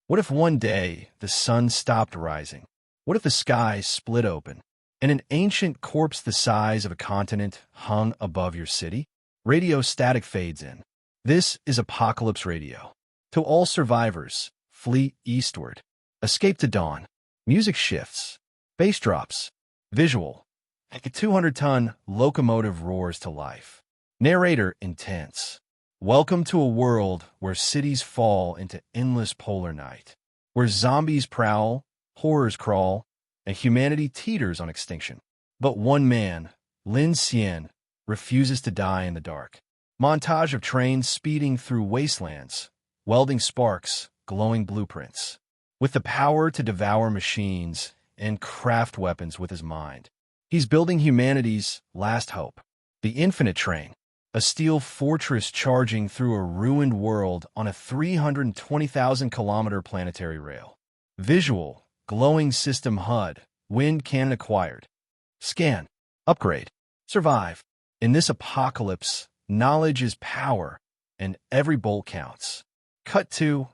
What if one day the sun stopped rising? What if the sky split open and an ancient corpse the size of a continent hung above your city? Radio static fades in. This is Apocalypse Radio. To all survivors, flee eastward. Escape to dawn. Music shifts. Bass drops. Visual. Like a 200-ton locomotive roars to life. Narrator intense. Welcome to a world where cities fall into endless polar night, where zombies prowl, horrors crawl, and humanity teeters on extinction. But one man, Lin Xian, refuses to die in the dark. Montage of trains speeding through wastelands, welding sparks, glowing blueprints. With the power to devour machines and craft weapons with his mind, he's building humanity's last hope. The Infinite Train. A steel fortress charging through a ruined world on a 320,000-kilometer planetary rail. Visual, glowing system HUD, wind cannon acquired. Scan, upgrade, survive. In this apocalypse, knowledge is power, and every bolt counts. Cut to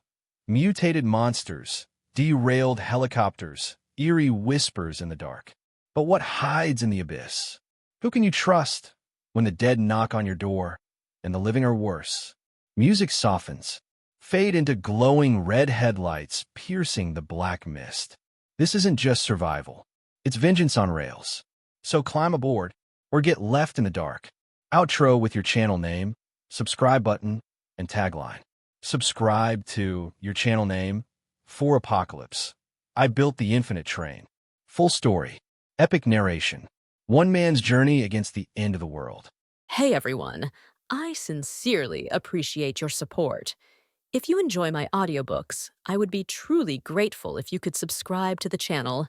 mutated monsters, derailed helicopters, eerie whispers in the dark. But what hides in the abyss? Who can you trust when the dead knock on your door and the living are worse? Music softens. Fade into glowing red headlights piercing the black mist. This isn't just survival. It's vengeance on rails. So climb aboard or get left in the dark. Outro with your channel name, subscribe button, and tagline. Subscribe to your channel name for Apocalypse. I built the Infinite Train. Full story. Epic narration. One man's journey against the end of the world. Hey everyone, I sincerely appreciate your support. If you enjoy my audiobooks, I would be truly grateful if you could subscribe to the channel.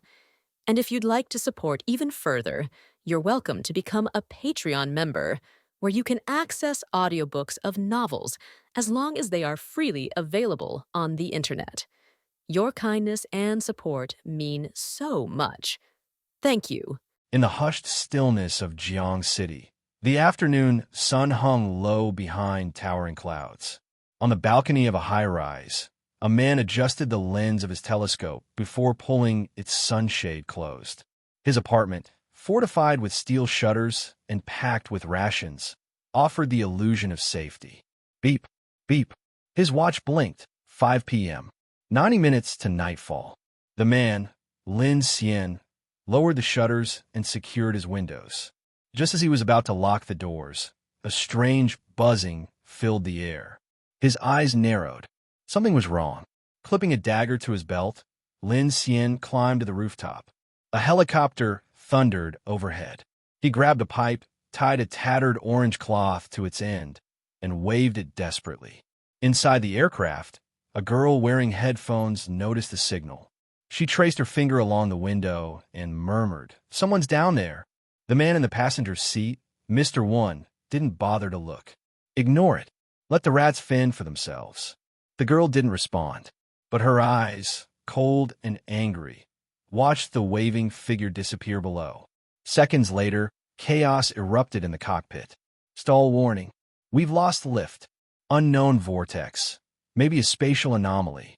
And if you'd like to support even further, you're welcome to become a Patreon member, where you can access audiobooks of novels as long as they are freely available on the internet. Your kindness and support mean so much. Thank you. In the hushed stillness of Jang City, the afternoon sun hung low behind towering clouds. On the balcony of a high-rise, a man adjusted the lens of his telescope before pulling its sunshade closed. His apartment, fortified with steel shutters and packed with rations, offered the illusion of safety. Beep, beep. His watch blinked. 5 p.m. 90 minutes to nightfall. The man, Lin Xian, lowered the shutters and secured his windows. Just as he was about to lock the doors, a strange buzzing filled the air. His eyes narrowed. Something was wrong. Clipping a dagger to his belt, Lin Xian climbed to the rooftop. A helicopter thundered overhead. He grabbed a pipe, tied a tattered orange cloth to its end, and waved it desperately. Inside the aircraft, a girl wearing headphones noticed the signal. She traced her finger along the window and murmured, "Someone's down there." The man in the passenger seat, Mr. One, didn't bother to look. "Ignore it. Let the rats fend for themselves." The girl didn't respond, but her eyes, cold and angry, watched the waving figure disappear below. Seconds later, chaos erupted in the cockpit. Stall warning. We've lost lift. Unknown vortex. Maybe a spatial anomaly.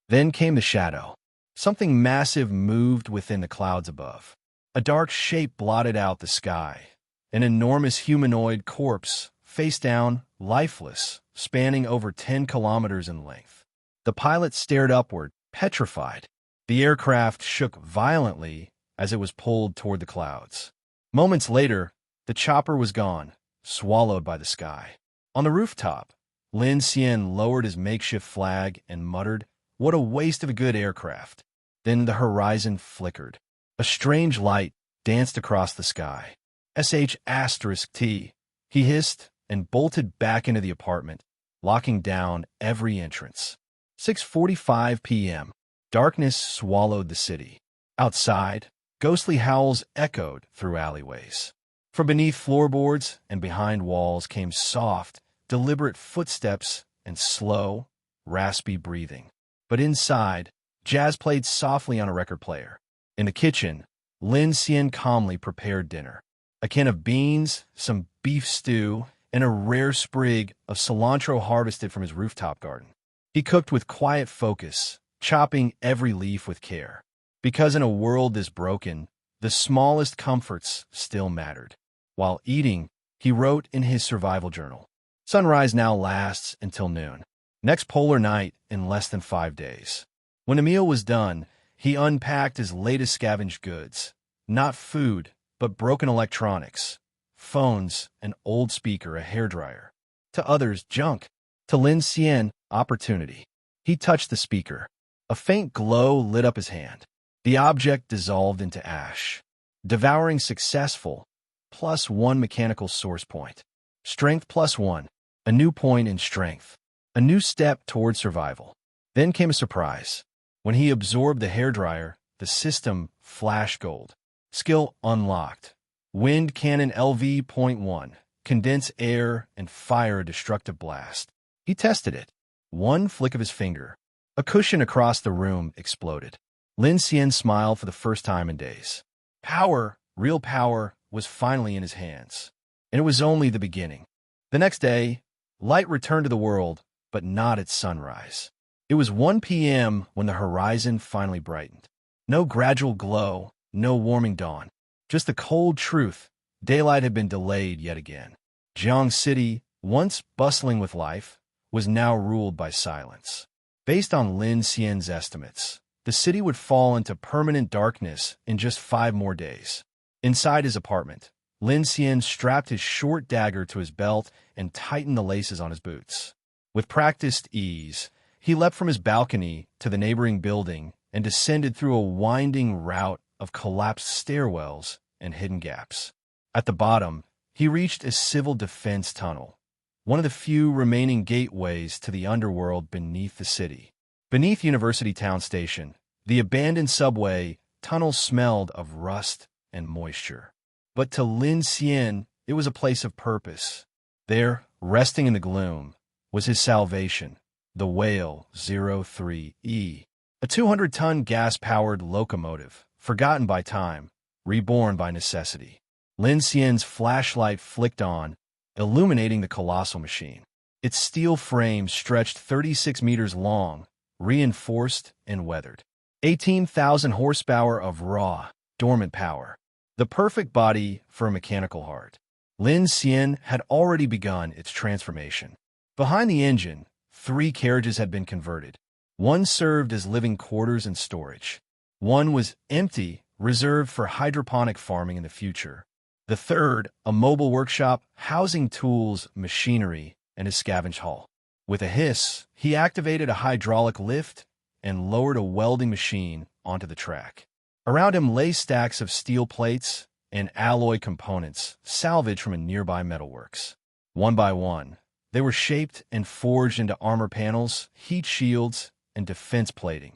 Then came the shadow. Something massive moved within the clouds above. A dark shape blotted out the sky. An enormous humanoid corpse, face down, lifeless, spanning over 10 kilometers in length. The pilot stared upward, petrified. The aircraft shook violently as it was pulled toward the clouds. Moments later, the chopper was gone, swallowed by the sky. On the rooftop, Lin Xian lowered his makeshift flag and muttered, "What a waste of a good aircraft." Then the horizon flickered. A strange light danced across the sky. **T. He hissed and bolted back into the apartment, locking down every entrance. 6:45 p.m. Darkness swallowed the city. Outside, ghostly howls echoed through alleyways. From beneath floorboards and behind walls came soft, deliberate footsteps and slow, raspy breathing. But inside, jazz played softly on a record player. In the kitchen, Lin Xian calmly prepared dinner. A can of beans, some beef stew, and a rare sprig of cilantro harvested from his rooftop garden. He cooked with quiet focus, chopping every leaf with care. Because in a world this broken, the smallest comforts still mattered. While eating, he wrote in his survival journal, "Sunrise now lasts until noon. Next polar night in less than 5 days." When the meal was done, he unpacked his latest scavenged goods. Not food, but broken electronics. Phones, an old speaker, a hairdryer. To others, junk. To Lin Xian, opportunity. He touched the speaker. A faint glow lit up his hand. The object dissolved into ash. Devouring successful, +1 mechanical source point. Strength +1, a new point in strength. A new step toward survival. Then came a surprise. When he absorbed the hairdryer, the system flashed gold. Skill unlocked. Wind cannon LV.1. Condense air and fire a destructive blast. He tested it. One flick of his finger. A cushion across the room exploded. Lin Xian smiled for the first time in days. Power, real power, was finally in his hands. And it was only the beginning. The next day, light returned to the world, but not at sunrise. It was 1 p.m. when the horizon finally brightened. No gradual glow, no warming dawn. Just the cold truth. Daylight had been delayed yet again. Jang City, once bustling with life, was now ruled by silence. Based on Lin Xian's estimates, the city would fall into permanent darkness in just 5 more days. Inside his apartment, Lin Xian strapped his short dagger to his belt and tightened the laces on his boots. With practiced ease, he leapt from his balcony to the neighboring building and descended through a winding route of collapsed stairwells and hidden gaps. At the bottom, he reached a civil defense tunnel, one of the few remaining gateways to the underworld beneath the city. Beneath University Town Station, the abandoned subway, tunnels smelled of rust and moisture. But to Lin Xian, it was a place of purpose. There, resting in the gloom, was his salvation, the Whale 03E, a 200-ton gas-powered locomotive, forgotten by time, reborn by necessity. Lin Xian's flashlight flicked on, illuminating the colossal machine. Its steel frame stretched 36 meters long, reinforced and weathered. 18,000 horsepower of raw, dormant power. The perfect body for a mechanical heart. Lin Xian had already begun its transformation. Behind the engine, 3 carriages had been converted. One served as living quarters and storage. One was empty, reserved for hydroponic farming in the future. The third, a mobile workshop housing tools, machinery, and a scavenge hall. With a hiss, he activated a hydraulic lift and lowered a welding machine onto the track. Around him lay stacks of steel plates and alloy components salvaged from a nearby metalworks. One by one, they were shaped and forged into armor panels, heat shields, and defense plating,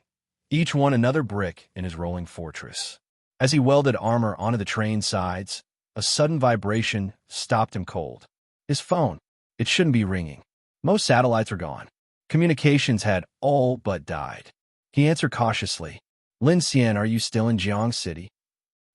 each one another brick in his rolling fortress. As he welded armor onto the train sides, a sudden vibration stopped him cold. His phone. It shouldn't be ringing. Most satellites are gone. Communications had all but died. He answered cautiously. "Lin Xian, are you still in Jiang City?"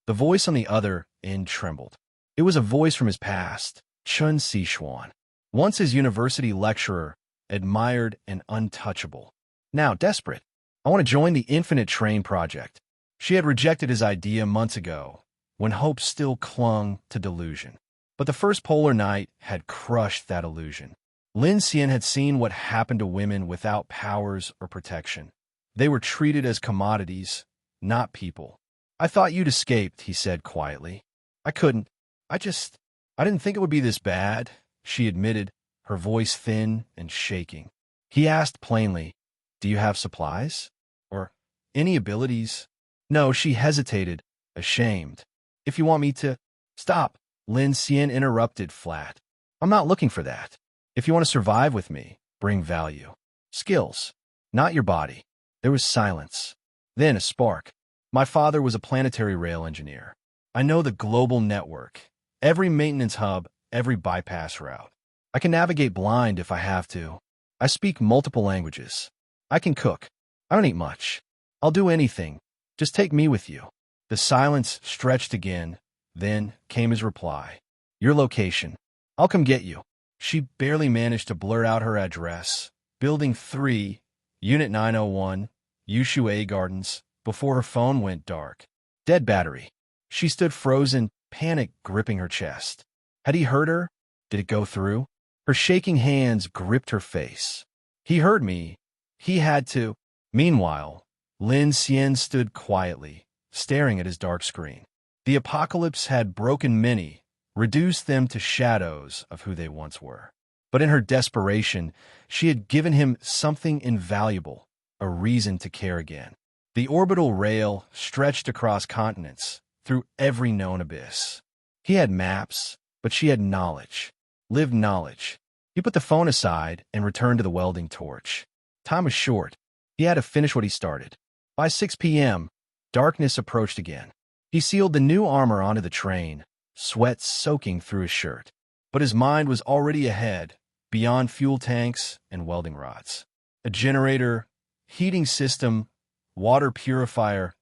The voice on the other end trembled. It was a voice from his past, Chun Siwan. Once his university lecturer, admired and untouchable. Now desperate. "I want to join the Infinite Train Project." She had rejected his idea months ago, when hope still clung to delusion. But the first polar night had crushed that illusion. Lin Xian had seen what happened to women without powers or protection. They were treated as commodities, not people. "I thought you'd escaped," he said quietly. "I couldn't. I didn't think it would be this bad," she admitted, her voice thin and shaking. He asked plainly, "Do you have supplies? Or any abilities?" "No," she hesitated, ashamed. "If you want me to—" "Stop," Lin Xian interrupted flat. "I'm not looking for that. If you want to survive with me, bring value. Skills, not your body." There was silence. Then a spark. "My father was a planetary rail engineer. I know the global network, every maintenance hub, every bypass route. I can navigate blind if I have to. I speak multiple languages. I can cook. I don't eat much. I'll do anything. Just take me with you." The silence stretched again. Then came his reply. "Your location. I'll come get you." She barely managed to blurt out her address. Building 3, Unit 901, Yushui Gardens, before her phone went dark. Dead battery. She stood frozen, panic gripping her chest. Had he heard her? Did it go through? Her shaking hands gripped her face. He heard me. He had to. Meanwhile, Lin Xian stood quietly, staring at his dark screen. The apocalypse had broken many, reduced them to shadows of who they once were. But in her desperation, she had given him something invaluable, a reason to care again. The orbital rail stretched across continents, through every known abyss. He had maps, but she had knowledge. Lived knowledge. He put the phone aside and returned to the welding torch. Time was short. He had to finish what he started. By 6 p.m., darkness approached again. He sealed the new armor onto the train, sweat soaking through his shirt. But his mind was already ahead, beyond fuel tanks and welding rods. A generator, heating system, water purifier,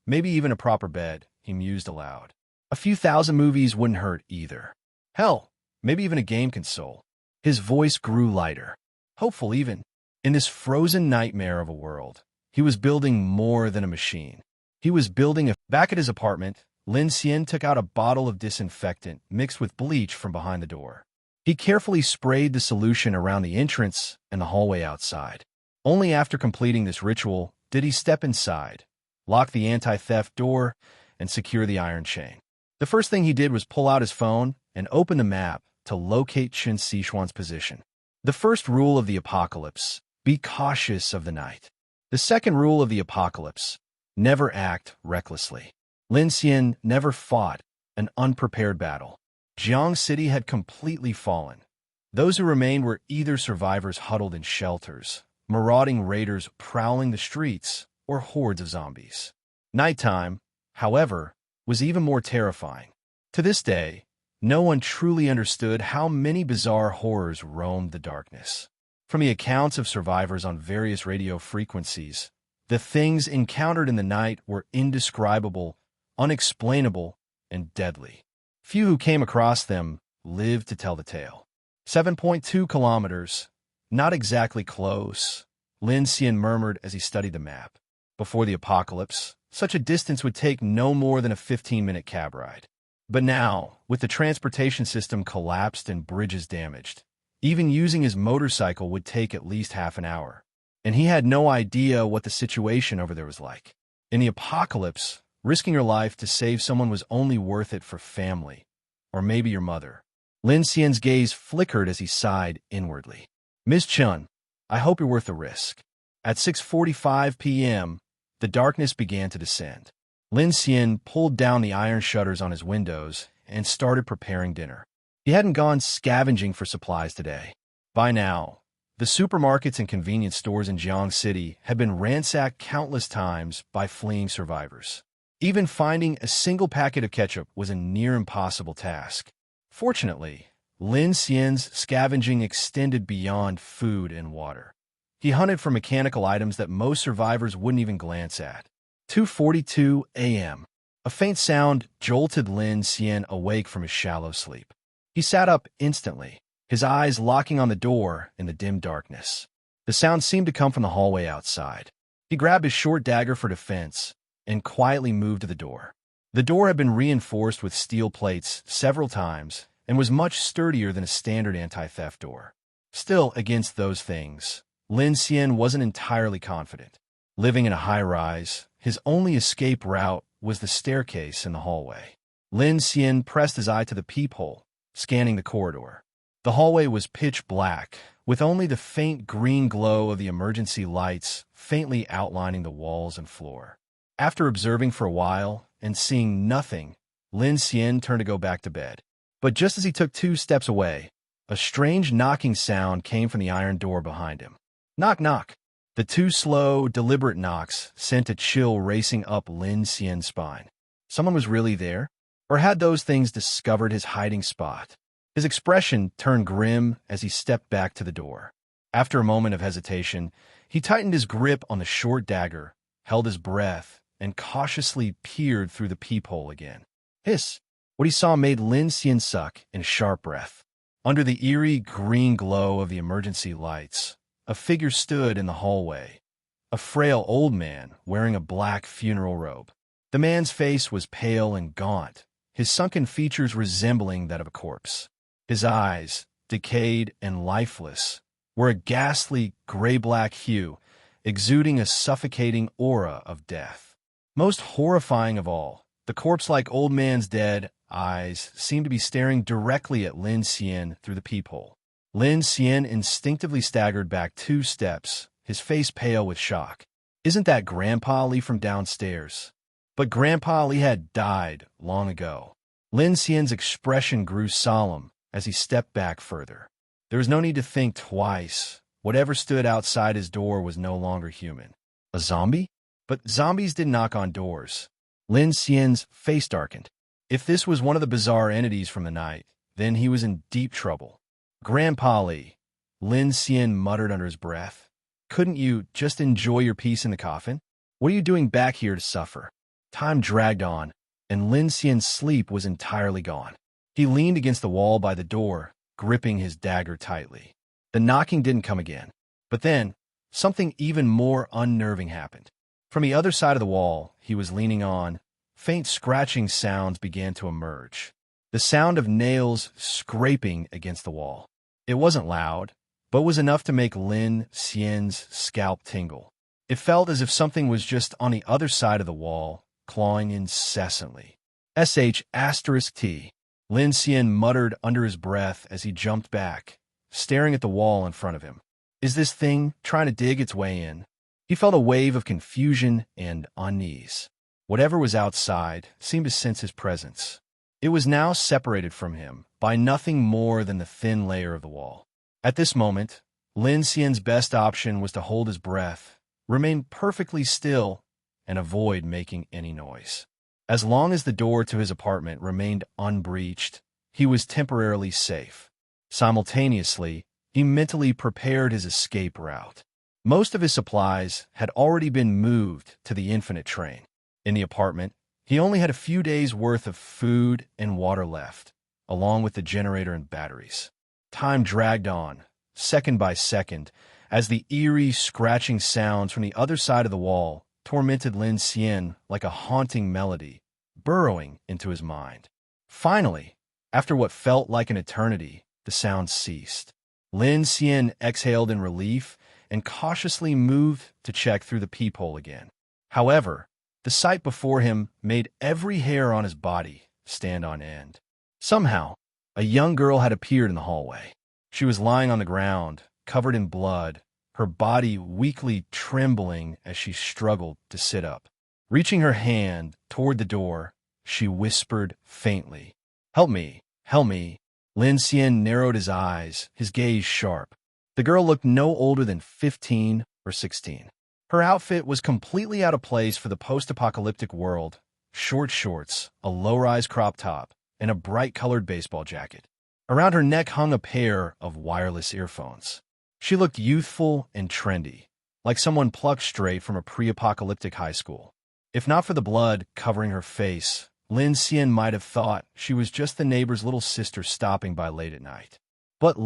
maybe even a proper bed, he mused aloud. A few thousand movies wouldn't hurt either. Hell, maybe even a game console. His voice grew lighter. Hopeful even. In this frozen nightmare of a world, he was building more than a machine. He was building a... Back at his apartment, Lin Xian took out a bottle of disinfectant mixed with bleach from behind the door. He carefully sprayed the solution around the entrance and the hallway outside. Only after completing this ritual did he step inside, lock the anti-theft door, and secure the iron chain. The first thing he did was pull out his phone and open the map to locate Chun Sichuan's position. The first rule of the apocalypse: be cautious of the night. The second rule of the apocalypse: never act recklessly. Lin Xian never fought an unprepared battle. Jiang City had completely fallen. Those who remained were either survivors huddled in shelters, marauding raiders prowling the streets, or hordes of zombies. Nighttime, however, was even more terrifying. To this day, no one truly understood how many bizarre horrors roamed the darkness. From the accounts of survivors on various radio frequencies, the things encountered in the night were indescribable, unexplainable, and deadly. Few who came across them lived to tell the tale. 7.2 kilometers. Not exactly close, Lin Xian murmured as he studied the map. Before the apocalypse, such a distance would take no more than a 15-minute cab ride. But now, with the transportation system collapsed and bridges damaged, even using his motorcycle would take at least half an hour. And he had no idea what the situation over there was like. In the apocalypse, risking your life to save someone was only worth it for family, or maybe your mother. Lin Xian's gaze flickered as he sighed inwardly. Miss Chun, I hope you're worth the risk. At 6:45 p.m., the darkness began to descend. Lin Xian pulled down the iron shutters on his windows and started preparing dinner. He hadn't gone scavenging for supplies today. By now, the supermarkets and convenience stores in Jang City had been ransacked countless times by fleeing survivors. Even finding a single packet of ketchup was a near-impossible task. Fortunately, Lin Xian's scavenging extended beyond food and water. He hunted for mechanical items that most survivors wouldn't even glance at. 2:42 a.m. A faint sound jolted Lin Xian awake from his shallow sleep. He sat up instantly, his eyes locking on the door in the dim darkness. The sound seemed to come from the hallway outside. He grabbed his short dagger for defense and quietly moved to the door. The door had been reinforced with steel plates several times and was much sturdier than a standard anti-theft door. Still, against those things, Lin Xian wasn't entirely confident. Living in a high-rise, his only escape route was the staircase in the hallway. Lin Xian pressed his eye to the peephole, scanning the corridor. The hallway was pitch black, with only the faint green glow of the emergency lights faintly outlining the walls and floor. After observing for a while and seeing nothing, Lin Xian turned to go back to bed. But just as he took 2 steps away, a strange knocking sound came from the iron door behind him. Knock, knock. The 2 slow, deliberate knocks sent a chill racing up Lin Xian's spine. Someone was really there? Or had those things discovered his hiding spot? His expression turned grim as he stepped back to the door. After a moment of hesitation, he tightened his grip on the short dagger, held his breath, and cautiously peered through the peephole again. Hiss! What he saw made Lin Xian suck in a sharp breath. Under the eerie green glow of the emergency lights, a figure stood in the hallway, a frail old man wearing a black funeral robe. The man's face was pale and gaunt, his sunken features resembling that of a corpse. His eyes, decayed and lifeless, were a ghastly gray-black hue, exuding a suffocating aura of death. Most horrifying of all, the corpse-like old man's dead eyes seemed to be staring directly at Lin Xian through the peephole. Lin Xian instinctively staggered back 2 steps, his face pale with shock. Isn't that Grandpa Li from downstairs? But Grandpa Li had died long ago. Lin Xian's expression grew solemn as he stepped back further. There was no need to think twice. Whatever stood outside his door was no longer human. A zombie? But zombies didn't knock on doors. Lin Xian's face darkened. If this was one of the bizarre entities from the night, then he was in deep trouble. Grandpa Li, Lin Xian muttered under his breath. Couldn't you just enjoy your peace in the coffin? What are you doing back here to suffer? Time dragged on, and Lin Xian's sleep was entirely gone. He leaned against the wall by the door, gripping his dagger tightly. The knocking didn't come again. But then, something even more unnerving happened. From the other side of the wall he was leaning on, faint scratching sounds began to emerge. The sound of nails scraping against the wall. It wasn't loud, but was enough to make Lin Xian's scalp tingle. It felt as if something was just on the other side of the wall, clawing incessantly. *T. Lin Xian muttered under his breath as he jumped back, staring at the wall in front of him. Is this thing trying to dig its way in? He felt a wave of confusion and unease. Whatever was outside seemed to sense his presence. It was now separated from him by nothing more than the thin layer of the wall. At this moment, Lin Xian's best option was to hold his breath, remain perfectly still, and avoid making any noise. As long as the door to his apartment remained unbreached, he was temporarily safe. Simultaneously, he mentally prepared his escape route. Most of his supplies had already been moved to the infinite train. In the apartment, he only had a few days' worth of food and water left, along with the generator and batteries. Time dragged on, second by second, as the eerie, scratching sounds from the other side of the wall tormented Lin Xian like a haunting melody, burrowing into his mind. Finally, after what felt like an eternity, the sound ceased. Lin Xian exhaled in relief and cautiously moved to check through the peephole again. However, the sight before him made every hair on his body stand on end. Somehow, a young girl had appeared in the hallway. She was lying on the ground, covered in blood, her body weakly trembling as she struggled to sit up. Reaching her hand toward the door, she whispered faintly, "Help me, help me." Lin Xian narrowed his eyes, his gaze sharp. The girl looked no older than 15 or 16. Her outfit was completely out of place for the post-apocalyptic world: short shorts, a low-rise crop top, and a bright-colored baseball jacket. Around her neck hung a pair of wireless earphones. She looked youthful and trendy, like someone plucked straight from a pre-apocalyptic high school. If not for the blood covering her face, Lin Xian might have thought she was just the neighbor's little sister stopping by late at night. But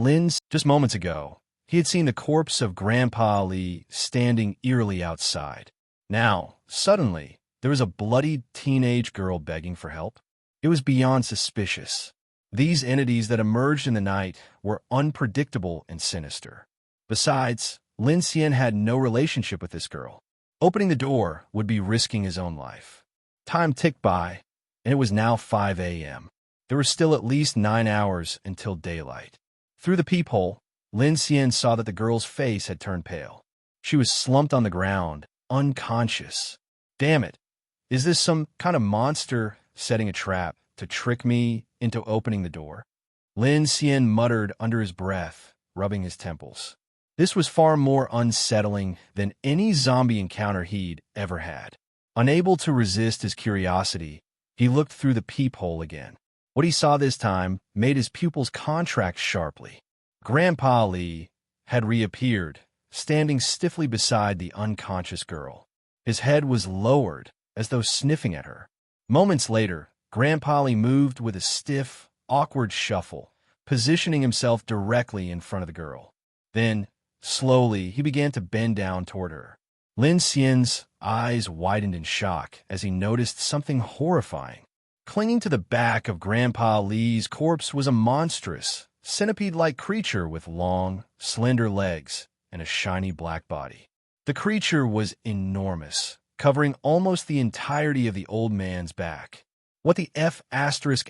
just moments ago, he had seen the corpse of Grandpa Li standing eerily outside. Now, suddenly, there was a bloodied teenage girl begging for help. It was beyond suspicious. These entities that emerged in the night were unpredictable and sinister. Besides, Lin Xian had no relationship with this girl. Opening the door would be risking his own life. Time ticked by, and it was now 5 a.m. There were still at least 9 hours until daylight. Through the peephole, Lin Xian saw that the girl's face had turned pale. She was slumped on the ground, unconscious. Damn it. Is this some kind of monster setting a trap to trick me into opening the door? Lin Xian muttered under his breath, rubbing his temples. This was far more unsettling than any zombie encounter he'd ever had. Unable to resist his curiosity, he looked through the peephole again. What he saw this time made his pupils contract sharply. Grandpa Li had reappeared, standing stiffly beside the unconscious girl. His head was lowered, as though sniffing at her. Moments later, Grandpa Li moved with a stiff, awkward shuffle, positioning himself directly in front of the girl. Then, slowly, he began to bend down toward her. Lin Xian's eyes widened in shock as he noticed something horrifying. Clinging to the back of Grandpa Li's corpse was a monstrous, centipede-like creature with long, slender legs and a shiny black body. The creature was enormous, covering almost the entirety of the old man's back. What the F*** is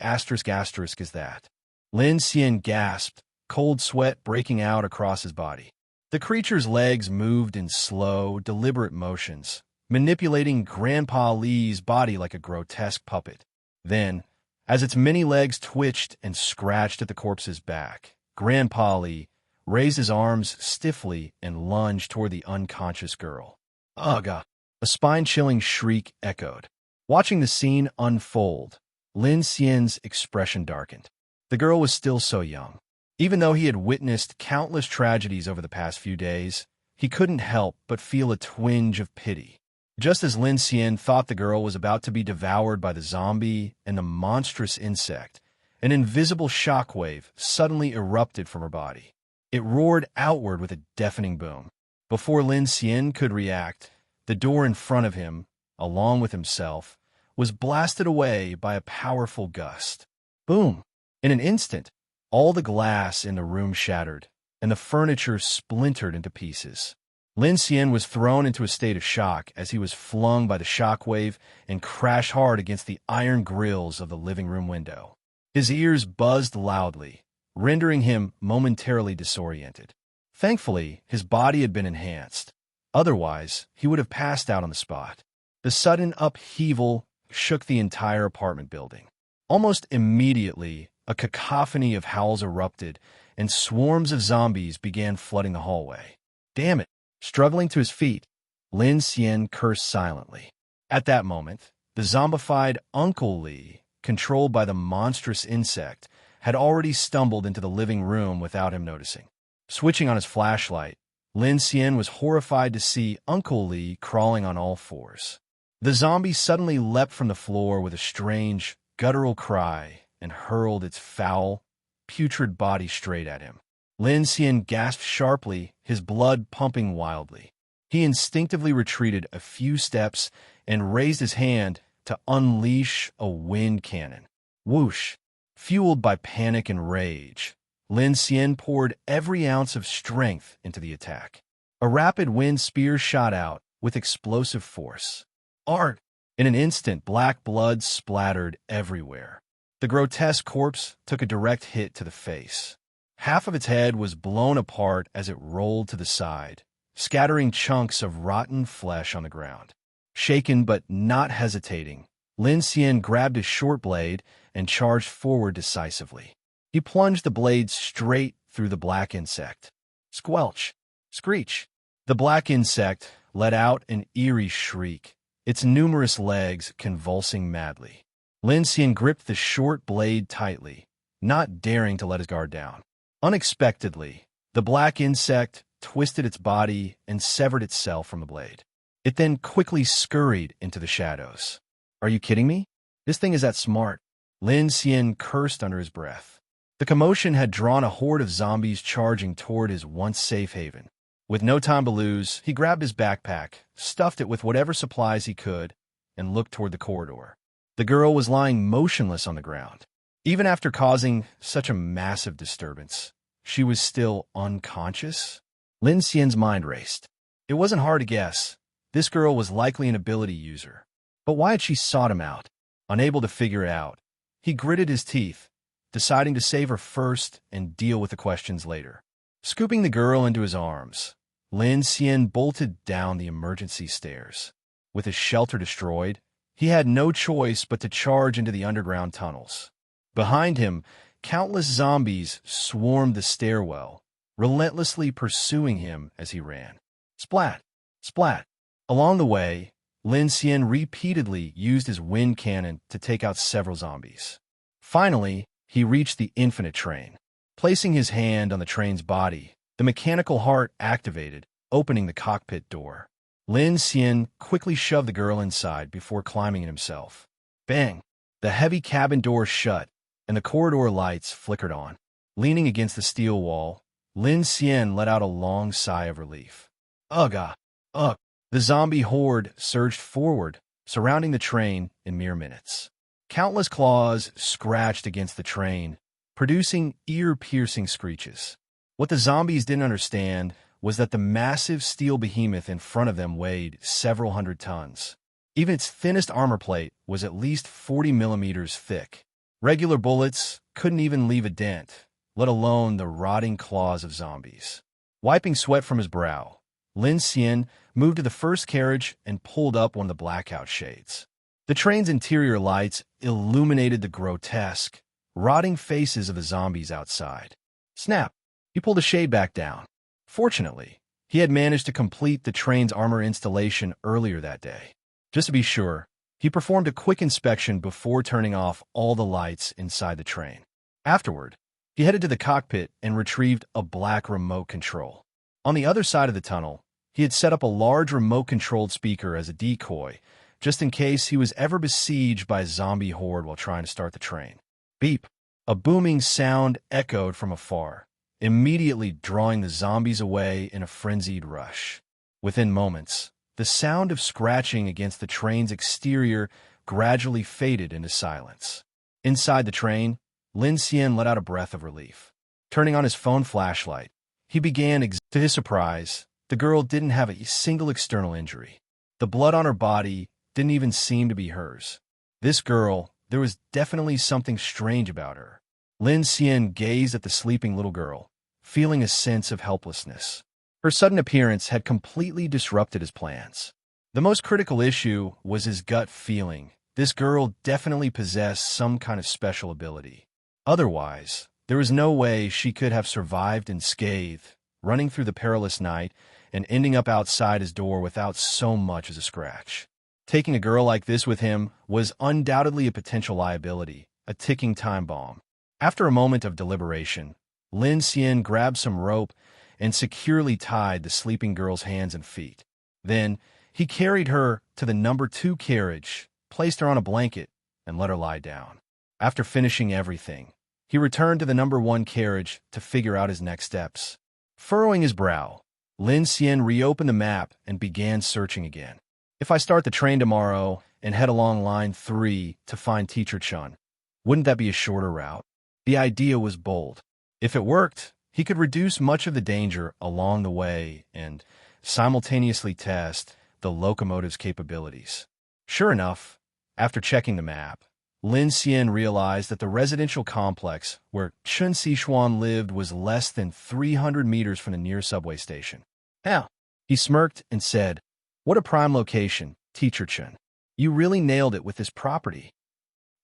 that? Lin Xian gasped, cold sweat breaking out across his body. The creature's legs moved in slow, deliberate motions, manipulating Grandpa Li's body like a grotesque puppet. Then, as its many legs twitched and scratched at the corpse's back, Grandpa Li raised his arms stiffly and lunged toward the unconscious girl. Ugh! A spine-chilling shriek echoed. Watching the scene unfold, Lin Xian's expression darkened. The girl was still so young. Even though he had witnessed countless tragedies over the past few days, he couldn't help but feel a twinge of pity. Just as Lin Xian thought the girl was about to be devoured by the zombie and the monstrous insect, an invisible shockwave suddenly erupted from her body. It roared outward with a deafening boom. Before Lin Xian could react, the door in front of him, along with himself, was blasted away by a powerful gust. Boom! In an instant, all the glass in the room shattered, and the furniture splintered into pieces. Lin Xian was thrown into a state of shock as he was flung by the shockwave and crashed hard against the iron grills of the living room window. His ears buzzed loudly, rendering him momentarily disoriented. Thankfully, his body had been enhanced. Otherwise, he would have passed out on the spot. The sudden upheaval shook the entire apartment building. Almost immediately, a cacophony of howls erupted, and swarms of zombies began flooding the hallway. Damn it! Struggling to his feet, Lin Xian cursed silently. At that moment, the zombified Uncle Li, controlled by the monstrous insect, had already stumbled into the living room without him noticing. Switching on his flashlight, Lin Xian was horrified to see Uncle Li crawling on all fours. The zombie suddenly leapt from the floor with a strange, guttural cry and hurled its foul, putrid body straight at him. Lin Xian gasped sharply, his blood pumping wildly. He instinctively retreated a few steps and raised his hand to unleash a wind cannon. Whoosh! Fueled by panic and rage, Lin Xian poured every ounce of strength into the attack. A rapid wind spear shot out with explosive force. Art! In an instant, black blood splattered everywhere. The grotesque corpse took a direct hit to the face. Half of its head was blown apart as it rolled to the side, scattering chunks of rotten flesh on the ground. Shaken but not hesitating, Lin Xian grabbed his short blade and charged forward decisively. He plunged the blade straight through the black insect. Squelch! Screech! The black insect let out an eerie shriek, its numerous legs convulsing madly. Lin Xian gripped the short blade tightly, not daring to let his guard down. Unexpectedly, the black insect twisted its body and severed itself from the blade. It then quickly scurried into the shadows. Are you kidding me? This thing is that smart. Lin Xian cursed under his breath. The commotion had drawn a horde of zombies charging toward his once safe haven. With no time to lose, he grabbed his backpack, stuffed it with whatever supplies he could, and looked toward the corridor. The girl was lying motionless on the ground. Even after causing such a massive disturbance, she was still unconscious? Lin Xian's mind raced. It wasn't hard to guess. This girl was likely an ability user. But why had she sought him out? Unable to figure it out, he gritted his teeth, deciding to save her first and deal with the questions later. Scooping the girl into his arms, Lin Xian bolted down the emergency stairs. With his shelter destroyed, he had no choice but to charge into the underground tunnels. Behind him, countless zombies swarmed the stairwell, relentlessly pursuing him as he ran. Splat! Splat! Along the way, Lin Xian repeatedly used his wind cannon to take out several zombies. Finally, he reached the infinite train. Placing his hand on the train's body, the mechanical heart activated, opening the cockpit door. Lin Xian quickly shoved the girl inside before climbing in himself. Bang! The heavy cabin door shut, and the corridor lights flickered on. Leaning against the steel wall, Lin Xian let out a long sigh of relief. Ugh! Ugh! The The zombie horde surged forward, surrounding the train in mere minutes. Countless claws scratched against the train, producing ear-piercing screeches. What the zombies didn't understand was that the massive steel behemoth in front of them weighed several hundred tons. Even its thinnest armor plate was at least 40 millimeters thick. Regular bullets couldn't even leave a dent, let alone the rotting claws of zombies. Wiping sweat from his brow, Lin Xian moved to the first carriage and pulled up one of the blackout shades. The train's interior lights illuminated the grotesque, rotting faces of the zombies outside. Snap! He pulled the shade back down. Fortunately, he had managed to complete the train's armor installation earlier that day. Just to be sure, he performed a quick inspection before turning off all the lights inside the train. Afterward, he headed to the cockpit and retrieved a black remote control. On the other side of the tunnel, he had set up a large remote-controlled speaker as a decoy, just in case he was ever besieged by a zombie horde while trying to start the train. Beep! A booming sound echoed from afar, immediately drawing the zombies away in a frenzied rush. Within moments, the sound of scratching against the train's exterior gradually faded into silence. Inside the train, Lin Xian let out a breath of relief. Turning on his phone flashlight, he began to his surprise, the girl didn't have a single external injury. The blood on her body didn't even seem to be hers. This girl, there was definitely something strange about her. Lin Xian gazed at the sleeping little girl, feeling a sense of helplessness. Her sudden appearance had completely disrupted his plans. The most critical issue was his gut feeling. This girl definitely possessed some kind of special ability. Otherwise, there was no way she could have survived unscathed, running through the perilous night and ending up outside his door without so much as a scratch. Taking a girl like this with him was undoubtedly a potential liability, a ticking time bomb. After a moment of deliberation, Lin Xian grabbed some rope and securely tied the sleeping girl's hands and feet. Then, he carried her to the number 2 carriage, placed her on a blanket, and let her lie down. After finishing everything, he returned to the number 1 carriage to figure out his next steps. Furrowing his brow, Lin Xian reopened the map and began searching again. If I start the train tomorrow and head along line 3 to find Teacher Chun, wouldn't that be a shorter route? The idea was bold. If it worked, he could reduce much of the danger along the way and simultaneously test the locomotive's capabilities. Sure enough, after checking the map, Lin Xian realized that the residential complex where Chun Siwan lived was less than 300 meters from the near subway station. Now, he smirked and said, "What a prime location, Teacher Chun. You really nailed it with this property."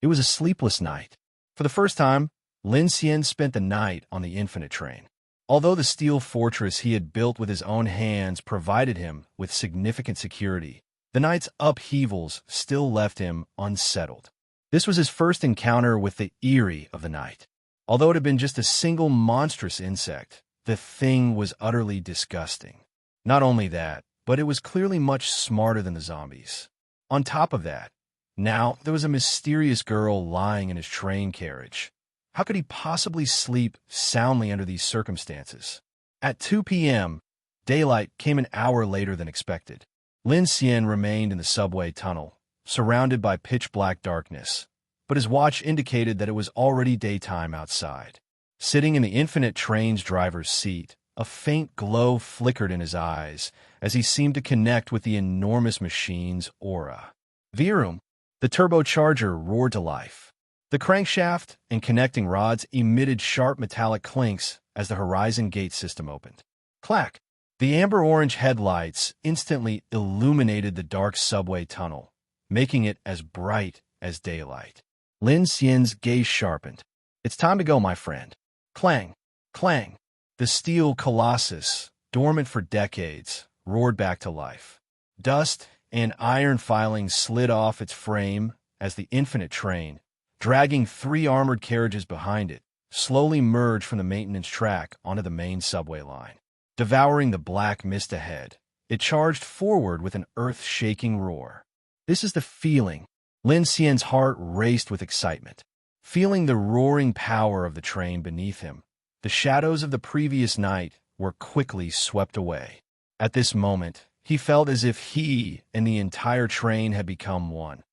It was a sleepless night. For the first time, Lin Xian spent the night on the Infinite train. Although the steel fortress he had built with his own hands provided him with significant security, the night's upheavals still left him unsettled. This was his first encounter with the eerie of the night. Although it had been just a single monstrous insect, the thing was utterly disgusting. Not only that, but it was clearly much smarter than the zombies. On top of that, now there was a mysterious girl lying in his train carriage. How could he possibly sleep soundly under these circumstances? At 2 p.m., daylight came an hour later than expected. Lin Xian remained in the subway tunnel, surrounded by pitch-black darkness, but his watch indicated that it was already daytime outside. Sitting in the Infinite train's driver's seat, a faint glow flickered in his eyes as he seemed to connect with the enormous machine's aura. Virum, the turbocharger roared to life. The crankshaft and connecting rods emitted sharp metallic clinks as the horizon gate system opened. Clack! The amber-orange headlights instantly illuminated the dark subway tunnel, making it as bright as daylight. Lin Xian's gaze sharpened. "It's time to go, my friend." Clang! Clang! The steel colossus, dormant for decades, roared back to life. Dust and iron filings slid off its frame as the Infinite train, dragging 3 armored carriages behind it, slowly merged from the maintenance track onto the main subway line. Devouring the black mist ahead, it charged forward with an earth-shaking roar. This is the feeling. Lin Xian's heart raced with excitement. Feeling the roaring power of the train beneath him, the shadows of the previous night were quickly swept away. At this moment, he felt as if he and the entire train had become one.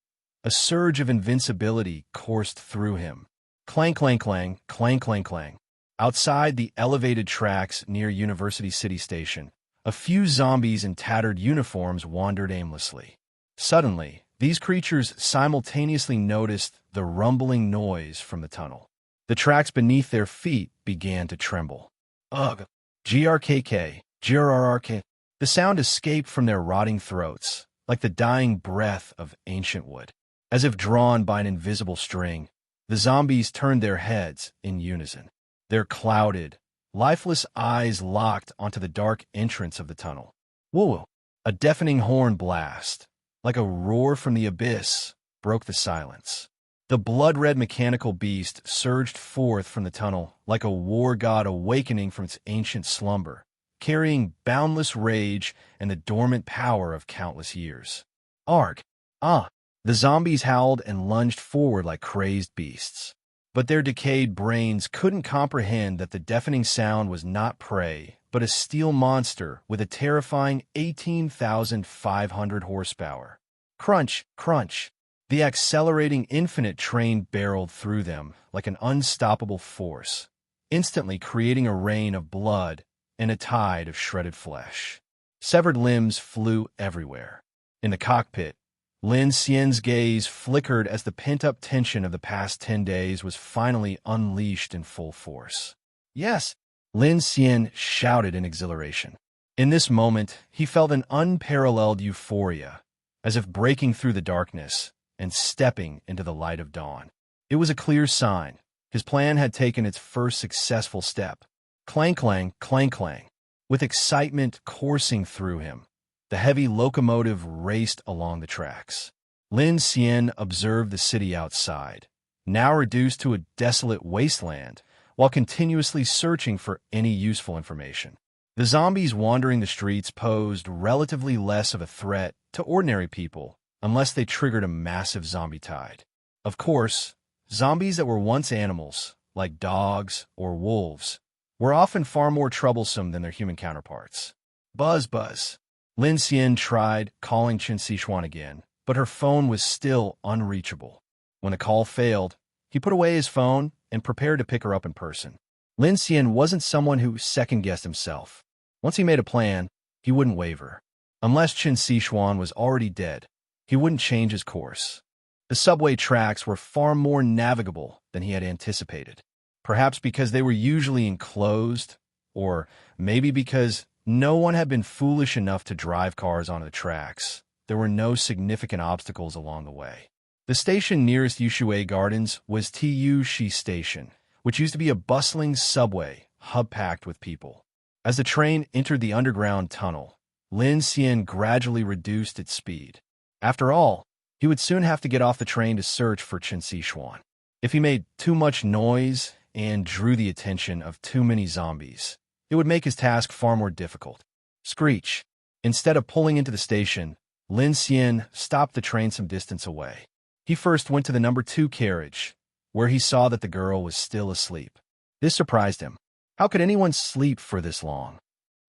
A surge of invincibility coursed through him. Clang, clang, clang, clang, clang, clang. Outside the elevated tracks near University City Station, a few zombies in tattered uniforms wandered aimlessly. Suddenly, these creatures simultaneously noticed the rumbling noise from the tunnel. The tracks beneath their feet began to tremble. Ugh! GRKK, GRRRK. The sound escaped from their rotting throats, like the dying breath of ancient wood. As if drawn by an invisible string, the zombies turned their heads in unison. Their clouded, lifeless eyes locked onto the dark entrance of the tunnel. Whoa! A deafening horn blast, like a roar from the abyss, broke the silence. The blood-red mechanical beast surged forth from the tunnel like a war god awakening from its ancient slumber, carrying boundless rage and the dormant power of countless years. Arg! Ah! The zombies howled and lunged forward like crazed beasts. But their decayed brains couldn't comprehend that the deafening sound was not prey, but a steel monster with a terrifying 18,500 horsepower. Crunch, crunch. The accelerating infinite train barreled through them like an unstoppable force, instantly creating a rain of blood and a tide of shredded flesh. Severed limbs flew everywhere. In the cockpit, Lin Xian's gaze flickered as the pent-up tension of the past 10 days was finally unleashed in full force. Yes, Lin Cien shouted in exhilaration. In this moment, he felt an unparalleled euphoria, as if breaking through the darkness and stepping into the light of dawn. It was a clear sign. His plan had taken its first successful step. Clang, clang, clang, clang. With excitement coursing through him, the heavy locomotive raced along the tracks. Lin Xian observed the city outside, now reduced to a desolate wasteland, while continuously searching for any useful information. The zombies wandering the streets posed relatively less of a threat to ordinary people, unless they triggered a massive zombie tide. Of course, zombies that were once animals, like dogs or wolves, were often far more troublesome than their human counterparts. Buzz, buzz. Lin Xian tried calling Siwan again, but her phone was still unreachable. When the call failed, he put away his phone and prepared to pick her up in person. Lin Xian wasn't someone who second-guessed himself. Once he made a plan, he wouldn't waver. Unless Siwan was already dead, he wouldn't change his course. The subway tracks were far more navigable than he had anticipated. Perhaps because they were usually enclosed, or maybe because no one had been foolish enough to drive cars onto the tracks. There were no significant obstacles along the way. The station nearest Yushui Gardens was Tu-Shi Station, which used to be a bustling subway, hub-packed with people. As the train entered the underground tunnel, Lin Xian gradually reduced its speed. After all, he would soon have to get off the train to search for Siwan. If he made too much noise and drew the attention of too many zombies, it would make his task far more difficult. Screech. Instead of pulling into the station, Lin Xian stopped the train some distance away. He first went to the number 2 carriage, where he saw that the girl was still asleep. This surprised him. How could anyone sleep for this long?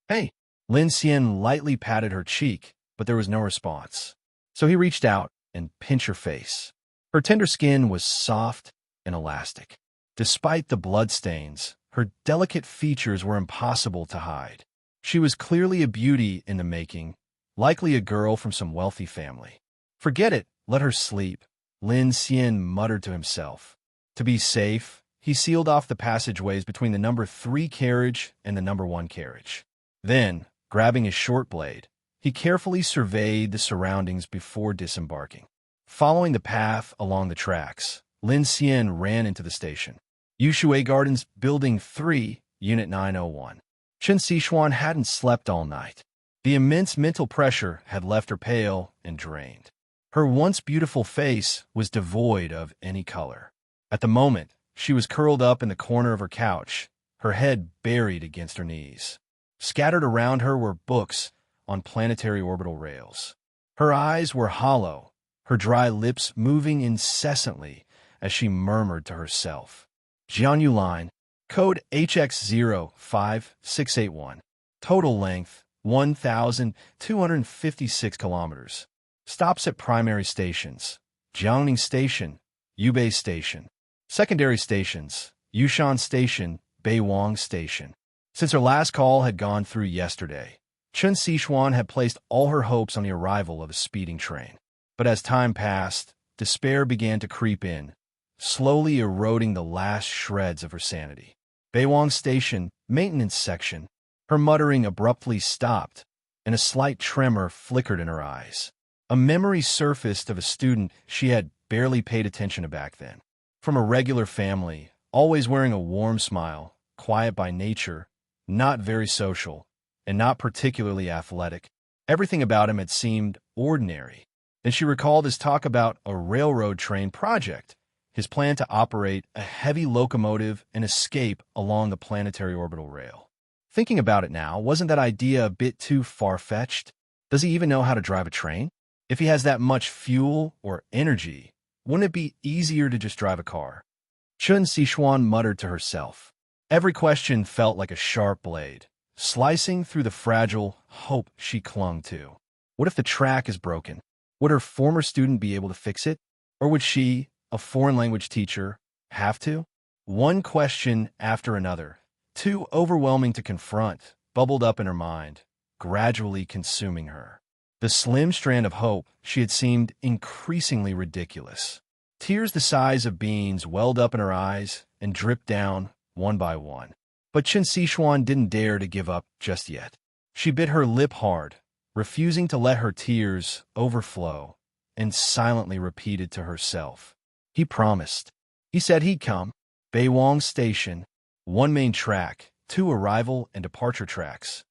Hey! Lin Xian lightly patted her cheek, but there was no response. So he reached out and pinched her face. Her tender skin was soft and elastic. Despite the bloodstains, her delicate features were impossible to hide. She was clearly a beauty in the making, likely a girl from some wealthy family. Forget it, let her sleep, Lin Xian muttered to himself. To be safe, he sealed off the passageways between the number 3 carriage and the number 1 carriage. Then, grabbing his short blade, he carefully surveyed the surroundings before disembarking. Following the path along the tracks, Lin Xian ran into the station. Yushui Gardens, Building 3, Unit 901. Siwan hadn't slept all night. The immense mental pressure had left her pale and drained. Her once beautiful face was devoid of any color. At the moment, she was curled up in the corner of her couch, her head buried against her knees. Scattered around her were books on planetary orbital rails. Her eyes were hollow, her dry lips moving incessantly as she murmured to herself. Jianyu line, code HX05681. Total length, 1,256 kilometers. Stops at primary stations: Jiangning Station, Yubei Station. Secondary stations: Yushan Station, Beiwang Station. Since her last call had gone through yesterday, Chun Siwan had placed all her hopes on the arrival of a speeding train. But as time passed, despair began to creep in, slowly eroding the last shreds of her sanity. Beiwang Station, maintenance section. Her muttering abruptly stopped, and a slight tremor flickered in her eyes. A memory surfaced of a student she had barely paid attention to back then. From a regular family, always wearing a warm smile, quiet by nature, not very social, and not particularly athletic. Everything about him had seemed ordinary. Then she recalled his talk about a railroad train project, his plan to operate a heavy locomotive and escape along the planetary orbital rail. Thinking about it now, wasn't that idea a bit too far-fetched? Does he even know how to drive a train? If he has that much fuel or energy, wouldn't it be easier to just drive a car? Chun Siwan muttered to herself. Every question felt like a sharp blade, slicing through the fragile hope she clung to. What if the track is broken? Would her former student be able to fix it? Or would she, a foreign language teacher, have to? One question after another, too overwhelming to confront, bubbled up in her mind, gradually consuming her. The slim strand of hope she had seemed increasingly ridiculous. Tears the size of beans welled up in her eyes and dripped down one by one. But Chun Siwan didn't dare to give up just yet. She bit her lip hard, refusing to let her tears overflow, and silently repeated to herself. He promised. He said he'd come. Beiwang Station, one main track, 2 arrival and departure tracks.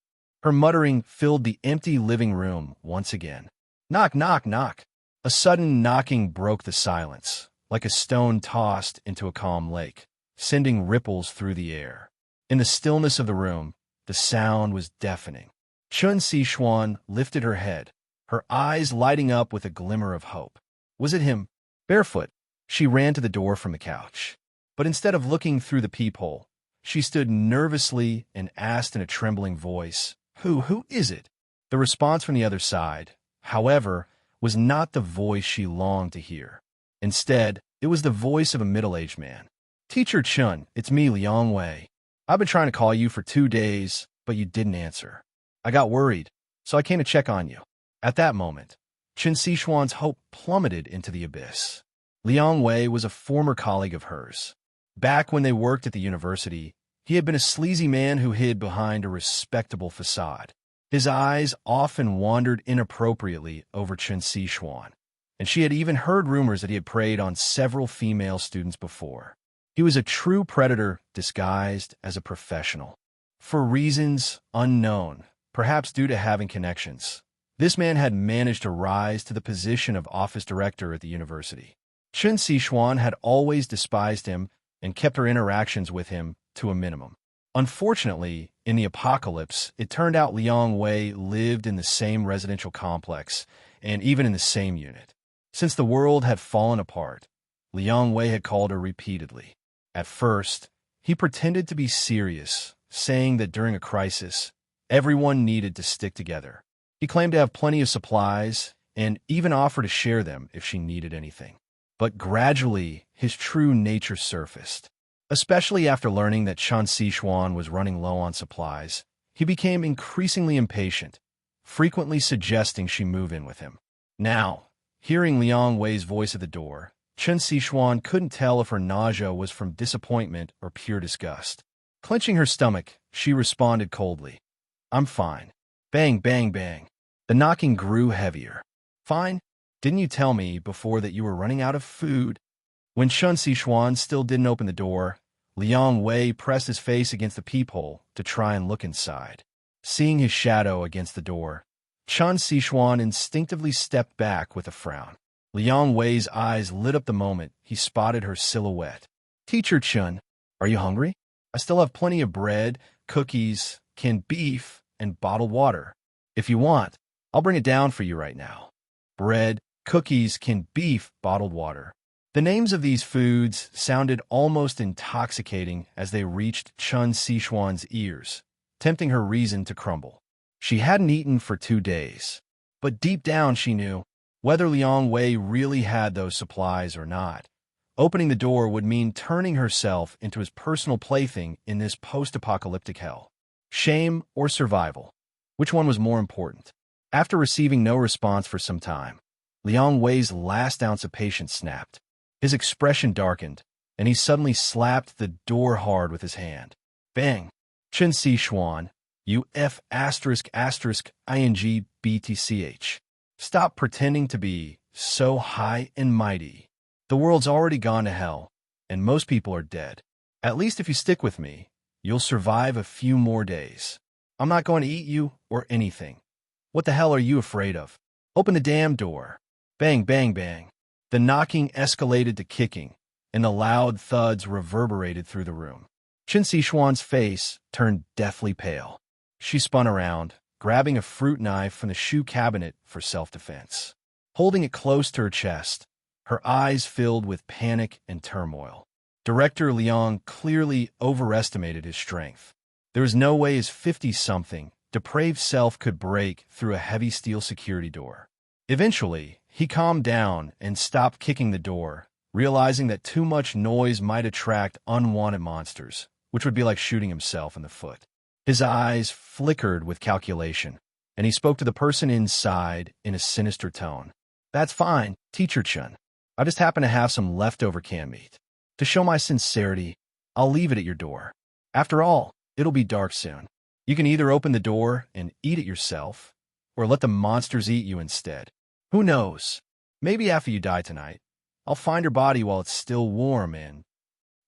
Her muttering filled the empty living room once again. Knock, knock, knock. A sudden knocking broke the silence, like a stone tossed into a calm lake, sending ripples through the air. In the stillness of the room, the sound was deafening. Chun Siwan lifted her head, her eyes lighting up with a glimmer of hope. Was it him? Barefoot, she ran to the door from the couch. But instead of looking through the peephole, she stood nervously and asked in a trembling voice, Who is it? The response from the other side, however, was not the voice she longed to hear. Instead, it was the voice of a middle-aged man. Teacher Chun, it's me, Liang Wei. I've been trying to call you for 2 days, but you didn't answer. I got worried, so I came to check on you. At that moment, Chun Siwan's hope plummeted into the abyss. Liang Wei was a former colleague of hers. Back when they worked at the university, he had been a sleazy man who hid behind a respectable facade. His eyes often wandered inappropriately over Chun Siwan, and she had even heard rumors that he had preyed on several female students before. He was a true predator disguised as a professional. For reasons unknown, perhaps due to having connections, this man had managed to rise to the position of office director at the university. Chun Siwan had always despised him and kept her interactions with him to a minimum. Unfortunately, in the apocalypse, it turned out Liang Wei lived in the same residential complex and even in the same unit. Since the world had fallen apart, Liang Wei had called her repeatedly. At first, he pretended to be serious, saying that during a crisis, everyone needed to stick together. He claimed to have plenty of supplies and even offered to share them if she needed anything. But gradually, his true nature surfaced. Especially after learning that Chun Siwan was running low on supplies, he became increasingly impatient, frequently suggesting she move in with him. Now, hearing Liang Wei's voice at the door, Chun Siwan couldn't tell if her nausea was from disappointment or pure disgust. Clenching her stomach, she responded coldly, I'm fine. Bang, bang, bang. The knocking grew heavier. Fine? Didn't you tell me before that you were running out of food? When Chun Siwan still didn't open the door, Liang Wei pressed his face against the peephole to try and look inside. Seeing his shadow against the door, Chun Siwan instinctively stepped back with a frown. Liang Wei's eyes lit up the moment he spotted her silhouette. Teacher Chun, are you hungry? I still have plenty of bread, cookies, canned beef, and bottled water. If you want, I'll bring it down for you right now. Bread, cookies, canned beef, bottled water. The names of these foods sounded almost intoxicating as they reached Chun Siwan's ears, tempting her reason to crumble. She hadn't eaten for 2 days. But deep down she knew, whether Liang Wei really had those supplies or not, opening the door would mean turning herself into his personal plaything in this post-apocalyptic hell. Shame or survival? Which one was more important? After receiving no response for some time, Liang Wei's last ounce of patience snapped. His expression darkened, and he suddenly slapped the door hard with his hand. Bang! Chun Siwan, you F***ing*BTCH. Stop pretending to be so high and mighty. The world's already gone to hell, and most people are dead. At least if you stick with me, you'll survive a few more days. I'm not going to eat you or anything. What the hell are you afraid of? Open the damn door. Bang, bang, bang. The knocking escalated to kicking, and the loud thuds reverberated through the room. Chun Sichuan's face turned deathly pale. She spun around, grabbing a fruit knife from the shoe cabinet for self-defense. Holding it close to her chest, her eyes filled with panic and turmoil. Director Liang clearly overestimated his strength. There was no way his 50-something, depraved self could break through a heavy steel security door. Eventually, he calmed down and stopped kicking the door, realizing that too much noise might attract unwanted monsters, which would be like shooting himself in the foot. His eyes flickered with calculation, and he spoke to the person inside in a sinister tone. That's fine, Teacher Chun. I just happen to have some leftover canned meat. To show my sincerity, I'll leave it at your door. After all, it'll be dark soon. You can either open the door and eat it yourself, or let the monsters eat you instead. Who knows? Maybe after you die tonight, I'll find your body while it's still warm and...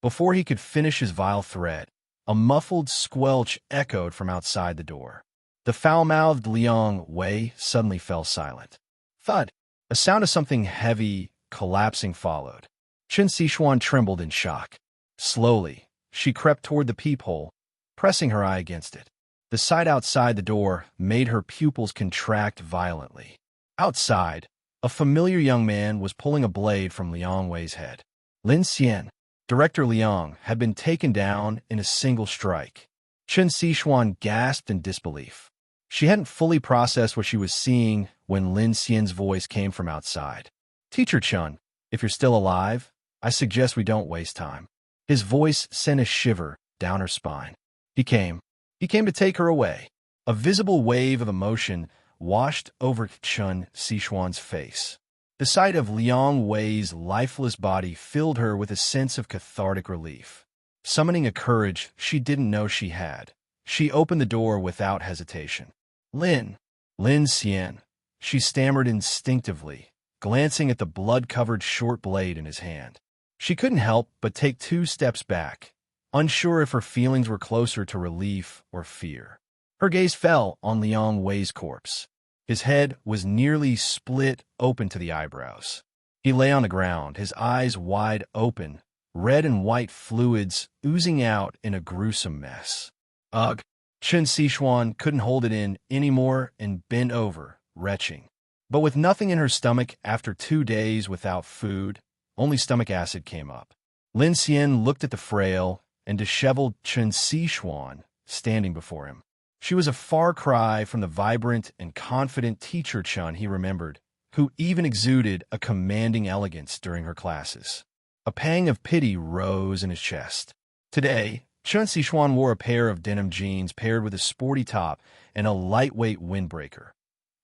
Before he could finish his vile threat, a muffled squelch echoed from outside the door. The foul-mouthed Liang Wei suddenly fell silent. Thud! A sound of something heavy collapsing followed. Chun Sichuan trembled in shock. Slowly, she crept toward the peephole, pressing her eye against it. The sight outside the door made her pupils contract violently. Outside, a familiar young man was pulling a blade from Liang Wei's head. Lin Xian, Director Liang, had been taken down in a single strike. Chun Sichuan gasped in disbelief. She hadn't fully processed what she was seeing when Lin Xian's voice came from outside. Teacher Chun, if you're still alive, I suggest we don't waste time. His voice sent a shiver down her spine. He came to take her away. A visible wave of emotion washed over Chun Sichuan's face. The sight of Liang Wei's lifeless body filled her with a sense of cathartic relief. Summoning a courage she didn't know she had, she opened the door without hesitation. Lin Cien, she stammered instinctively, glancing at the blood-covered short blade in his hand. She couldn't help but take 2 steps back, unsure if her feelings were closer to relief or fear. Her gaze fell on Liang Wei's corpse. His head was nearly split open to the eyebrows. He lay on the ground, his eyes wide open, red and white fluids oozing out in a gruesome mess. Ugh! Chun Sichuan couldn't hold it in anymore and bent over, retching. But with nothing in her stomach after 2 days without food, only stomach acid came up. Lin Xian looked at the frail and disheveled Chun Sichuan standing before him. She was a far cry from the vibrant and confident Teacher Chun he remembered, who even exuded a commanding elegance during her classes. A pang of pity rose in his chest. Today, Chun Sichuan wore a pair of denim jeans paired with a sporty top and a lightweight windbreaker.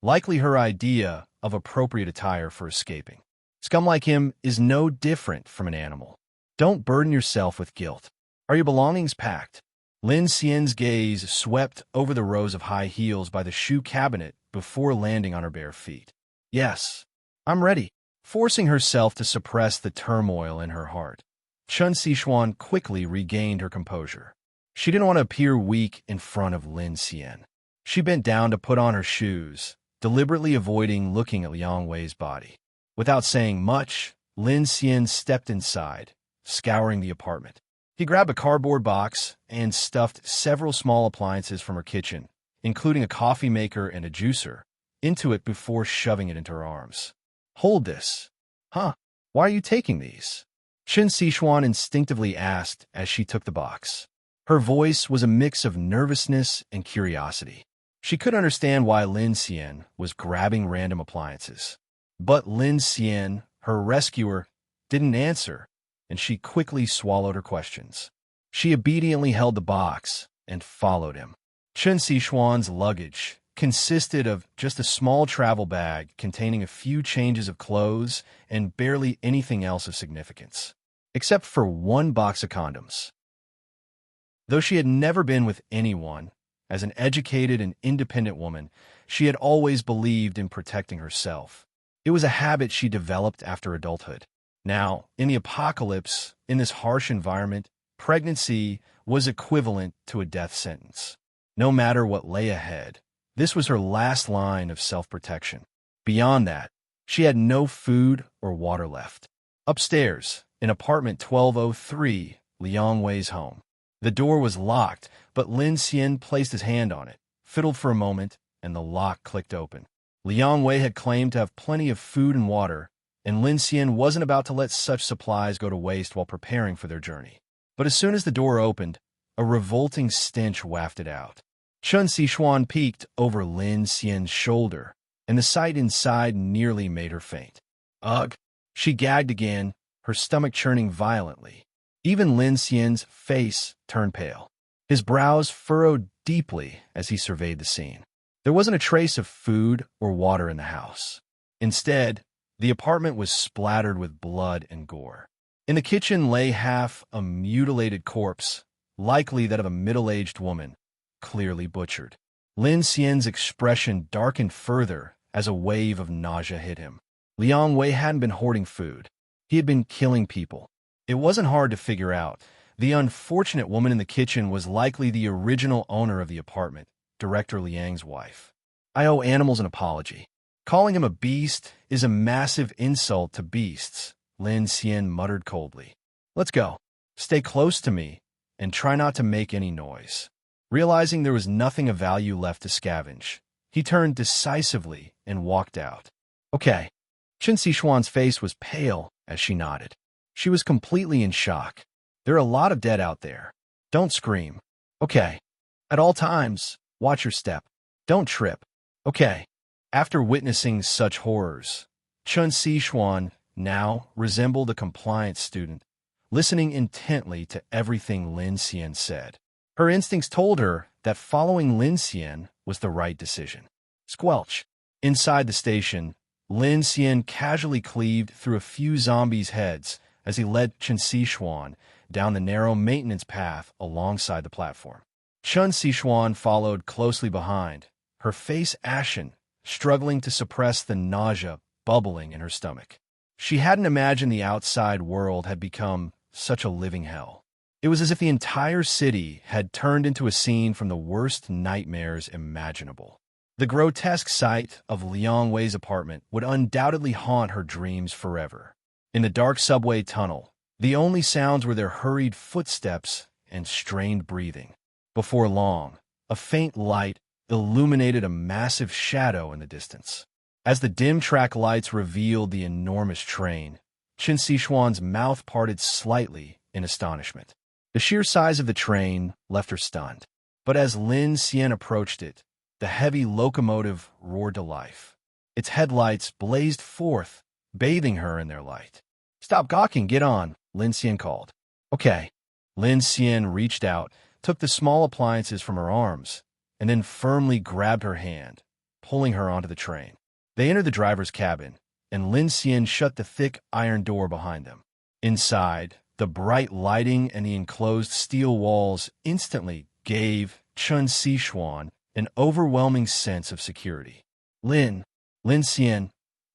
Likely her idea of appropriate attire for escaping. Scum like him is no different from an animal. Don't burden yourself with guilt. Are your belongings packed? Lin Xian's gaze swept over the rows of high heels by the shoe cabinet before landing on her bare feet. Yes, I'm ready. Forcing herself to suppress the turmoil in her heart, Chun Sichuan quickly regained her composure. She didn't want to appear weak in front of Lin Xian. She bent down to put on her shoes, deliberately avoiding looking at Liang Wei's body. Without saying much, Lin Xian stepped inside, scouring the apartment. He grabbed a cardboard box and stuffed several small appliances from her kitchen, including a coffee maker and a juicer, into it before shoving it into her arms. Hold this. Huh? Why are you taking these? Chun Sichuan instinctively asked as she took the box. Her voice was a mix of nervousness and curiosity. She could understand why Lin Xian was grabbing random appliances. But Lin Cien, her rescuer, didn't answer, and she quickly swallowed her questions. She obediently held the box and followed him. Chun Sichuan's luggage consisted of just a small travel bag containing a few changes of clothes and barely anything else of significance, except for one box of condoms. Though she had never been with anyone, as an educated and independent woman, she had always believed in protecting herself. It was a habit she developed after adulthood. Now, in the apocalypse, in this harsh environment, pregnancy was equivalent to a death sentence. No matter what lay ahead, this was her last line of self-protection. Beyond that, she had no food or water left. Upstairs, in apartment 1203, Liang Wei's home. The door was locked, but Lin Xian placed his hand on it, fiddled for a moment, and the lock clicked open. Liang Wei had claimed to have plenty of food and water, and Lin Xian wasn't about to let such supplies go to waste while preparing for their journey. But as soon as the door opened, a revolting stench wafted out. Chun Sichuan peeked over Lin Xian's shoulder, and the sight inside nearly made her faint. Ugh! She gagged again, her stomach churning violently. Even Lin Xian's face turned pale. His brows furrowed deeply as he surveyed the scene. There wasn't a trace of food or water in the house. Instead, the apartment was splattered with blood and gore. In the kitchen lay half a mutilated corpse, likely that of a middle-aged woman, clearly butchered. Lin Xian's expression darkened further as a wave of nausea hit him. Liang Wei hadn't been hoarding food. He had been killing people. It wasn't hard to figure out. The unfortunate woman in the kitchen was likely the original owner of the apartment, Director Liang's wife. I owe animals an apology. Calling him a beast is a massive insult to beasts, Lin Xian muttered coldly. Let's go. Stay close to me, and try not to make any noise. Realizing there was nothing of value left to scavenge, he turned decisively and walked out. Okay. Chun Sichuan's face was pale as she nodded. She was completely in shock. There are a lot of dead out there. Don't scream. Okay. At all times, watch your step. Don't trip. Okay. After witnessing such horrors, Chun Sichuan now resembled a compliant student, listening intently to everything Lin Xian said. Her instincts told her that following Lin Xian was the right decision. Squelch. Inside the station, Lin Xian casually cleaved through a few zombies' heads as he led Chun Sichuan down the narrow maintenance path alongside the platform. Chun Sichuan followed closely behind, her face ashen, struggling to suppress the nausea bubbling in her stomach. She hadn't imagined the outside world had become such a living hell. It was as if the entire city had turned into a scene from the worst nightmares imaginable. The grotesque sight of Liang Wei's apartment would undoubtedly haunt her dreams forever. In the dark subway tunnel, the only sounds were their hurried footsteps and strained breathing. Before long, a faint light illuminated a massive shadow in the distance. As the dim track lights revealed the enormous train, Chun Sichuan's mouth parted slightly in astonishment. The sheer size of the train left her stunned. But as Lin Xian approached it, the heavy locomotive roared to life. Its headlights blazed forth, bathing her in their light. Stop gawking, get on, Lin Xian called. Okay. Lin Xian reached out, took the small appliances from her arms, and then firmly grabbed her hand, pulling her onto the train. They entered the driver's cabin, and Lin Xian shut the thick iron door behind them. Inside, the bright lighting and the enclosed steel walls instantly gave Chun Sichuan an overwhelming sense of security. Lin Xian,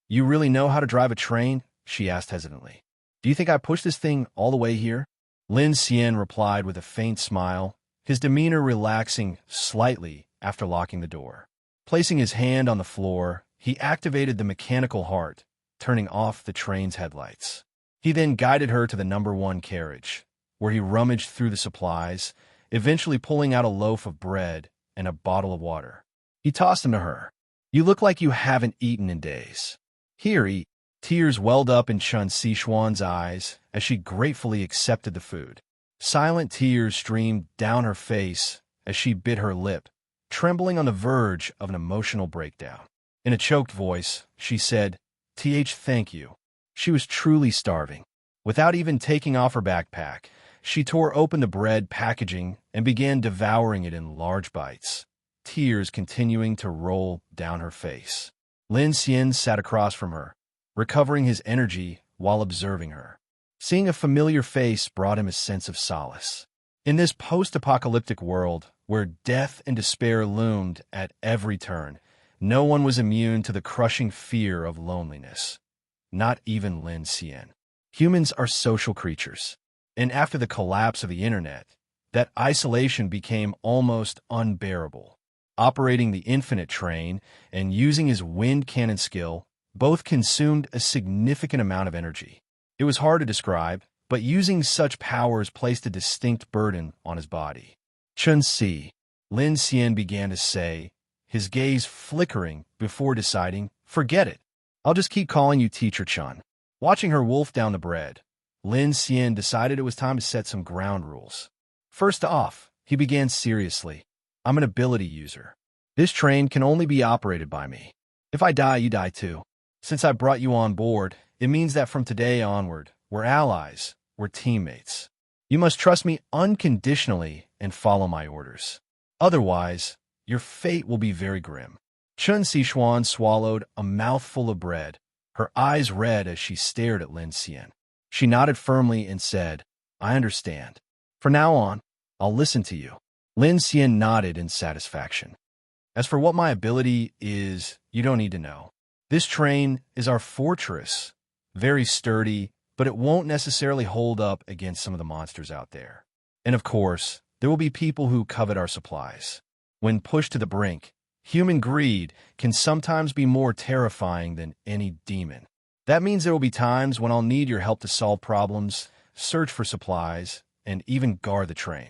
you really know how to drive a train? She asked hesitantly. Do you think I pushed this thing all the way here? Lin Xian replied with a faint smile, his demeanor relaxing slightly after locking the door. Placing his hand on the floor, he activated the mechanical heart, turning off the train's headlights. He then guided her to the number 1 carriage, where he rummaged through the supplies, eventually pulling out a loaf of bread and a bottle of water. He tossed them to her. You look like you haven't eaten in days. Here, eat. Tears welled up in Chun Sichuan's eyes as she gratefully accepted the food. Silent tears streamed down her face as she bit her lip, trembling on the verge of an emotional breakdown. In a choked voice, she said, Thank you. She was truly starving. Without even taking off her backpack, she tore open the bread packaging and began devouring it in large bites, tears continuing to roll down her face. Lin Xian sat across from her, recovering his energy while observing her. Seeing a familiar face brought him a sense of solace. In this post-apocalyptic world, where death and despair loomed at every turn, no one was immune to the crushing fear of loneliness. Not even Lin Xian. Humans are social creatures, and after the collapse of the internet, that isolation became almost unbearable. Operating the infinite train and using his wind cannon skill both consumed a significant amount of energy. It was hard to describe, but using such powers placed a distinct burden on his body. Chun, Lin Xian began to say, his gaze flickering before deciding, forget it. I'll just keep calling you Teacher Chun. Watching her wolf down the bread, Lin Xian decided it was time to set some ground rules. First off, he began seriously. I'm an ability user. This train can only be operated by me. If I die, you die too. Since I brought you on board, it means that from today onward, we're allies, we're teammates. You must trust me unconditionally and follow my orders. Otherwise, your fate will be very grim. Chun Siwan swallowed a mouthful of bread, her eyes red as she stared at Lin Xian. She nodded firmly and said, I understand. From now on, I'll listen to you. Lin Xian nodded in satisfaction. As for what my ability is, you don't need to know. This train is our fortress, very sturdy, but it won't necessarily hold up against some of the monsters out there. And of course, there will be people who covet our supplies. When pushed to the brink, human greed can sometimes be more terrifying than any demon. That means there will be times when I'll need your help to solve problems, search for supplies, and even guard the train.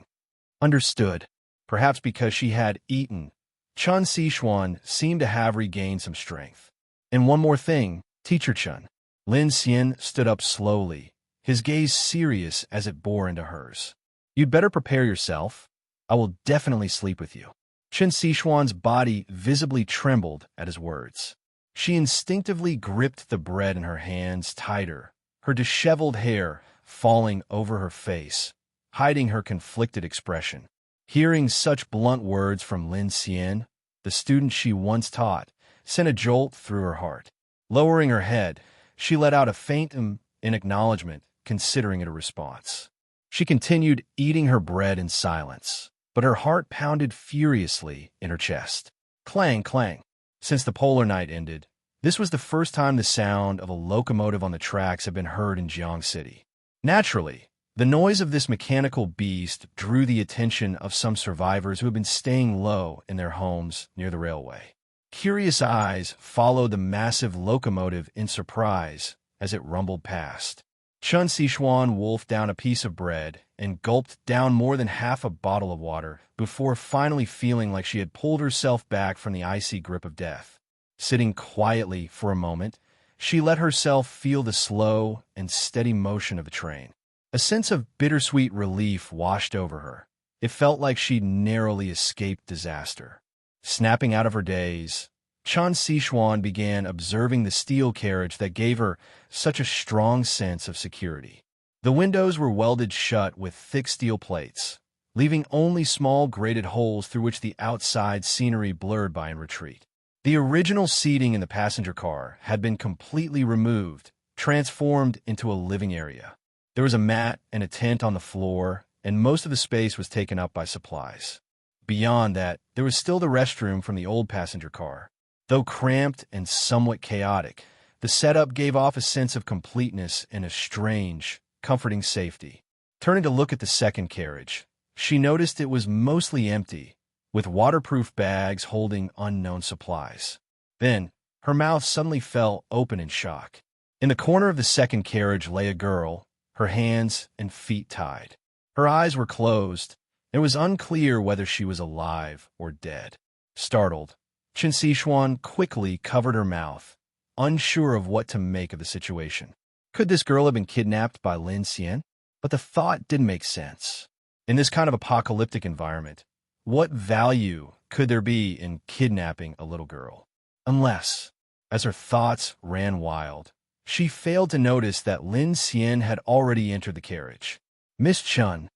Understood. Perhaps because she had eaten, Chun Siwan seemed to have regained some strength. And one more thing, Teacher Chun. Lin Xian stood up slowly, his gaze serious as it bore into hers. You'd better prepare yourself. I will definitely sleep with you. Chun Siwan's body visibly trembled at his words. She instinctively gripped the bread in her hands tighter, her disheveled hair falling over her face, hiding her conflicted expression. Hearing such blunt words from Lin Xian, the student she once taught, sent a jolt through her heart. Lowering her head, she let out a faint in acknowledgement, considering it a response. She continued eating her bread in silence, but her heart pounded furiously in her chest. Clang, clang. Since the polar night ended, this was the first time the sound of a locomotive on the tracks had been heard in Jang City. Naturally, the noise of this mechanical beast drew the attention of some survivors who had been staying low in their homes near the railway. Curious eyes followed the massive locomotive in surprise as it rumbled past. Chun Siwan wolfed down a piece of bread and gulped down more than half a bottle of water before finally feeling like she had pulled herself back from the icy grip of death. Sitting quietly for a moment, she let herself feel the slow and steady motion of the train. A sense of bittersweet relief washed over her. It felt like she'd narrowly escaped disaster. Snapping out of her daze, Chun Siwan began observing the steel carriage that gave her such a strong sense of security. The windows were welded shut with thick steel plates, leaving only small grated holes through which the outside scenery blurred by in retreat. The original seating in the passenger car had been completely removed, transformed into a living area. There was a mat and a tent on the floor, and most of the space was taken up by supplies. Beyond that, there was still the restroom from the old passenger car. Though cramped and somewhat chaotic, the setup gave off a sense of completeness and a strange, comforting safety. Turning to look at the second carriage, she noticed it was mostly empty, with waterproof bags holding unknown supplies. Then, her mouth suddenly fell open in shock. In the corner of the second carriage lay a girl, her hands and feet tied. Her eyes were closed, and it was unclear whether she was alive or dead. Startled, Chun Siwan quickly covered her mouth, unsure of what to make of the situation. Could this girl have been kidnapped by Lin Xian? But the thought didn't make sense. In this kind of apocalyptic environment, what value could there be in kidnapping a little girl? Unless, as her thoughts ran wild, she failed to notice that Lin Xian had already entered the carriage. Miss Chun,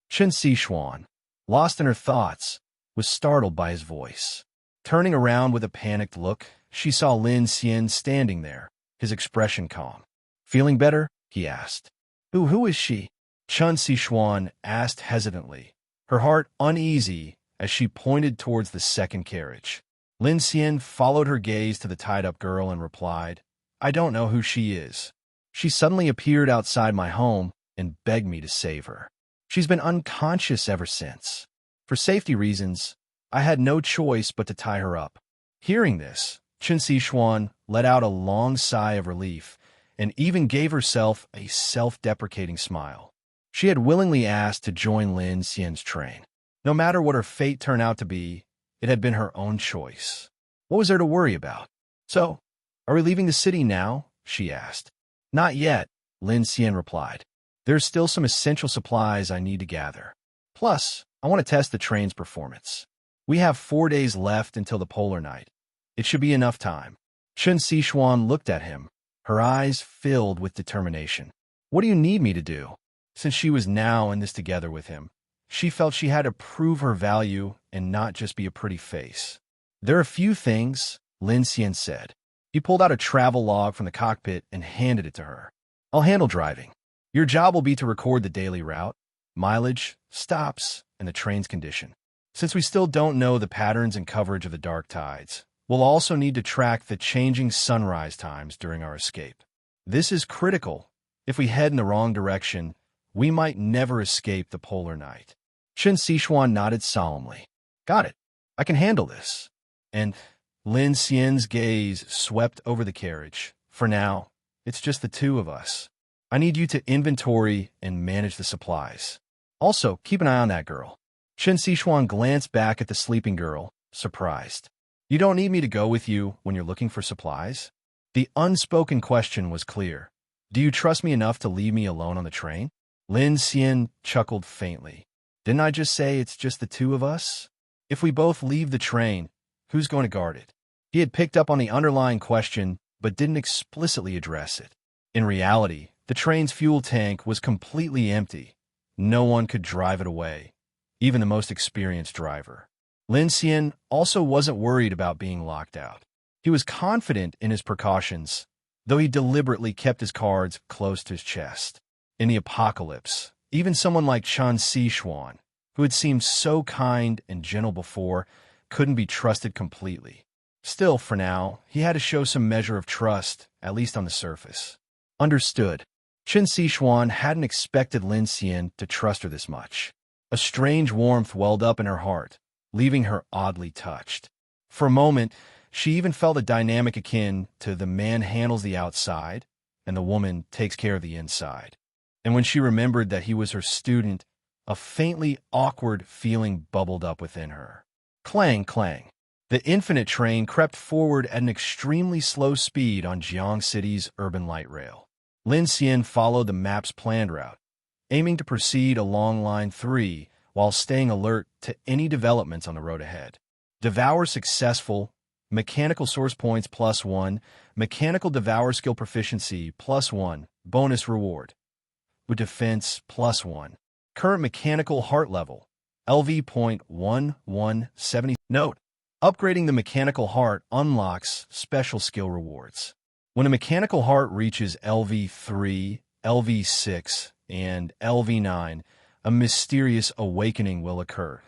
Chen Sichuan, lost in her thoughts, was startled by his voice. Turning around with a panicked look, she saw Lin Xian standing there, his expression calm. "Feeling better?" he asked. Who is she?" Chun Sichuan asked hesitantly, her heart uneasy as she pointed towards the second carriage. Lin Xian followed her gaze to the tied-up girl and replied, "I don't know who she is. She suddenly appeared outside my home and begged me to save her. She's been unconscious ever since. For safety reasons, I had no choice but to tie her up." Hearing this, Chen Sichuan let out a long sigh of relief and even gave herself a self-deprecating smile. She had willingly asked to join Lin Xian's train. No matter what her fate turned out to be, it had been her own choice. What was there to worry about? "So, are we leaving the city now?" she asked. "Not yet," Lin Xian replied. "There's still some essential supplies I need to gather. Plus, I want to test the train's performance. We have 4 days left until the polar night. It should be enough time." Chen Sichuan looked at him, her eyes filled with determination. "What do you need me to do?" Since she was now in this together with him, she felt she had to prove her value and not just be a pretty face. "There are a few things," Lin Xian said. He pulled out a travel log from the cockpit and handed it to her. "I'll handle driving. Your job will be to record the daily route, mileage, stops, and the train's condition. Since we still don't know the patterns and coverage of the dark tides, we'll also need to track the changing sunrise times during our escape. This is critical. If we head in the wrong direction, we might never escape the polar night." Chen Sichuan nodded solemnly. "Got it. I can handle this." And Lin Xian's gaze swept over the carriage. "For now, it's just the two of us. I need you to inventory and manage the supplies. Also, keep an eye on that girl." Chen Sichuan glanced back at the sleeping girl, surprised. "You don't need me to go with you when you're looking for supplies?" The unspoken question was clear. "Do you trust me enough to leave me alone on the train?" Lin Xian chuckled faintly. "Didn't I just say it's just the two of us? If we both leave the train, who's going to guard it?" He had picked up on the underlying question, but didn't explicitly address it. In reality, the train's fuel tank was completely empty. No one could drive it away, even the most experienced driver. Lin Xian also wasn't worried about being locked out. He was confident in his precautions, though he deliberately kept his cards close to his chest. In the apocalypse, even someone like Chen Sichuan, who had seemed so kind and gentle before, couldn't be trusted completely. Still, for now, he had to show some measure of trust, at least on the surface. Understood. Chen Sichuan hadn't expected Lin Xian to trust her this much. A strange warmth welled up in her heart, leaving her oddly touched. For a moment, she even felt a dynamic akin to the man handles the outside and the woman takes care of the inside. And when she remembered that he was her student, a faintly awkward feeling bubbled up within her. Clang, clang. The infinite train crept forward at an extremely slow speed on Jiang City's urban light rail. Lin Xian followed the map's planned route, aiming to proceed along Line 3 while staying alert to any developments on the road ahead. Devour successful, mechanical source points +1, mechanical devour skill proficiency +1, bonus reward. With defense +1. Current mechanical heart level, LV.1170. Note: upgrading the mechanical heart unlocks special skill rewards. When a mechanical heart reaches LV3, LV6, and LV9, a mysterious awakening will occur.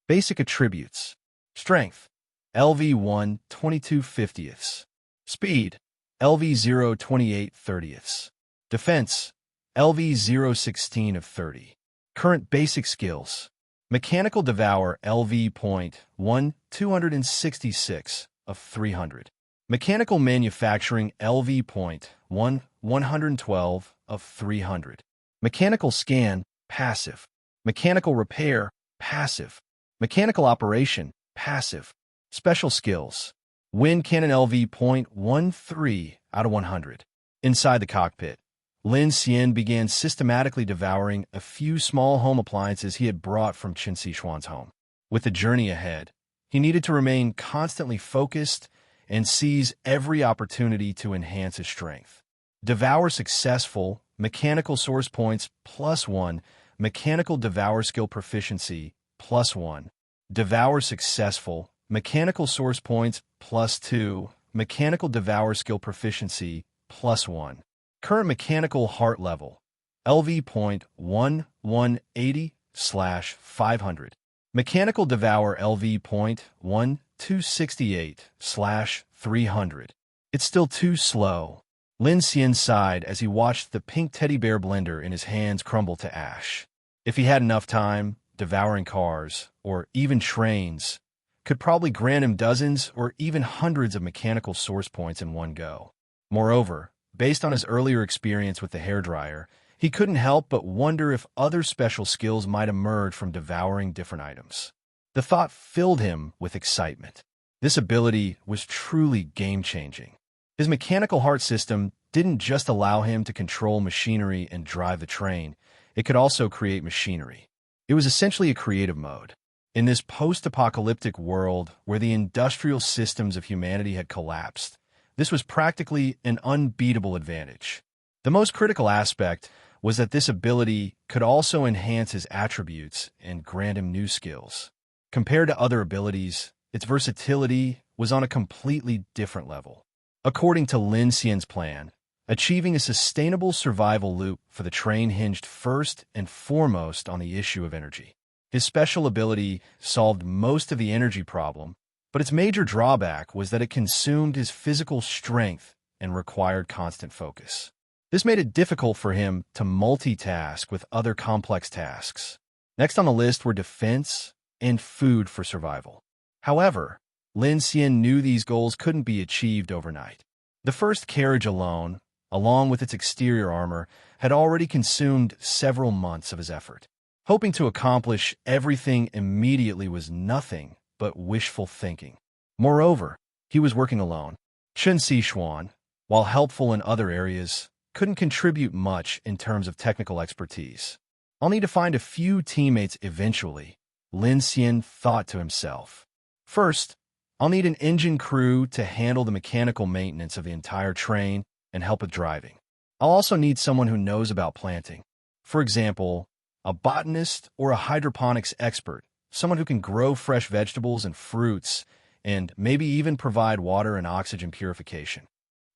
Basic attributes: strength, LV1 22/50ths. Speed, LV0 28/30ths. Defense, LV0 16/30. Current basic skills: mechanical devour LV.1 266/300. Mechanical manufacturing LV.1 112/300. Mechanical scan passive. Mechanical repair passive. Mechanical operation passive. Special skills: wind cannon LV.13 out of 100. Inside the cockpit, Lin Xian began systematically devouring a few small home appliances he had brought from Chen Sichuan's home. With the journey ahead, He needed to remain constantly focused and seize every opportunity to enhance his strength. Devour successful, mechanical source points +1, mechanical devour skill proficiency +1. Devour successful, mechanical source points +2, mechanical devour skill proficiency +1. Current mechanical heart level, LV point 1180/500. Mechanical devour LV point 1268/300. It's still too slow. Lin Xian sighed as he watched the pink teddy bear blender in his hands crumble to ash. If he had enough time, devouring cars, or even trains, could probably grant him dozens or even hundreds of mechanical source points in one go. Moreover, based on his earlier experience with the hairdryer, he couldn't help but wonder if other special skills might emerge from devouring different items. The thought filled him with excitement. This ability was truly game-changing. His mechanical heart system didn't just allow him to control machinery and drive the train, it could also create machinery. It was essentially a creative mode. In this post-apocalyptic world where the industrial systems of humanity had collapsed, this was practically an unbeatable advantage. The most critical aspect was that this ability could also enhance his attributes and grant him new skills. Compared to other abilities, its versatility was on a completely different level. According to Lin Xian's plan, achieving a sustainable survival loop for the train hinged first and foremost on the issue of energy. His special ability solved most of the energy problem, but its major drawback was that it consumed his physical strength and required constant focus. This made it difficult for him to multitask with other complex tasks. Next on the list were defense and food for survival. However, Lin Xian knew these goals couldn't be achieved overnight. The first carriage alone, along with its exterior armor, had already consumed several months of his effort. Hoping to accomplish everything immediately was nothing but wishful thinking. Moreover, he was working alone. Chun Siwan, while helpful in other areas, couldn't contribute much in terms of technical expertise. I'll need to find a few teammates eventually, Lin Xian thought to himself. First, I'll need an engine crew to handle the mechanical maintenance of the entire train and help with driving. I'll also need someone who knows about planting. For example, a botanist or a hydroponics expert, someone who can grow fresh vegetables and fruits, and maybe even provide water and oxygen purification.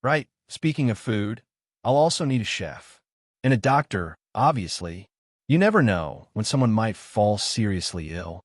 Right, speaking of food, I'll also need a chef. And a doctor, obviously. You never know when someone might fall seriously ill.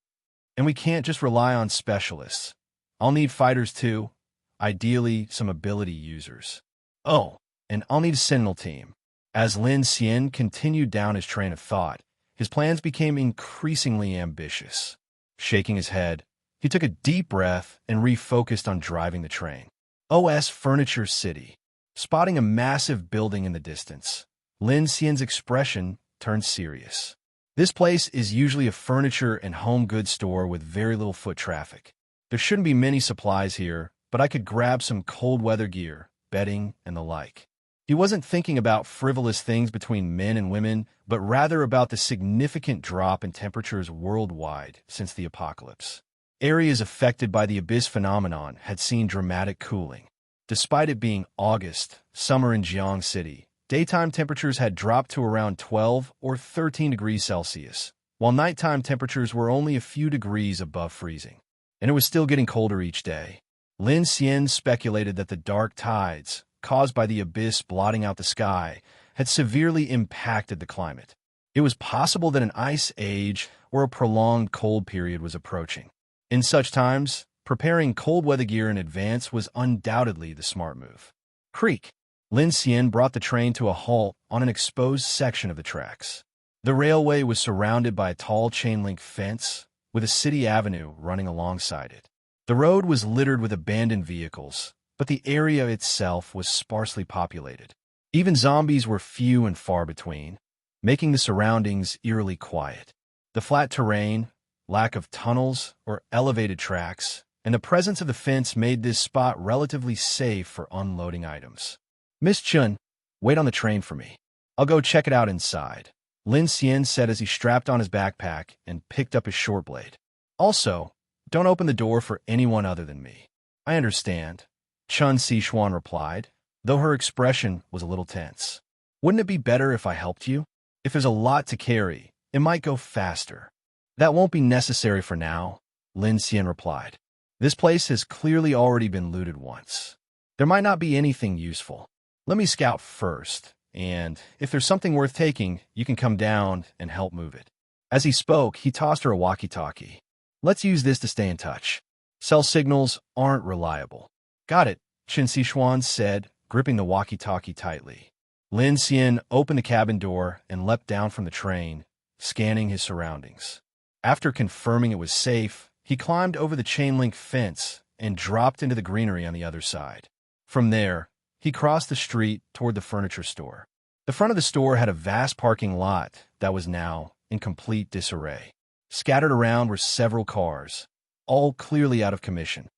And we can't just rely on specialists. I'll need fighters too, ideally some ability users. Oh, and I'll need a sentinel team. As Lin Xian continued down his train of thought, his plans became increasingly ambitious. Shaking his head, he took a deep breath and refocused on driving the train. OS Furniture City. Spotting a massive building in the distance, Lin Xian's expression turned serious. This place is usually a furniture and home goods store with very little foot traffic. There shouldn't be many supplies here, but I could grab some cold weather gear, bedding, and the like. He wasn't thinking about frivolous things between men and women, but rather about the significant drop in temperatures worldwide since the apocalypse. Areas affected by the abyss phenomenon had seen dramatic cooling. Despite it being August, summer in Jang City, daytime temperatures had dropped to around 12 or 13 degrees Celsius, while nighttime temperatures were only a few degrees above freezing. And it was still getting colder each day. Lin Xian speculated that the dark tides, caused by the abyss blotting out the sky, had severely impacted the climate. It was possible that an ice age or a prolonged cold period was approaching. In such times, preparing cold weather gear in advance was undoubtedly the smart move. Creek. Lin Xian brought the train to a halt on an exposed section of the tracks. The railway was surrounded by a tall chain-link fence, with a city avenue running alongside it. The road was littered with abandoned vehicles, but the area itself was sparsely populated. Even zombies were few and far between, making the surroundings eerily quiet. The flat terrain, lack of tunnels or elevated tracks, and the presence of the fence made this spot relatively safe for unloading items. Miss Chun, wait on the train for me. I'll go check it out inside, Lin Xian said as he strapped on his backpack and picked up his short blade. Also, Don't open the door for anyone other than me. I understand, Chun Siwan replied, though her expression was a little tense. Wouldn't it be better if I helped you? If there's a lot to carry, it might go faster. That won't be necessary for now, Lin Xian replied. This place has clearly already been looted once. There might not be anything useful. Let me scout first, and if there's something worth taking, you can come down and help move it. As he spoke, he tossed her a walkie-talkie. Let's use this to stay in touch. Cell signals aren't reliable. Got it, Chun Siwan said, gripping the walkie-talkie tightly. Lin Xian opened the cabin door and leapt down from the train, scanning his surroundings. After confirming it was safe, he climbed over the chain-link fence and dropped into the greenery on the other side. From there, he crossed the street toward the furniture store. The front of the store had a vast parking lot that was now in complete disarray. Scattered around were several cars, all clearly out of commission.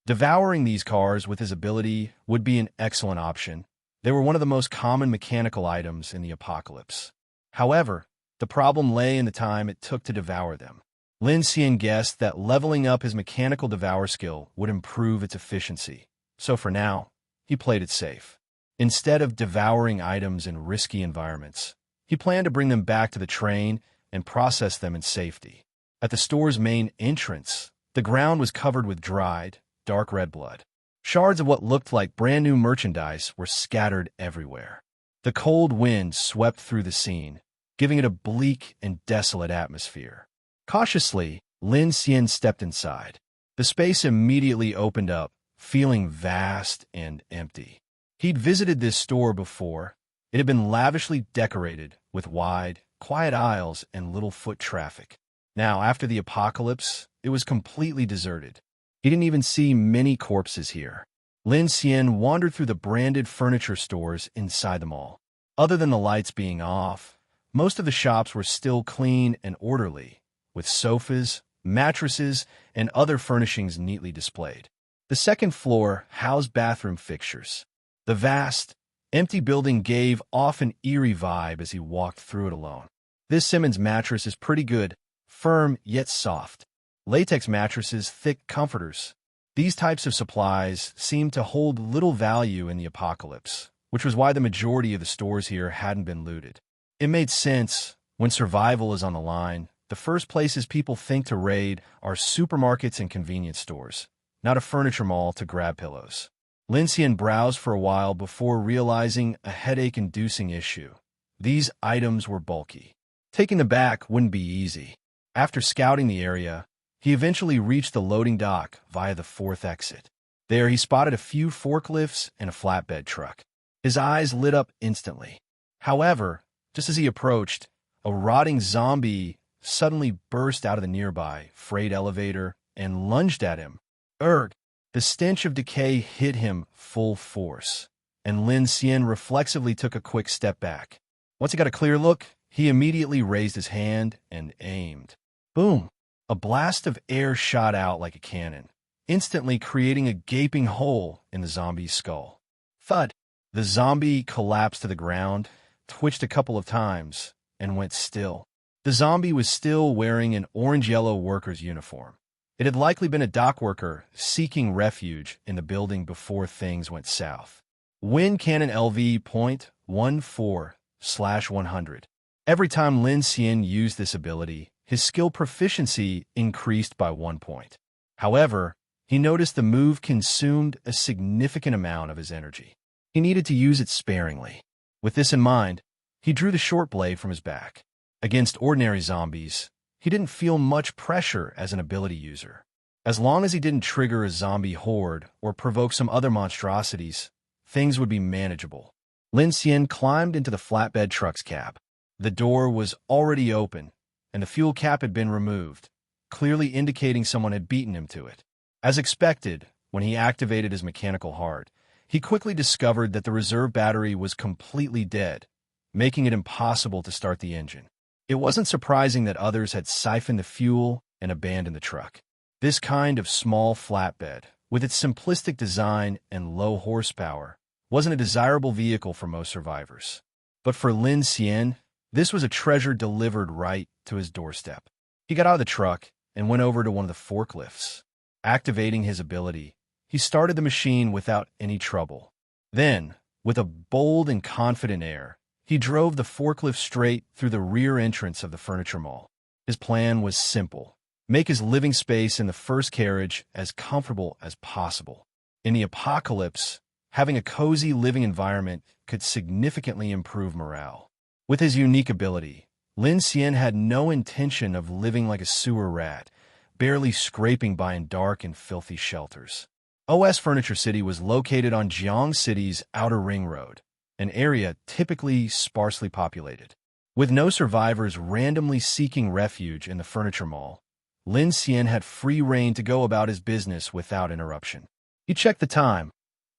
Devouring these cars with his ability would be an excellent option. They were one of the most common mechanical items in the apocalypse. However, the problem lay in the time it took to devour them. Lin Xian guessed that leveling up his mechanical devour skill would improve its efficiency, so for now, he played it safe. Instead of devouring items in risky environments, he planned to bring them back to the train and process them in safety. At the store's main entrance, the ground was covered with dried, dark red blood. Shards of what looked like brand-new merchandise were scattered everywhere. The cold wind swept through the scene, giving it a bleak and desolate atmosphere. Cautiously, Lin Xian stepped inside. The space immediately opened up, feeling vast and empty. He'd visited this store before. It had been lavishly decorated with wide, quiet aisles and little foot traffic. Now, after the apocalypse, it was completely deserted. He didn't even see many corpses here. Lin Xian wandered through the branded furniture stores inside the mall. Other than the lights being off, most of the shops were still clean and orderly, with sofas, mattresses, and other furnishings neatly displayed. The second floor housed bathroom fixtures. The vast, empty building gave off an eerie vibe as he walked through it alone. This Simmons mattress is pretty good, firm yet soft. Latex mattresses, thick comforters. These types of supplies seemed to hold little value in the apocalypse, which was why the majority of the stores here hadn't been looted. It made sense. When survival is on the line, the first places people think to raid are supermarkets and convenience stores, not a furniture mall to grab pillows. Lin Xian browsed for a while before realizing a headache-inducing issue. These items were bulky. Taking them back wouldn't be easy. After scouting the area, he eventually reached the loading dock via the fourth exit. There he spotted a few forklifts and a flatbed truck. His eyes lit up instantly. However, just as he approached, a rotting zombie suddenly burst out of the nearby freight elevator and lunged at him. Urgh! The stench of decay hit him full force, and Lin Xian reflexively took a quick step back. Once he got a clear look, he immediately raised his hand and aimed. Boom! A blast of air shot out like a cannon, instantly creating a gaping hole in the zombie's skull. Thud! The zombie collapsed to the ground, twitched a couple of times, and went still. The zombie was still wearing an orange-yellow worker's uniform. It had likely been a dock worker seeking refuge in the building before things went south. Wind cannon LV.14/100. Every time Lin Xian used this ability, his skill proficiency increased by 1 point. However, he noticed the move consumed a significant amount of his energy. He needed to use it sparingly. With this in mind, he drew the short blade from his back. Against ordinary zombies, he didn't feel much pressure as an ability user. As long as he didn't trigger a zombie horde or provoke some other monstrosities, things would be manageable. Lin Xian climbed into the flatbed truck's cab. The door was already open, and the fuel cap had been removed, clearly indicating someone had beaten him to it. As expected, when he activated his mechanical heart, he quickly discovered that the reserve battery was completely dead, making it impossible to start the engine. It wasn't surprising that others had siphoned the fuel and abandoned the truck. This kind of small flatbed, with its simplistic design and low horsepower, wasn't a desirable vehicle for most survivors. But for Lin Xian, this was a treasure delivered right to his doorstep. He got out of the truck and went over to one of the forklifts. Activating his ability, he started the machine without any trouble. Then, with a bold and confident air, he drove the forklift straight through the rear entrance of the furniture mall. His plan was simple: make his living space in the first carriage as comfortable as possible. In the apocalypse, having a cozy living environment could significantly improve morale. With his unique ability, Lin Xian had no intention of living like a sewer rat, barely scraping by in dark and filthy shelters. OS Furniture City was located on Jiang City's outer ring road, an area typically sparsely populated. With no survivors randomly seeking refuge in the furniture mall, Lin Xian had free rein to go about his business without interruption. He checked the time.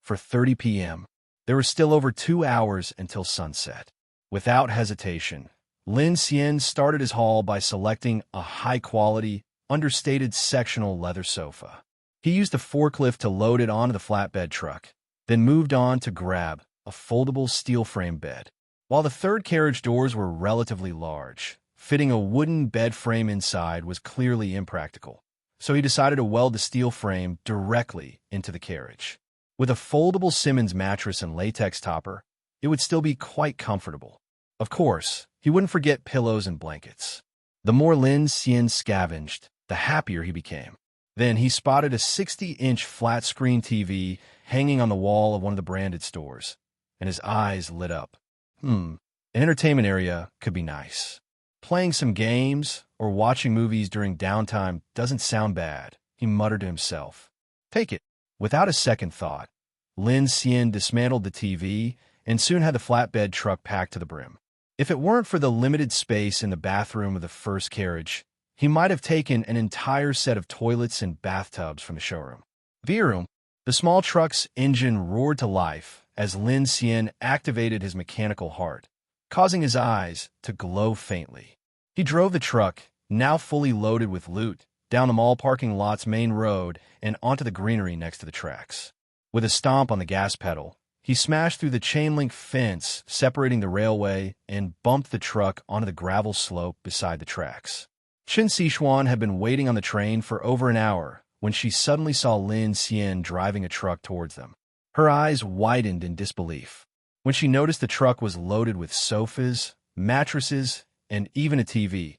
4:30 p.m. There were still over 2 hours until sunset. Without hesitation, Lin Xian started his haul by selecting a high-quality, understated sectional leather sofa. He used the forklift to load it onto the flatbed truck, then moved on to grab a foldable steel frame bed. While the third carriage doors were relatively large, fitting a wooden bed frame inside was clearly impractical, so he decided to weld the steel frame directly into the carriage. With a foldable Simmons mattress and latex topper, it would still be quite comfortable. Of course, he wouldn't forget pillows and blankets. The more Lin Xian scavenged, the happier he became. Then he spotted a 60-inch flat-screen TV hanging on the wall of one of the branded stores, and his eyes lit up. An entertainment area could be nice. Playing some games or watching movies during downtime doesn't sound bad, he muttered to himself. Take it. Without a second thought, Lin Xian dismantled the TV and soon had the flatbed truck packed to the brim. If it weren't for the limited space in the bathroom of the first carriage, he might have taken an entire set of toilets and bathtubs from the showroom. Vroom! The small truck's engine roared to life as Lin Xian activated his mechanical heart, causing his eyes to glow faintly. He drove the truck, now fully loaded with loot, down the mall parking lot's main road and onto the greenery next to the tracks. With a stomp on the gas pedal, he smashed through the chain-link fence separating the railway and bumped the truck onto the gravel slope beside the tracks. Siwan had been waiting on the train for over an hour when she suddenly saw Lin Xian driving a truck towards them. Her eyes widened in disbelief. When she noticed the truck was loaded with sofas, mattresses, and even a TV,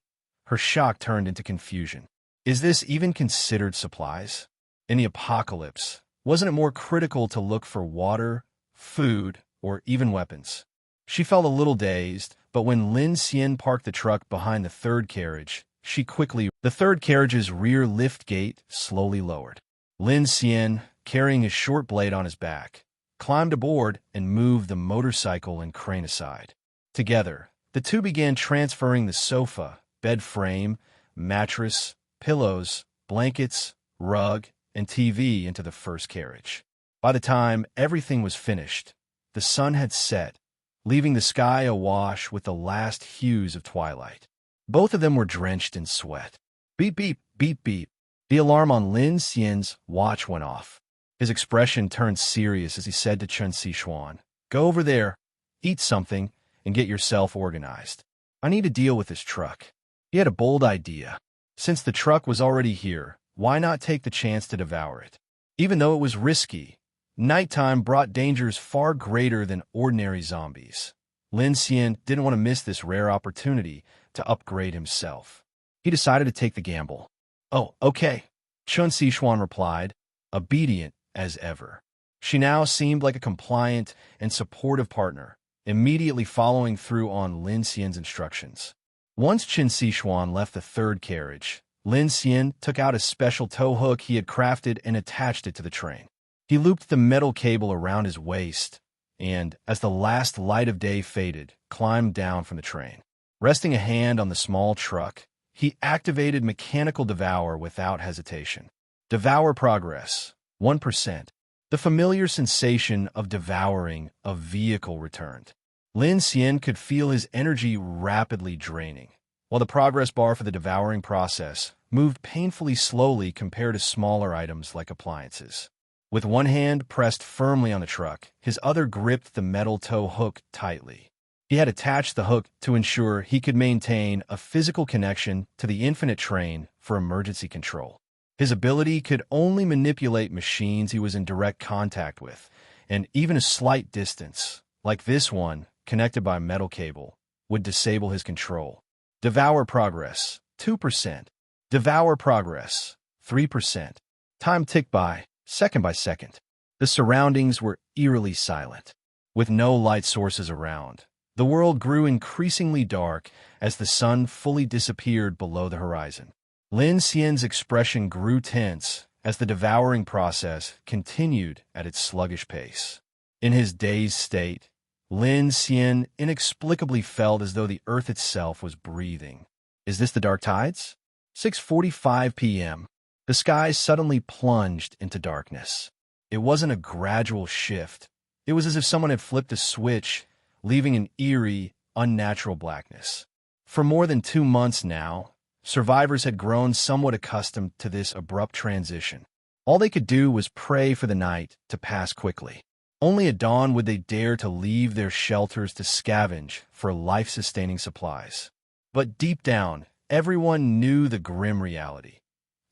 her shock turned into confusion. Is this even considered supplies? In the apocalypse, wasn't it more critical to look for water, food, or even weapons? She felt a little dazed, but when Lin Xian parked the truck behind the third carriage, the third carriage's rear lift gate slowly lowered. Lin Xian, carrying a short blade on his back, climbed aboard and moved the motorcycle and crane aside. Together, the two began transferring the sofa, bed frame, mattress, pillows, blankets, rug, and TV into the first carriage. By the time everything was finished, the sun had set, leaving the sky awash with the last hues of twilight. Both of them were drenched in sweat. Beep, beep, beep, beep. The alarm on Lin Xian's watch went off. His expression turned serious as he said to Siwan, "Go over there, eat something, and get yourself organized. I need to deal with this truck." He had a bold idea. Since the truck was already here, why not take the chance to devour it? Even though it was risky, nighttime brought dangers far greater than ordinary zombies. Lin Xian didn't want to miss this rare opportunity to upgrade himself. He decided to take the gamble. "Oh, okay," Siwan replied, obedient as ever. She now seemed like a compliant and supportive partner, immediately following through on Lin Xian's instructions. Once Siwan left the third carriage, Lin Xian took out a special tow hook he had crafted and attached it to the train. He looped the metal cable around his waist and, as the last light of day faded, climbed down from the train. Resting a hand on the small truck, he activated mechanical devour without hesitation. Devour progress, 1%. The familiar sensation of devouring a vehicle returned. Lin Xian could feel his energy rapidly draining, while the progress bar for the devouring process moved painfully slowly compared to smaller items like appliances. With one hand pressed firmly on the truck, his other gripped the metal tow hook tightly. He had attached the hook to ensure he could maintain a physical connection to the infinite train for emergency control. His ability could only manipulate machines he was in direct contact with, and even a slight distance, like this one, connected by a metal cable, would disable his control. Devour progress, 2%. Devour progress, 3%. Time ticked by second. The surroundings were eerily silent. With no light sources around, the world grew increasingly dark as the sun fully disappeared below the horizon. Lin Xian's expression grew tense as the devouring process continued at its sluggish pace. In his dazed state, Lin Xian inexplicably felt as though the earth itself was breathing. Is this the dark tides? 6:45 p.m. The sky suddenly plunged into darkness. It wasn't a gradual shift. It was as if someone had flipped a switch, leaving an eerie, unnatural blackness. For more than 2 months now, survivors had grown somewhat accustomed to this abrupt transition. All they could do was pray for the night to pass quickly. Only at dawn would they dare to leave their shelters to scavenge for life-sustaining supplies. But deep down, everyone knew the grim reality.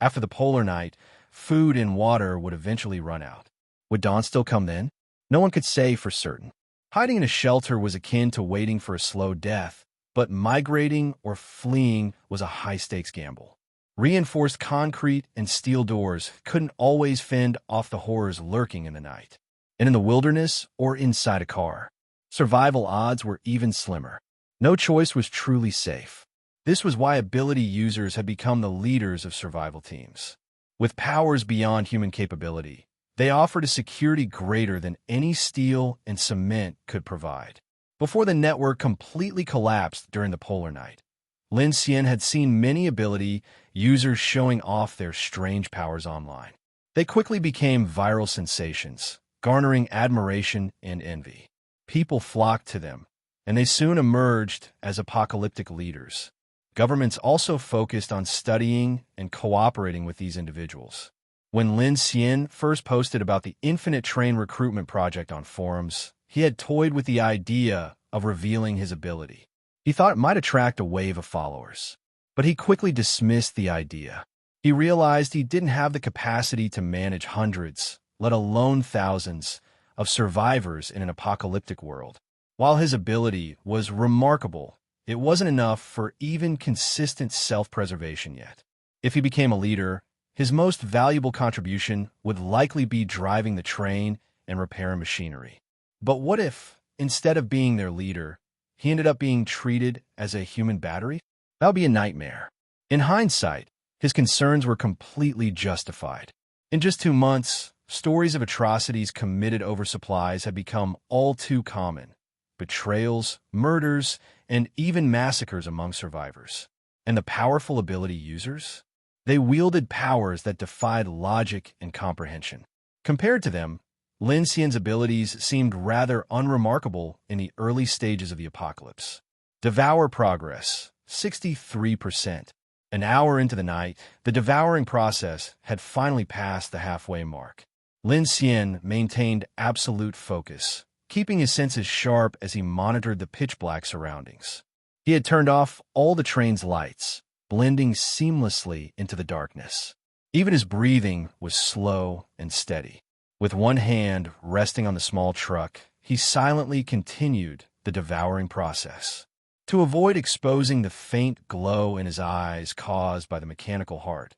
After the polar night, food and water would eventually run out. Would dawn still come then? No one could say for certain. Hiding in a shelter was akin to waiting for a slow death, but migrating or fleeing was a high-stakes gamble. Reinforced concrete and steel doors couldn't always fend off the horrors lurking in the night. And in the wilderness or inside a car, survival odds were even slimmer. No choice was truly safe. This was why ability users had become the leaders of survival teams. With powers beyond human capability, they offered a security greater than any steel and cement could provide. Before the network completely collapsed during the polar night, Lin Xian had seen many ability users showing off their strange powers online. They quickly became viral sensations, garnering admiration and envy. People flocked to them, and they soon emerged as apocalyptic leaders. Governments also focused on studying and cooperating with these individuals. When Lin Xian first posted about the Infinite Train recruitment project on forums, he had toyed with the idea of revealing his ability. He thought it might attract a wave of followers. But he quickly dismissed the idea. He realized he didn't have the capacity to manage hundreds, let alone thousands, of survivors in an apocalyptic world. While his ability was remarkable, it wasn't enough for even consistent self-preservation yet. If he became a leader, his most valuable contribution would likely be driving the train and repairing machinery. But what if, instead of being their leader, he ended up being treated as a human battery? That would be a nightmare. In hindsight, his concerns were completely justified. In just 2 months, stories of atrocities committed over supplies had become all too common. Betrayals, murders, and even massacres among survivors. And the powerful ability users? They wielded powers that defied logic and comprehension. Compared to them, Lin Xian's abilities seemed rather unremarkable in the early stages of the apocalypse. Devour progress, 63%. An hour into the night, the devouring process had finally passed the halfway mark. Lin Xian maintained absolute focus, keeping his senses sharp as he monitored the pitch-black surroundings. He had turned off all the train's lights, blending seamlessly into the darkness. Even his breathing was slow and steady. With one hand resting on the small truck, he silently continued the devouring process. To avoid exposing the faint glow in his eyes caused by the mechanical heart,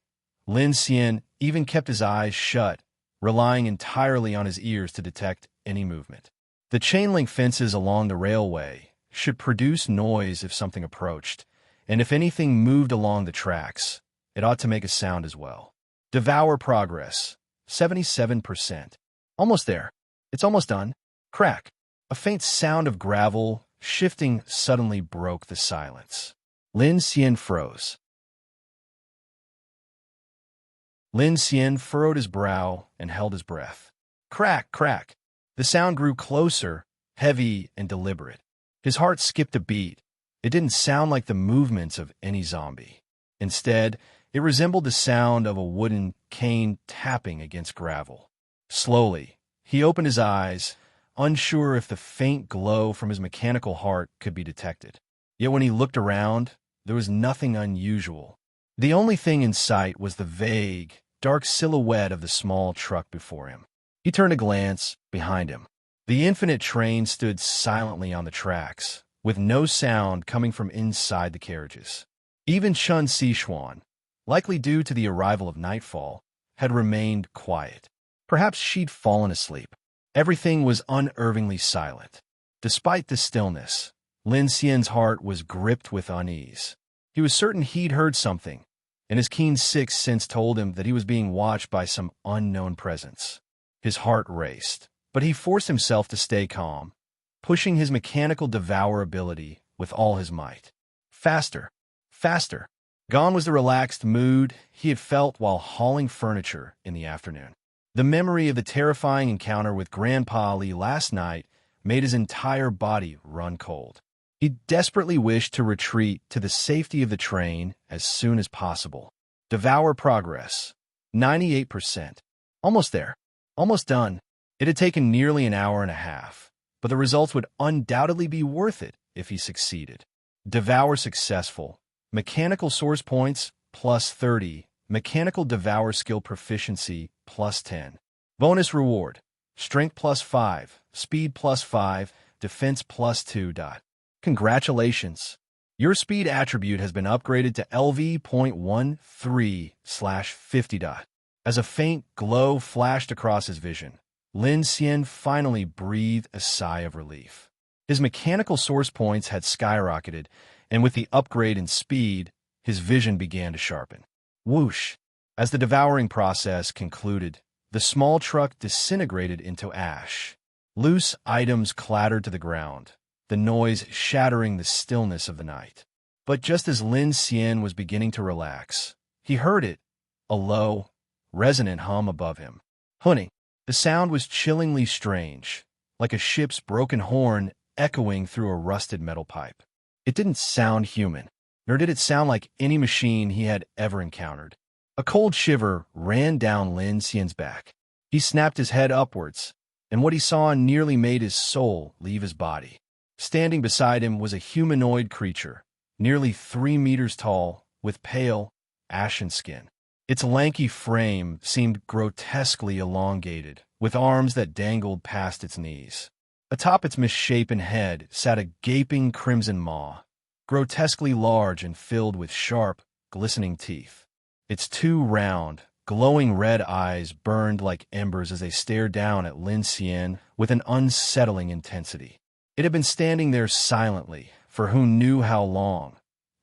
Lin Xian even kept his eyes shut, relying entirely on his ears to detect any movement. The chain-link fences along the railway should produce noise if something approached, and if anything moved along the tracks, it ought to make a sound as well. Devour progress, 77%. Almost there. It's almost done. Crack. A faint sound of gravel shifting suddenly broke the silence. Lin Xian froze. Lin Xian furrowed his brow and held his breath. Crack, crack. The sound grew closer, heavy and deliberate. His heart skipped a beat. It didn't sound like the movements of any zombie. Instead, it resembled the sound of a wooden cane tapping against gravel. Slowly, he opened his eyes, unsure if the faint glow from his mechanical heart could be detected. Yet when he looked around, there was nothing unusual. The only thing in sight was the vague, dark silhouette of the small truck before him. He turned to glance behind him. The infinite train stood silently on the tracks, with no sound coming from inside the carriages. Even Chun Siwan, likely due to the arrival of nightfall, had remained quiet. Perhaps she'd fallen asleep. Everything was unnervingly silent. Despite the stillness, Lin Xian's heart was gripped with unease. He was certain he'd heard something, and his keen sixth sense told him that he was being watched by some unknown presence. His heart raced, but he forced himself to stay calm, pushing his mechanical devour ability with all his might. Faster, faster. Gone was the relaxed mood he had felt while hauling furniture in the afternoon. The memory of the terrifying encounter with Grandpa Ali last night made his entire body run cold. He desperately wished to retreat to the safety of the train as soon as possible. Devour progress. 98%. Almost there. Almost done. It had taken nearly an hour and a half, but the results would undoubtedly be worth it if he succeeded. Devour successful. Mechanical source points, plus 30. Mechanical devour skill proficiency, plus 10. Bonus reward. Strength plus 5. Speed plus 5. Defense plus 2. Congratulations. Your speed attribute has been upgraded to LV.13/50. As a faint glow flashed across his vision, Lin Xian finally breathed a sigh of relief. His mechanical source points had skyrocketed, and with the upgrade in speed, his vision began to sharpen. Whoosh! As the devouring process concluded, the small truck disintegrated into ash. Loose items clattered to the ground, the noise shattering the stillness of the night. But just as Lin Xian was beginning to relax, he heard it, a low, resonant hum above him. Hunting. The sound was chillingly strange, like a ship's broken horn echoing through a rusted metal pipe. It didn't sound human, nor did it sound like any machine he had ever encountered. A cold shiver ran down Lin Xian's back. He snapped his head upwards, and what he saw nearly made his soul leave his body. Standing beside him was a humanoid creature, nearly 3 meters tall, with pale, ashen skin. Its lanky frame seemed grotesquely elongated, with arms that dangled past its knees. Atop its misshapen head sat a gaping crimson maw, grotesquely large and filled with sharp, glistening teeth. Its 2 round, glowing red eyes burned like embers as they stared down at Lin Xian with an unsettling intensity. It had been standing there silently, for who knew how long,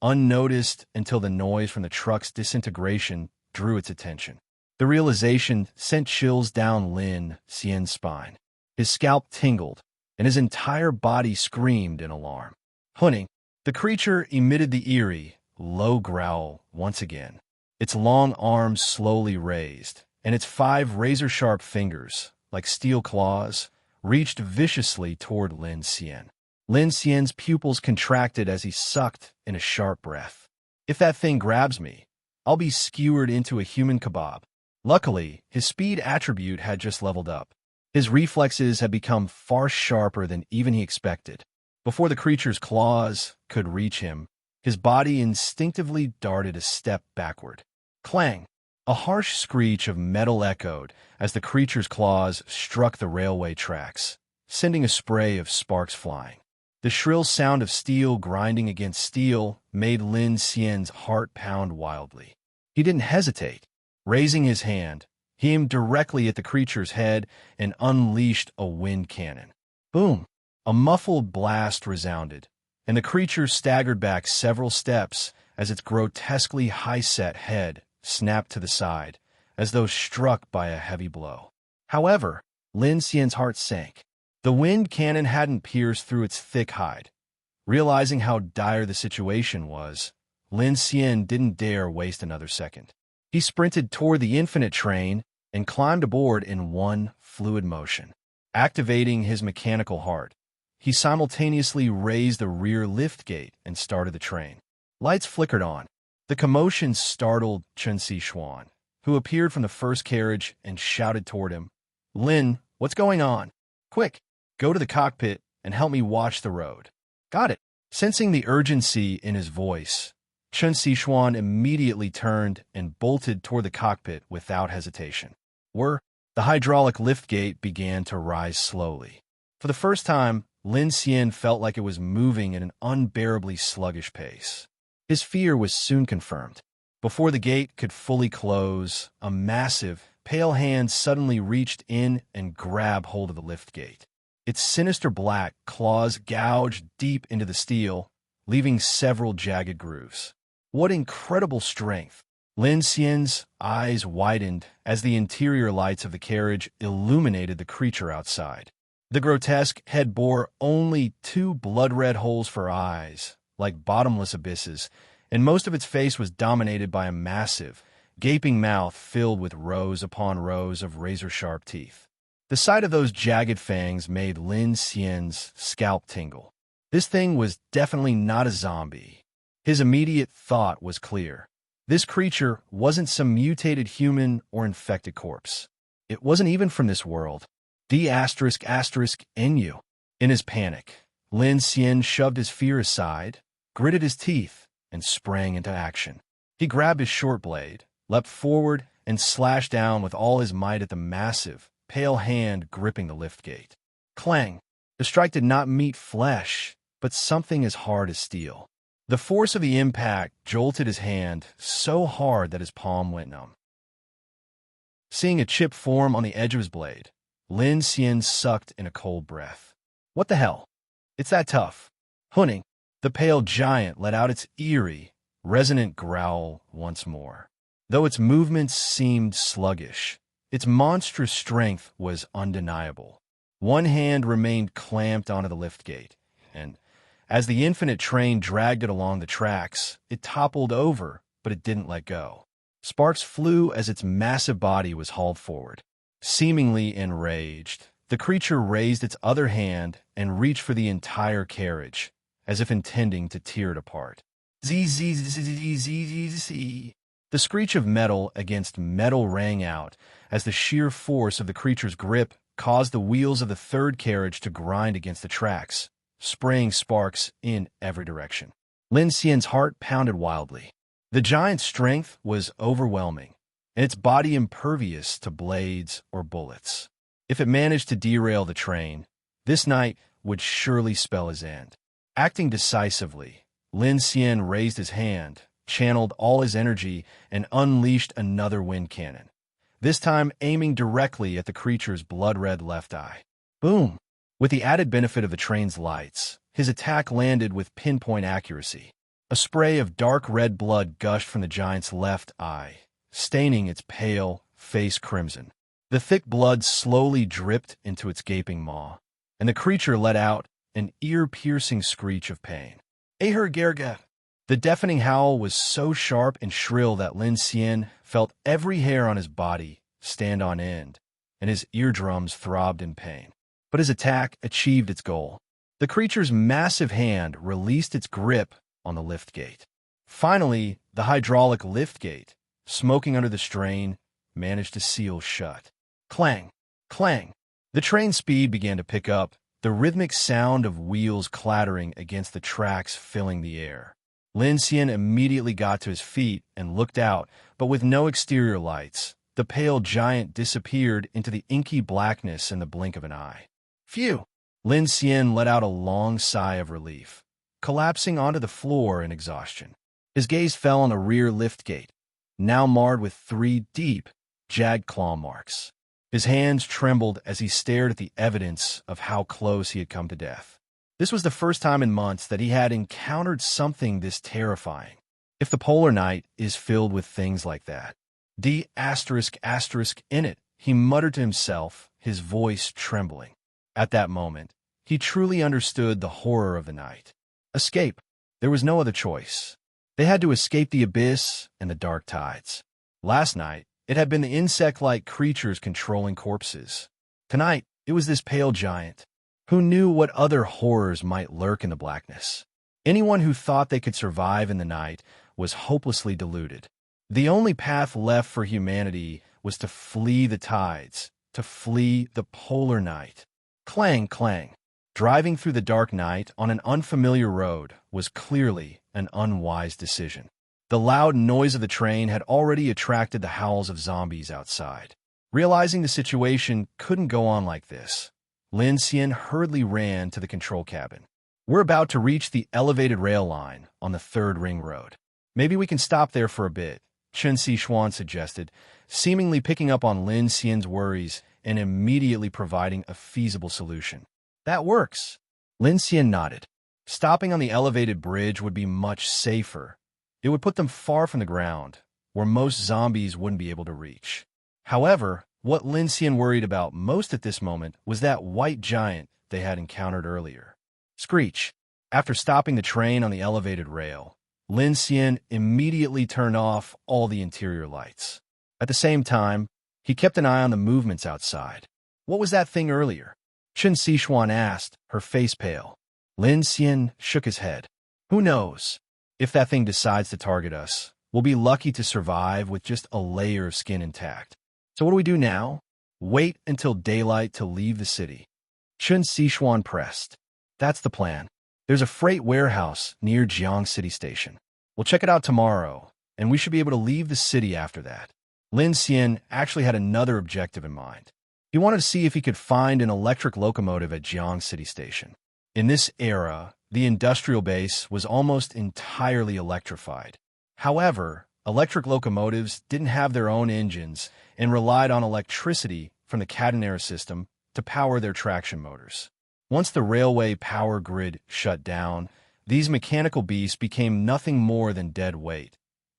unnoticed until the noise from the truck's disintegration drew its attention. The realization sent chills down Lin Xian's spine. His scalp tingled, and his entire body screamed in alarm. Hunting. The creature emitted the eerie, low growl once again. Its long arms slowly raised, and its 5 razor-sharp fingers, like steel claws, reached viciously toward Lin Xian. Lin Xian's pupils contracted as he sucked in a sharp breath. If that thing grabs me, I'll be skewered into a human kebab. Luckily, his speed attribute had just leveled up. His reflexes had become far sharper than even he expected. Before the creature's claws could reach him, his body instinctively darted a step backward. Clang! A harsh screech of metal echoed as the creature's claws struck the railway tracks, sending a spray of sparks flying. The shrill sound of steel grinding against steel made Lin Xian's heart pound wildly. He didn't hesitate. Raising his hand, he aimed directly at the creature's head and unleashed a wind cannon. Boom! A muffled blast resounded, and the creature staggered back several steps as its grotesquely high-set head snapped to the side, as though struck by a heavy blow. However, Lin Xian's heart sank. The wind cannon hadn't pierced through its thick hide. Realizing how dire the situation was, Lin Xian didn't dare waste another second. He sprinted toward the infinite train and climbed aboard in one fluid motion. Activating his mechanical heart, he simultaneously raised the rear liftgate and started the train. Lights flickered on. The commotion startled Chun Siwan, who appeared from the first carriage and shouted toward him, "Lin, what's going on? Quick, Go to the cockpit and help me watch the road. Got it. Sensing the urgency in his voice, Siwan immediately turned and bolted toward the cockpit without hesitation. The hydraulic liftgate began to rise slowly. For the first time, Lin Xian felt like it was moving at an unbearably sluggish pace. His fear was soon confirmed. Before the gate could fully close, a massive, pale hand suddenly reached in and grabbed hold of the liftgate. Its sinister black claws gouged deep into the steel, leaving several jagged grooves. What incredible strength! Lin Xian's eyes widened as the interior lights of the carriage illuminated the creature outside. The grotesque head bore only 2 blood-red holes for eyes, like bottomless abysses, and most of its face was dominated by a massive, gaping mouth filled with rows upon rows of razor-sharp teeth. The sight of those jagged fangs made Lin Xian's scalp tingle. This thing was definitely not a zombie. His immediate thought was clear. This creature wasn't some mutated human or infected corpse. It wasn't even from this world. D***N*U. In his panic, Lin Xian shoved his fear aside, gritted his teeth, and sprang into action. He grabbed his short blade, leapt forward, and slashed down with all his might at the massive, pale hand gripping the liftgate. Clang! The strike did not meet flesh, but something as hard as steel. The force of the impact jolted his hand so hard that his palm went numb. Seeing a chip form on the edge of his blade, Lin Xian sucked in a cold breath. What the hell? It's that tough. Hunning, the pale giant let out its eerie, resonant growl once more. Though its movements seemed sluggish, its monstrous strength was undeniable. One hand remained clamped onto the liftgate, and as the infinite train dragged it along the tracks, it toppled over, but it didn't let go. Sparks flew as its massive body was hauled forward. Seemingly enraged, the creature raised its other hand and reached for the entire carriage, as if intending to tear it apart. Z. The screech of metal against metal rang out as the sheer force of the creature's grip caused the wheels of the third carriage to grind against the tracks, spraying sparks in every direction. Lin Xian's heart pounded wildly. The giant's strength was overwhelming, and its body impervious to blades or bullets. If it managed to derail the train, this night would surely spell his end. Acting decisively, Lin Xian raised his hand, channeled all his energy, and unleashed another wind cannon, this time aiming directly at the creature's blood-red left eye. Boom! With the added benefit of the train's lights, his attack landed with pinpoint accuracy. A spray of dark red blood gushed from the giant's left eye, staining its pale face crimson. The thick blood slowly dripped into its gaping maw, and the creature let out an ear-piercing screech of pain. Gerga! The deafening howl was so sharp and shrill that Lin Xian felt every hair on his body stand on end, and his eardrums throbbed in pain. But his attack achieved its goal. The creature's massive hand released its grip on the liftgate. Finally, the hydraulic liftgate, smoking under the strain, managed to seal shut. Clang! Clang! The train's speed began to pick up, the rhythmic sound of wheels clattering against the tracks filling the air. Lin Xian immediately got to his feet and looked out, but with no exterior lights, the pale giant disappeared into the inky blackness in the blink of an eye. Phew! Lin Xian let out a long sigh of relief, collapsing onto the floor in exhaustion. His gaze fell on the rear liftgate, now marred with 3 deep, jagged claw marks. His hands trembled as he stared at the evidence of how close he had come to death. This was the first time in months that he had encountered something this terrifying. If the polar night is filled with things like that. D*** in it, he muttered to himself, his voice trembling. At that moment, he truly understood the horror of the night. Escape. There was no other choice. They had to escape the abyss and the dark tides. Last night, it had been the insect-like creatures controlling corpses. Tonight, it was this pale giant. Who knew what other horrors might lurk in the blackness? Anyone who thought they could survive in the night was hopelessly deluded. The only path left for humanity was to flee the tides, to flee the polar night. Clang, clang. Driving through the dark night on an unfamiliar road was clearly an unwise decision. The loud noise of the train had already attracted the howls of zombies outside. Realizing the situation couldn't go on like this, Lin Xian hurriedly ran to the control cabin. We're about to reach the elevated rail line on the third ring road. Maybe we can stop there for a bit, Chun Siwan suggested, seemingly picking up on Lin Xian's worries and immediately providing a feasible solution. That works. Lin Xian nodded. Stopping on the elevated bridge would be much safer. It would put them far from the ground, where most zombies wouldn't be able to reach. However, what Lin Xian worried about most at this moment was that white giant they had encountered earlier. Screech. After stopping the train on the elevated rail, Lin Xian immediately turned off all the interior lights. At the same time, he kept an eye on the movements outside. What was that thing earlier? Chun Siwan asked, her face pale. Lin Xian shook his head. Who knows? If that thing decides to target us, we'll be lucky to survive with just a layer of skin intact. So what do we do now? Wait until daylight to leave the city. Chun Siwan pressed. That's the plan. There's a freight warehouse near Jiang City Station. We'll check it out tomorrow, and we should be able to leave the city after that. Lin Xian actually had another objective in mind. He wanted to see if he could find an electric locomotive at Jiang City Station. In this era, the industrial base was almost entirely electrified. However, electric locomotives didn't have their own engines and relied on electricity from the catenary system to power their traction motors. Once the railway power grid shut down, these mechanical beasts became nothing more than dead weight,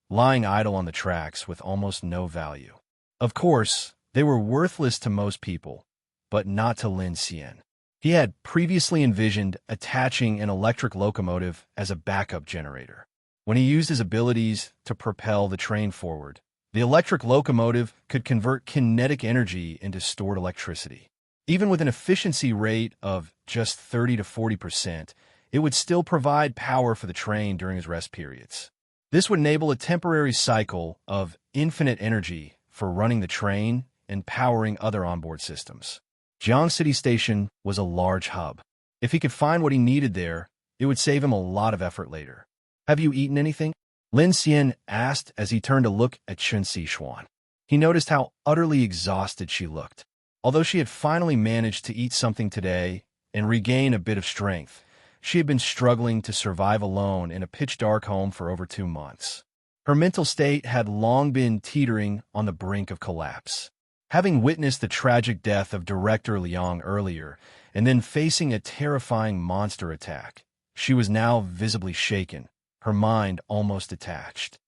lying idle on the tracks with almost no value. Of course, they were worthless to most people, but not to Lin Xian. He had previously envisioned attaching an electric locomotive as a backup generator. When he used his abilities to propel the train forward, the electric locomotive could convert kinetic energy into stored electricity. Even with an efficiency rate of just 30 to 40%, it would still provide power for the train during his rest periods. This would enable a temporary cycle of infinite energy for running the train and powering other onboard systems. Jiang City Station was a large hub. If he could find what he needed there, it would save him a lot of effort later. Have you eaten anything? Lin Xian asked as he turned to look at Chun Siwan. He noticed how utterly exhausted she looked. Although she had finally managed to eat something today and regain a bit of strength, she had been struggling to survive alone in a pitch-dark home for over 2 months. Her mental state had long been teetering on the brink of collapse. Having witnessed the tragic death of Director Liang earlier and then facing a terrifying monster attack, she was now visibly shaken, her mind almost detached.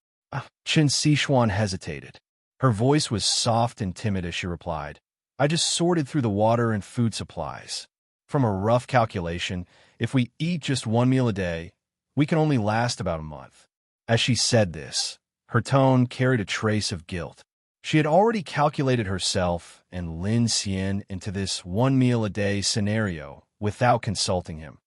Chun Siwan hesitated. Her voice was soft and timid as she replied, I just sorted through the water and food supplies. From a rough calculation, if we eat just 1 meal a day, we can only last about a month. As she said this, her tone carried a trace of guilt. She had already calculated herself and Lin Xian into this 1 meal a day scenario without consulting him.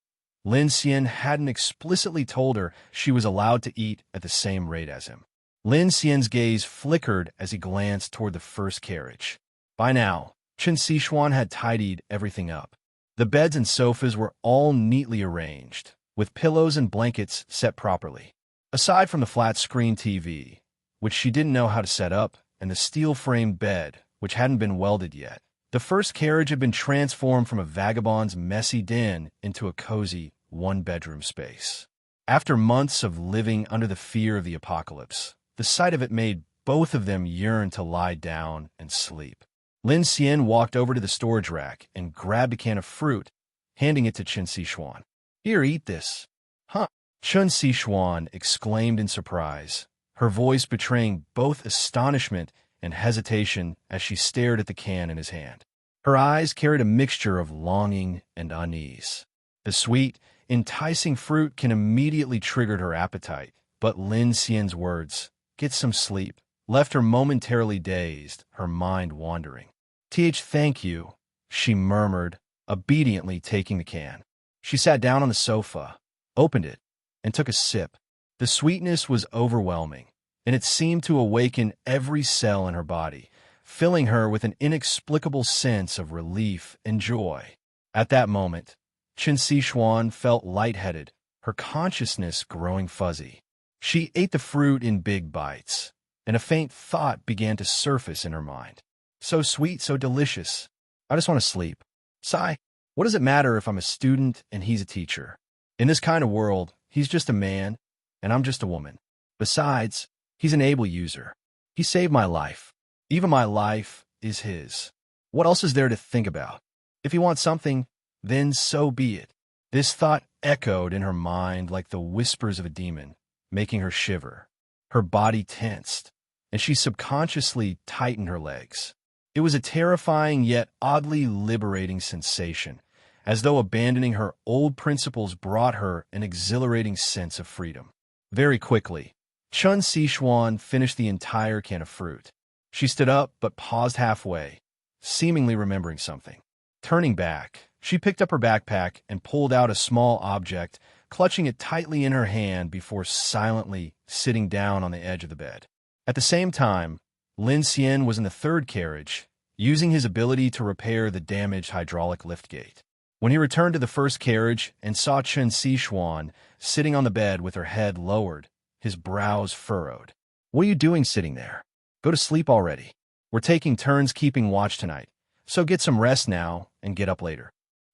Lin Xian hadn't explicitly told her she was allowed to eat at the same rate as him. Lin Xian's gaze flickered as he glanced toward the first carriage. By now, Chun Siwan had tidied everything up. The beds and sofas were all neatly arranged, with pillows and blankets set properly. Aside from the flat-screen TV, which she didn't know how to set up, and the steel-framed bed, which hadn't been welded yet, the first carriage had been transformed from a vagabond's messy den into a cozy, one-bedroom space. After months of living under the fear of the apocalypse, the sight of it made both of them yearn to lie down and sleep. Lin Xian walked over to the storage rack and grabbed a can of fruit, handing it to Chun Siwan. Here, eat this. Huh? Chun Siwan exclaimed in surprise, her voice betraying both astonishment and hesitation as she stared at the can in his hand. Her eyes carried a mixture of longing and unease. The sweet, enticing fruit can immediately trigger her appetite, but Lin Xian's words, "Get some sleep," left her momentarily dazed, her mind wandering. Thank you," she murmured, obediently taking the can. She sat down on the sofa, opened it, and took a sip. The sweetness was overwhelming, and it seemed to awaken every cell in her body, filling her with an inexplicable sense of relief and joy. At that moment, Siwan felt lightheaded, her consciousness growing fuzzy. She ate the fruit in big bites, and a faint thought began to surface in her mind. So sweet, so delicious. I just want to sleep. Sigh. What does it matter if I'm a student and he's a teacher? In this kind of world, he's just a man, and I'm just a woman. Besides, he's an able user. He saved my life. Even my life is his. What else is there to think about? If he wants something, then so be it. This thought echoed in her mind like the whispers of a demon, making her shiver. Her body tensed, and she subconsciously tightened her legs. It was a terrifying yet oddly liberating sensation, as though abandoning her old principles brought her an exhilarating sense of freedom. Very quickly, Siwan finished the entire can of fruit. She stood up but paused halfway, seemingly remembering something. Turning back, she picked up her backpack and pulled out a small object, clutching it tightly in her hand before silently sitting down on the edge of the bed. At the same time, Lin Xian was in the third carriage, using his ability to repair the damaged hydraulic liftgate. When he returned to the first carriage and saw Siwan sitting on the bed with her head lowered, his brows furrowed. "What are you doing sitting there? Go to sleep already. We're taking turns keeping watch tonight, so get some rest now and get up later."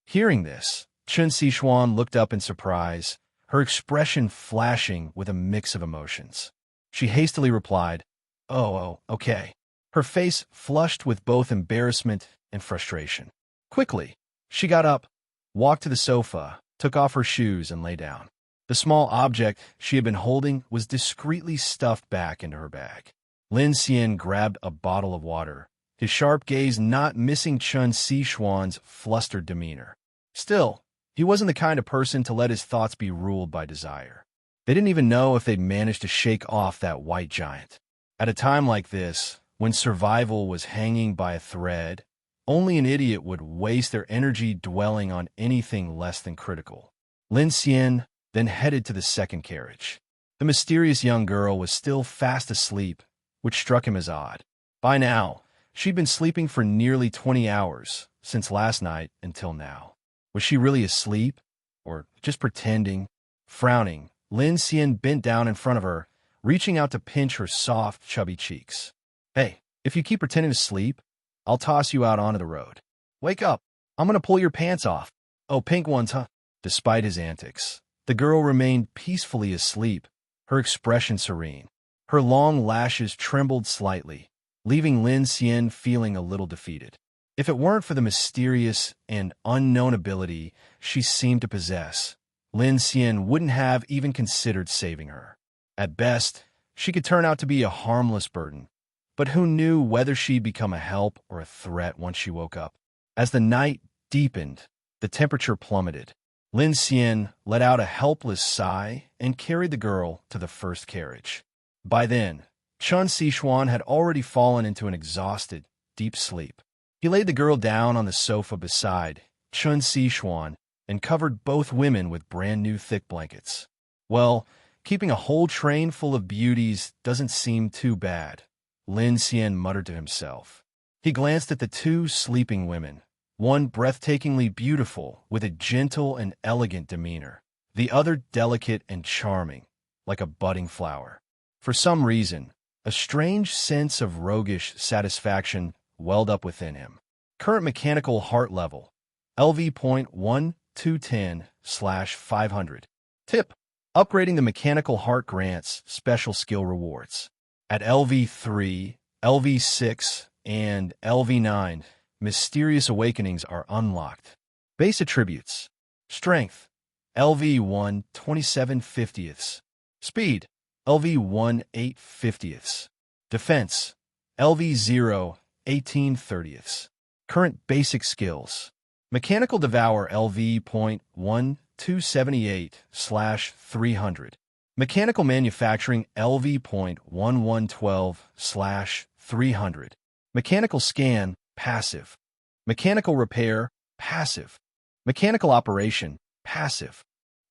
Hearing this, Siwan looked up in surprise, her expression flashing with a mix of emotions. She hastily replied, Oh, okay." Her face flushed with both embarrassment and frustration. Quickly, she got up, walked to the sofa, took off her shoes, and lay down. The small object she had been holding was discreetly stuffed back into her bag. Lin Xian grabbed a bottle of water, his sharp gaze not missing Siwan's flustered demeanor. Still, he wasn't the kind of person to let his thoughts be ruled by desire. They didn't even know if they'd managed to shake off that white giant. At a time like this, when survival was hanging by a thread, only an idiot would waste their energy dwelling on anything less than critical. Lin Xian then headed to the second carriage. The mysterious young girl was still fast asleep, which struck him as odd. By now, she'd been sleeping for nearly 20 hours, since last night until now. Was she really asleep? Or just pretending? Frowning, Lin Xian bent down in front of her, reaching out to pinch her soft, chubby cheeks. "Hey, if you keep pretending to sleep, I'll toss you out onto the road. Wake up. I'm going to pull your pants off." "Oh, pink ones, huh?" Despite his antics, the girl remained peacefully asleep, her expression serene. Her long lashes trembled slightly, leaving Lin Xian feeling a little defeated. If it weren't for the mysterious and unknown ability she seemed to possess, Lin Xian wouldn't have even considered saving her. At best, she could turn out to be a harmless burden, but who knew whether she'd become a help or a threat once she woke up. As the night deepened, the temperature plummeted. Lin Xian let out a helpless sigh and carried the girl to the first carriage. By then, Siwan had already fallen into an exhausted, deep sleep. He laid the girl down on the sofa beside Siwan and covered both women with brand-new thick blankets. Well, keeping a whole train full of beauties doesn't seem too bad, Lin Xian muttered to himself. He glanced at the two sleeping women, one breathtakingly beautiful with a gentle and elegant demeanor, the other delicate and charming, like a budding flower. For some reason, a strange sense of roguish satisfaction welled up within him. Current mechanical heart level, LV.1210/500. Tip: upgrading the mechanical heart grants special skill rewards. At LV3, LV6, and LV9, mysterious awakenings are unlocked. Base attributes: Strength, LV1 27/50. Speed, LV1 8/50. Defense, LV0 18/30. Current basic skills: Mechanical Devour LV.1278/300. Mechanical Manufacturing LV.1112/300. Mechanical Scan, passive. Mechanical Repair, passive. Mechanical Operation, passive.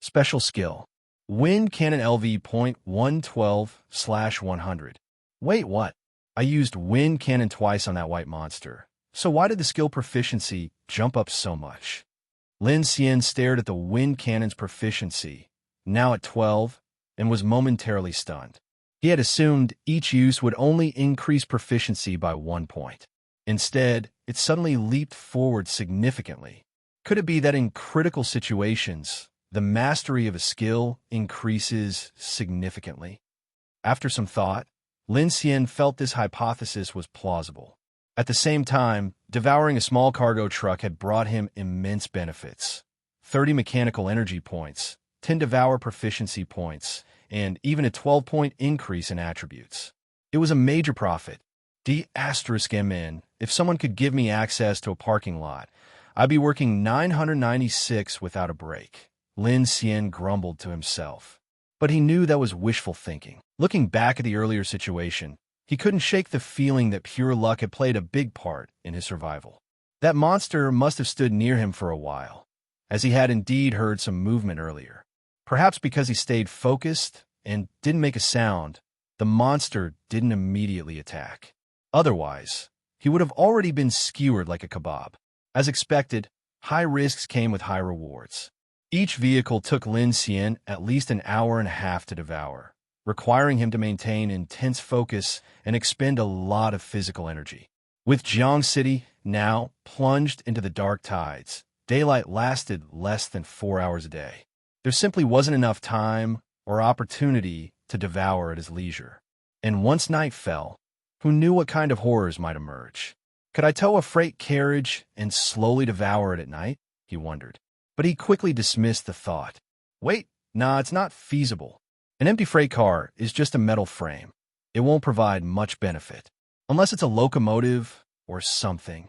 Special Skill: Wind Cannon LV.112/100. Wait, what? I used Wind Cannon twice on that white monster. So why did the skill proficiency jump up so much? Lin Xian stared at the wind cannon's proficiency, now at 12, and was momentarily stunned. He had assumed each use would only increase proficiency by 1 point. Instead, it suddenly leaped forward significantly. Could it be that in critical situations, the mastery of a skill increases significantly? After some thought, Lin Xian felt this hypothesis was plausible. At the same time, devouring a small cargo truck had brought him immense benefits. 30 mechanical energy points, 10 devour proficiency points, and even a 12-point increase in attributes. It was a major profit. D*MN, if someone could give me access to a parking lot, I'd be working 996 without a break. Lin Xian grumbled to himself. But he knew that was wishful thinking. Looking back at the earlier situation, he couldn't shake the feeling that pure luck had played a big part in his survival. That monster must have stood near him for a while, as he had indeed heard some movement earlier. Perhaps because he stayed focused and didn't make a sound, the monster didn't immediately attack. Otherwise, he would have already been skewered like a kebab. As expected, high risks came with high rewards. Each vehicle took Lin Xian at least an hour and a half to devour, requiring him to maintain intense focus and expend a lot of physical energy. With Jang City now plunged into the dark tides, daylight lasted less than 4 hours a day. There simply wasn't enough time or opportunity to devour at his leisure. And once night fell, who knew what kind of horrors might emerge? Could I tow a freight carriage and slowly devour it at night? He wondered. But he quickly dismissed the thought. Wait, nah, it's not feasible. An empty freight car is just a metal frame. It won't provide much benefit, unless it's a locomotive or something.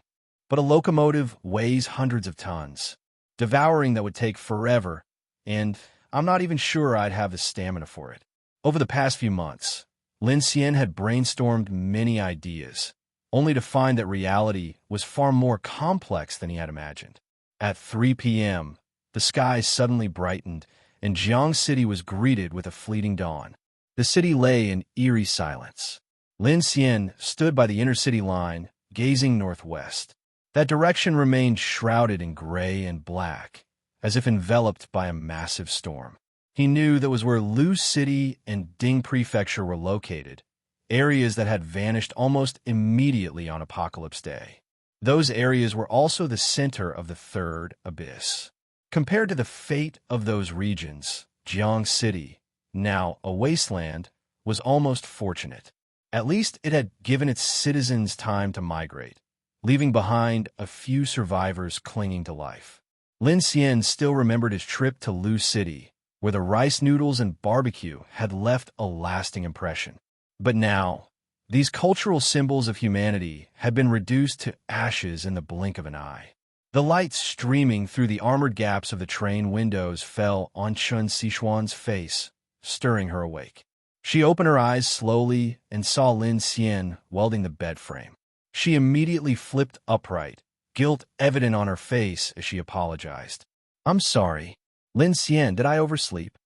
But a locomotive weighs hundreds of tons. Devouring that would take forever, and I'm not even sure I'd have the stamina for it. Over the past few months, Lin Xian had brainstormed many ideas, only to find that reality was far more complex than he had imagined. At 3 p.m., the sky suddenly brightened, and Jiang City was greeted with a fleeting dawn. The city lay in eerie silence. Lin Xian stood by the inner city line, gazing northwest. That direction remained shrouded in gray and black, as if enveloped by a massive storm. He knew that was where Lu City and Ding Prefecture were located, areas that had vanished almost immediately on Apocalypse Day. Those areas were also the center of the third abyss. Compared to the fate of those regions, Jiang City, now a wasteland, was almost fortunate. At least it had given its citizens time to migrate, leaving behind a few survivors clinging to life. Lin Xian still remembered his trip to Lu City, where the rice noodles and barbecue had left a lasting impression. But now, these cultural symbols of humanity had been reduced to ashes in the blink of an eye. The light streaming through the armored gaps of the train windows fell on Chun Sichuan's face, stirring her awake. She opened her eyes slowly and saw Lin Xian welding the bed frame. She immediately flipped upright, guilt evident on her face as she apologized. I'm sorry. Lin Xian, did I oversleep?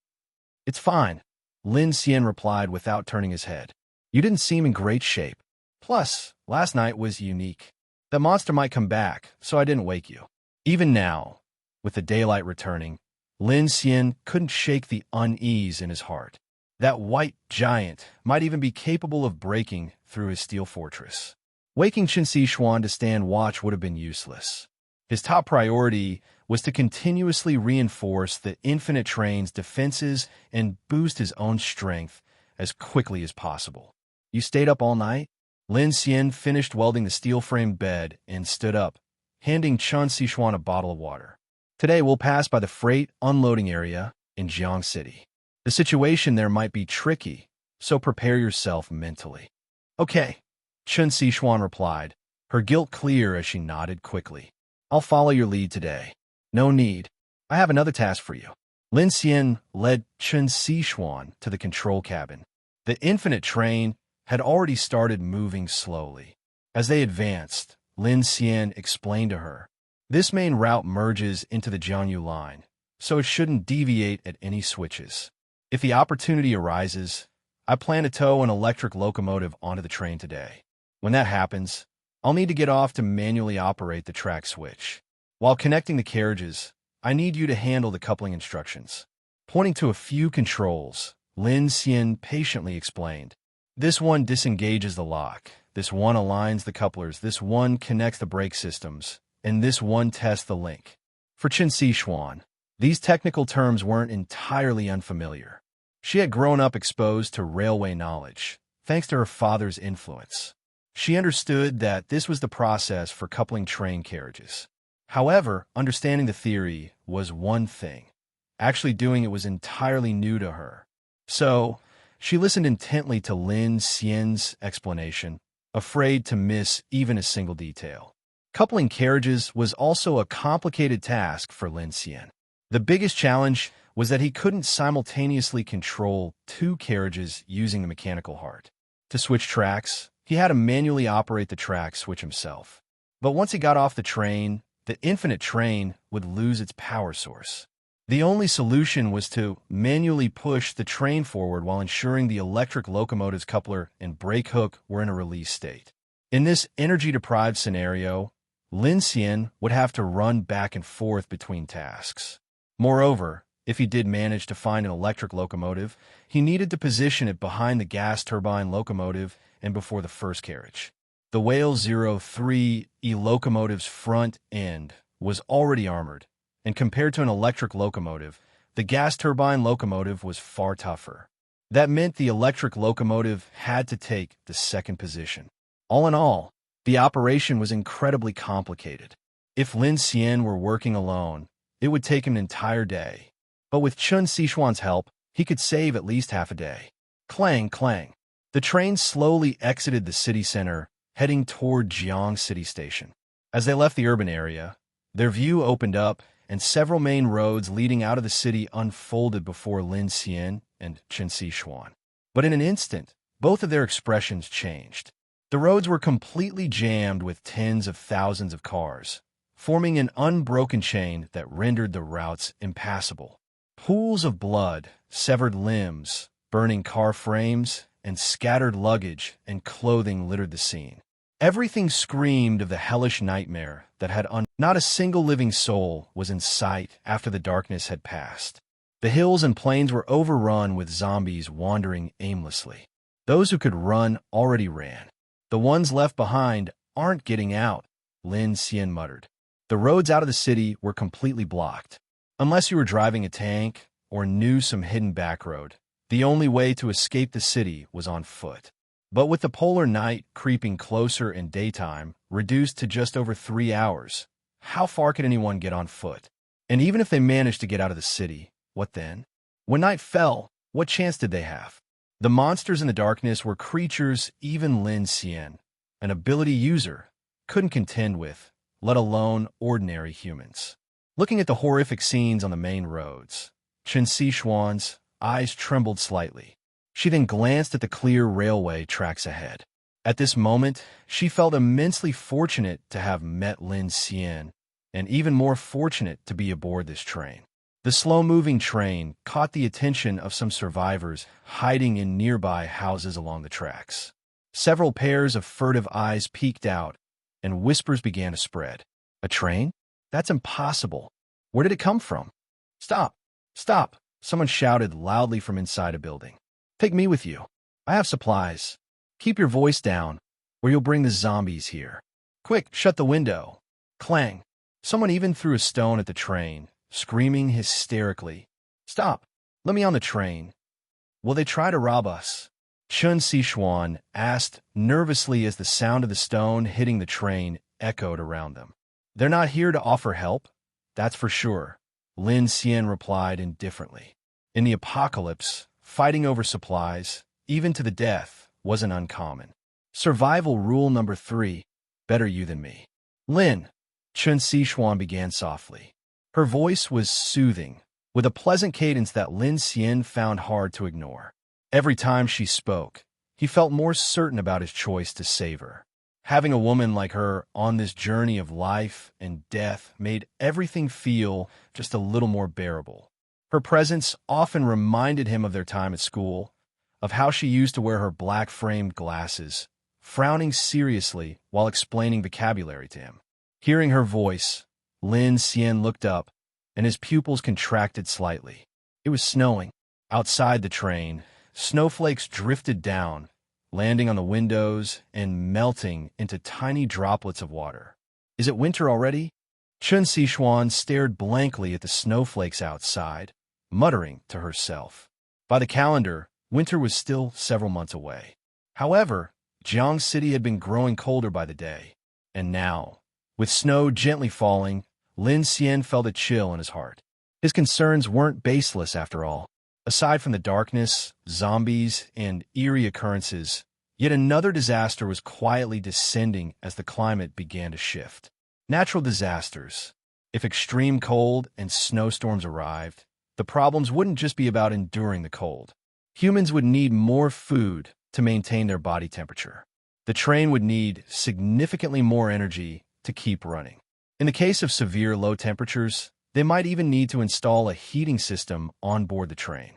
It's fine, Lin Xian replied without turning his head. You didn't seem in great shape. Plus, last night was unique. That monster might come back, so I didn't wake you. Even now, with the daylight returning, Lin Xian couldn't shake the unease in his heart. That white giant might even be capable of breaking through his steel fortress. Waking Chun Sichuan to stand watch would have been useless. His top priority was to continuously reinforce the infinite train's defenses and boost his own strength as quickly as possible. You stayed up all night? Lin Xian finished welding the steel-framed bed and stood up, handing Chun Sichuan a bottle of water. Today we'll pass by the freight unloading area in Jiang City. The situation there might be tricky, so prepare yourself mentally. Okay, Chun Sichuan replied, her guilt clear as she nodded quickly. I'll follow your lead today. No need. I have another task for you. Lin Xian led Chun Sichuan to the control cabin. The infinite train had already started moving slowly. As they advanced, Lin Xian explained to her, this main route merges into the Jiangyu line, so it shouldn't deviate at any switches. If the opportunity arises, I plan to tow an electric locomotive onto the train today. When that happens, I'll need to get off to manually operate the track switch. While connecting the carriages, I need you to handle the coupling instructions. Pointing to a few controls, Lin Xian patiently explained. This one disengages the lock, this one aligns the couplers, this one connects the brake systems, and this one tests the link. For Siwan, these technical terms weren't entirely unfamiliar. She had grown up exposed to railway knowledge, thanks to her father's influence. She understood that this was the process for coupling train carriages. However, understanding the theory was one thing. Actually doing it was entirely new to her. So, she listened intently to Lin Xian's explanation, afraid to miss even a single detail. Coupling carriages was also a complicated task for Lin Xian. The biggest challenge was that he couldn't simultaneously control two carriages using the mechanical heart. To switch tracks, he had to manually operate the track switch himself. But once he got off the train, the infinite train would lose its power source. The only solution was to manually push the train forward while ensuring the electric locomotive's coupler and brake hook were in a release state. In this energy-deprived scenario, Lin Xian would have to run back and forth between tasks. Moreover, if he did manage to find an electric locomotive, he needed to position it behind the gas turbine locomotive and before the first carriage. The Whale 03E locomotive's front end was already armored, and compared to an electric locomotive, the gas turbine locomotive was far tougher. That meant the electric locomotive had to take the second position. All in all, the operation was incredibly complicated. If Lin Xian were working alone, it would take him an entire day. But with Chun Sichuan's help, he could save at least half a day. Clang, clang. The train slowly exited the city center, heading toward Jang city station. As they left the urban area, their view opened up, and several main roads leading out of the city unfolded before Lin Xian and Chun Sichuan. But in an instant, both of their expressions changed. The roads were completely jammed with tens of thousands of cars, forming an unbroken chain that rendered the routes impassable. Pools of blood, severed limbs, burning car frames, and scattered luggage and clothing littered the scene. Everything screamed of the hellish nightmare that had not a single living soul was in sight after the darkness had passed. The hills and plains were overrun with zombies wandering aimlessly. Those who could run already ran. The ones left behind aren't getting out, Lin Xian muttered. The roads out of the city were completely blocked. Unless you were driving a tank or knew some hidden back road, the only way to escape the city was on foot. But with the polar night creeping closer and daytime reduced to just over 3 hours, how far could anyone get on foot? And even if they managed to get out of the city, what then? When night fell, what chance did they have? The monsters in the darkness were creatures even Lin Xian, an ability user, couldn't contend with, let alone ordinary humans. Looking at the horrific scenes on the main roads, Chun Sichuan's eyes trembled slightly. She then glanced at the clear railway tracks ahead. At this moment, she felt immensely fortunate to have met Lin Xian, and even more fortunate to be aboard this train. The slow-moving train caught the attention of some survivors hiding in nearby houses along the tracks. Several pairs of furtive eyes peeked out, and whispers began to spread. A train? That's impossible. Where did it come from? Stop! Stop! Someone shouted loudly from inside a building. Take me with you. I have supplies. Keep your voice down, or you'll bring the zombies here. Quick, shut the window. Clang. Someone even threw a stone at the train, screaming hysterically. Stop. Let me on the train. Will they try to rob us? Chun Sichuan asked nervously as the sound of the stone hitting the train echoed around them. They're not here to offer help, that's for sure, Lin Xian replied indifferently. In the apocalypse, fighting over supplies, even to the death, wasn't uncommon. Survival rule number 3, better you than me. Lin, Chun Sichuan began softly. Her voice was soothing, with a pleasant cadence that Lin Xian found hard to ignore. Every time she spoke, he felt more certain about his choice to save her. Having a woman like her on this journey of life and death made everything feel just a little more bearable. Her presence often reminded him of their time at school, of how she used to wear her black-framed glasses, frowning seriously while explaining vocabulary to him. Hearing her voice, Lin Xian looked up and his pupils contracted slightly. It was snowing. Outside the train, snowflakes drifted down, landing on the windows and melting into tiny droplets of water. Is it winter already? Chun Siwan stared blankly at the snowflakes outside, muttering to herself. By the calendar, winter was still several months away. However, Jang City had been growing colder by the day, and now, with snow gently falling, Lin Xian felt a chill in his heart. His concerns weren't baseless after all. Aside from the darkness, zombies, and eerie occurrences, yet another disaster was quietly descending as the climate began to shift. Natural disasters. If extreme cold and snowstorms arrived, the problems wouldn't just be about enduring the cold. Humans would need more food to maintain their body temperature. The train would need significantly more energy to keep running. In the case of severe low temperatures, they might even need to install a heating system on board the train.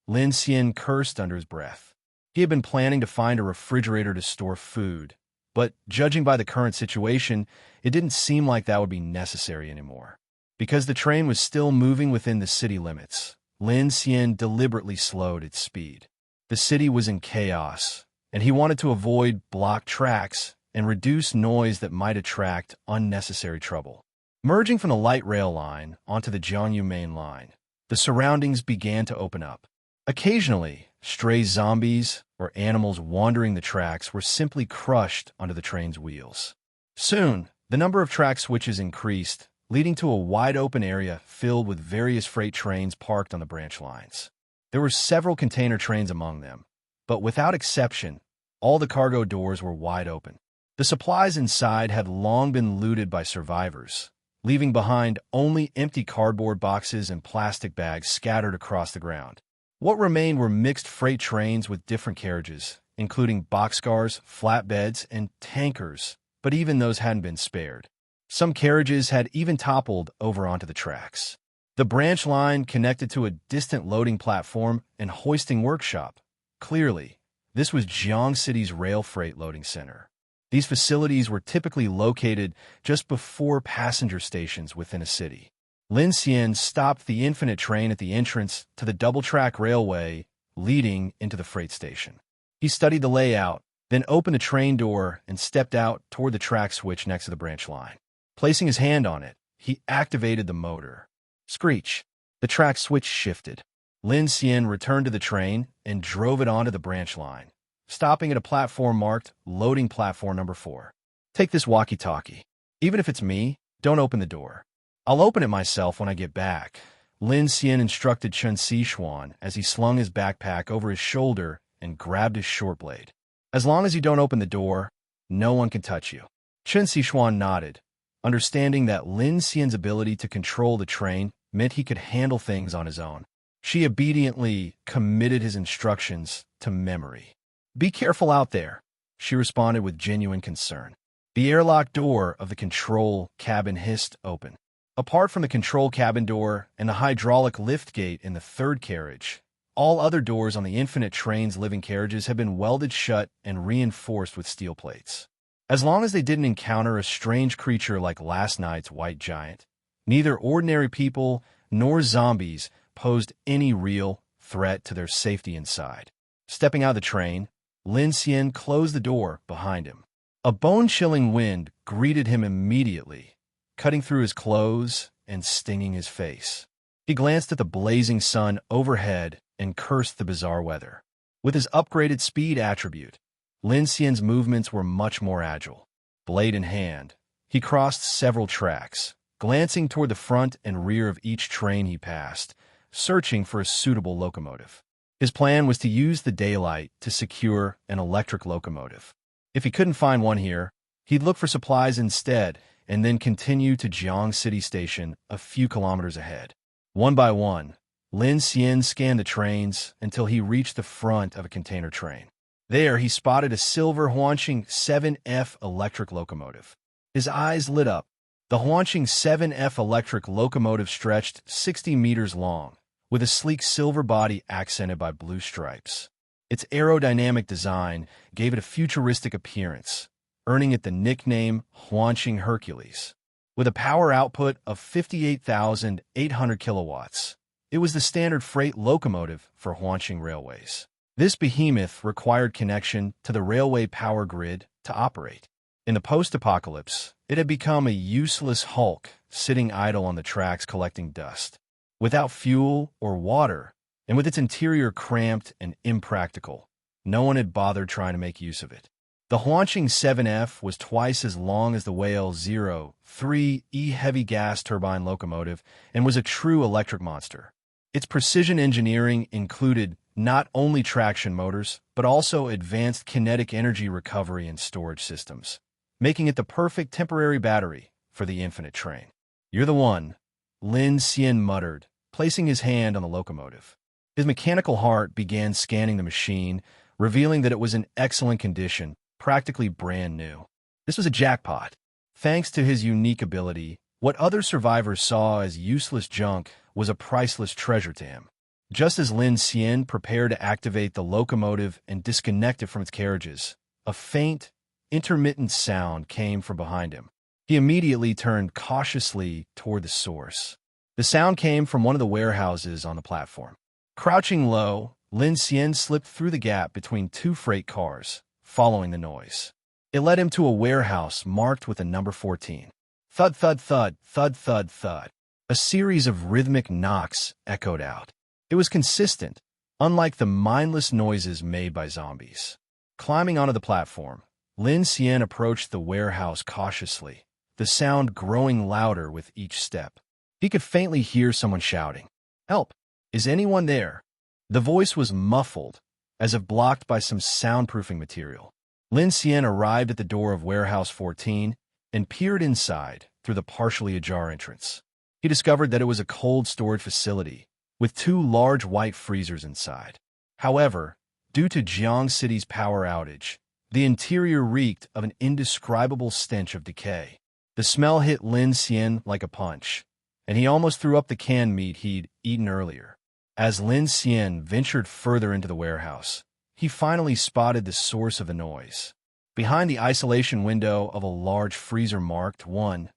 Lin Xian cursed under his breath. He had been planning to find a refrigerator to store food, but judging by the current situation, it didn't seem like that would be necessary anymore. Because the train was still moving within the city limits, Lin Xian deliberately slowed its speed. The city was in chaos, and he wanted to avoid blocked tracks and reduce noise that might attract unnecessary trouble. Merging from the light rail line onto the Jiangyu main line, the surroundings began to open up. Occasionally, stray zombies or animals wandering the tracks were simply crushed under the train's wheels. Soon, the number of track switches increased, leading to a wide-open area filled with various freight trains parked on the branch lines. There were several container trains among them, but without exception, all the cargo doors were wide open. The supplies inside had long been looted by survivors, leaving behind only empty cardboard boxes and plastic bags scattered across the ground. What remained were mixed freight trains with different carriages, including boxcars, flatbeds, and tankers, but even those hadn't been spared. Some carriages had even toppled over onto the tracks. The branch line connected to a distant loading platform and hoisting workshop. Clearly, this was Jiang City's rail freight loading center. These facilities were typically located just before passenger stations within a city. Lin Xian stopped the infinite train at the entrance to the double-track railway leading into the freight station. He studied the layout, then opened the train door and stepped out toward the track switch next to the branch line. Placing his hand on it, he activated the motor. Screech. The track switch shifted. Lin Xian returned to the train and drove it onto the branch line, stopping at a platform marked Loading Platform Number 4. Take this walkie-talkie. Even if it's me, don't open the door. I'll open it myself when I get back, Lin Xian instructed Chun Siwan as he slung his backpack over his shoulder and grabbed his short blade. As long as you don't open the door, no one can touch you. Chun Siwan nodded, understanding that Lin Xian's ability to control the train meant he could handle things on his own. She obediently committed his instructions to memory. Be careful out there, she responded with genuine concern. The airlock door of the control cabin hissed open. Apart from the control cabin door and the hydraulic lift gate in the third carriage, all other doors on the infinite train's living carriages had been welded shut and reinforced with steel plates. As long as they didn't encounter a strange creature like last night's white giant, neither ordinary people nor zombies posed any real threat to their safety inside. Stepping out of the train, Lin Xian closed the door behind him. A bone-chilling wind greeted him immediately, cutting through his clothes and stinging his face. He glanced at the blazing sun overhead and cursed the bizarre weather. With his upgraded speed attribute, Lin Xian's movements were much more agile. Blade in hand, he crossed several tracks, glancing toward the front and rear of each train he passed, searching for a suitable locomotive. His plan was to use the daylight to secure an electric locomotive. If he couldn't find one here, he'd look for supplies instead and then continue to Jiang City Station a few kilometers ahead. One by one, Lin Xian scanned the trains until he reached the front of a container train. There, he spotted a silver Huanqing 7F electric locomotive. His eyes lit up. The Huanqing 7F electric locomotive stretched 60 meters long, with a sleek silver body accented by blue stripes. Its aerodynamic design gave it a futuristic appearance, earning it the nickname Huanqing Hercules. with a power output of 58,800 kilowatts. It was the standard freight locomotive for Huanqing Railways. This behemoth required connection to the railway power grid to operate. In the post-apocalypse, it had become a useless hulk sitting idle on the tracks collecting dust. Without fuel or water, and with its interior cramped and impractical, no one had bothered trying to make use of it. The Huanqing 7F was twice as long as the Whale 03E heavy gas turbine locomotive and was a true electric monster. Its precision engineering included not only traction motors, but also advanced kinetic energy recovery and storage systems, making it the perfect temporary battery for the infinite train. "You're the one," Lin Xian muttered, placing his hand on the locomotive. His mechanical heart began scanning the machine, revealing that it was in excellent condition, practically brand new. This was a jackpot. Thanks to his unique ability, what other survivors saw as useless junk was a priceless treasure to him. Just as Lin Xian prepared to activate the locomotive and disconnect it from its carriages, a faint, intermittent sound came from behind him. He immediately turned cautiously toward the source. The sound came from one of the warehouses on the platform. Crouching low, Lin Xian slipped through the gap between two freight cars, following the noise. It led him to a warehouse marked with the number 14. Thud, thud, thud, thud, thud, thud. A series of rhythmic knocks echoed out. It was consistent, unlike the mindless noises made by zombies. Climbing onto the platform, Lin Xian approached the warehouse cautiously, the sound growing louder with each step. He could faintly hear someone shouting, "Help! Is anyone there?" The voice was muffled, as if blocked by some soundproofing material. Lin Xian arrived at the door of Warehouse 14 and peered inside through the partially ajar entrance. He discovered that it was a cold storage facility, with two large white freezers inside. However, due to Jiang City's power outage, the interior reeked of an indescribable stench of decay. The smell hit Lin Xian like a punch, and he almost threw up the canned meat he'd eaten earlier. As Lin Xian ventured further into the warehouse, he finally spotted the source of the noise. Behind the isolation window of a large freezer marked 1,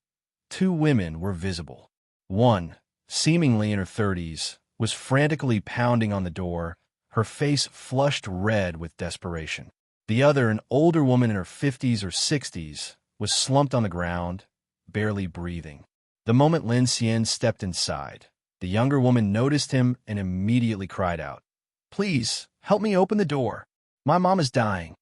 two women were visible. One, seemingly in her 30s, was frantically pounding on the door, her face flushed red with desperation. The other, an older woman in her 50s or 60s, was slumped on the ground, barely breathing. The moment Lin Xian stepped inside, the younger woman noticed him and immediately cried out, "Please, help me open the door. My mom is dying."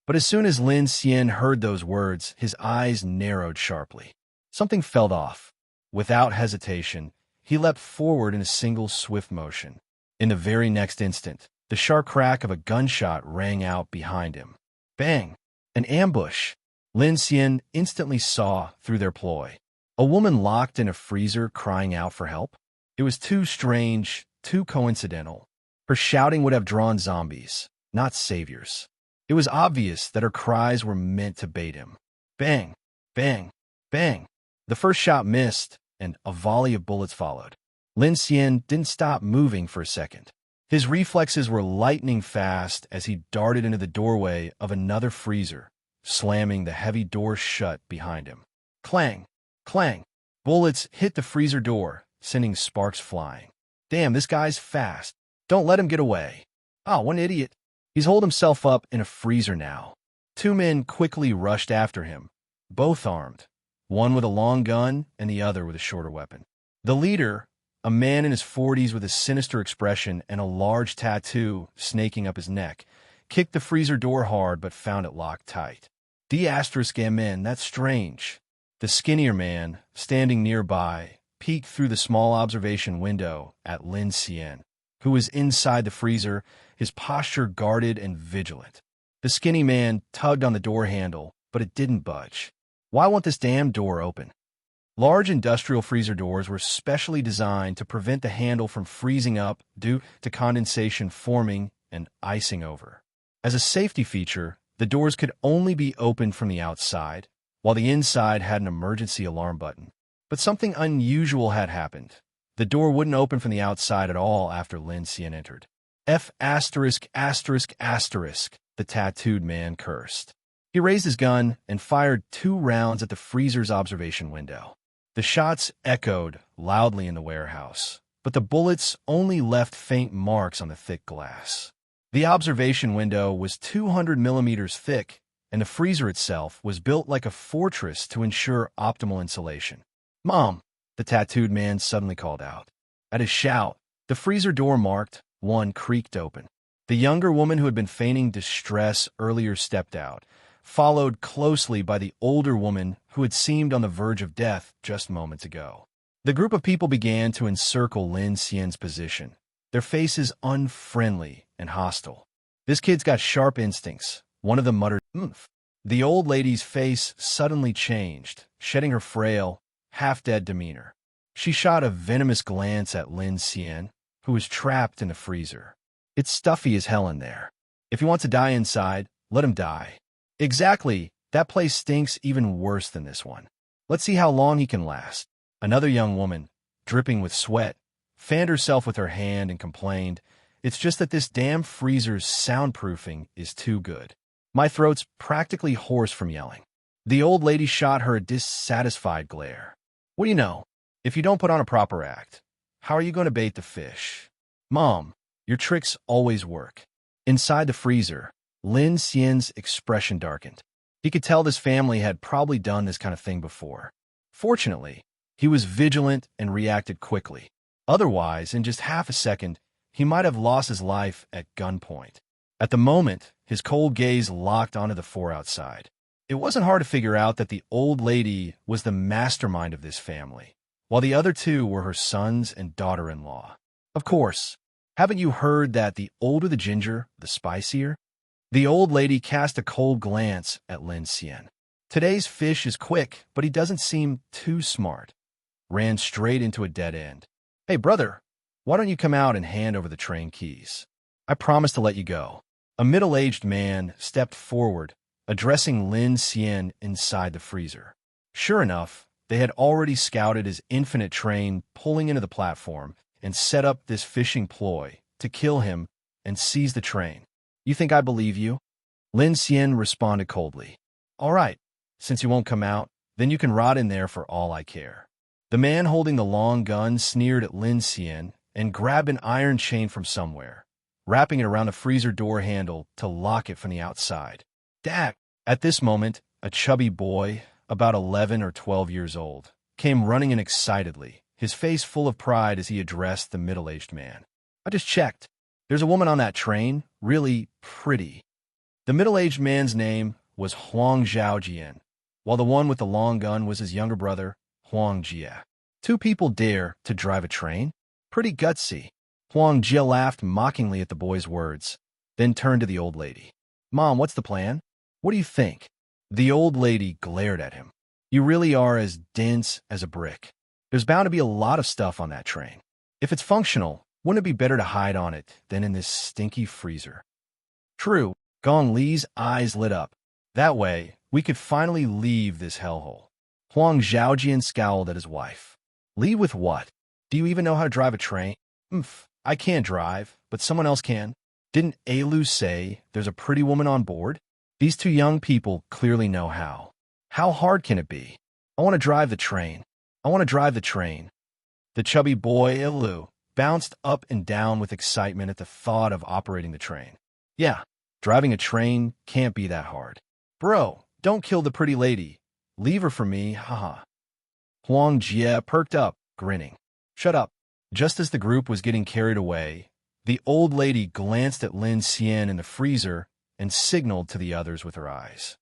But as soon as Lin Xian heard those words, his eyes narrowed sharply. Something felt off. Without hesitation, he leapt forward in a single swift motion. In the very next instant, the sharp crack of a gunshot rang out behind him. Bang! An ambush! Lin Xian instantly saw through their ploy. A woman locked in a freezer crying out for help? It was too strange, too coincidental. Her shouting would have drawn zombies, not saviors. It was obvious that her cries were meant to bait him. Bang! Bang! Bang! The first shot missed, and a volley of bullets followed. Lin Xian didn't stop moving for a second. His reflexes were lightning fast as he darted into the doorway of another freezer, slamming the heavy door shut behind him. Clang! Clang! Bullets hit the freezer door, sending sparks flying. Damn, this guy's fast. Don't let him get away. Ah, one idiot. He's holed himself up in a freezer now. Two men quickly rushed after him, both armed, one with a long gun and the other with a shorter weapon. The leader, a man in his 40s with a sinister expression and a large tattoo snaking up his neck, kicked the freezer door hard but found it locked tight. D*Mn, that's strange. The skinnier man, standing nearby, peeked through the small observation window at Lin Xian, who was inside the freezer, his posture guarded and vigilant. The skinny man tugged on the door handle, but it didn't budge. Why won't this damn door open? Large industrial freezer doors were specially designed to prevent the handle from freezing up due to condensation forming and icing over. As a safety feature, the doors could only be opened from the outside, while the inside had an emergency alarm button. But something unusual had happened. The door wouldn't open from the outside at all after Lin Xian entered. F******, the tattooed man cursed. He raised his gun and fired 2 rounds at the freezer's observation window. The shots echoed loudly in the warehouse, but the bullets only left faint marks on the thick glass. The observation window was 200 millimeters thick, and the freezer itself was built like a fortress to ensure optimal insulation. "Mom," the tattooed man suddenly called out. At his shout, the freezer door marked 1 creaked open. The younger woman who had been feigning distress earlier stepped out, followed closely by the older woman who had seemed on the verge of death just moments ago. The group of people began to encircle Lin Xian's position, their faces unfriendly and hostile. "This kid's got sharp instincts," one of them muttered. "Oomph." The old lady's face suddenly changed, shedding her frail, half-dead demeanor. She shot a venomous glance at Lin Xian, who was trapped in the freezer. "It's stuffy as hell in there. If he wants to die inside, let him die." "Exactly. That place stinks even worse than this one. Let's see how long he can last." Another young woman, dripping with sweat, fanned herself with her hand and complained, "It's just that this damn freezer's soundproofing is too good. My throat's practically hoarse from yelling." The old lady shot her a dissatisfied glare. "What do you know? If you don't put on a proper act, how are you going to bait the fish?" "Mom, your tricks always work." Inside the freezer, Lin Xian's expression darkened. He could tell this family had probably done this kind of thing before. Fortunately, he was vigilant and reacted quickly. Otherwise, in just half a second, he might have lost his life at gunpoint. At the moment, his cold gaze locked onto the 4 outside. It wasn't hard to figure out that the old lady was the mastermind of this family, while the other 2 were her sons and daughter-in-law. Of course, haven't you heard that the older the ginger, the spicier? The old lady cast a cold glance at Lin Xian. Today's fish is quick, but he doesn't seem too smart. Ran straight into a dead end. "Hey, brother, why don't you come out and hand over the train keys? I promise to let you go." A middle-aged man stepped forward, addressing Lin Xian inside the freezer. Sure enough, they had already scouted his infinite train pulling into the platform and set up this fishing ploy to kill him and seize the train. "You think I believe you?" Lin Xian responded coldly. "All right, since you won't come out, then you can rot in there for all I care." The man holding the long gun sneered at Lin Xian and grabbed an iron chain from somewhere, wrapping it around the freezer door handle to lock it from the outside. "Dad!" At this moment, a chubby boy, about 11 or 12 years old, came running in excitedly, his face full of pride as he addressed the middle-aged man. "I just checked. There's a woman on that train, really pretty." The middle-aged man's name was Huang Zhaojian, while the one with the long gun was his younger brother, Huang Jie. 2 people dare to drive a train? Pretty gutsy. Huang Jie laughed mockingly at the boy's words, then turned to the old lady. "Mom, what's the plan? What do you think?" The old lady glared at him. "You really are as dense as a brick. There's bound to be a lot of stuff on that train. If it's functional, wouldn't it be better to hide on it than in this stinky freezer?" "True." Gong Li's eyes lit up. "That way, we could finally leave this hellhole." Huang Zhaojian scowled at his wife. "Leave with what? Do you even know how to drive a train?" "I can't drive, but someone else can." "Didn't Alu say there's a pretty woman on board?" "These 2 young people clearly know how." "How hard can it be?" "I want to drive the train. I want to drive the train." The chubby boy, Alu, bounced up and down with excitement at the thought of operating the train. "Yeah, driving a train can't be that hard." "Bro, don't kill the pretty lady. Leave her for me, haha." Huang Jie perked up, grinning. "Shut up." Just as the group was getting carried away, the old lady glanced at Lin Xian in the freezer and signaled to the others with her eyes.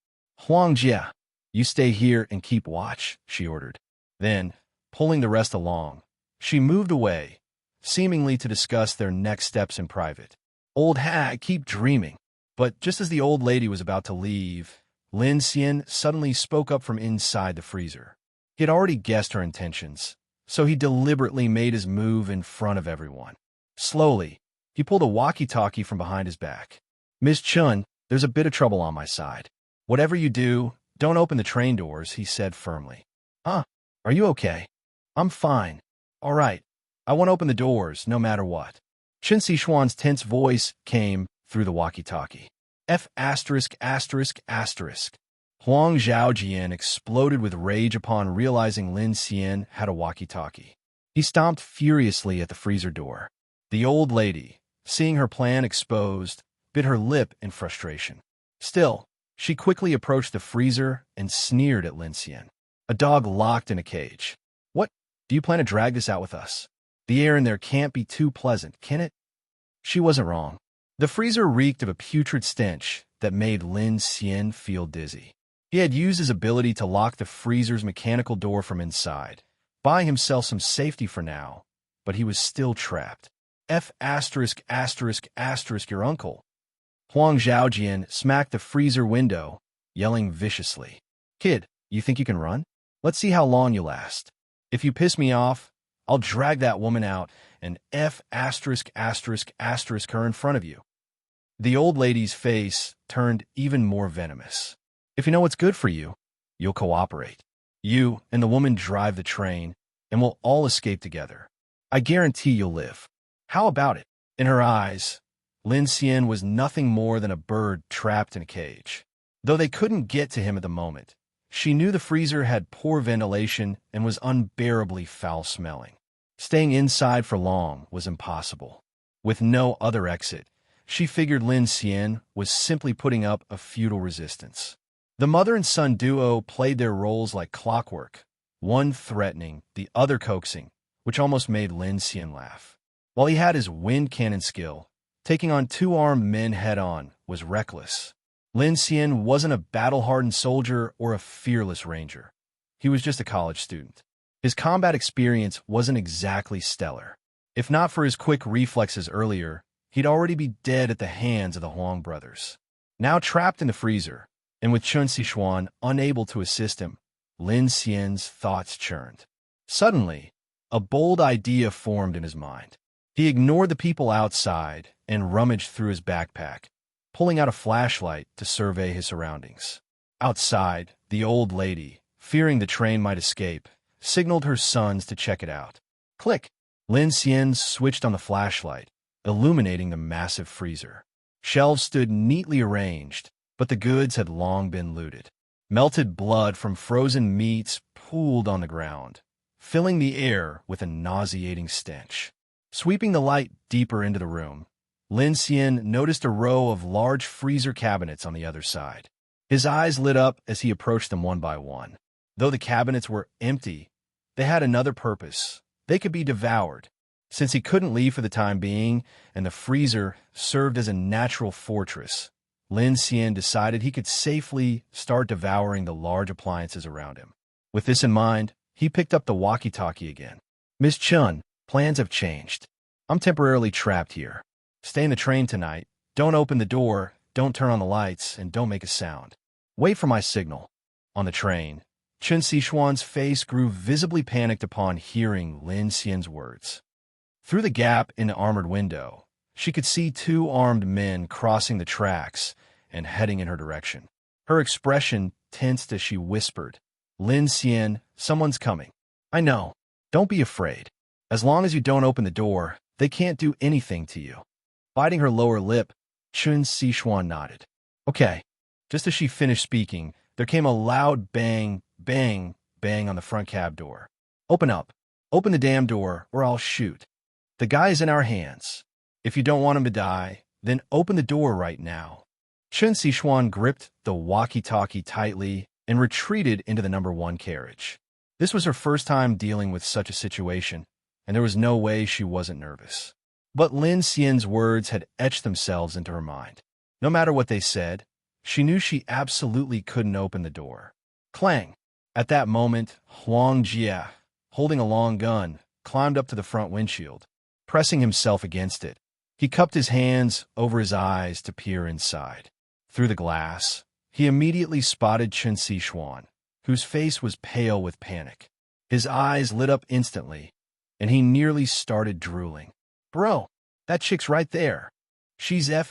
"Huang Jie, you stay here and keep watch," she ordered. Then, pulling the rest along, she moved away, seemingly to discuss their next steps in private. "Old hag, keep dreaming." But just as the old lady was about to leave, Lin Xian suddenly spoke up from inside the freezer. He had already guessed her intentions, so he deliberately made his move in front of everyone. Slowly, he pulled a walkie-talkie from behind his back. "Miss Chun, there's a bit of trouble on my side. Whatever you do, don't open the train doors," he said firmly. "Huh? Are you okay?" "I'm fine." "All right. I won't open the doors, no matter what." Chen Sichuan's tense voice came through the walkie-talkie. F*******. Huang Zhaojian exploded with rage upon realizing Lin Xian had a walkie-talkie. He stomped furiously at the freezer door. The old lady, seeing her plan exposed, bit her lip in frustration. Still, she quickly approached the freezer and sneered at Lin Xian. A dog locked in a cage. What? Do you plan to drag this out with us? The air in there can't be too pleasant, can it? She wasn't wrong. The freezer reeked of a putrid stench that made Lin Xian feel dizzy. He had used his ability to lock the freezer's mechanical door from inside, buying himself some safety for now, but he was still trapped. F*** your uncle. Huang Zhaojian smacked the freezer window, yelling viciously. Kid, you think you can run? Let's see how long you last. If you piss me off, I'll drag that woman out and F*** her in front of you. The old lady's face turned even more venomous. If you know what's good for you, you'll cooperate. You and the woman drive the train, and we'll all escape together. I guarantee you'll live. How about it? In her eyes, Lin Xian was nothing more than a bird trapped in a cage. Though they couldn't get to him at the moment, she knew the freezer had poor ventilation and was unbearably foul-smelling. Staying inside for long was impossible. With no other exit, she figured Lin Xian was simply putting up a futile resistance. The mother and son duo played their roles like clockwork, one threatening, the other coaxing, which almost made Lin Xian laugh. While he had his wind cannon skill, taking on two armed men head-on was reckless. Lin Xian wasn't a battle-hardened soldier or a fearless ranger. He was just a college student. His combat experience wasn't exactly stellar. If not for his quick reflexes earlier, he'd already be dead at the hands of the Huang brothers. Now trapped in the freezer, and with Chun Siwan unable to assist him, Lin Xian's thoughts churned. Suddenly, a bold idea formed in his mind. He ignored the people outside and rummaged through his backpack, pulling out a flashlight to survey his surroundings. Outside, the old lady, fearing the train might escape, signaled her sons to check it out. Click! Lin Xian switched on the flashlight, illuminating the massive freezer. Shelves stood neatly arranged, but the goods had long been looted. Melted blood from frozen meats pooled on the ground, filling the air with a nauseating stench. Sweeping the light deeper into the room, Lin Xian noticed a row of large freezer cabinets on the other side. His eyes lit up as he approached them one by one. Though the cabinets were empty, they had another purpose. They could be devoured. Since he couldn't leave for the time being, and the freezer served as a natural fortress, Lin Xian decided he could safely start devouring the large appliances around him. With this in mind, he picked up the walkie-talkie again. Miss Chun, plans have changed. I'm temporarily trapped here. Stay in the train tonight. Don't open the door, don't turn on the lights, and don't make a sound. Wait for my signal. On the train, Chun Sichuan's face grew visibly panicked upon hearing Lin Xian's words. Through the gap in the armored window, she could see two armed men crossing the tracks and heading in her direction. Her expression tensed as she whispered, Lin Xian, someone's coming. I know. Don't be afraid. As long as you don't open the door, they can't do anything to you. Biting her lower lip, Chun Sichuan nodded. Okay. Just as she finished speaking, there came a loud bang, bang, bang on the front cab door. Open up. Open the damn door, or I'll shoot. The guy is in our hands. If you don't want him to die, then open the door right now. Chun Sichuan gripped the walkie-talkie tightly and retreated into the number 1 carriage. This was her first time dealing with such a situation, and there was no way she wasn't nervous. But Lin Xian's words had etched themselves into her mind. No matter what they said, she knew she absolutely couldn't open the door. Clang! At that moment, Huang Jia, holding a long gun, climbed up to the front windshield. Pressing himself against it, he cupped his hands over his eyes to peer inside. Through the glass, he immediately spotted Chun Sichuan, whose face was pale with panic. His eyes lit up instantly, and he nearly started drooling. Bro, that chick's right there. She's ing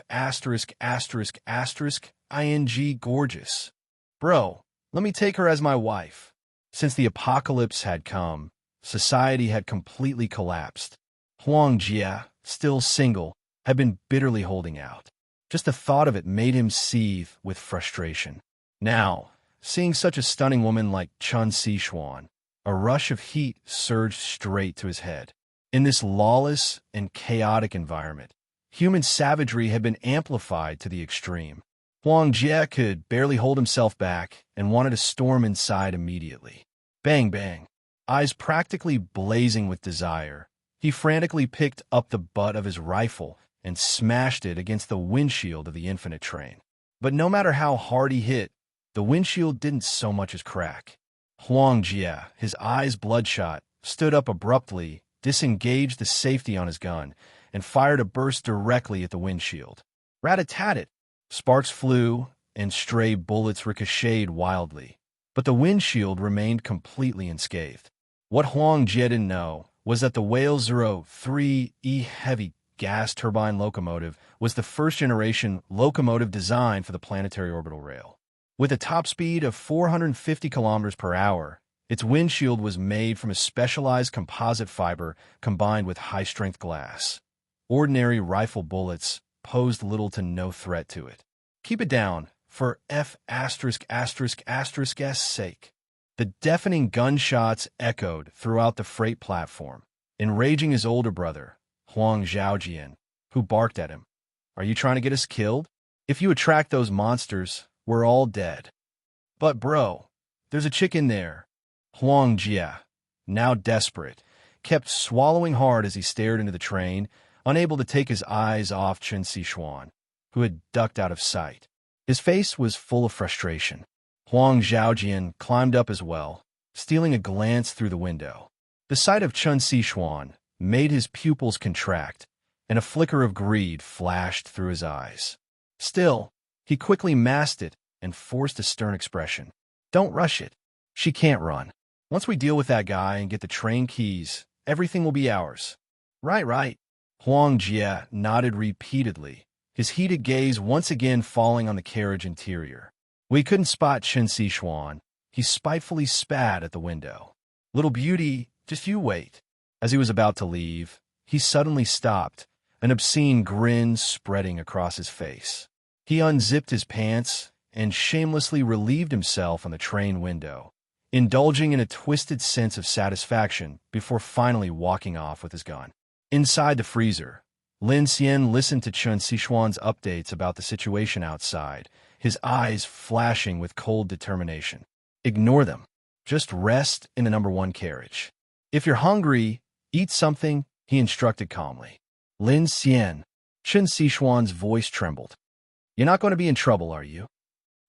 gorgeous. Bro, let me take her as my wife. Since the apocalypse had come, society had completely collapsed. Huang Jia, still single, had been bitterly holding out. Just the thought of it made him seethe with frustration. Now, seeing such a stunning woman like Chun Siwan, a rush of heat surged straight to his head. In this lawless and chaotic environment, human savagery had been amplified to the extreme. Huang Jie could barely hold himself back and wanted to storm inside immediately. Bang, bang. Eyes practically blazing with desire, he frantically picked up the butt of his rifle and smashed it against the windshield of the infinite train. But no matter how hard he hit, the windshield didn't so much as crack. Huang Jie, his eyes bloodshot, stood up abruptly, disengaged the safety on his gun, and fired a burst directly at the windshield. Rat-a-tat-tat! Sparks flew, and stray bullets ricocheted wildly, but the windshield remained completely unscathed. What Huang Jie didn't know was that the Whale 03E heavy gas turbine locomotive was the first-generation locomotive designed for the planetary orbital rail. With a top speed of 450 kilometers per hour, its windshield was made from a specialized composite fiber combined with high-strength glass. Ordinary rifle bullets posed little to no threat to it. Keep it down, for F***'s sake. The deafening gunshots echoed throughout the freight platform, enraging his older brother, Huang Xiaojian, who barked at him. "Are you trying to get us killed? If you attract those monsters, we're all dead." "But bro, there's a chick in there." Huang Jie, now desperate, kept swallowing hard as he stared into the train, unable to take his eyes off Chun Siwan, who had ducked out of sight. His face was full of frustration. Huang Xiaojian climbed up as well, stealing a glance through the window. The sight of Chun Siwan made his pupils contract, and a flicker of greed flashed through his eyes. Still, he quickly masked it and forced a stern expression. "Don't rush it. She can't run. Once we deal with that guy and get the train keys, everything will be ours." Right. Huang Jie nodded repeatedly, his heated gaze once again falling on the carriage interior. When he couldn't spot Chun Siwan, he spitefully spat at the window. "Little beauty, just you wait." As he was about to leave, he suddenly stopped, an obscene grin spreading across his face. He unzipped his pants and shamelessly relieved himself on the train window, indulging in a twisted sense of satisfaction before finally walking off with his gun. Inside the freezer, Lynn Cien listened to Chun Sichuan's updates about the situation outside, his eyes flashing with cold determination. "Ignore them. Just rest in the number 1 carriage. If you're hungry, eat something," he instructed calmly. "Lin Xian." Chun Sichuan's voice trembled. "You're not going to be in trouble, are you?"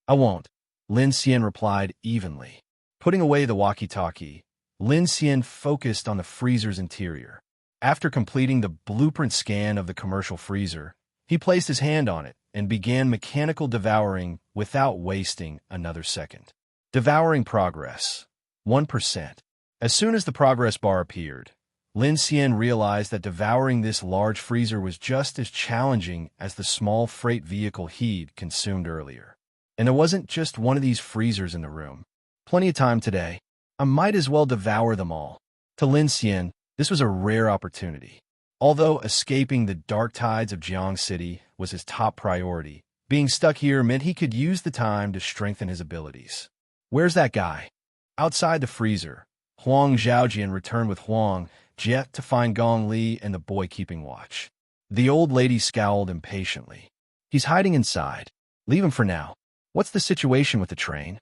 "I won't," Lin Xian replied evenly. Putting away the walkie-talkie, Lin Xian focused on the freezer's interior. After completing the blueprint scan of the commercial freezer, he placed his hand on it and began mechanical devouring without wasting another second. Devouring progress, 1%. As soon as the progress bar appeared, Lin Xian realized that devouring this large freezer was just as challenging as the small freight vehicle he'd consumed earlier. And there wasn't just one of these freezers in the room. Plenty of time today. I might as well devour them all. To Lin Xian, this was a rare opportunity. Although escaping the dark tides of Jiang City was his top priority, being stuck here meant he could use the time to strengthen his abilities. "Where's that guy?" Outside the freezer, Huang Xiaojian returned with Huang Jie to find Gong Li and the boy keeping watch. The old lady scowled impatiently. "He's hiding inside. Leave him for now. What's the situation with the train?"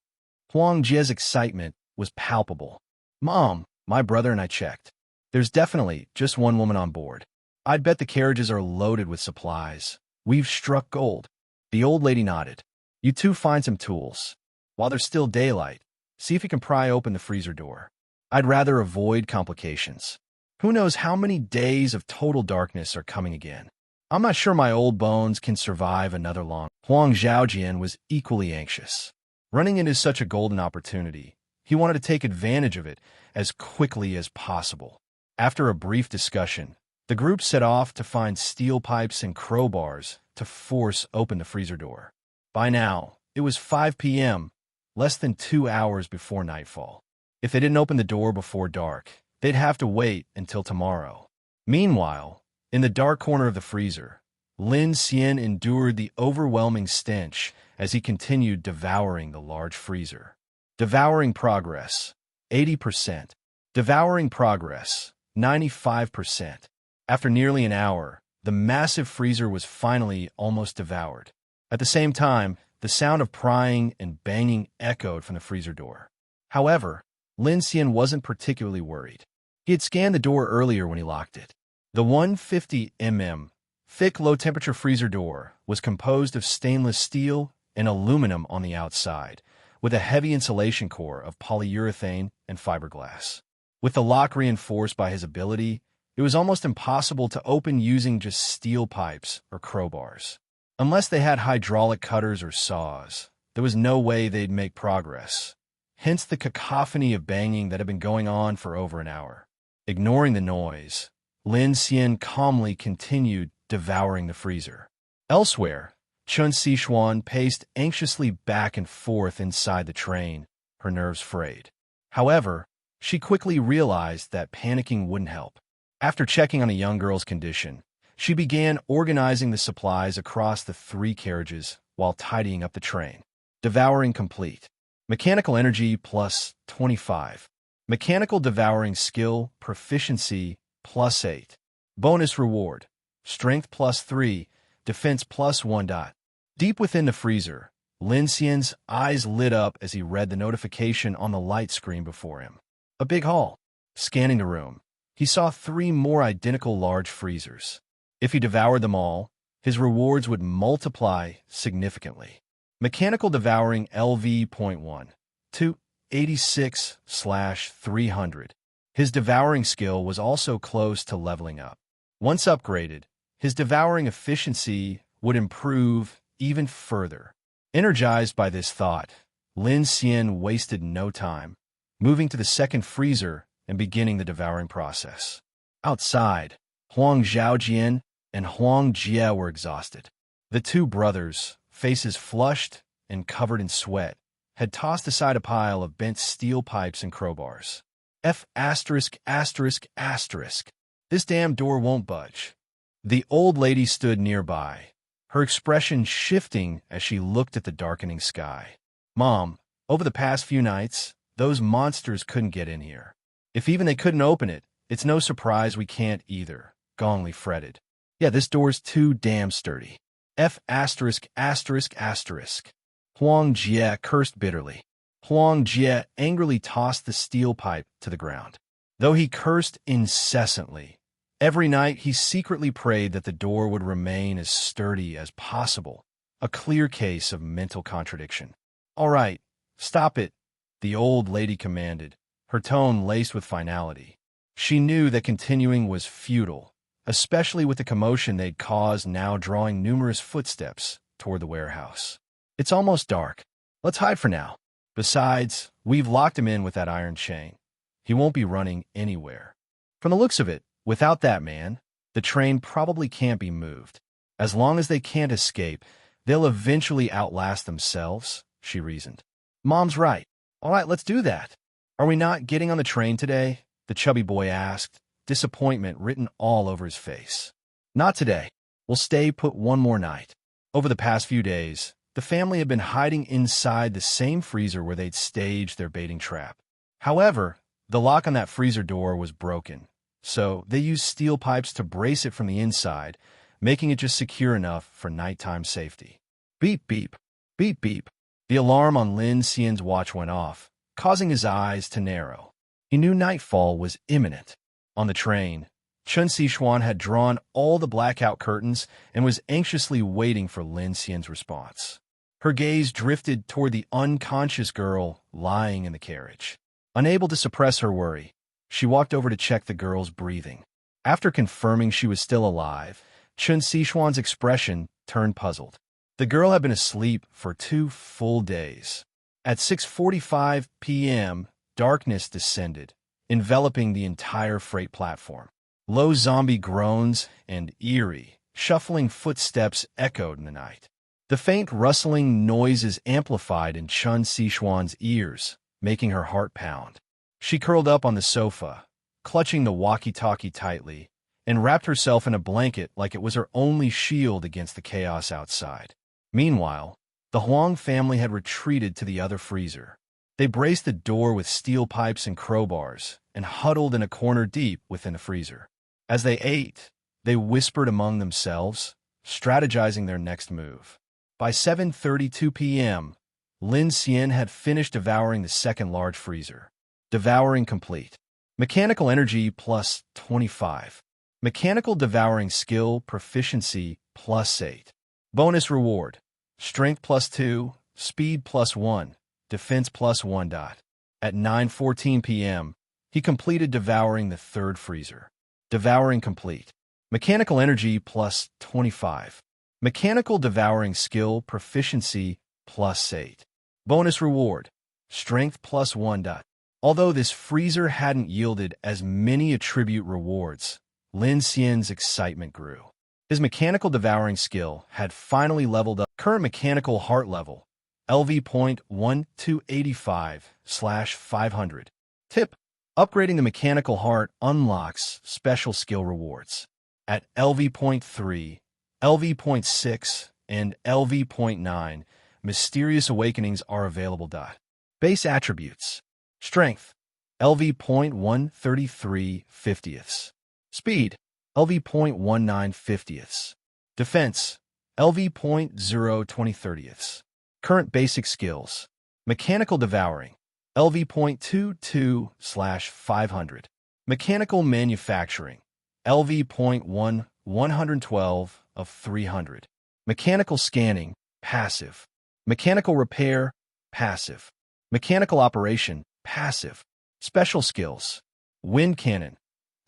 Huang Jie's excitement was palpable. "Mom, my brother and I checked. There's definitely just one woman on board. I'd bet the carriages are loaded with supplies. We've struck gold." The old lady nodded. "You two find some tools. While there's still daylight, see if you can pry open the freezer door. I'd rather avoid complications. Who knows how many days of total darkness are coming again. I'm not sure my old bones can survive another long." Huang Xiaojian was equally anxious. Running into such a golden opportunity, he wanted to take advantage of it as quickly as possible. After a brief discussion, the group set off to find steel pipes and crowbars to force open the freezer door. By now, it was 5 p.m., less than 2 hours before nightfall. If they didn't open the door before dark, they'd have to wait until tomorrow. Meanwhile, in the dark corner of the freezer, Lin Xian endured the overwhelming stench as he continued devouring the large freezer. Devouring progress, 80%. Devouring progress, 95%. After nearly an hour, the massive freezer was finally almost devoured. At the same time, the sound of prying and banging echoed from the freezer door. However, Lin Xian wasn't particularly worried. He had scanned the door earlier when he locked it. The 150 thick low-temperature freezer door was composed of stainless steel and aluminum on the outside, with a heavy insulation core of polyurethane and fiberglass. With the lock reinforced by his ability, it was almost impossible to open using just steel pipes or crowbars. Unless they had hydraulic cutters or saws, there was no way they'd make progress. Hence the cacophony of banging that had been going on for over an hour. Ignoring the noise, Lin Xian calmly continued devouring the freezer. Elsewhere, Chun Siwan paced anxiously back and forth inside the train, her nerves frayed. However, she quickly realized that panicking wouldn't help. After checking on a young girl's condition, she began organizing the supplies across the 3 carriages while tidying up the train. Devouring complete. Mechanical energy plus 25. Mechanical devouring skill proficiency plus 8. Bonus reward. Strength plus 3. Defense plus 1. Deep within the freezer, Lin Xian's eyes lit up as he read the notification on the light screen before him. A big hall. Scanning the room, he saw 3 more identical large freezers. If he devoured them all, his rewards would multiply significantly. Mechanical devouring LV.1 to 86/300. His devouring skill was also close to leveling up. Once upgraded, his devouring efficiency would improve even further. Energized by this thought, Lin Xian wasted no time, moving to the second freezer and beginning the devouring process. Outside, Huang Zhaojian and Huang Jie were exhausted. The 2 brothers, faces flushed and covered in sweat, had tossed aside a pile of bent steel pipes and crowbars. F*******. This damn door won't budge. The old lady stood nearby, her expression shifting as she looked at the darkening sky. Mom, over the past few nights, those monsters couldn't get in here. If even they couldn't open it, it's no surprise we can't either, Gongli fretted. Yeah, this door's too damn sturdy. F******. Huang Jie cursed bitterly. Huang Jie angrily tossed the steel pipe to the ground. Though he cursed incessantly, every night he secretly prayed that the door would remain as sturdy as possible, a clear case of mental contradiction. All right, stop it, the old lady commanded, her tone laced with finality. She knew that continuing was futile, especially with the commotion they'd caused now drawing numerous footsteps toward the warehouse. It's almost dark. Let's hide for now. Besides, we've locked him in with that iron chain. He won't be running anywhere. From the looks of it, without that man, the train probably can't be moved. As long as they can't escape, they'll eventually outlast themselves, she reasoned. Mom's right. All right, let's do that. Are we not getting on the train today? The chubby boy asked, disappointment written all over his face. Not today. We'll stay put one more night. Over the past few days, the family had been hiding inside the same freezer where they'd staged their baiting trap. However, the lock on that freezer door was broken, so they used steel pipes to brace it from the inside, making it just secure enough for nighttime safety. Beep, beep, beep, beep. The alarm on Lin Xian's watch went off, causing his eyes to narrow. He knew nightfall was imminent. On the train, Chun Siwan had drawn all the blackout curtains and was anxiously waiting for Lin Xian's response. Her gaze drifted toward the unconscious girl lying in the carriage. Unable to suppress her worry, she walked over to check the girl's breathing. After confirming she was still alive, Chun Siwan's expression turned puzzled. The girl had been asleep for 2 full days. At 6:45 p.m., darkness descended, enveloping the entire freight platform. Low zombie groans and eerie, shuffling footsteps echoed in the night. The faint rustling noises amplified in Chun Siwan's ears, making her heart pound. She curled up on the sofa, clutching the walkie-talkie tightly, and wrapped herself in a blanket like it was her only shield against the chaos outside. Meanwhile, the Huang family had retreated to the other freezer. They braced the door with steel pipes and crowbars and huddled in a corner deep within the freezer. As they ate, they whispered among themselves, strategizing their next move. By 7:32 p.m., Lin Xian had finished devouring the second large freezer. Devouring complete. Mechanical energy plus 25. Mechanical devouring skill proficiency plus 8. Bonus reward. Strength plus 2, speed plus 1, defense plus 1. At 9:14 p.m., he completed devouring the third freezer. Devouring complete. Mechanical energy plus 25. Mechanical devouring skill proficiency plus 8. Bonus reward. Strength plus 1. Although this freezer hadn't yielded as many attribute rewards, Lin Xian's excitement grew. His mechanical devouring skill had finally leveled up. Current mechanical heart level, LV.1285/500. Tip: upgrading the mechanical heart unlocks special skill rewards. At LV.3, LV.6, and LV.9, mysterious awakenings are available. Base attributes: Strength, LV.133/50. Speed, LV.19/50. Defense, LV.020/30. Current basic skills: Mechanical devouring, LV.22/500. Mechanical manufacturing, LV.112/300. Mechanical scanning, passive. Mechanical repair, passive. Mechanical operation, passive. Special skills: Wind cannon,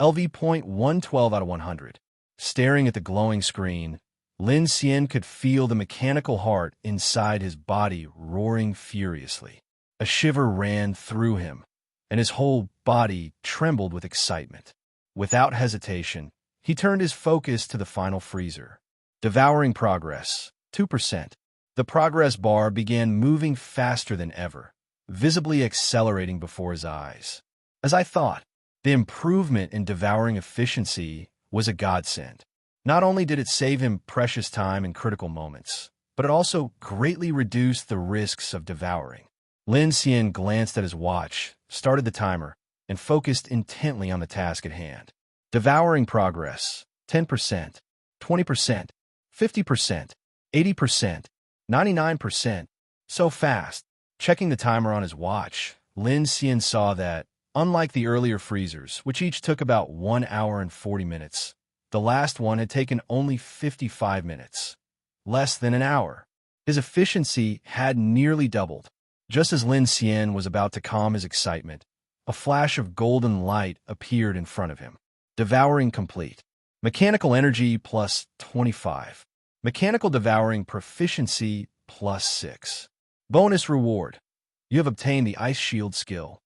LV.112/100. Staring at the glowing screen, Lin Xian could feel the mechanical heart inside his body roaring furiously. A shiver ran through him, and his whole body trembled with excitement. Without hesitation, he turned his focus to the final freezer. Devouring progress, 2%. The progress bar began moving faster than ever, visibly accelerating before his eyes. As I thought, the improvement in devouring efficiency was a godsend. Not only did it save him precious time in critical moments, but it also greatly reduced the risks of devouring. Lin Xian glanced at his watch, started the timer, and focused intently on the task at hand. Devouring progress, 10%, 20%, 50%, 80%, 99%. So fast. Checking the timer on his watch, Lin Xian saw that, unlike the earlier freezers, which each took about 1 hour and 40 minutes, the last one had taken only 55 minutes, less than an hour. His efficiency had nearly doubled. Just as Lin Xian was about to calm his excitement, a flash of golden light appeared in front of him. Devouring complete. Mechanical energy plus 25. Mechanical devouring proficiency plus 6. Bonus reward. You have obtained the Ice Shield skill.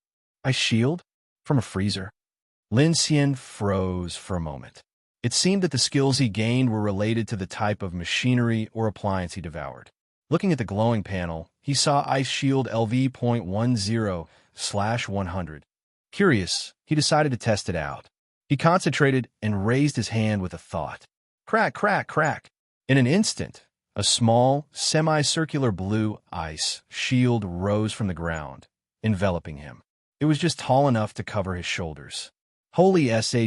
Ice Shield? From a freezer? Lin Xian froze for a moment. It seemed that the skills he gained were related to the type of machinery or appliance he devoured. Looking at the glowing panel, he saw Ice Shield LV.10/100. Curious, he decided to test it out. He concentrated and raised his hand with a thought. Crack, crack, crack. In an instant, a small, semicircular blue ice shield rose from the ground, enveloping him. It was just tall enough to cover his shoulders. Holy sh***.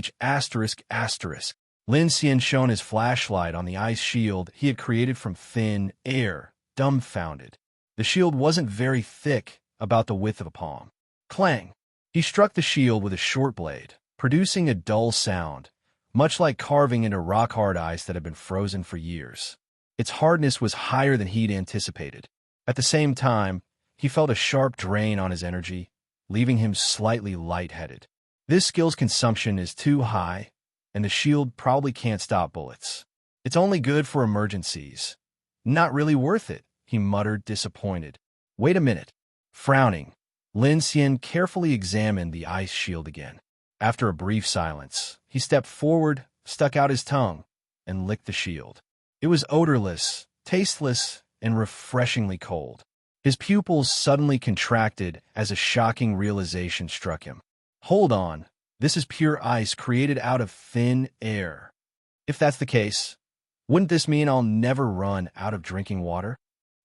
Lin Xian shone his flashlight on the ice shield he had created from thin air, dumbfounded. The shield wasn't very thick, about the width of a palm. Clang! He struck the shield with a short blade, producing a dull sound, much like carving into rock-hard ice that had been frozen for years. Its hardness was higher than he'd anticipated. At the same time, he felt a sharp drain on his energy, leaving him slightly lightheaded. This skill's consumption is too high, and the shield probably can't stop bullets. It's only good for emergencies. Not really worth it, he muttered, disappointed. Wait a minute. Frowning, Lin Xian carefully examined the ice shield again. After a brief silence, he stepped forward, stuck out his tongue, and licked the shield. It was odorless, tasteless, and refreshingly cold. His pupils suddenly contracted as a shocking realization struck him. Hold on, this is pure ice created out of thin air. If that's the case, wouldn't this mean I'll never run out of drinking water?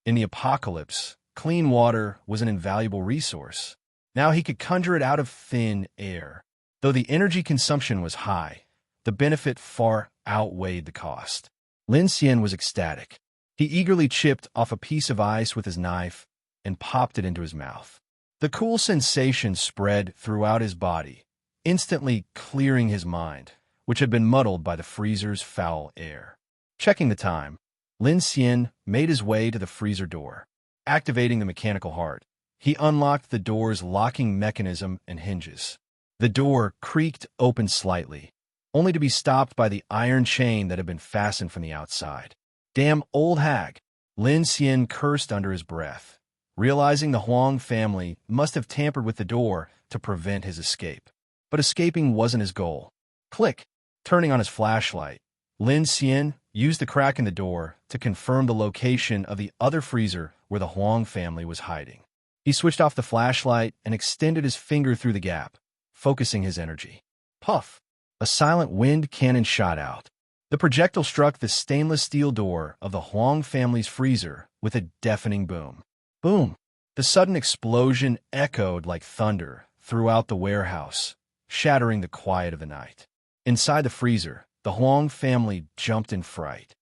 In the apocalypse, clean water was an invaluable resource. Now he could conjure it out of thin air. Though the energy consumption was high, the benefit far outweighed the cost. Lin Xian was ecstatic. He eagerly chipped off a piece of ice with his knife and popped it into his mouth. The cool sensation spread throughout his body, instantly clearing his mind, which had been muddled by the freezer's foul air. Checking the time, Lin Xian made his way to the freezer door. Activating the mechanical heart, he unlocked the door's locking mechanism and hinges. The door creaked open slightly, only to be stopped by the iron chain that had been fastened from the outside. Damn old hag! Lin Xian cursed under his breath, realizing the Huang family must have tampered with the door to prevent his escape. But escaping wasn't his goal. Click! Turning on his flashlight, Lin Xian used the crack in the door to confirm the location of the other freezer where the Huang family was hiding. He switched off the flashlight and extended his finger through the gap, focusing his energy. Puff! A silent wind cannon shot out. The projectile struck the stainless steel door of the Huang family's freezer with a deafening boom. Boom! The sudden explosion echoed like thunder throughout the warehouse, shattering the quiet of the night. Inside the freezer, the Huang family jumped in fright.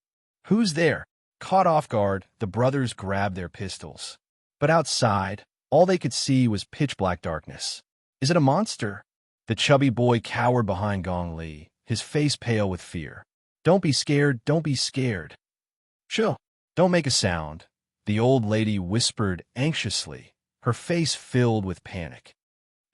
Who's there? Caught off guard, the brothers grabbed their pistols. But outside, all they could see was pitch-black darkness. Is it a monster? The chubby boy cowered behind Gong Li, his face pale with fear. Don't be scared, don't be scared. Chill. Don't make a sound, the old lady whispered anxiously, her face filled with panic.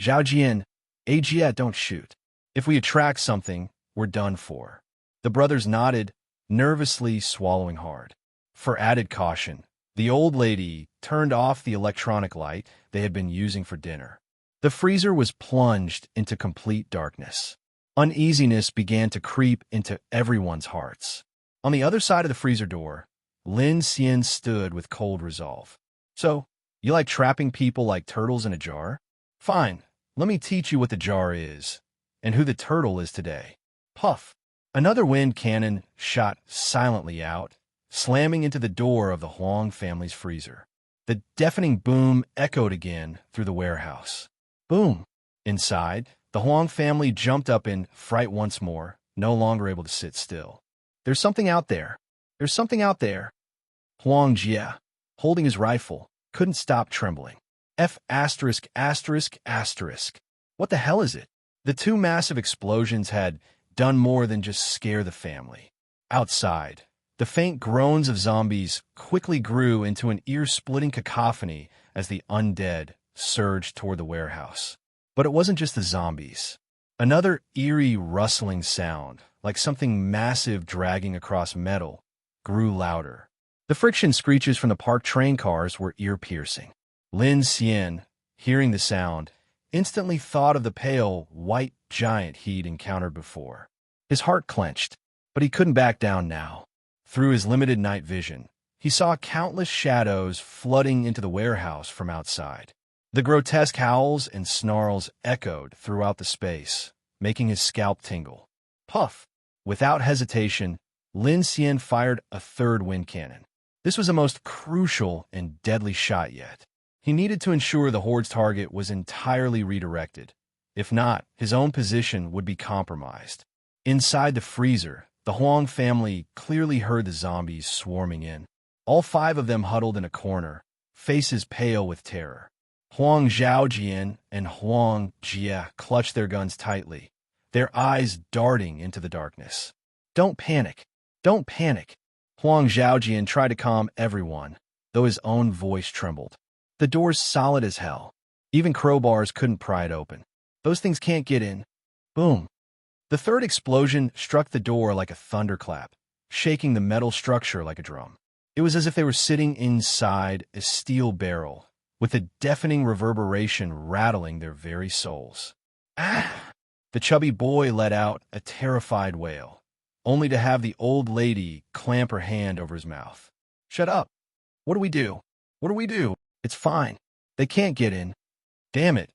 Zhao Jian, Ajiet, don't shoot. If we attract something, we're done for. The brothers nodded, nervously swallowing hard. For added caution, the old lady turned off the electronic light they had been using for dinner. The freezer was plunged into complete darkness. Uneasiness began to creep into everyone's hearts. On the other side of the freezer door, Lin Xian stood with cold resolve. So, you like trapping people like turtles in a jar? Fine, let me teach you what the jar is, and who the turtle is today. Puff! Another wind cannon shot silently out, slamming into the door of the Huang family's freezer. The deafening boom echoed again through the warehouse. Boom! Inside, the Huang family jumped up in fright once more, no longer able to sit still. There's something out there. There's something out there. Huang Jia, holding his rifle, couldn't stop trembling. F*******. What the hell is it? The two massive explosions had done more than just scare the family. Outside, the faint groans of zombies quickly grew into an ear-splitting cacophony as the undead surged toward the warehouse. But it wasn't just the zombies. Another eerie rustling sound, like something massive dragging across metal, grew louder. The friction screeches from the parked train cars were ear-piercing. Lin Xian, hearing the sound, instantly thought of the pale, white giant he'd encountered before. His heart clenched, but he couldn't back down now. Through his limited night vision, he saw countless shadows flooding into the warehouse from outside. The grotesque howls and snarls echoed throughout the space, making his scalp tingle. Puff! Without hesitation, Lin Xian fired a third wind cannon. This was the most crucial and deadly shot yet. He needed to ensure the Horde's target was entirely redirected. If not, his own position would be compromised. Inside the freezer, the Huang family clearly heard the zombies swarming in. All 5 of them huddled in a corner, faces pale with terror. Huang Zhaojian and Huang Jia clutched their guns tightly, their eyes darting into the darkness. Don't panic. Don't panic. Huang Zhaojian tried to calm everyone, though his own voice trembled. The door's solid as hell. Even crowbars couldn't pry it open. Those things can't get in. Boom. The third explosion struck the door like a thunderclap, shaking the metal structure like a drum. It was as if they were sitting inside a steel barrel, with a deafening reverberation rattling their very souls. Ah! The chubby boy let out a terrified wail, only to have the old lady clamp her hand over his mouth. Shut up. What do we do? What do we do? It's fine. They can't get in. Damn it.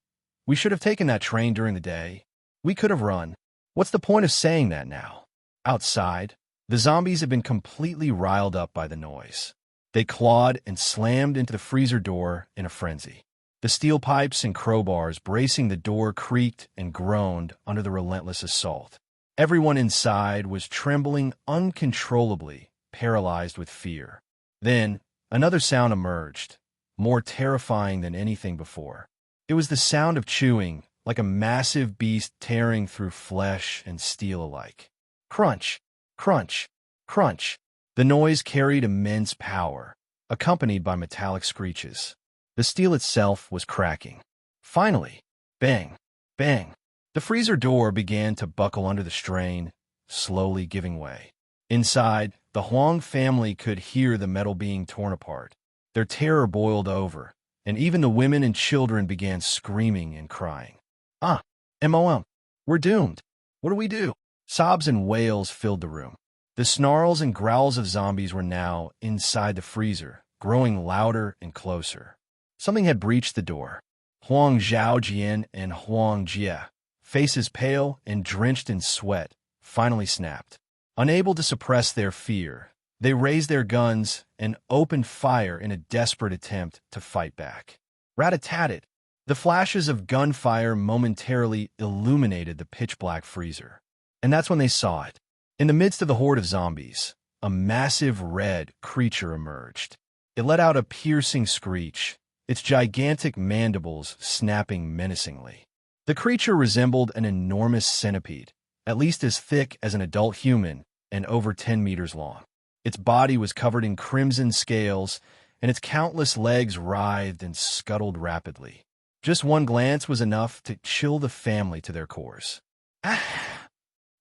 We should have taken that train during the day. We could have run. What's the point of saying that now? Outside, the zombies had been completely riled up by the noise. They clawed and slammed into the freezer door in a frenzy. The steel pipes and crowbars bracing the door creaked and groaned under the relentless assault. Everyone inside was trembling uncontrollably, paralyzed with fear. Then, another sound emerged, more terrifying than anything before. It was the sound of chewing, like a massive beast tearing through flesh and steel alike. Crunch, crunch, crunch. The noise carried immense power, accompanied by metallic screeches. The steel itself was cracking. Finally, bang, bang. The freezer door began to buckle under the strain, slowly giving way. Inside, the Huang family could hear the metal being torn apart. Their terror boiled over, and even the women and children began screaming and crying. MOM, we're doomed. What do we do? Sobs and wails filled the room. The snarls and growls of zombies were now inside the freezer, growing louder and closer. Something had breached the door. Huang Zhaojian and Huang Jie, faces pale and drenched in sweat, finally snapped. Unable to suppress their fear, they raised their guns and opened fire in a desperate attempt to fight back. Rat-a-tat-tat! The flashes of gunfire momentarily illuminated the pitch-black freezer. And that's when they saw it. In the midst of the horde of zombies, a massive red creature emerged. It let out a piercing screech, its gigantic mandibles snapping menacingly. The creature resembled an enormous centipede, at least as thick as an adult human and over 10 meters long. Its body was covered in crimson scales, and its countless legs writhed and scuttled rapidly. Just one glance was enough to chill the family to their cores.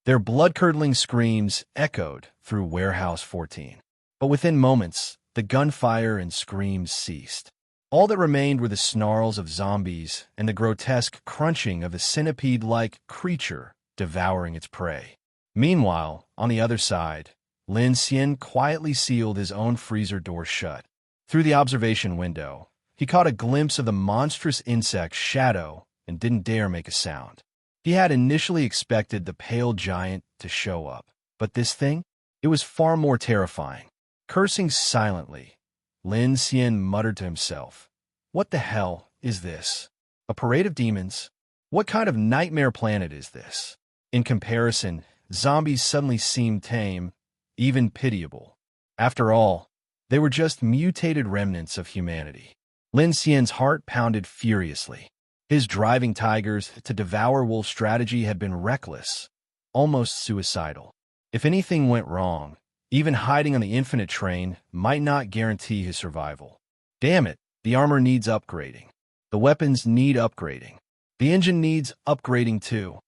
Their blood-curdling screams echoed through Warehouse 14. But within moments, the gunfire and screams ceased. All that remained were the snarls of zombies and the grotesque crunching of a centipede-like creature devouring its prey. Meanwhile, on the other side, Lin Xian quietly sealed his own freezer door shut. Through the observation window, he caught a glimpse of the monstrous insect's shadow and didn't dare make a sound. He had initially expected the pale giant to show up, but this thing? It was far more terrifying. Cursing silently, Lin Xian muttered to himself, "What the hell is this? A parade of demons? What kind of nightmare planet is this?" In comparison, zombies suddenly seemed tame, even pitiable. After all, they were just mutated remnants of humanity. Lin Xian's heart pounded furiously. His driving tigers to devour wolf strategy had been reckless, almost suicidal. If anything went wrong, even hiding on the infinite train might not guarantee his survival. Damn it, the armor needs upgrading. The weapons need upgrading. The engine needs upgrading too.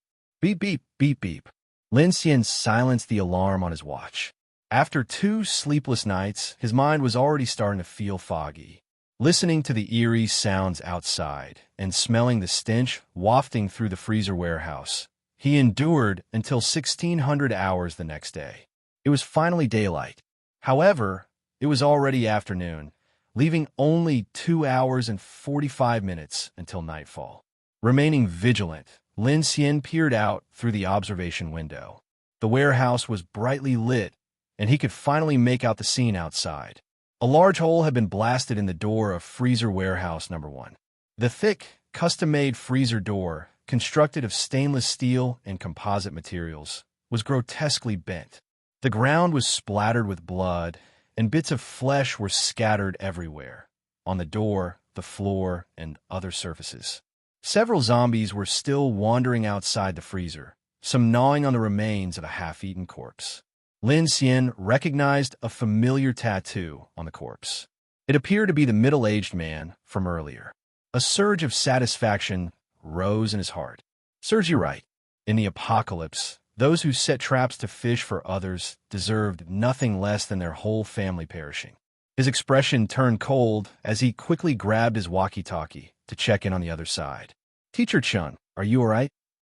Beep, beep, beep, beep. Lin Xian silenced the alarm on his watch. After 2 sleepless nights, his mind was already starting to feel foggy. Listening to the eerie sounds outside and smelling the stench wafting through the freezer warehouse, he endured until 1600 hours the next day. It was finally daylight. However, it was already afternoon, leaving only 2 hours and 45 minutes until nightfall. Remaining vigilant, Lin Xian peered out through the observation window. The warehouse was brightly lit, and he could finally make out the scene outside. A large hole had been blasted in the door of freezer warehouse number 1. The thick, custom-made freezer door, constructed of stainless steel and composite materials, was grotesquely bent. The ground was splattered with blood, and bits of flesh were scattered everywhere, on the door, the floor, and other surfaces. Several zombies were still wandering outside the freezer, some gnawing on the remains of a half-eaten corpse. Lin Xian recognized a familiar tattoo on the corpse. It appeared to be the middle-aged man from earlier. A surge of satisfaction rose in his heart. Serves you right. In the apocalypse, those who set traps to fish for others deserved nothing less than their whole family perishing. His expression turned cold as he quickly grabbed his walkie-talkie to check in on the other side. "Teacher Chun, are you all right?"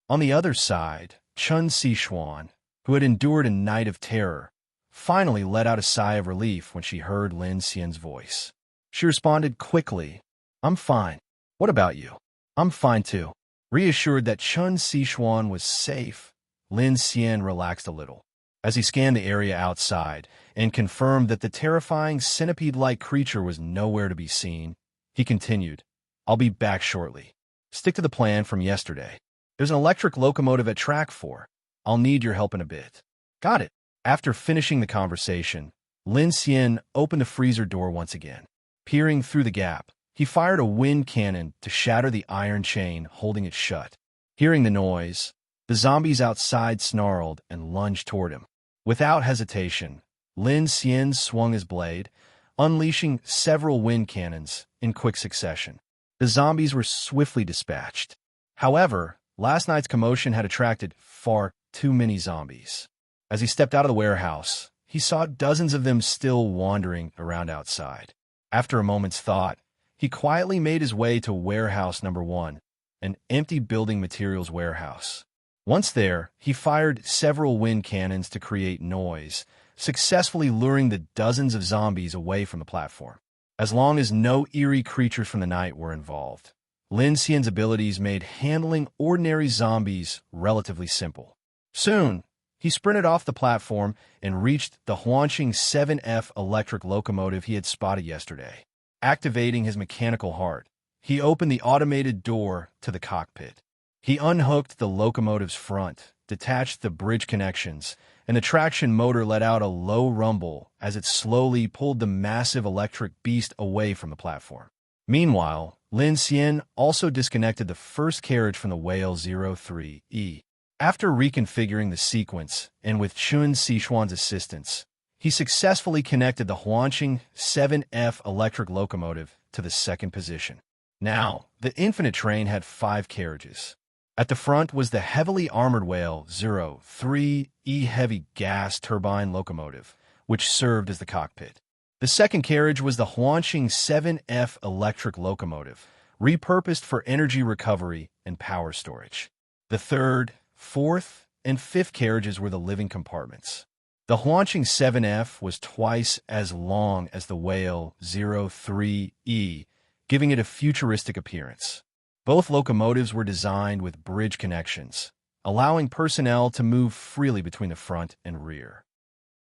On the other side, Chun Siwan, who had endured a night of terror, finally let out a sigh of relief when she heard Lin Xian's voice. She responded quickly, "I'm fine. What about you?" "I'm fine too." Reassured that Chun Siwan was safe, Lin Xian relaxed a little. As he scanned the area outside and confirmed that the terrifying centipede-like creature was nowhere to be seen, he continued, "I'll be back shortly. Stick to the plan from yesterday. There's an electric locomotive at track 4. I'll need your help in a bit." "Got it." After finishing the conversation, Lin Xian opened the freezer door once again. Peering through the gap, he fired a wind cannon to shatter the iron chain holding it shut. Hearing the noise, the zombies outside snarled and lunged toward him. Without hesitation, Lin Xian swung his blade, unleashing several wind cannons in quick succession. The zombies were swiftly dispatched. However, last night's commotion had attracted far too many zombies. As he stepped out of the warehouse, he saw dozens of them still wandering around outside. After a moment's thought, he quietly made his way to warehouse number 1, an empty building materials warehouse. Once there, he fired several wind cannons to create noise, successfully luring the dozens of zombies away from the platform. As long as no eerie creatures from the night were involved, Lin Xian's abilities made handling ordinary zombies relatively simple. Soon, he sprinted off the platform and reached the Huanqing 7F electric locomotive he had spotted yesterday. Activating his mechanical heart, he opened the automated door to the cockpit. He unhooked the locomotive's front, detached the bridge connections, and the traction motor let out a low rumble as it slowly pulled the massive electric beast away from the platform. Meanwhile, Lin Xian also disconnected the first carriage from the Whale 03E. After reconfiguring the sequence, and with Chun Sichuan's assistance, he successfully connected the Huanqing 7F electric locomotive to the second position. Now, the Infinite train had 5 carriages. At the front was the heavily armored Whale 03E heavy gas turbine locomotive, which served as the cockpit. The second carriage was the Huanqing 7F electric locomotive, repurposed for energy recovery and power storage. The third, fourth, and fifth carriages were the living compartments. The Huanqing 7F was twice as long as the Whale 03E, giving it a futuristic appearance. Both locomotives were designed with bridge connections, allowing personnel to move freely between the front and rear.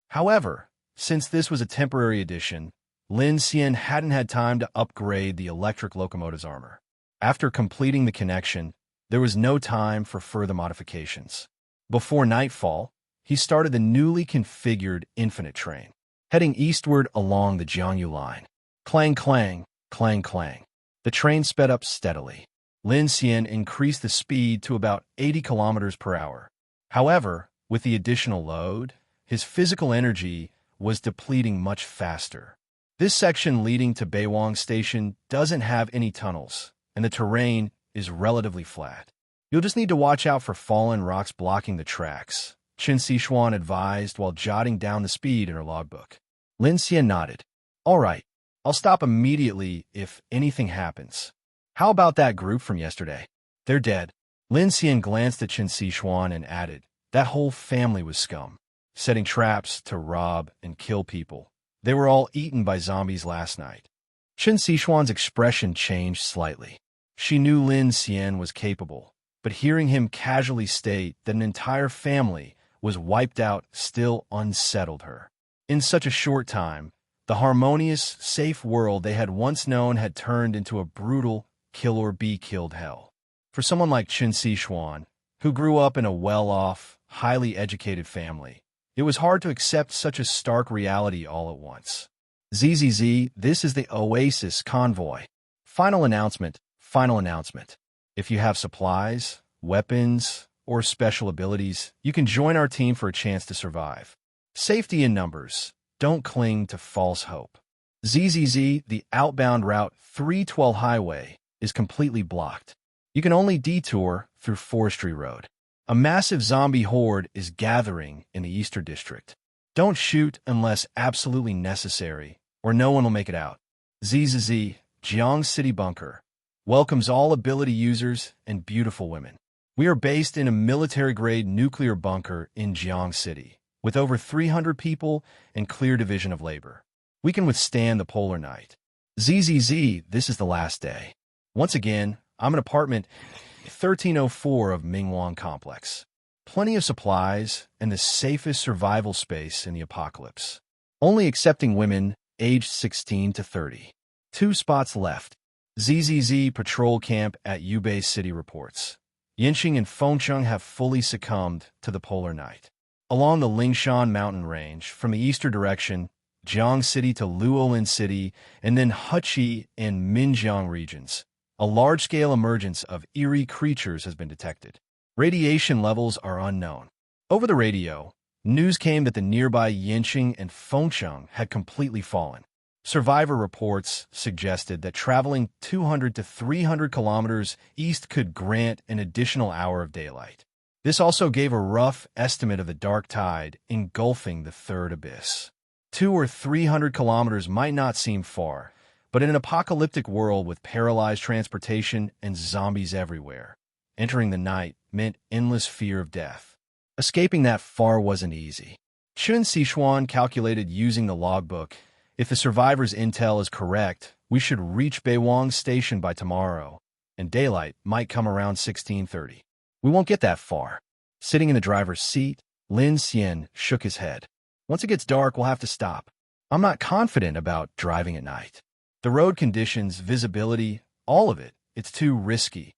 However, since this was a temporary addition, Lin Xian hadn't had time to upgrade the electric locomotive's armor. After completing the connection, there was no time for further modifications. Before nightfall, he started the newly configured Infinite train, heading eastward along the Jiangyu line. Clang, clang, clang, clang. The train sped up steadily. Lin Xian increased the speed to about 80 kilometers per hour. However, with the additional load, his physical energy was depleting much faster. This section leading to Beiwang Station doesn't have any tunnels, and the terrain is relatively flat. You'll just need to watch out for fallen rocks blocking the tracks, Qin Sichuan advised while jotting down the speed in her logbook. Lin Xian nodded. "All right, I'll stop immediately if anything happens. How about that group from yesterday? They're dead." Lin Xian glanced at Qin Sichuan and added, "That whole family was scum, setting traps to rob and kill people. They were all eaten by zombies last night." Qin Sichuan's expression changed slightly. She knew Lin Xian was capable, but hearing him casually state that an entire family was wiped out still unsettled her. In such a short time, the harmonious, safe world they had once known had turned into a brutal, kill-or-be-killed hell. For someone like Qin Sichuan, who grew up in a well-off, highly educated family, it was hard to accept such a stark reality all at once. ZZZ, this is the Oasis convoy. Final announcement, final announcement. If you have supplies, weapons, or special abilities, you can join our team for a chance to survive. Safety in numbers. Don't cling to false hope. ZZZ, the outbound Route 312 highway, is completely blocked. You can only detour through Forestry Road. A massive zombie horde is gathering in the Eastern District. Don't shoot unless absolutely necessary, or no one will make it out. ZZZ, Jiang City Bunker, welcomes all ability users and beautiful women. We are based in a military-grade nuclear bunker in Jiang City, with over 300 people and clear division of labor. We can withstand the polar night. ZZZ, this is the last day. Once again, I'm in apartment 1304 of Mingwang Complex. plenty of supplies, and the safest survival space in the apocalypse. Only accepting women aged 16 to 30. 2 spots left. ZZZ patrol camp at Yubei City reports. Yinqing and Fengcheng have fully succumbed to the polar night. Along the Lin Xian mountain range, from the eastern direction, Jiang City to Luolin City, and then Hechi and Minjiang regions, a large-scale emergence of eerie creatures has been detected. Radiation levels are unknown. Over the radio, news came that the nearby Yinqing and Fengcheng had completely fallen. Survivor reports suggested that traveling 200 to 300 kilometers east could grant an additional hour of daylight. This also gave a rough estimate of the dark tide engulfing the third abyss. 200 or 300 kilometers might not seem far, but in an apocalyptic world with paralyzed transportation and zombies everywhere, entering the night meant endless fear of death. Escaping that far wasn't easy. Chun Siwan calculated using the logbook, if the survivors' intel is correct, we should reach Beiwang Station by tomorrow, and daylight might come around 16:30. We won't get that far. Sitting in the driver's seat, Lin Xian shook his head. Once it gets dark, we'll have to stop. I'm not confident about driving at night. The road conditions, visibility, all of it, it's too risky.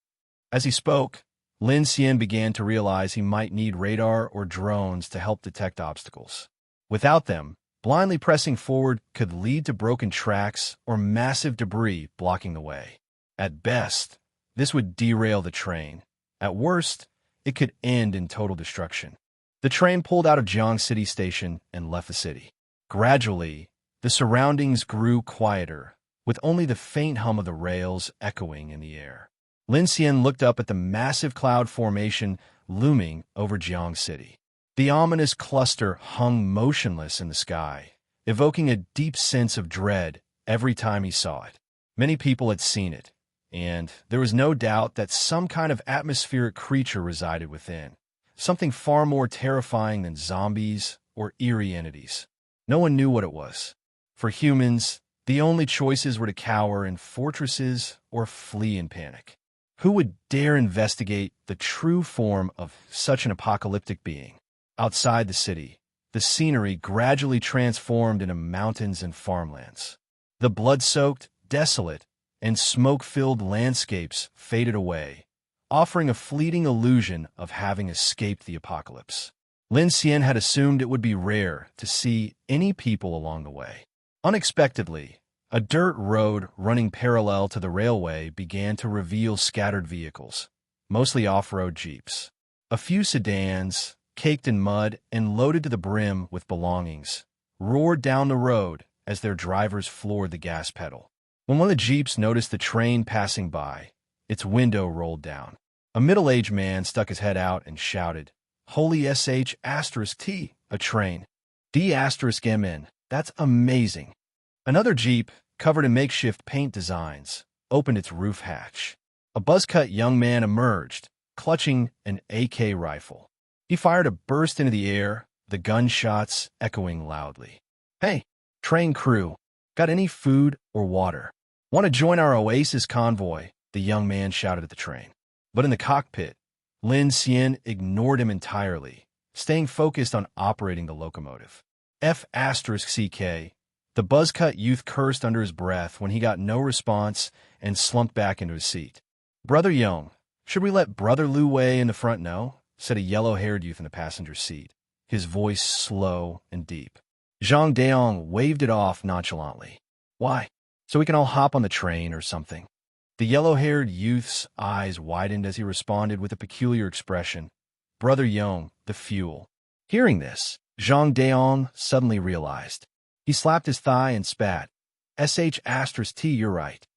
As he spoke, Lin Xian began to realize he might need radar or drones to help detect obstacles. Without them, blindly pressing forward could lead to broken tracks or massive debris blocking the way. At best, this would derail the train. At worst, it could end in total destruction. The train pulled out of Jiang City Station and left the city. Gradually, the surroundings grew quieter, with only the faint hum of the rails echoing in the air. Lin Xian looked up at the massive cloud formation looming over Jiang City. The ominous cluster hung motionless in the sky, evoking a deep sense of dread every time he saw it. Many people had seen it, and there was no doubt that some kind of atmospheric creature resided within, something far more terrifying than zombies or eerie entities. No one knew what it was. For humans, the only choices were to cower in fortresses or flee in panic. Who would dare investigate the true form of such an apocalyptic being? Outside the city, the scenery gradually transformed into mountains and farmlands. The blood-soaked, desolate, and smoke-filled landscapes faded away, offering a fleeting illusion of having escaped the apocalypse. Lin Xian had assumed it would be rare to see any people along the way. Unexpectedly, a dirt road running parallel to the railway began to reveal scattered vehicles, mostly off-road jeeps. A few sedans, caked in mud and loaded to the brim with belongings, roared down the road as their drivers floored the gas pedal. When one of the jeeps noticed the train passing by, its window rolled down. A middle-aged man stuck his head out and shouted, "Holy sh*T, a train. D*MN, that's amazing." Another jeep, covered in makeshift paint designs, opened its roof hatch. A buzz-cut young man emerged, clutching an AK rifle. He fired a burst into the air, the gunshots echoing loudly. "Hey, train crew, got any food or water? Want to join our Oasis convoy?" the young man shouted at the train. But in the cockpit, Lin Xian ignored him entirely, staying focused on operating the locomotive. F*CK, the buzz-cut youth cursed under his breath when he got no response and slumped back into his seat. "Brother Yong, should we let Brother Luo Yi in the front know?" said a yellow-haired youth in the passenger seat, his voice slow and deep. Zhang Daong waved it off nonchalantly. "Why? So we can all hop on the train or something?" The yellow-haired youth's eyes widened as he responded with a peculiar expression. "Brother Yong, the fuel." Hearing this, Zhang Daong suddenly realized. He slapped his thigh and spat. "SH*T, you're right.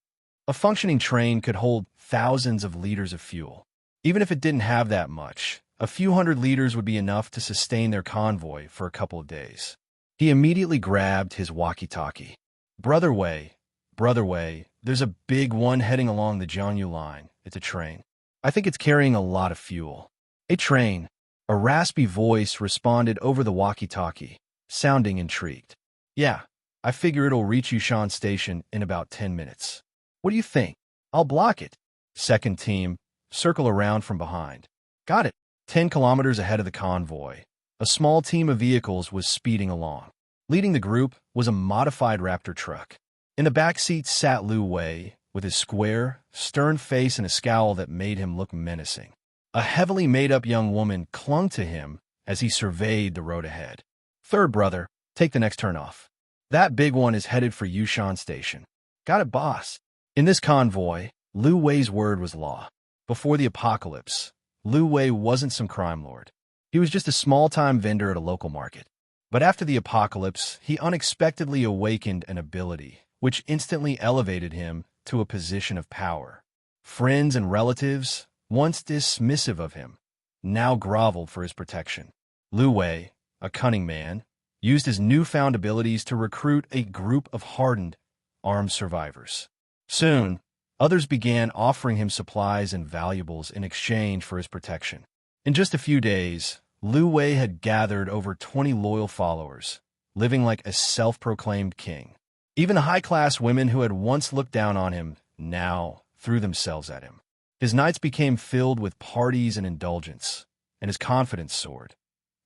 A functioning train could hold thousands of liters of fuel. Even if it didn't have that much, a few hundred liters would be enough to sustain their convoy for a couple of days." He immediately grabbed his walkie-talkie. Brother Wei, there's a big one heading along the Jiangyu line. It's a train. I think it's carrying a lot of fuel." "A train," a raspy voice responded over the walkie-talkie, sounding intrigued. "Yeah, I figure it'll reach Yushan Station in about 10 minutes. What do you think?" "I'll block it." Second team, circle around from behind. "Got it." 10 kilometers ahead of the convoy, a small team of vehicles was speeding along. Leading the group was a modified Raptor truck. In the back seat sat Luo Yi, with his square, stern face and a scowl that made him look menacing. A heavily made-up young woman clung to him as he surveyed the road ahead. "Third brother, take the next turn off. That big one is headed for Yushan Station." "Got it, boss." In this convoy, Luo Yi's word was law. Before the apocalypse, Luo Yi wasn't some crime lord. He was just a small-time vendor at a local market. But after the apocalypse, he unexpectedly awakened an ability, which instantly elevated him to a position of power. Friends and relatives, once dismissive of him, now groveled for his protection. Luo Yi, a cunning man, used his newfound abilities to recruit a group of hardened, armed survivors. Soon, others began offering him supplies and valuables in exchange for his protection. In just a few days, Luo Yi had gathered over 20 loyal followers, living like a self-proclaimed king. Even the high-class women who had once looked down on him now threw themselves at him. His nights became filled with parties and indulgence, and his confidence soared.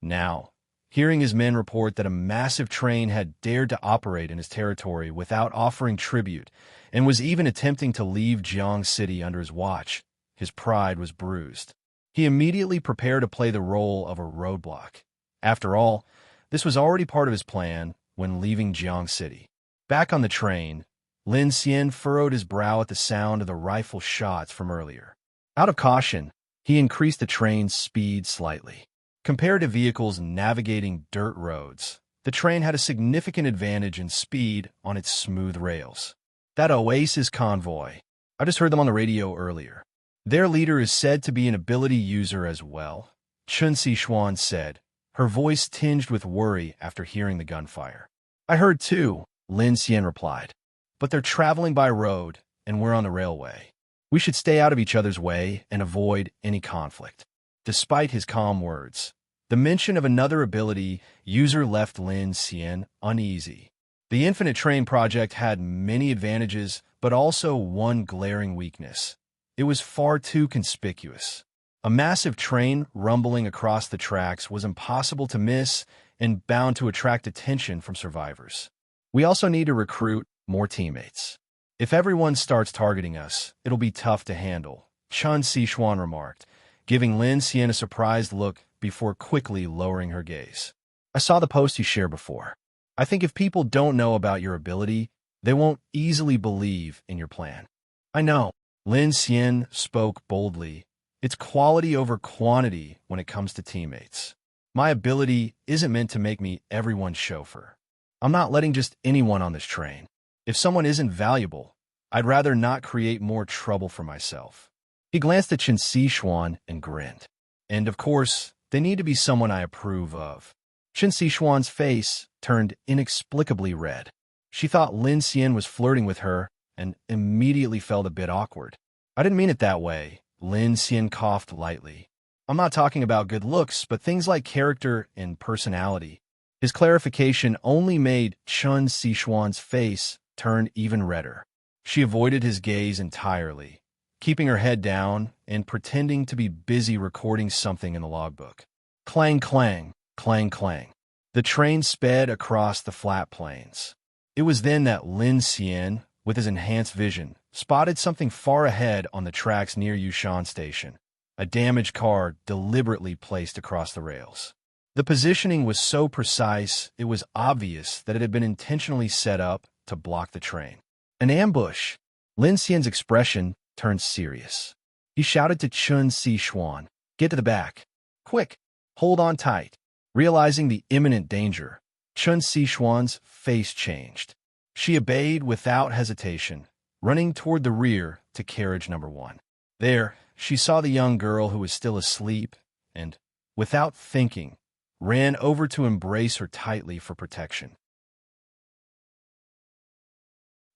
Now, hearing his men report that a massive train had dared to operate in his territory without offering tribute and was even attempting to leave Jiang City under his watch, his pride was bruised. He immediately prepared to play the role of a roadblock. After all, this was already part of his plan when leaving Jiang City. Back on the train, Lin Xian furrowed his brow at the sound of the rifle shots from earlier. Out of caution, he increased the train's speed slightly. Compared to vehicles navigating dirt roads, the train had a significant advantage in speed on its smooth rails. That Oasis convoy, I just heard them on the radio earlier. Their leader is said to be an ability user as well, Chun Siwan said, her voice tinged with worry after hearing the gunfire. "I heard too," Lin Xian replied. "But they're traveling by road, and we're on the railway. We should stay out of each other's way and avoid any conflict." Despite his calm words, the mention of another ability user left Lin Xian uneasy. The Infinite Train project had many advantages, but also one glaring weakness. It was far too conspicuous. A massive train rumbling across the tracks was impossible to miss and bound to attract attention from survivors. "We also need to recruit more teammates. If everyone starts targeting us, it'll be tough to handle," Chun Siwan remarked, giving Lin Cien a surprised look before quickly lowering her gaze. "I saw the post you shared before. I think if people don't know about your ability, they won't easily believe in your plan." "I know." Lin Xian spoke boldly. "It's quality over quantity when it comes to teammates. My ability isn't meant to make me everyone's chauffeur. I'm not letting just anyone on this train. If someone isn't valuable, I'd rather not create more trouble for myself." He glanced at Chun Siwan and grinned. "And of course, they need to be someone I approve of." Chun Siwan's face turned inexplicably red. She thought Lin Xian was flirting with her and immediately felt a bit awkward. "I didn't mean it that way," Lin Xian coughed lightly. "I'm not talking about good looks, but things like character and personality." His clarification only made Chun Siwan's face turn even redder. She avoided his gaze entirely, keeping her head down and pretending to be busy recording something in the logbook. Clang, clang, clang, clang. The train sped across the flat plains. It was then that Lin Xian, with his enhanced vision, spotted something far ahead on the tracks near Yushan Station, a damaged car deliberately placed across the rails. The positioning was so precise, it was obvious that it had been intentionally set up to block the train. An ambush! Lin Xian's expression turned serious. He shouted to Chun Siwan, "Get to the back. Quick! Hold on tight." Realizing the imminent danger, Chun Siwan's face changed. She obeyed without hesitation, running toward the rear to carriage number 1. There, she saw the young girl who was still asleep and, without thinking, ran over to embrace her tightly for protection.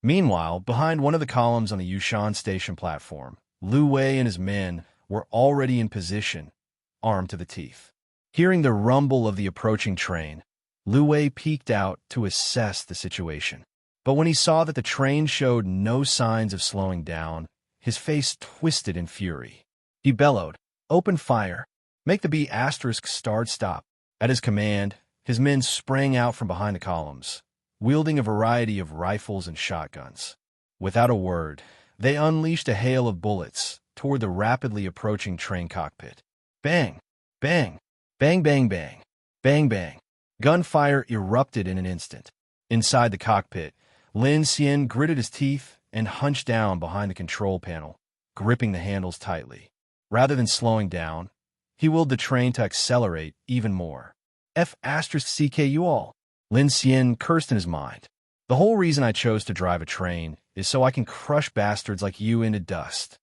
Meanwhile, behind one of the columns on the Yushan station platform, Luo Yi and his men were already in position, armed to the teeth. Hearing the rumble of the approaching train, Luo Yi peeked out to assess the situation. But when he saw that the train showed no signs of slowing down, his face twisted in fury. He bellowed, "Open fire! Make the B***stop. At his command, his men sprang out from behind the columns, wielding a variety of rifles and shotguns. Without a word, they unleashed a hail of bullets toward the rapidly approaching train cockpit. Bang! Bang! Bang, bang, bang! Bang, bang! Gunfire erupted in an instant. Inside the cockpit, Lin Xian gritted his teeth and hunched down behind the control panel, gripping the handles tightly. Rather than slowing down, he willed the train to accelerate even more. F***ck you all. Lin Xian cursed in his mind. The whole reason I chose to drive a train is so I can crush bastards like you into dust.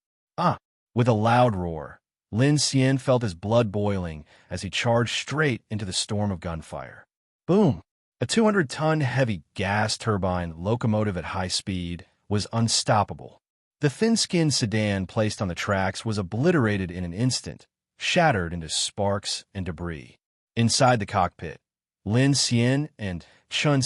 With a loud roar, Lin Xian felt his blood boiling as he charged straight into the storm of gunfire. Boom! A 200-ton heavy gas turbine locomotive at high speed was unstoppable. The thin-skinned sedan placed on the tracks was obliterated in an instant, shattered into sparks and debris. Inside the cockpit, Lin Xian and Chun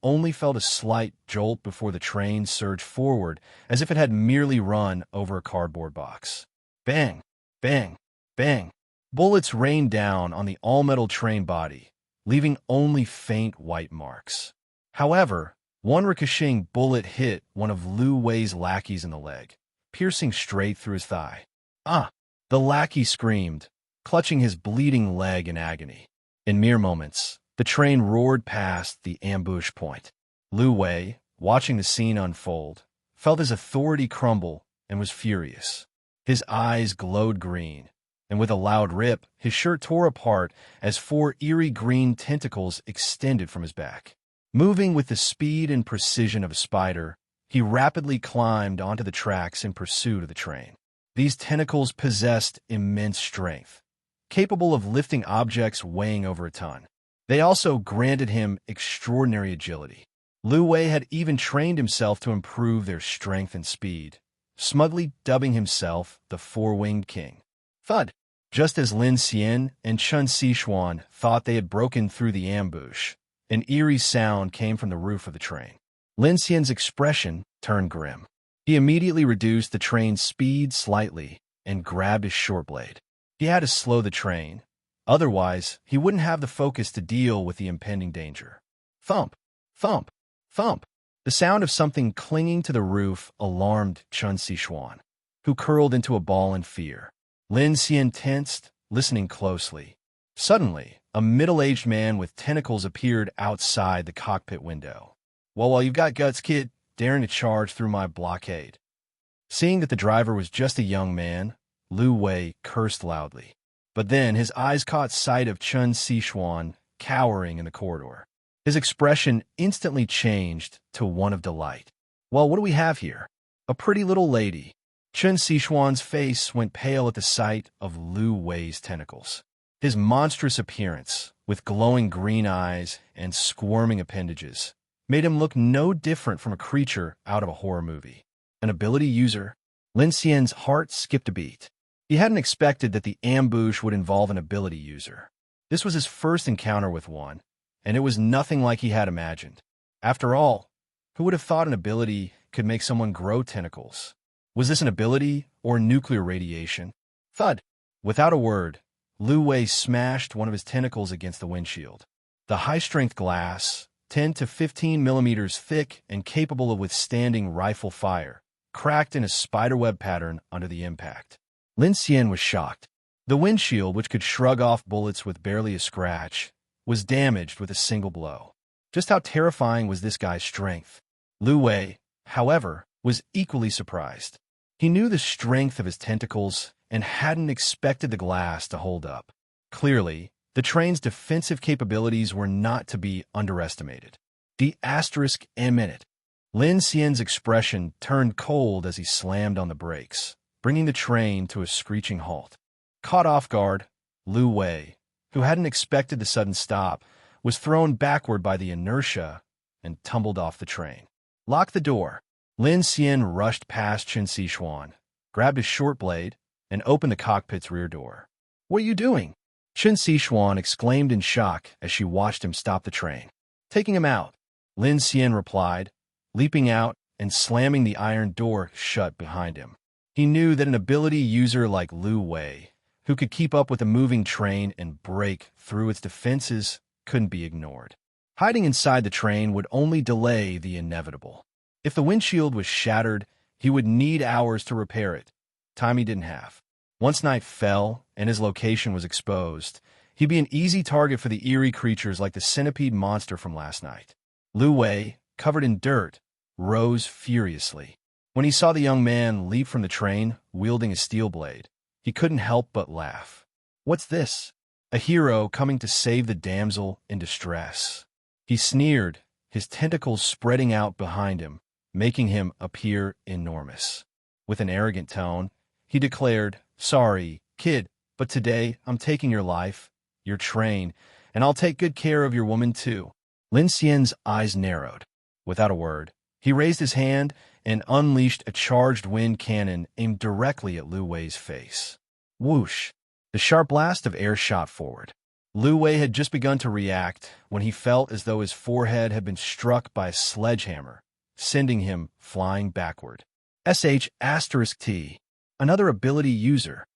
only felt a slight jolt before the train surged forward as if it had merely run over a cardboard box. Bang! Bang! Bang! Bullets rained down on the all-metal train body, leaving only faint white marks. However, one ricocheting bullet hit one of Luo Yi's lackeys in the leg, piercing straight through his thigh. The lackey screamed, clutching his bleeding leg in agony. In mere moments, the train roared past the ambush point. Luo Yi, watching the scene unfold, felt his authority crumble and was furious. His eyes glowed green, and with a loud rip, his shirt tore apart as 4 eerie green tentacles extended from his back. Moving with the speed and precision of a spider, he rapidly climbed onto the tracks in pursuit of the train. These tentacles possessed immense strength, capable of lifting objects weighing over a ton. They also granted him extraordinary agility. Luo Yi had even trained himself to improve their strength and speed, smugly dubbing himself the Four-Winged King. Thud! Just as Lin Xian and Chun thought they had broken through the ambush, an eerie sound came from the roof of the train. Lin Xian's expression turned grim. He immediately reduced the train's speed slightly and grabbed his short blade. He had to slow the train, otherwise he wouldn't have the focus to deal with the impending danger. Thump! Thump! Thump! The sound of something clinging to the roof alarmed Chun, who curled into a ball in fear. Lin Xian tensed, listening closely. Suddenly, a middle-aged man with tentacles appeared outside the cockpit window. Well, you've got guts, kid, daring to charge through my blockade. Seeing that the driver was just a young man, Luo Yi cursed loudly. But then his eyes caught sight of Chun cowering in the corridor. His expression instantly changed to one of delight. Well, what do we have here? A pretty little lady. Chun face went pale at the sight of Luo Yi's tentacles. His monstrous appearance, with glowing green eyes and squirming appendages, made him look no different from a creature out of a horror movie. An ability user? Lin Xian's heart skipped a beat. He hadn't expected that the ambush would involve an ability user. This was his first encounter with one, and it was nothing like he had imagined. After all, who would have thought an ability could make someone grow tentacles? Was this an ability or nuclear radiation? Thud! Without a word, Luo Yi smashed one of his tentacles against the windshield. The high-strength glass, 10 to 15 millimeters thick and capable of withstanding rifle fire, cracked in a spiderweb pattern under the impact. Lin Xian was shocked. The windshield, which could shrug off bullets with barely a scratch, was damaged with a single blow. Just how terrifying was this guy's strength? Luo Yi, however, was equally surprised. He knew the strength of his tentacles and hadn't expected the glass to hold up. Clearly, the train's defensive capabilities were not to be underestimated. D***M. Lin Xian's expression turned cold as he slammed on the brakes, bringing the train to a screeching halt. Caught off guard, Luo Yi, who hadn't expected the sudden stop, was thrown backward by the inertia and tumbled off the train. Lock the door. Lin Xian rushed past Chun, grabbed his short blade, and opened the cockpit's rear door. What are you doing? Chun exclaimed in shock as she watched him stop the train. Taking him out, Lin Xian replied, leaping out and slamming the iron door shut behind him. He knew that an ability user like Luo Yi who could keep up with a moving train and break through its defenses, couldn't be ignored. Hiding inside the train would only delay the inevitable. If the windshield was shattered, he would need hours to repair it. Time he didn't have. Once night fell and his location was exposed, he'd be an easy target for the eerie creatures like the centipede monster from last night. Luo Yi, covered in dirt, rose furiously. When he saw the young man leap from the train, wielding a steel blade, he couldn't help but laugh. What's this? A hero coming to save the damsel in distress. He sneered, his tentacles spreading out behind him, making him appear enormous. With an arrogant tone, he declared, "Sorry, kid, but today I'm taking your life, your train, and I'll take good care of your woman too." Lin Xian's eyes narrowed. Without a word, he raised his hand and unleashed a charged wind cannon aimed directly at Luo Yi's face. Whoosh! The sharp blast of air shot forward. Luo Yi had just begun to react when he felt as though his forehead had been struck by a sledgehammer, sending him flying backward. sh*T. Another ability user.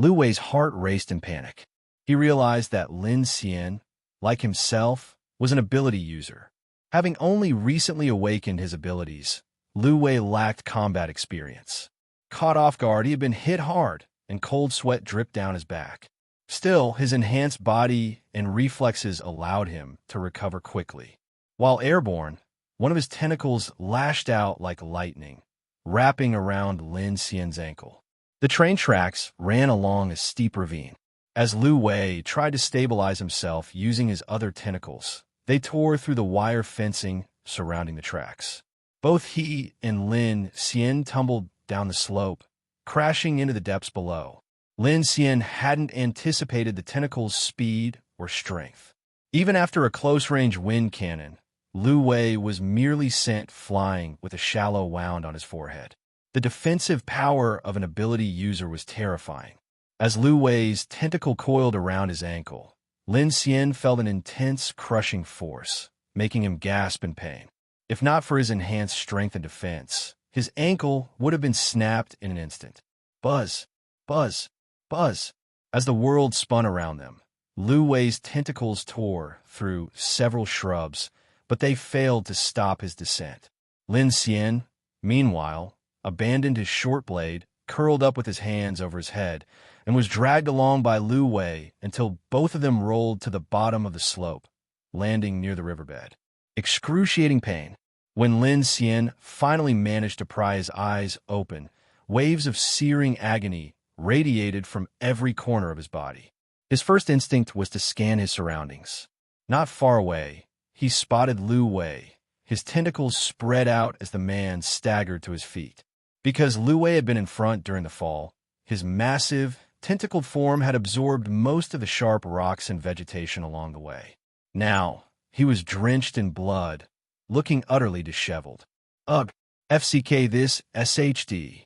Luo Yi's heart raced in panic. He realized that Lin Xian, like himself, was an ability user. Having only recently awakened his abilities, Luo Yi lacked combat experience. Caught off guard, he had been hit hard, and cold sweat dripped down his back. Still, his enhanced body and reflexes allowed him to recover quickly. While airborne, one of his tentacles lashed out like lightning, wrapping around Lin Xian's ankle. The train tracks ran along a steep ravine. As Luo Yi tried to stabilize himself using his other tentacles, they tore through the wire fencing surrounding the tracks. Both he and Lin Cien tumbled down the slope, crashing into the depths below. Lin Cien hadn't anticipated the tentacles' speed or strength. Even after a close-range wind cannon, Luo Yi was merely sent flying with a shallow wound on his forehead. The defensive power of an ability user was terrifying. As Luo Yi's tentacle coiled around his ankle, Lin Xian felt an intense, crushing force, making him gasp in pain. If not for his enhanced strength and defense, his ankle would have been snapped in an instant. Buzz, buzz, buzz. As the world spun around them, Luo Yi's tentacles tore through several shrubs, but they failed to stop his descent. Lin Xian, meanwhile, abandoned his short blade, curled up with his hands over his head, and was dragged along by Luo Yi until both of them rolled to the bottom of the slope, landing near the riverbed. Excruciating pain. When Lin Xian finally managed to pry his eyes open, waves of searing agony radiated from every corner of his body. His first instinct was to scan his surroundings. Not far away, he spotted Luo Yi, his tentacles spread out as the man staggered to his feet. Because Luo Yi had been in front during the fall, his massive, tentacled form had absorbed most of the sharp rocks and vegetation along the way. Now, he was drenched in blood, looking utterly disheveled. Ugh, FCK this SHD.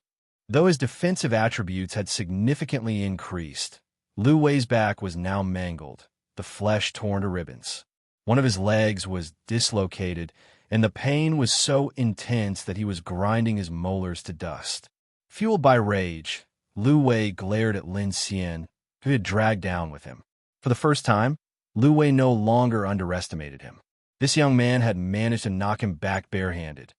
Though his defensive attributes had significantly increased, Luo Yi's back was now mangled, the flesh torn to ribbons. One of his legs was dislocated, and the pain was so intense that he was grinding his molars to dust. Fueled by rage, Luo Yi glared at Lin Xian, who had dragged down with him. For the first time, Luo Yi no longer underestimated him. This young man had managed to knock him back barehanded.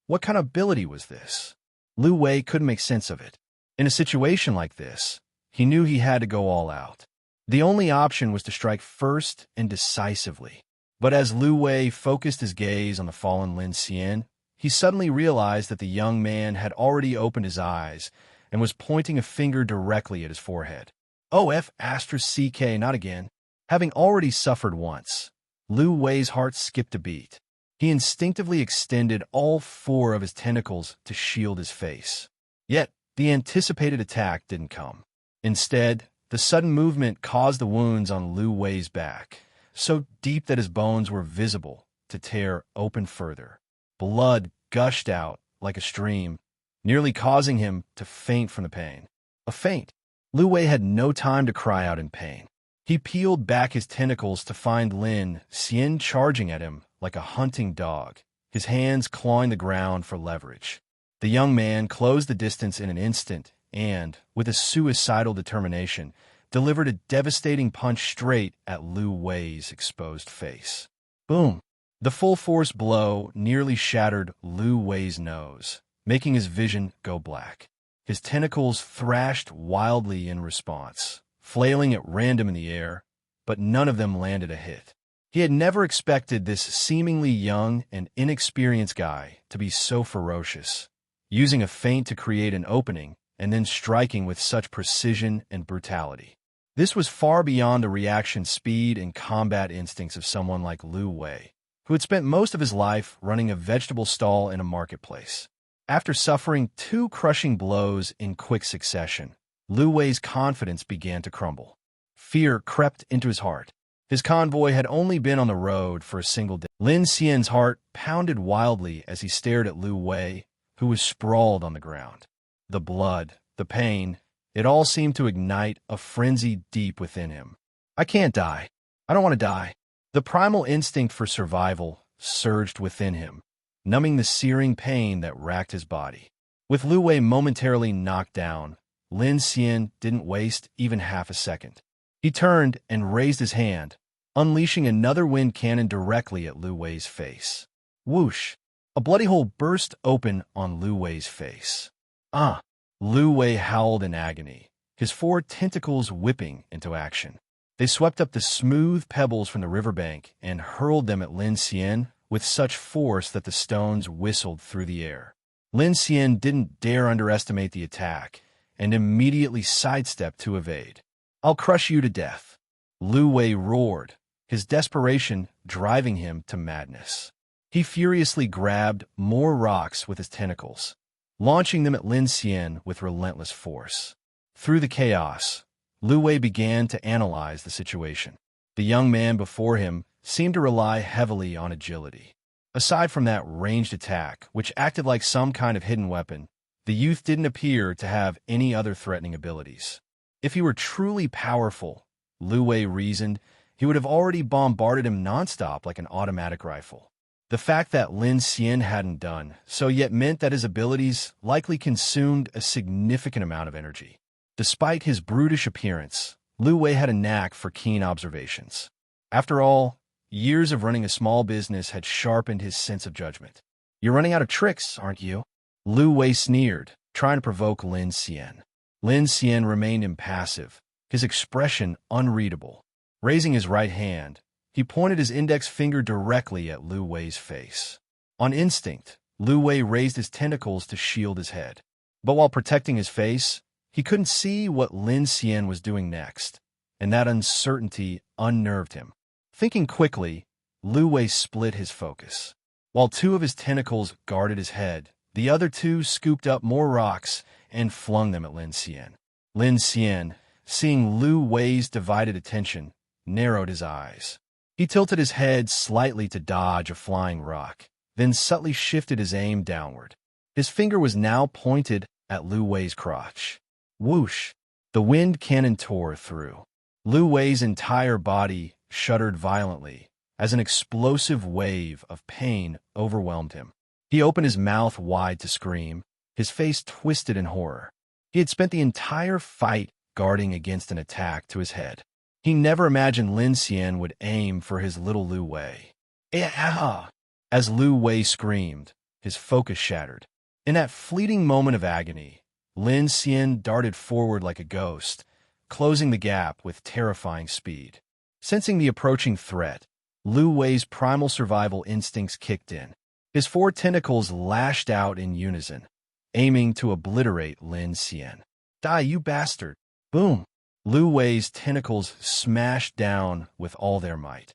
What kind of ability was this? Luo Yi couldn't make sense of it. In a situation like this, he knew he had to go all out. The only option was to strike first and decisively. But as Luo Yi focused his gaze on the fallen Lin Xian, he suddenly realized that the young man had already opened his eyes and was pointing a finger directly at his forehead. OF*CK, not again. Having already suffered once, Luo Yi's heart skipped a beat. He instinctively extended all four of his tentacles to shield his face. Yet, the anticipated attack didn't come. Instead, the sudden movement caused the wounds on Luo Yi's back, so deep that his bones were visible, to tear open further. Blood gushed out like a stream, nearly causing him to faint from the pain. A faint. Luo Yi had no time to cry out in pain. He peeled back his tentacles to find Lin Xian charging at him like a hunting dog, his hands clawing the ground for leverage. The young man closed the distance in an instant and, with a suicidal determination, delivered a devastating punch straight at Luo Yi's exposed face. Boom! The full-force blow nearly shattered Luo Yi's nose, making his vision go black. His tentacles thrashed wildly in response, flailing at random in the air, but none of them landed a hit. He had never expected this seemingly young and inexperienced guy to be so ferocious, using a feint to create an opening and then striking with such precision and brutality. This was far beyond the reaction speed and combat instincts of someone like Luo Yi, who had spent most of his life running a vegetable stall in a marketplace. After suffering 2 crushing blows in quick succession, Luo Yi's confidence began to crumble. Fear crept into his heart. His convoy had only been on the road for a single day. Lin Xian's heart pounded wildly as he stared at Luo Yi, who was sprawled on the ground. The blood, the pain, it all seemed to ignite a frenzy deep within him. I can't die. I don't want to die. The primal instinct for survival surged within him, numbing the searing pain that racked his body. With Luo Yi momentarily knocked down, Lin Xian didn't waste even half a second. He turned and raised his hand, unleashing another wind cannon directly at Luo Yi's face. Whoosh! A bloody hole burst open on Luo Yi's face. Ah! Luo Yi howled in agony, his 4 tentacles whipping into action. They swept up the smooth pebbles from the riverbank and hurled them at Lin Xian with such force that the stones whistled through the air. Lin Xian didn't dare underestimate the attack and immediately sidestepped to evade. I'll crush you to death. Luo Yi roared, his desperation driving him to madness. He furiously grabbed more rocks with his tentacles, launching them at Lin Xian with relentless force. Through the chaos, Luo Yi began to analyze the situation. The young man before him seemed to rely heavily on agility. Aside from that ranged attack, which acted like some kind of hidden weapon, the youth didn't appear to have any other threatening abilities. If he were truly powerful, Luo Yi reasoned, he would have already bombarded him nonstop like an automatic rifle. The fact that Lin Xian hadn't done so yet meant that his abilities likely consumed a significant amount of energy. Despite his brutish appearance, Luo Yi had a knack for keen observations. After all, years of running a small business had sharpened his sense of judgment. You're running out of tricks, aren't you? Luo Yi sneered, trying to provoke Lin Xian. Lin Xian remained impassive, his expression unreadable. Raising his right hand, he pointed his index finger directly at Luo Yi's face. On instinct, Luo Yi raised his tentacles to shield his head. But while protecting his face, he couldn't see what Lin Xian was doing next, and that uncertainty unnerved him. Thinking quickly, Luo Yi split his focus. While 2 of his tentacles guarded his head, the other 2 scooped up more rocks and flung them at Lin Xian. Lin Xian, seeing Luo Yi's divided attention, narrowed his eyes. He tilted his head slightly to dodge a flying rock, then subtly shifted his aim downward. His finger was now pointed at Luo Yi's crotch. Whoosh! The wind cannon tore through. Luo Yi's entire body shuddered violently as an explosive wave of pain overwhelmed him. He opened his mouth wide to scream, his face twisted in horror. He had spent the entire fight guarding against an attack to his head. He never imagined Lin Xian would aim for his little Luo Yi. Yeah! As Luo Yi screamed, his focus shattered. In that fleeting moment of agony, Lin Xian darted forward like a ghost, closing the gap with terrifying speed. Sensing the approaching threat, Luo Yi's primal survival instincts kicked in. His 4 tentacles lashed out in unison, aiming to obliterate Lin Xian. Die, you bastard! Boom! Luo Yi's tentacles smashed down with all their might,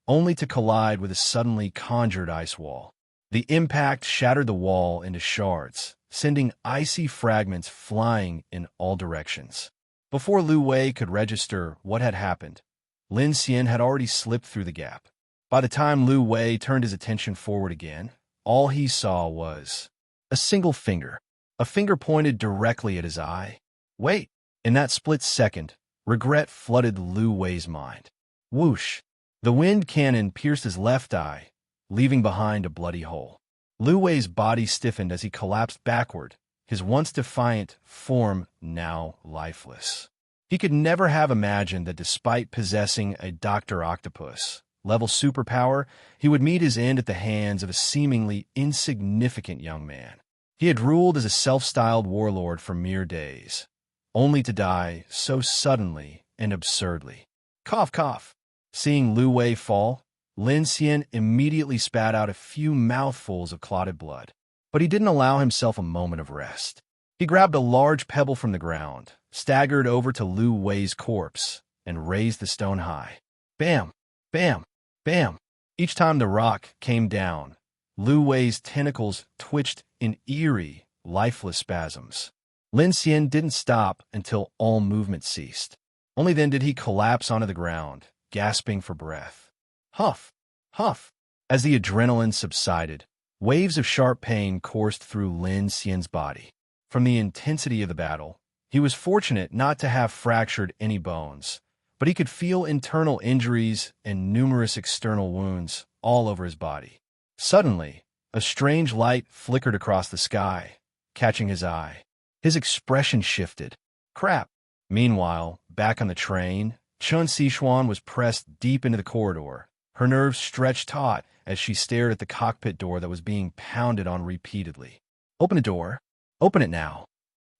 only to collide with a suddenly conjured ice wall. The impact shattered the wall into shards, sending icy fragments flying in all directions. Before Luo Yi could register what had happened, Lin Xian had already slipped through the gap. By the time Luo Yi turned his attention forward again, all he saw was a single finger. A finger pointed directly at his eye. Wait! In that split second, regret flooded Luo Yi's mind. Whoosh! The wind cannon pierced his left eye, leaving behind a bloody hole. Luo Yi's body stiffened as he collapsed backward, his once defiant form now lifeless. He could never have imagined that despite possessing a Dr. Octopus-level superpower, he would meet his end at the hands of a seemingly insignificant young man. He had ruled as a self-styled warlord for mere days, only to die so suddenly and absurdly. Cough, cough. Seeing Luo Yi fall, Lin Xian immediately spat out a few mouthfuls of clotted blood. But he didn't allow himself a moment of rest. He grabbed a large pebble from the ground, staggered over to Luo Yi's corpse, and raised the stone high. Bam! Bam! Bam! Each time the rock came down, Luo Yi's tentacles twitched in eerie, lifeless spasms. Lin Xian didn't stop until all movement ceased. Only then did he collapse onto the ground, gasping for breath. Huff! Huff! As the adrenaline subsided, waves of sharp pain coursed through Lin Xian's body. From the intensity of the battle, he was fortunate not to have fractured any bones, but he could feel internal injuries and numerous external wounds all over his body. Suddenly, a strange light flickered across the sky, catching his eye. His expression shifted. Crap! Meanwhile, back on the train, Chun Siwan was pressed deep into the corridor, her nerves stretched taut as she stared at the cockpit door that was being pounded on repeatedly. Open the door. Open it now.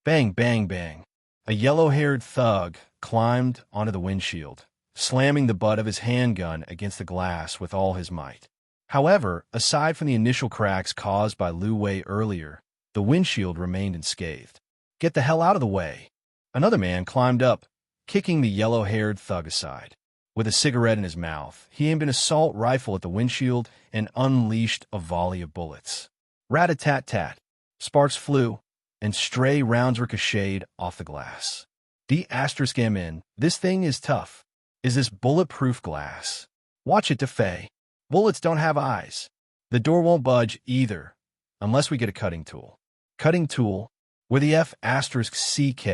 Bang, bang, bang. A yellow-haired thug climbed onto the windshield, slamming the butt of his handgun against the glass with all his might. However, aside from the initial cracks caused by Luo Yi earlier, the windshield remained unscathed. Get the hell out of the way. Another man climbed up, kicking the yellow-haired thug aside. With a cigarette in his mouth, he aimed an assault rifle at the windshield and unleashed a volley of bullets. Rat-a-tat-tat. Sparks flew, and stray rounds ricocheted off the glass. D*MN, this thing is tough. Is this bulletproof glass? Watch it, Defay. Bullets don't have eyes. The door won't budge either, unless we get a cutting tool. Cutting tool? Where the F***CK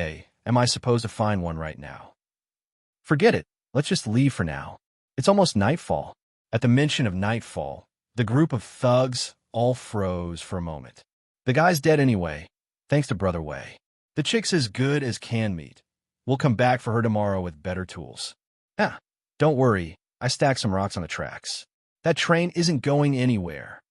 am I supposed to find one right now? Forget it. Let's just leave for now. It's almost nightfall. At the mention of nightfall, the group of thugs all froze for a moment. The guy's dead anyway, thanks to Brother Wei. The chick's as good as can meat. We'll come back for her tomorrow with better tools. Don't worry. I stacked some rocks on the tracks. That train isn't going anywhere.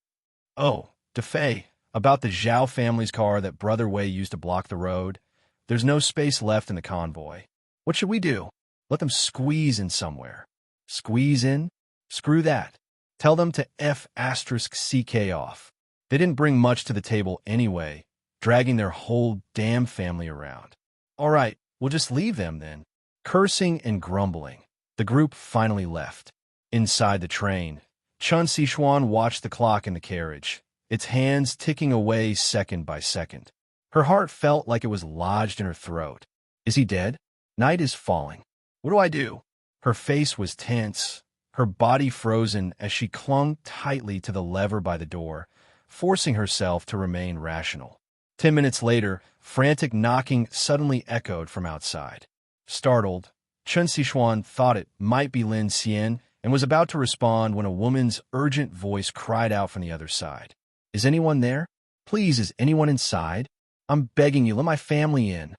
Oh, Defay, about the Zhao family's car that Brother Wei used to block the road. There's no space left in the convoy. What should we do? Let them squeeze in somewhere. Squeeze in? Screw that. Tell them to F***CK off. They didn't bring much to the table anyway, dragging their whole damn family around. All right, we'll just leave them then. Cursing and grumbling, the group finally left. Inside the train, Chun Siwan watched the clock in the carriage, its hands ticking away second by second. Her heart felt like it was lodged in her throat. Is he dead? Night is falling. What do I do? Her face was tense, her body frozen as she clung tightly to the lever by the door, forcing herself to remain rational. 10 minutes later, frantic knocking suddenly echoed from outside. Startled, Chun Siwan thought it might be Lin Xian and was about to respond when a woman's urgent voice cried out from the other side. Is anyone there? Please, is anyone inside? I'm begging you, let my family in.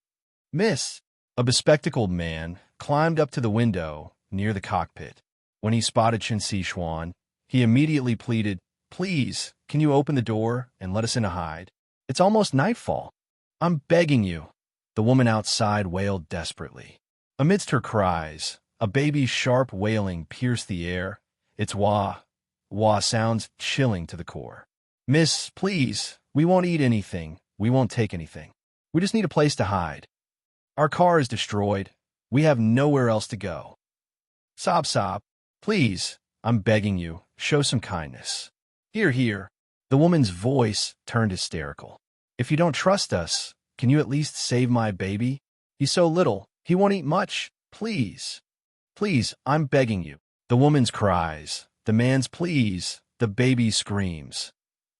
Miss, a bespectacled man climbed up to the window near the cockpit. When he spotted Chun Siwan, he immediately pleaded, Please, can you open the door and let us in to hide? It's almost nightfall. I'm begging you. The woman outside wailed desperately. Amidst her cries, a baby's sharp wailing pierced the air, its wah, wah sounds chilling to the core. Miss, please, we won't eat anything. We won't take anything. We just need a place to hide. Our car is destroyed. We have nowhere else to go. Sob, sob. Please, I'm begging you, show some kindness. Here, here. The woman's voice turned hysterical. If you don't trust us, can you at least save my baby? He's so little. He won't eat much. Please. Please, I'm begging you. The woman's cries, the man's pleas, the baby's screams.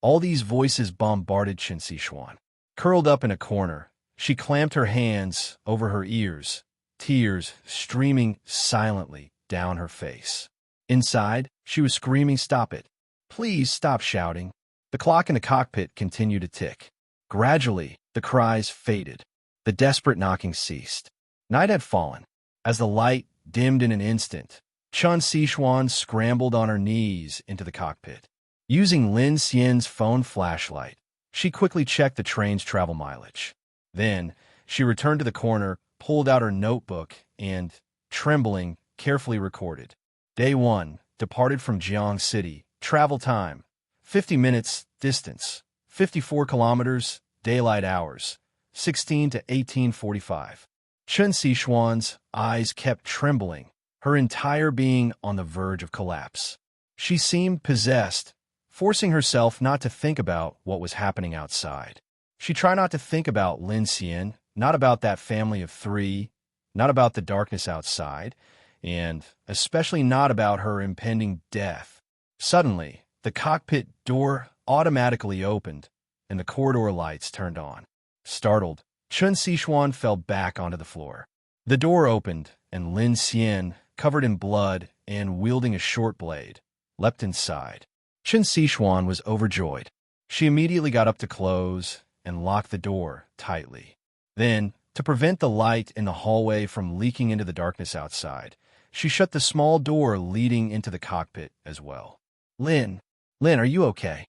All these voices bombarded Chun Siwan. Curled up in a corner, she clamped her hands over her ears, tears streaming silently down her face. Inside, she was screaming, Stop it. Please stop shouting. The clock in the cockpit continued to tick. Gradually, the cries faded. The desperate knocking ceased. Night had fallen. As the light dimmed in an instant, Chun Siwan scrambled on her knees into the cockpit. Using Lin Xian's phone flashlight, she quickly checked the train's travel mileage. Then, she returned to the corner, pulled out her notebook, and, trembling, carefully recorded. Day 1, departed from Jiang City, travel time, 50 minutes, distance, 54 kilometers, daylight hours, 16 to 18:45. Chun Sichuan's eyes kept trembling, her entire being on the verge of collapse. She seemed possessed, forcing herself not to think about what was happening outside. She tried not to think about Lin Xian, not about that family of 3, not about the darkness outside, and especially not about her impending death. Suddenly, the cockpit door automatically opened, and the corridor lights turned on. Startled, Chun Sichuan fell back onto the floor. The door opened, and Lin Xian, covered in blood and wielding a short blade, leapt inside. Chun Sichuan was overjoyed. She immediately got up to close and locked the door tightly. Then, to prevent the light in the hallway from leaking into the darkness outside, she shut the small door leading into the cockpit as well. Lin, are you okay?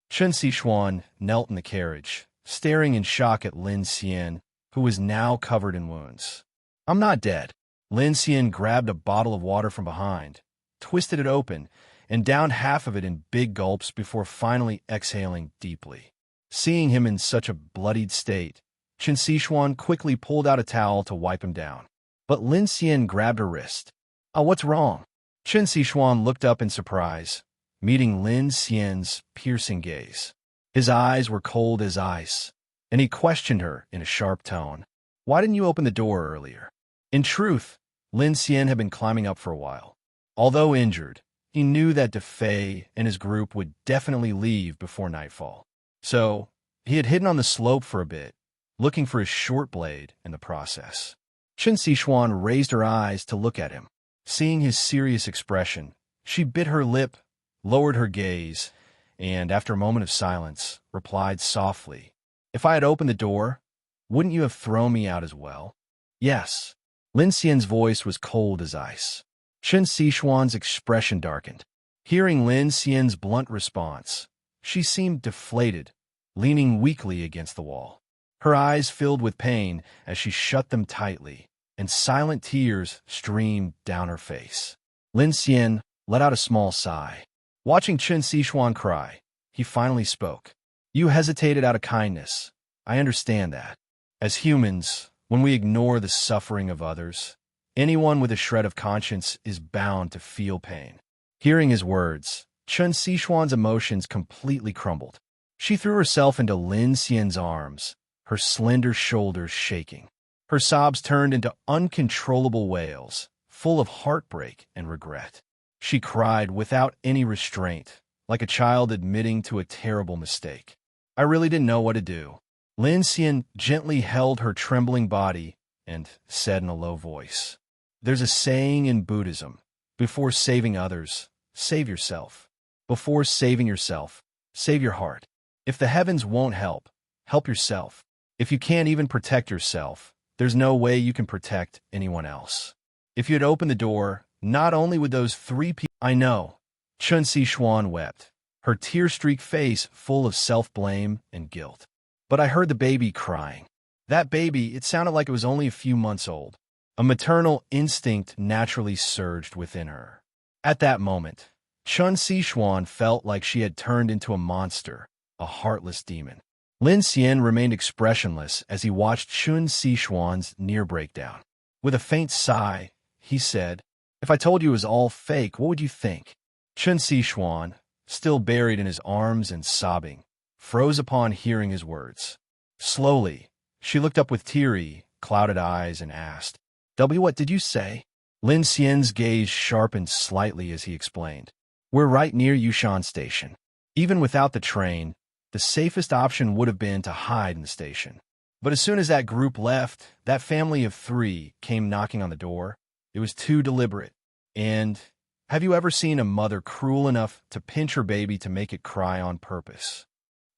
Chun Sichuan knelt in the carriage, staring in shock at Lin Xian, who was now covered in wounds. I'm not dead. Lin Xian grabbed a bottle of water from behind, twisted it open, and downed half of it in big gulps before finally exhaling deeply. Seeing him in such a bloodied state, Chun Sichuan quickly pulled out a towel to wipe him down. But Lin Xian grabbed her wrist. Oh, what's wrong? Chun Sichuan looked up in surprise, meeting Lin Xian's piercing gaze. His eyes were cold as ice, and he questioned her in a sharp tone. Why didn't you open the door earlier? In truth, Lin Xian had been climbing up for a while. Although injured, he knew that He and his group would definitely leave before nightfall. So, he had hidden on the slope for a bit, looking for his short blade in the process. Chun Sichuan raised her eyes to look at him. Seeing his serious expression, she bit her lip, lowered her gaze, and, after a moment of silence, replied softly, If I had opened the door, wouldn't you have thrown me out as well? Yes. Lin Xian's voice was cold as ice. Chun Sichuan's expression darkened. Hearing Lin Xian's blunt response, she seemed deflated, leaning weakly against the wall. Her eyes filled with pain as she shut them tightly, and silent tears streamed down her face. Lin Xian let out a small sigh. Watching Chun Sichuan cry, he finally spoke. You hesitated out of kindness. I understand that. As humans, when we ignore the suffering of others, anyone with a shred of conscience is bound to feel pain. Hearing his words, Chun Sichuan's emotions completely crumbled. She threw herself into Lin Xian's arms, her slender shoulders shaking. Her sobs turned into uncontrollable wails, full of heartbreak and regret. She cried without any restraint, like a child admitting to a terrible mistake. I really didn't know what to do. Lin Xian gently held her trembling body and said in a low voice, There's a saying in Buddhism, before saving others, save yourself. Before saving yourself, save your heart. If the heavens won't help, help yourself. If you can't even protect yourself, there's no way you can protect anyone else. If you had opened the door, not only would those 3 people— I know. Chun Sichuan wept, her tear-streaked face full of self-blame and guilt. But I heard the baby crying. That baby, it sounded like it was only a few months old. A maternal instinct naturally surged within her. At that moment, Chun Sichuan felt like she had turned into a monster, a heartless demon. Lin Xian remained expressionless as he watched Chun Sichuan's near breakdown. With a faint sigh, he said, If I told you it was all fake, what would you think? Chun Sichuan, still buried in his arms and sobbing, froze upon hearing his words. Slowly, she looked up with teary, clouded eyes and asked, What did you say? Lin Xian's gaze sharpened slightly as he explained, We're right near Yushan Station. Even without the train, the safest option would have been to hide in the station. But as soon as that group left, that family of 3 came knocking on the door. It was too deliberate. And have you ever seen a mother cruel enough to pinch her baby to make it cry on purpose?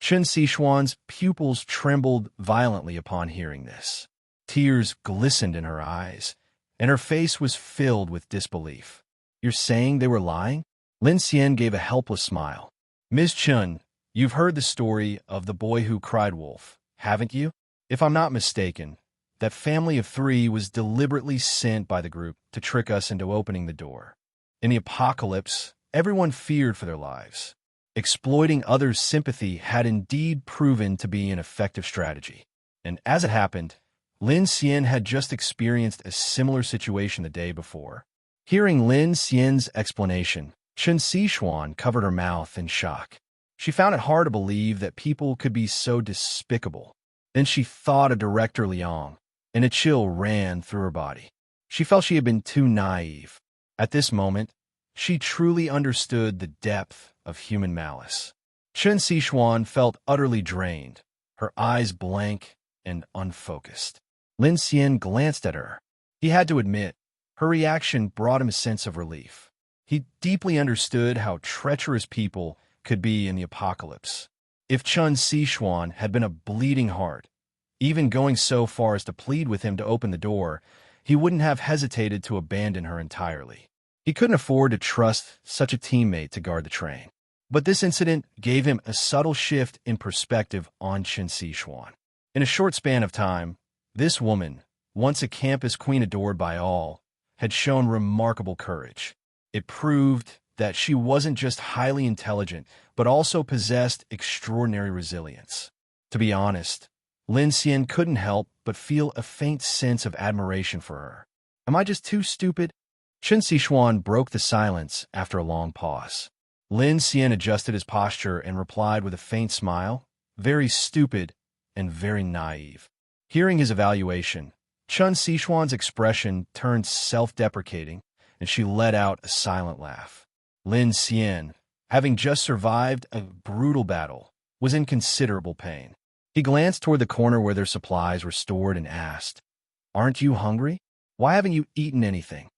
Chun Sichuan's pupils trembled violently upon hearing this. Tears glistened in her eyes, and her face was filled with disbelief. "You're saying they were lying?" Lin Xian gave a helpless smile. "Ms. Chun, you've heard the story of the boy who cried wolf, haven't you? If I'm not mistaken, that family of 3 was deliberately sent by the group to trick us into opening the door. In the apocalypse, everyone feared for their lives. Exploiting others' sympathy had indeed proven to be an effective strategy. And as it happened, Lin Xian had just experienced a similar situation the day before." Hearing Lin Xian's explanation, Chun Siwan covered her mouth in shock. She found it hard to believe that people could be so despicable. Then she thought of Director Liang, and a chill ran through her body. She felt she had been too naive. At this moment, she truly understood the depth of human malice. Chun Siwan felt utterly drained, her eyes blank and unfocused. Lin Xian glanced at her. He had to admit, her reaction brought him a sense of relief. He deeply understood how treacherous people could be in the apocalypse. If Chun Siwan had been a bleeding heart, even going so far as to plead with him to open the door, he wouldn't have hesitated to abandon her entirely. He couldn't afford to trust such a teammate to guard the train. But this incident gave him a subtle shift in perspective on Chun Siwan. In a short span of time, this woman, once a campus queen adored by all, had shown remarkable courage. It proved that she wasn't just highly intelligent, but also possessed extraordinary resilience. To be honest, Lin Xian couldn't help but feel a faint sense of admiration for her. Am I just too stupid? Chun Siwan broke the silence after a long pause. Lin Xian adjusted his posture and replied with a faint smile, "Very stupid and very naive." Hearing his evaluation, Chun Siwan's expression turned self-deprecating, and she let out a silent laugh. Lin Xian, having just survived a brutal battle, was in considerable pain. He glanced toward the corner where their supplies were stored and asked, "Aren't you hungry? Why haven't you eaten anything?"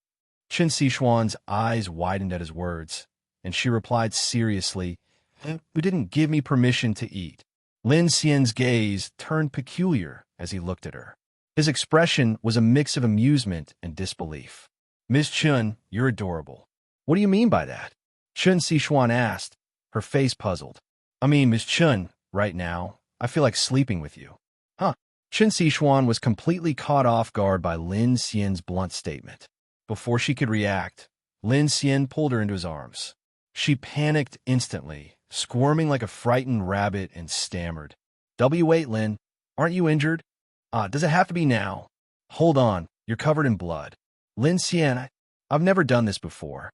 Chun Siwan's eyes widened at his words, and she replied seriously, "You didn't give me permission to eat." Lin Xian's gaze turned peculiar as he looked at her. His expression was a mix of amusement and disbelief. "Miss Chun, you're adorable." "What do you mean by that?" Chun Siwan asked, her face puzzled. "I mean, Miss Chun, right now, I feel like sleeping with you." "Huh?" Chun Siwan was completely caught off guard by Lin Xian's blunt statement. Before she could react, Lin Xian pulled her into his arms. She panicked instantly, squirming like a frightened rabbit, and stammered, "Wait, Lin, aren't you injured? Does it have to be now? Hold on, you're covered in blood." "Lin Xian, I've never done this before."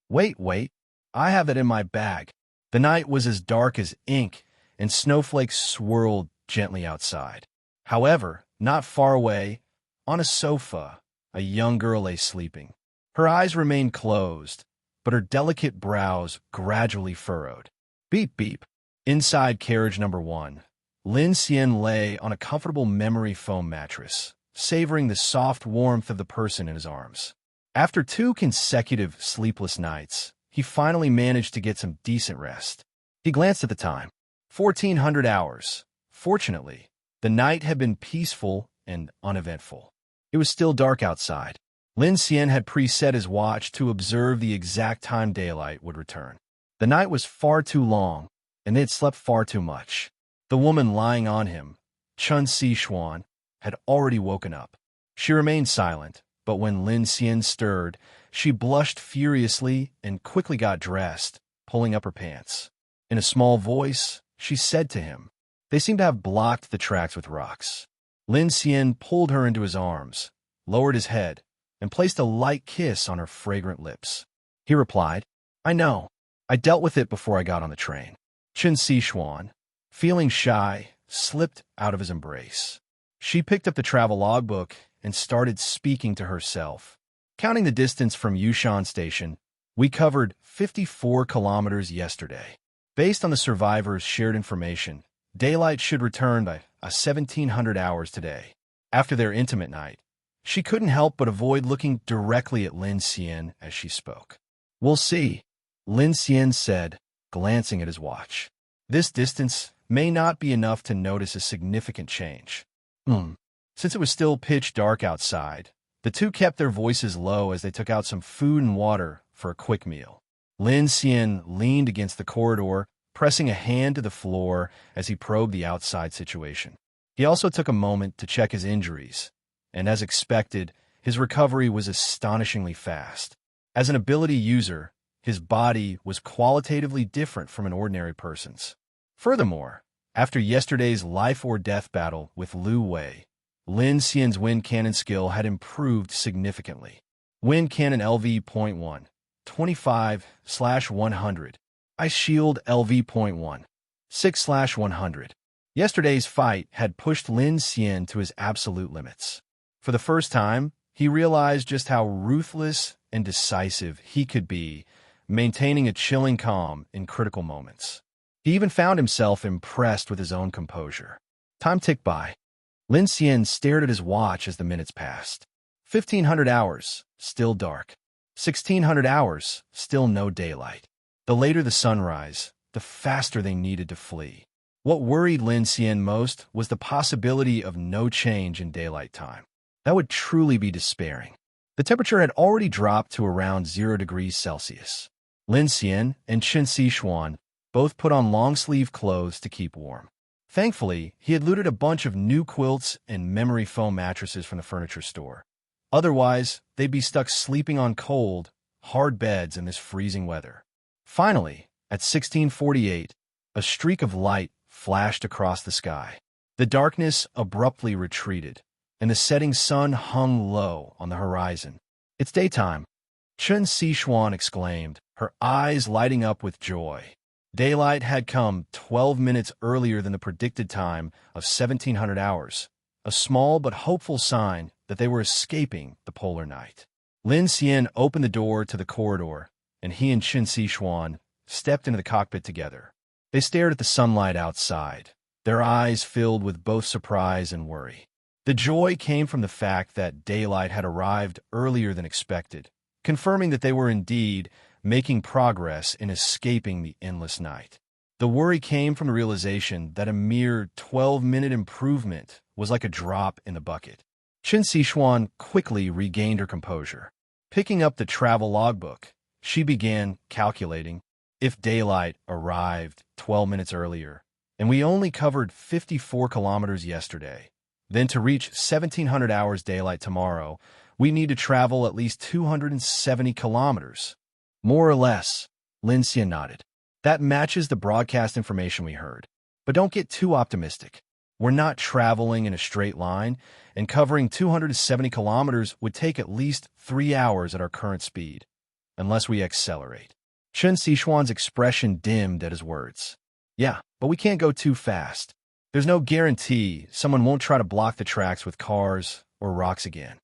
Wait, I have it in my bag." The night was as dark as ink, and snowflakes swirled gently outside. However, not far away, on a sofa, a young girl lay sleeping. Her eyes remained closed, but her delicate brows gradually furrowed. Beep, beep. Inside carriage number 1, Lin Xian lay on a comfortable memory foam mattress, savoring the soft warmth of the person in his arms. After 2 consecutive sleepless nights, he finally managed to get some decent rest. He glanced at the time. 1400 hours. Fortunately, the night had been peaceful and uneventful. It was still dark outside. Lin Xian had preset his watch to observe the exact time daylight would return. The night was far too long, and they had slept far too much. The woman lying on him, Chun Siwan, had already woken up. She remained silent, but when Lin Xian stirred, she blushed furiously and quickly got dressed, pulling up her pants. In a small voice, she said to him, "They seem to have blocked the tracks with rocks." Lin Xian pulled her into his arms, lowered his head, and placed a light kiss on her fragrant lips. He replied, "I know. I dealt with it before I got on the train." Chun Siwan, feeling shy, slipped out of his embrace. She picked up the travel logbook and started speaking to herself. Counting the distance from Yushan Station, we covered 54 kilometers yesterday. Based on the survivors' shared information, daylight should return by 1700 hours today. After their intimate night, she couldn't help but avoid looking directly at Lin Xian as she spoke. "We'll see," Lin Xian said, glancing at his watch. "This distance may not be enough to notice a significant change." Since it was still pitch dark outside, The two kept their voices low as they took out some food and water for a quick meal. Lin Xian leaned against the corridor, pressing a hand to the floor as he probed the outside situation. He also took a moment to check his injuries, and as expected, his recovery was astonishingly fast. As an ability user, his body was qualitatively different from an ordinary person's. Furthermore, after yesterday's life-or-death battle with Luo Yi, Lin Xian's wind cannon skill had improved significantly. Wind cannon LV.1, 25/100. Ice shield LV.1, 6/100. Yesterday's fight had pushed Lin Xian to his absolute limits. For the first time, he realized just how ruthless and decisive he could be, maintaining a chilling calm in critical moments. He even found himself impressed with his own composure. Time ticked by. Lin Xian stared at his watch as the minutes passed. 1,500 hours, still dark. 1,600 hours, still no daylight. The later the sunrise, the faster they needed to flee. What worried Lin Xian most was the possibility of no change in daylight time. That would truly be despairing. The temperature had already dropped to around 0 degrees Celsius. Lin Xian and Siwan both put on long-sleeve clothes to keep warm. Thankfully, he had looted a bunch of new quilts and memory foam mattresses from the furniture store. Otherwise, they'd be stuck sleeping on cold, hard beds in this freezing weather. Finally, at 16:48, a streak of light flashed across the sky. The darkness abruptly retreated, and the setting sun hung low on the horizon. "It's daytime," Siwan exclaimed, her eyes lighting up with joy. Daylight had come 12 minutes earlier than the predicted time of 1,700 hours, a small but hopeful sign that they were escaping the polar night. Lin Xian opened the door to the corridor, and he and Siwan stepped into the cockpit together. They stared at the sunlight outside, their eyes filled with both surprise and worry. The joy came from the fact that daylight had arrived earlier than expected, confirming that they were indeed making progress in escaping the endless night. The worry came from the realization that a mere 12-minute improvement was like a drop in the bucket. Siwan quickly regained her composure. Picking up the travel logbook, she began calculating. If daylight arrived 12 minutes earlier, and we only covered 54 kilometers yesterday, then to reach 1,700 hours daylight tomorrow, we need to travel at least 270 kilometers. More or less, Lin Xian nodded. That matches the broadcast information we heard. But don't get too optimistic. We're not traveling in a straight line, and covering 270 kilometers would take at least 3 hours at our current speed, unless we accelerate. Siwan's expression dimmed at his words. Yeah, but we can't go too fast. There's no guarantee someone won't try to block the tracks with cars or rocks again.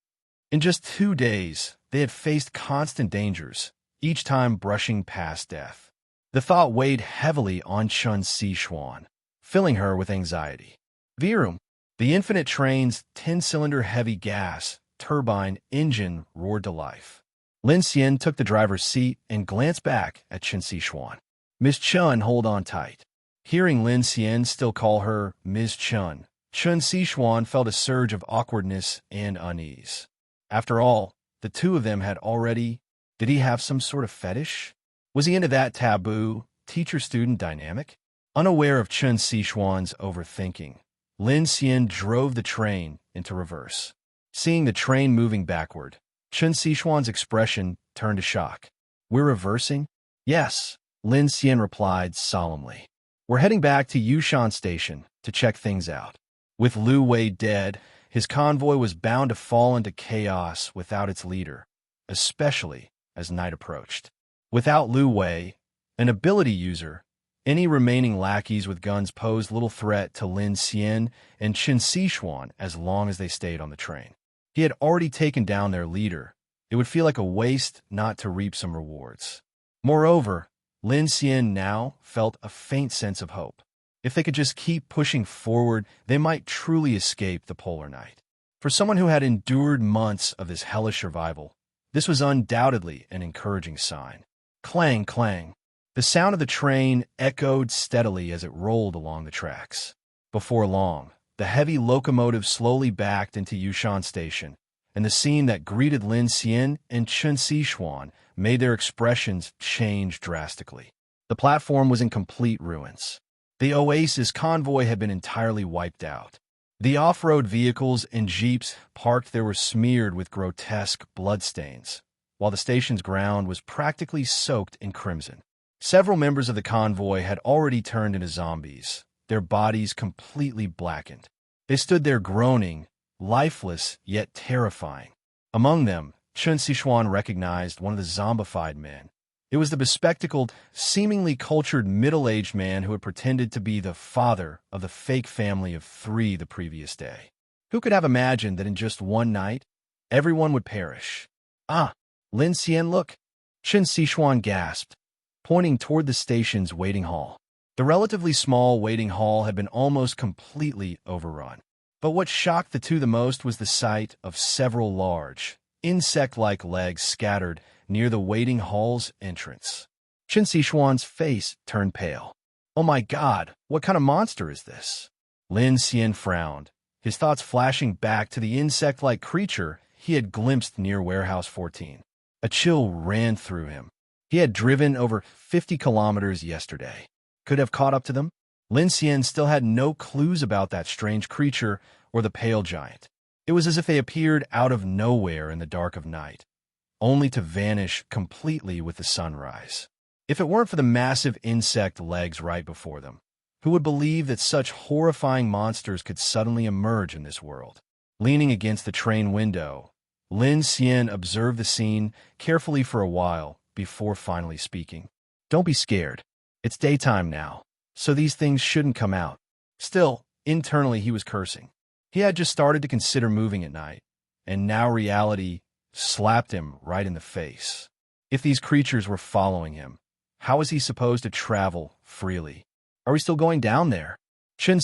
In just 2 days, they had faced constant dangers, each time brushing past death. The thought weighed heavily on Siwan, filling her with anxiety. Virum, the infinite train's 10-cylinder heavy gas turbine engine roared to life. Lin Xian took the driver's seat and glanced back at Siwan. "Miss Chun, hold on tight." Hearing Lin Xian still call her Ms. Chun, Siwan felt a surge of awkwardness and unease. After all, the two of them had already... Did he have some sort of fetish? Was he into that taboo, teacher-student dynamic? Unaware of Siwan's overthinking, Lin Xian drove the train into reverse. Seeing the train moving backward, Siwan's expression turned to shock. "We're reversing?" "Yes," Lin Xian replied solemnly. "We're heading back to Yushan Station to check things out." With Luo Yi dead, his convoy was bound to fall into chaos without its leader, especially as night approached. Without Luo Yi, an ability user, any remaining lackeys with guns posed little threat to Lin Xian and Siwan as long as they stayed on the train. He had already taken down their leader. It would feel like a waste not to reap some rewards. Moreover, Lin Xian now felt a faint sense of hope. If they could just keep pushing forward, they might truly escape the polar night. For someone who had endured months of this hellish survival, this was undoubtedly an encouraging sign. Clang, clang. The sound of the train echoed steadily as it rolled along the tracks. Before long, the heavy locomotive slowly backed into Yushan Station, and the scene that greeted Lin Xian and Chun made their expressions change drastically. The platform was in complete ruins. The Oasis convoy had been entirely wiped out. The off-road vehicles and jeeps parked there were smeared with grotesque bloodstains, while the station's ground was practically soaked in crimson. Several members of the convoy had already turned into zombies, their bodies completely blackened. They stood there groaning, lifeless yet terrifying. Among them, Chun recognized one of the zombified men. It was the bespectacled, seemingly cultured middle-aged man who had pretended to be the father of the fake family of 3 the previous day. Who could have imagined that in just one night, everyone would perish? Ah, Lin Xian, look! Chun gasped, pointing toward the station's waiting hall. The relatively small waiting hall had been almost completely overrun. But what shocked the two the most was the sight of several large, insect-like legs scattered near the waiting hall's entrance. Chun face turned pale. Oh my god, what kind of monster is this? Lin Xian frowned, his thoughts flashing back to the insect-like creature he had glimpsed near Warehouse 14. A chill ran through him. He had driven over 50 kilometers yesterday. Could have caught up to them? Lin Xian still had no clues about that strange creature or the pale giant. It was as if they appeared out of nowhere in the dark of night, only to vanish completely with the sunrise. If it weren't for the massive insect legs right before them, who would believe that such horrifying monsters could suddenly emerge in this world? Leaning against the train window, Lin Xian observed the scene carefully for a while before finally speaking. Don't be scared. It's daytime now, so these things shouldn't come out. Still, internally he was cursing. He had just started to consider moving at night, and now reality slapped him right in the face. If these creatures were following him, how was he supposed to travel freely? Are we still going down there? Chun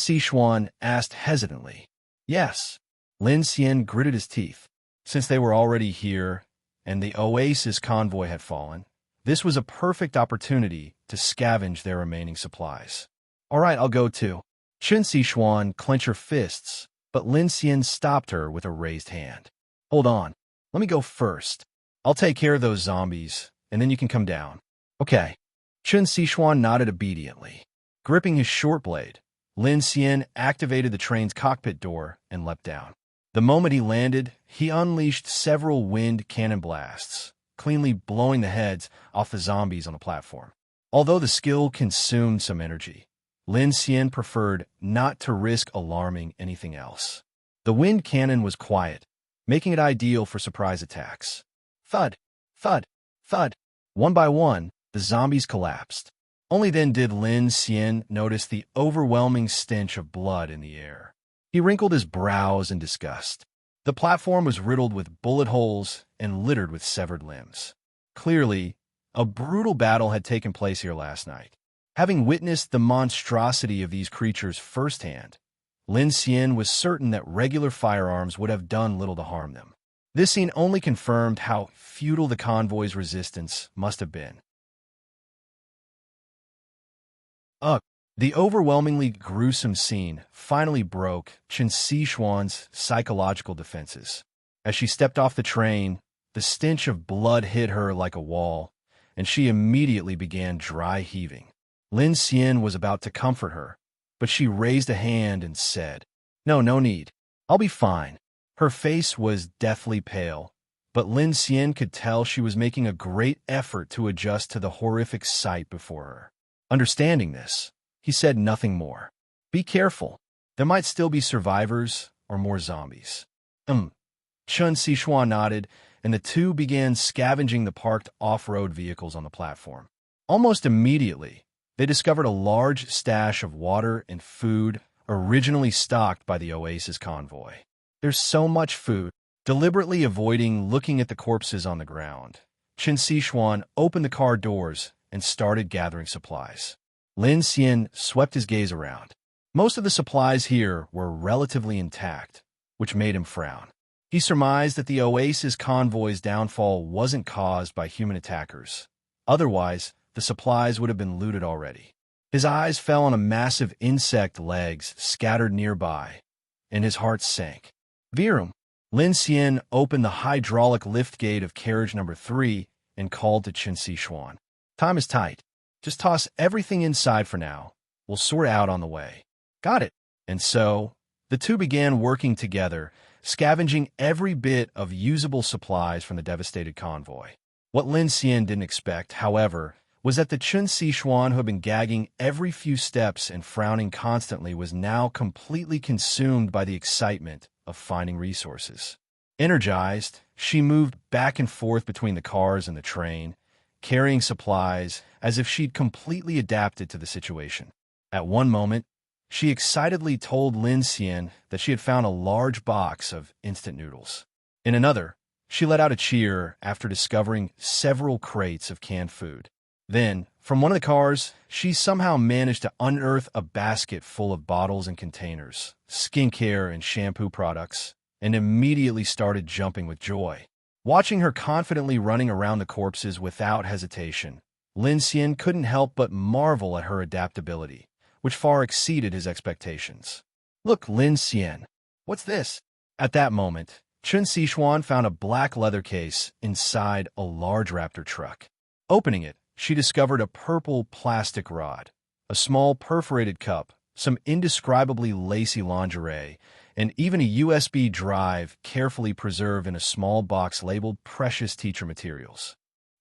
asked hesitantly. Yes. Lin Xian gritted his teeth. Since they were already here, and the Oasis convoy had fallen, this was a perfect opportunity to scavenge their remaining supplies. All right, I'll go too. Chun clenched her fists, but Lin Xian stopped her with a raised hand. Hold on. Let me go first. I'll take care of those zombies, and then you can come down. Okay. Chun nodded obediently. Gripping his short blade, Lin Xian activated the train's cockpit door and leapt down. The moment he landed, he unleashed several wind cannon blasts, cleanly blowing the heads off the zombies on the platform. Although the skill consumed some energy, Lin Xian preferred not to risk alarming anything else. The wind cannon was quiet, making it ideal for surprise attacks. Thud, thud, thud. One by one, the zombies collapsed. Only then did Lin Xian notice the overwhelming stench of blood in the air. He wrinkled his brows in disgust. The platform was riddled with bullet holes and littered with severed limbs. Clearly, a brutal battle had taken place here last night. Having witnessed the monstrosity of these creatures firsthand, Lin Xian was certain that regular firearms would have done little to harm them. This scene only confirmed how futile the convoy's resistance must have been. The overwhelmingly gruesome scene finally broke Chun psychological defenses. As she stepped off the train, the stench of blood hit her like a wall, and she immediately began dry heaving. Lin Xian was about to comfort her, but she raised a hand and said, No need. I'll be fine. Her face was deathly pale, but Lin Xian could tell she was making a great effort to adjust to the horrific sight before her. Understanding this, he said nothing more. Be careful. There might still be survivors or more zombies. Chun nodded, and the two began scavenging the parked off-road vehicles on the platform. Almost immediately, they discovered a large stash of water and food originally stocked by the Oasis convoy. There's so much food. Deliberately avoiding looking at the corpses on the ground, Chun opened the car doors and started gathering supplies. Lin Xian swept his gaze around. Most of the supplies here were relatively intact, which made him frown. He surmised that the Oasis convoy's downfall wasn't caused by human attackers. Otherwise, the supplies would have been looted already. His eyes fell on a massive insect legs scattered nearby, and his heart sank. Virum, Lin Xian opened the hydraulic lift gate of carriage number 3 and called to Siwan. Time is tight. Just toss everything inside for now. We'll sort out on the way. Got it. And so, the two began working together, scavenging every bit of usable supplies from the devastated convoy. What Lin Xian didn't expect, however, was that the Siwan, who had been gagging every few steps and frowning constantly, was now completely consumed by the excitement of finding resources. Energized, she moved back and forth between the cars and the train, carrying supplies as if she'd completely adapted to the situation. At one moment, she excitedly told Lin Xian that she had found a large box of instant noodles. In another, she let out a cheer after discovering several crates of canned food. Then, from one of the cars, she somehow managed to unearth a basket full of bottles and containers, skincare and shampoo products, and immediately started jumping with joy. Watching her confidently running around the corpses without hesitation, Lin Xian couldn't help but marvel at her adaptability, which far exceeded his expectations. Look, Lin Xian, what's this? At that moment, Siwan found a black leather case inside a large Raptor truck. Opening it, she discovered a purple plastic rod, a small perforated cup, some indescribably lacy lingerie, and even a USB drive carefully preserved in a small box labeled Precious Teacher Materials.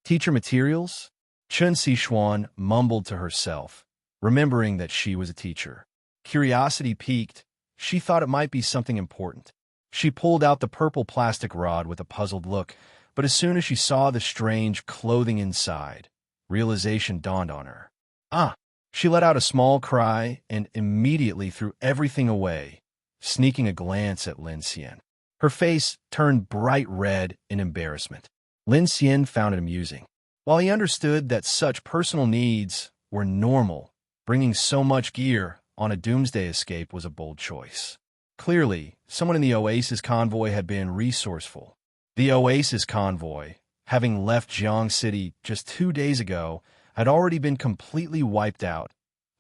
Teacher Materials? Siwan mumbled to herself, remembering that she was a teacher. Curiosity piqued. She thought it might be something important. She pulled out the purple plastic rod with a puzzled look, but as soon as she saw the strange clothing inside, realization dawned on her. Ah! She let out a small cry and immediately threw everything away, sneaking a glance at Lin Xian. Her face turned bright red in embarrassment. Lin Xian found it amusing. While he understood that such personal needs were normal, bringing so much gear on a doomsday escape was a bold choice. Clearly, someone in the Oasis convoy had been resourceful. The Oasis convoy, having left Jang City just 2 days ago, had already been completely wiped out,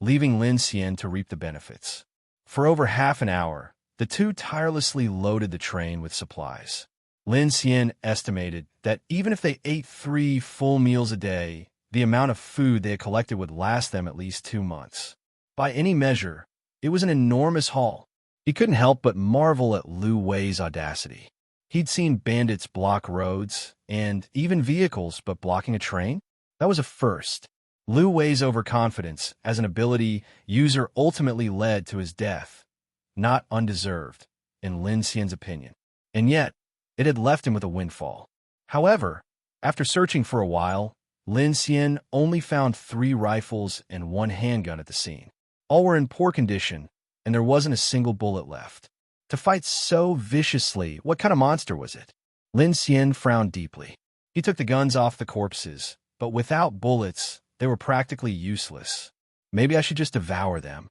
leaving Lin Xian to reap the benefits. For over half an hour, the two tirelessly loaded the train with supplies. Lin Xian estimated that even if they ate 3 full meals a day, the amount of food they had collected would last them at least 2 months. By any measure, it was an enormous haul. He couldn't help but marvel at Luo Yi's audacity. He'd seen bandits block roads, and even vehicles, but blocking a train? That was a first. Luo Yi's overconfidence as an ability user ultimately led to his death, not undeserved, in Lin Xian's opinion. And yet, it had left him with a windfall. However, after searching for a while, Lin Xian only found 3 rifles and 1 handgun at the scene. All were in poor condition, and there wasn't a single bullet left. To fight so viciously, what kind of monster was it? Lin Xian frowned deeply. He took the guns off the corpses, but without bullets, they were practically useless. Maybe I should just devour them.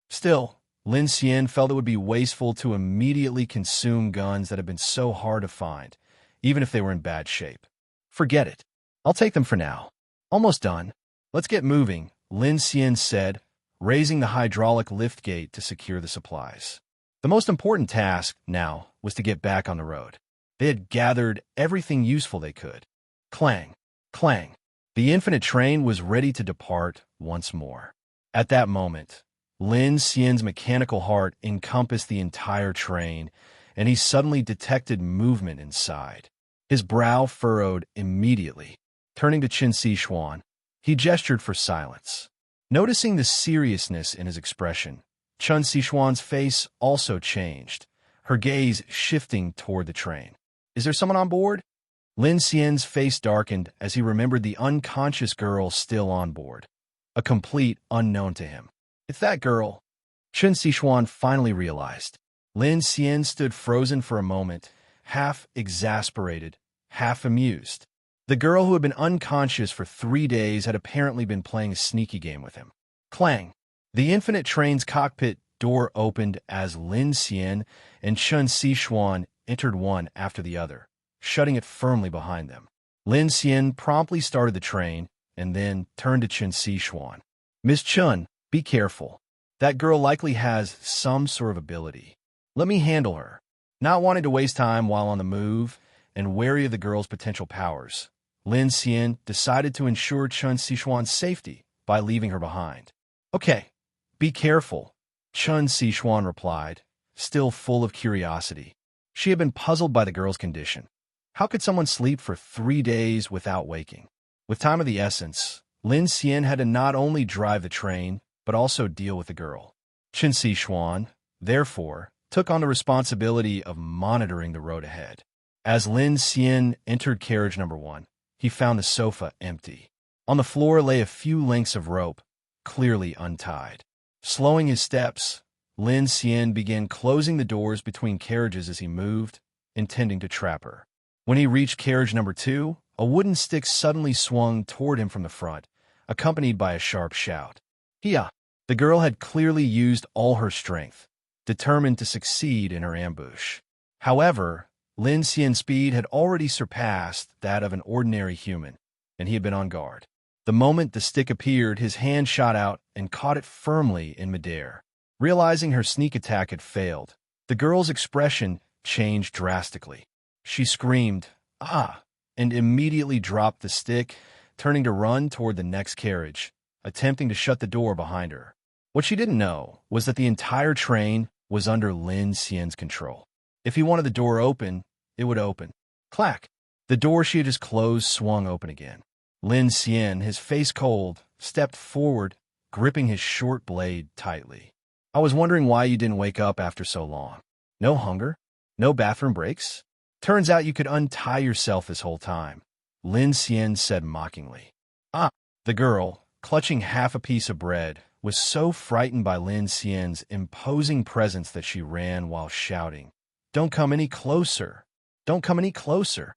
Still, Lin Xian felt it would be wasteful to immediately consume guns that had been so hard to find, even if they were in bad shape. Forget it. I'll take them for now. Almost done. Let's get moving, Lin Xian said, raising the hydraulic lift gate to secure the supplies. The most important task now was to get back on the road. They had gathered everything useful they could. Clang, clang. The infinite train was ready to depart once more. At that moment, Lin Xian's mechanical heart encompassed the entire train, and he suddenly detected movement inside. His brow furrowed immediately. Turning to Siwan, he gestured for silence. Noticing the seriousness in his expression, Siwan's face also changed, her gaze shifting toward the train. Is there someone on board? Lin Xian's face darkened as he remembered the unconscious girl still on board, a complete unknown to him. It's that girl. Siwan finally realized. Lin Xian stood frozen for a moment, half exasperated, half amused. The girl who had been unconscious for 3 days had apparently been playing a sneaky game with him. Clang! The infinite train's cockpit door opened as Lin Xian and Siwan entered one after the other, shutting it firmly behind them. Lin Xian promptly started the train and then turned to Siwan. Miss Chun, be careful. That girl likely has some sort of ability. Let me handle her. Not wanting to waste time while on the move and wary of the girl's potential powers, Lin Xian decided to ensure Chun Sichuan's safety by leaving her behind. Okay, be careful, Chun Sichuan replied, still full of curiosity. She had been puzzled by the girl's condition. How could someone sleep for 3 days without waking? With time of the essence, Lin Xian had to not only drive the train, but also deal with the girl. Chun Sichuan, therefore, took on the responsibility of monitoring the road ahead. As Lin Xian entered carriage number 1, he found the sofa empty. On the floor lay a few lengths of rope, clearly untied. Slowing his steps, Lin Xian began closing the doors between carriages as he moved, intending to trap her. When he reached carriage number 2, a wooden stick suddenly swung toward him from the front, accompanied by a sharp shout. Hiya! The girl had clearly used all her strength, determined to succeed in her ambush. However, Lin Xian's speed had already surpassed that of an ordinary human, and he had been on guard. The moment the stick appeared, his hand shot out and caught it firmly in midair. Realizing her sneak attack had failed, the girl's expression changed drastically. She screamed, "Ah!" and immediately dropped the stick, turning to run toward the next carriage, attempting to shut the door behind her. What she didn't know was that the entire train was under Lin Xian's control. If he wanted the door open, it would open. Clack! The door she had just closed swung open again. Lin Xian, his face cold, stepped forward, gripping his short blade tightly. I was wondering why you didn't wake up after so long. No hunger? No bathroom breaks? Turns out you could untie yourself this whole time, Lin Xian said mockingly. Ah! The girl, clutching half a piece of bread, was so frightened by Lin Xian's imposing presence that she ran while shouting, "Don't come any closer! Don't come any closer!"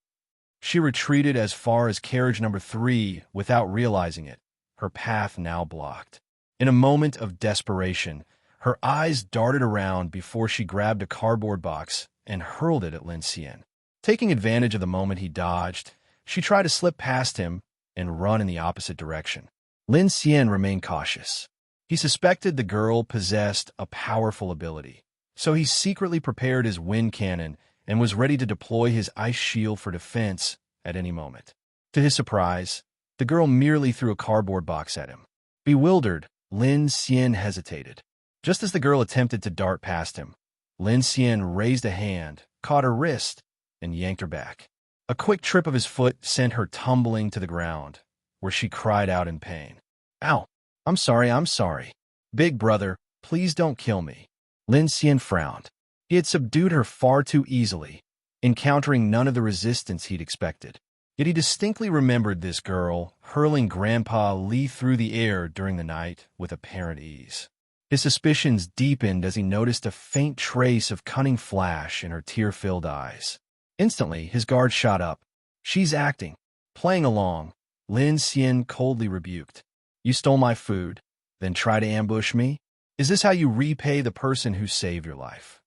She retreated as far as carriage number 3 without realizing it, her path now blocked. In a moment of desperation, her eyes darted around before she grabbed a cardboard box and hurled it at Lin Xian. Taking advantage of the moment he dodged, she tried to slip past him and run in the opposite direction. Lin Xian remained cautious. He suspected the girl possessed a powerful ability, so he secretly prepared his wind cannon and was ready to deploy his ice shield for defense at any moment. To his surprise, the girl merely threw a cardboard box at him. Bewildered, Lin Xian hesitated. Just as the girl attempted to dart past him, Lin Xian raised a hand, caught her wrist, and yanked her back. A quick trip of his foot sent her tumbling to the ground, where she cried out in pain. Ow! I'm sorry. Big brother, please don't kill me. Lin Xian frowned. He had subdued her far too easily, encountering none of the resistance he'd expected. Yet he distinctly remembered this girl hurling Grandpa Li through the air during the night with apparent ease. His suspicions deepened as he noticed a faint trace of cunning flash in her tear-filled eyes. Instantly, his guard shot up. She's acting, playing along, Lin Xian coldly rebuked. You stole my food, then try to ambush me? Is this how you repay the person who saved your life?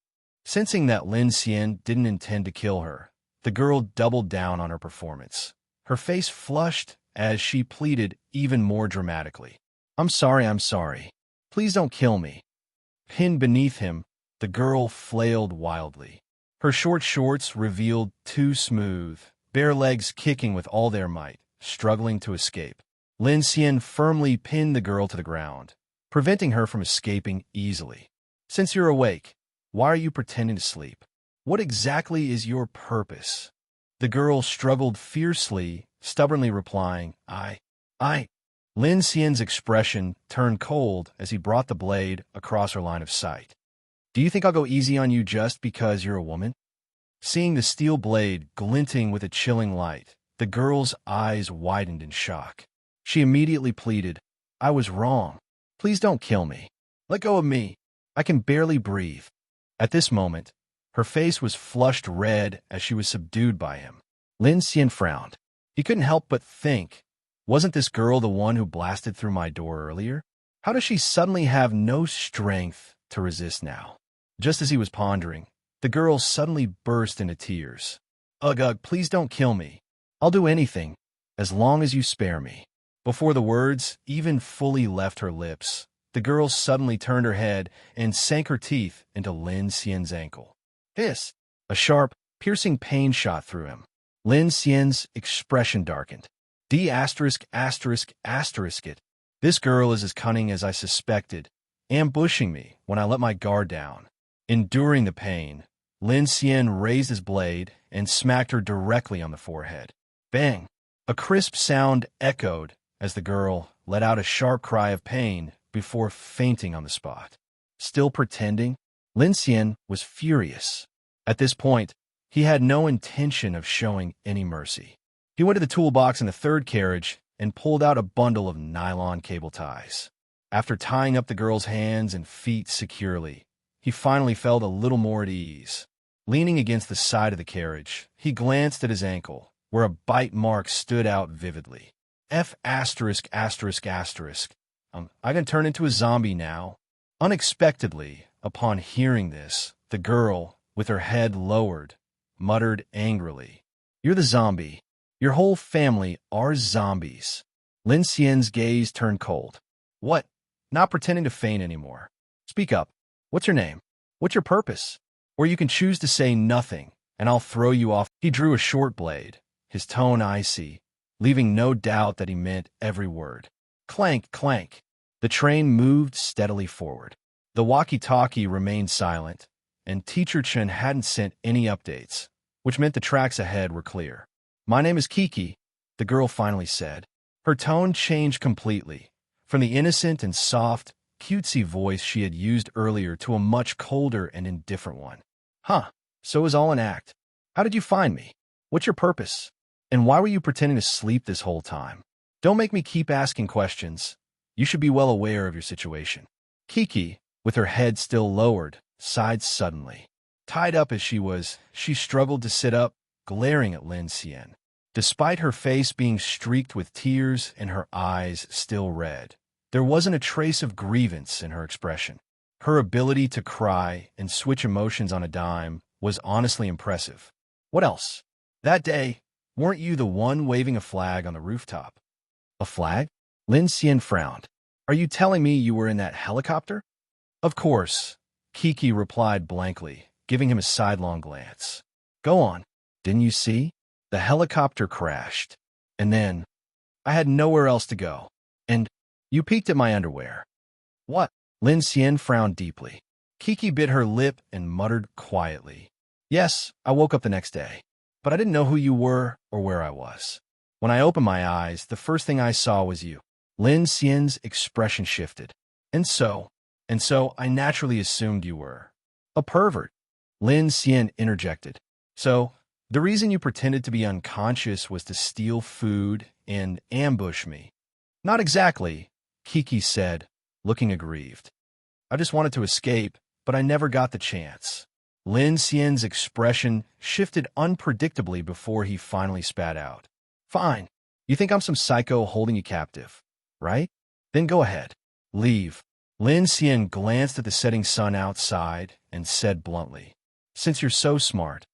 Sensing that Lin Xian didn't intend to kill her, the girl doubled down on her performance. Her face flushed as she pleaded even more dramatically. I'm sorry. Please don't kill me. Pinned beneath him, the girl flailed wildly. Her short shorts revealed two smooth, bare legs kicking with all their might, struggling to escape. Lin Xian firmly pinned the girl to the ground, preventing her from escaping easily. Since you're awake, why are you pretending to sleep? What exactly is your purpose? The girl struggled fiercely, stubbornly replying, I. Lin Xian's expression turned cold as he brought the blade across her line of sight. Do you think I'll go easy on you just because you're a woman? Seeing the steel blade glinting with a chilling light, the girl's eyes widened in shock. She immediately pleaded, I was wrong. Please don't kill me. Let go of me. I can barely breathe. At this moment, her face was flushed red as she was subdued by him. Lin Xian frowned. He couldn't help but think, wasn't this girl the one who blasted through my door earlier? How does she suddenly have no strength to resist now? Just as he was pondering, the girl suddenly burst into tears. Ugh, please don't kill me. I'll do anything, as long as you spare me. Before the words even fully left her lips, the girl suddenly turned her head and sank her teeth into Lin Xian's ankle. Hiss! A sharp, piercing pain shot through him. Lin Xian's expression darkened. D****** it. This girl is as cunning as I suspected, ambushing me when I let my guard down. Enduring the pain, Lin Xian raised his blade and smacked her directly on the forehead. Bang! A crisp sound echoed as the girl let out a sharp cry of pain before fainting on the spot. Still pretending, Lin Xian was furious. At this point, he had no intention of showing any mercy. He went to the toolbox in the third carriage and pulled out a bundle of nylon cable ties. After tying up the girl's hands and feet securely, he finally felt a little more at ease. Leaning against the side of the carriage, he glanced at his ankle, where a bite mark stood out vividly. I can turn into a zombie now. Unexpectedly, upon hearing this, the girl, with her head lowered, muttered angrily, "You're the zombie. Your whole family are zombies." Lin Xian's gaze turned cold. "What? Not pretending to faint anymore. Speak up. What's your name? What's your purpose? Or you can choose to say nothing, and I'll throw you off." He drew a short blade, his tone icy, leaving no doubt that he meant every word. Clank, clank. The train moved steadily forward. The walkie-talkie remained silent, and Teacher Chun hadn't sent any updates, which meant the tracks ahead were clear. "My name is Kiki," the girl finally said. Her tone changed completely, from the innocent and soft, cutesy voice she had used earlier to a much colder and indifferent one. "Huh, so it was all an act. How did you find me? What's your purpose? And why were you pretending to sleep this whole time? Don't make me keep asking questions. You should be well aware of your situation." Kiki, with her head still lowered, sighed suddenly. Tied up as she was, she struggled to sit up, glaring at Lin Xian. Despite her face being streaked with tears and her eyes still red, there wasn't a trace of grievance in her expression. Her ability to cry and switch emotions on a dime was honestly impressive. "What else? That day, weren't you the one waving a flag on the rooftop?" "A flag?" Lin Xian frowned. "Are you telling me you were in that helicopter?" "Of course," Kiki replied blankly, giving him a sidelong glance. "Go on. Didn't you see? The helicopter crashed. And then, I had nowhere else to go. And you peeked at my underwear." "What?" Lin Xian frowned deeply. Kiki bit her lip and muttered quietly. "Yes, I woke up the next day, but I didn't know who you were or where I was. When I opened my eyes, the first thing I saw was you." Lin Xian's expression shifted. And so I naturally assumed you were a pervert." Lin Xian interjected. "So, the reason you pretended to be unconscious was to steal food and ambush me?" "Not exactly," Kiki said, looking aggrieved. "I just wanted to escape, but I never got the chance." Lin Xian's expression shifted unpredictably before he finally spat out. "Fine. You think I'm some psycho holding you captive, right? Then go ahead. Leave." Lin Xian glanced at the setting sun outside and said bluntly, "Since you're so smart,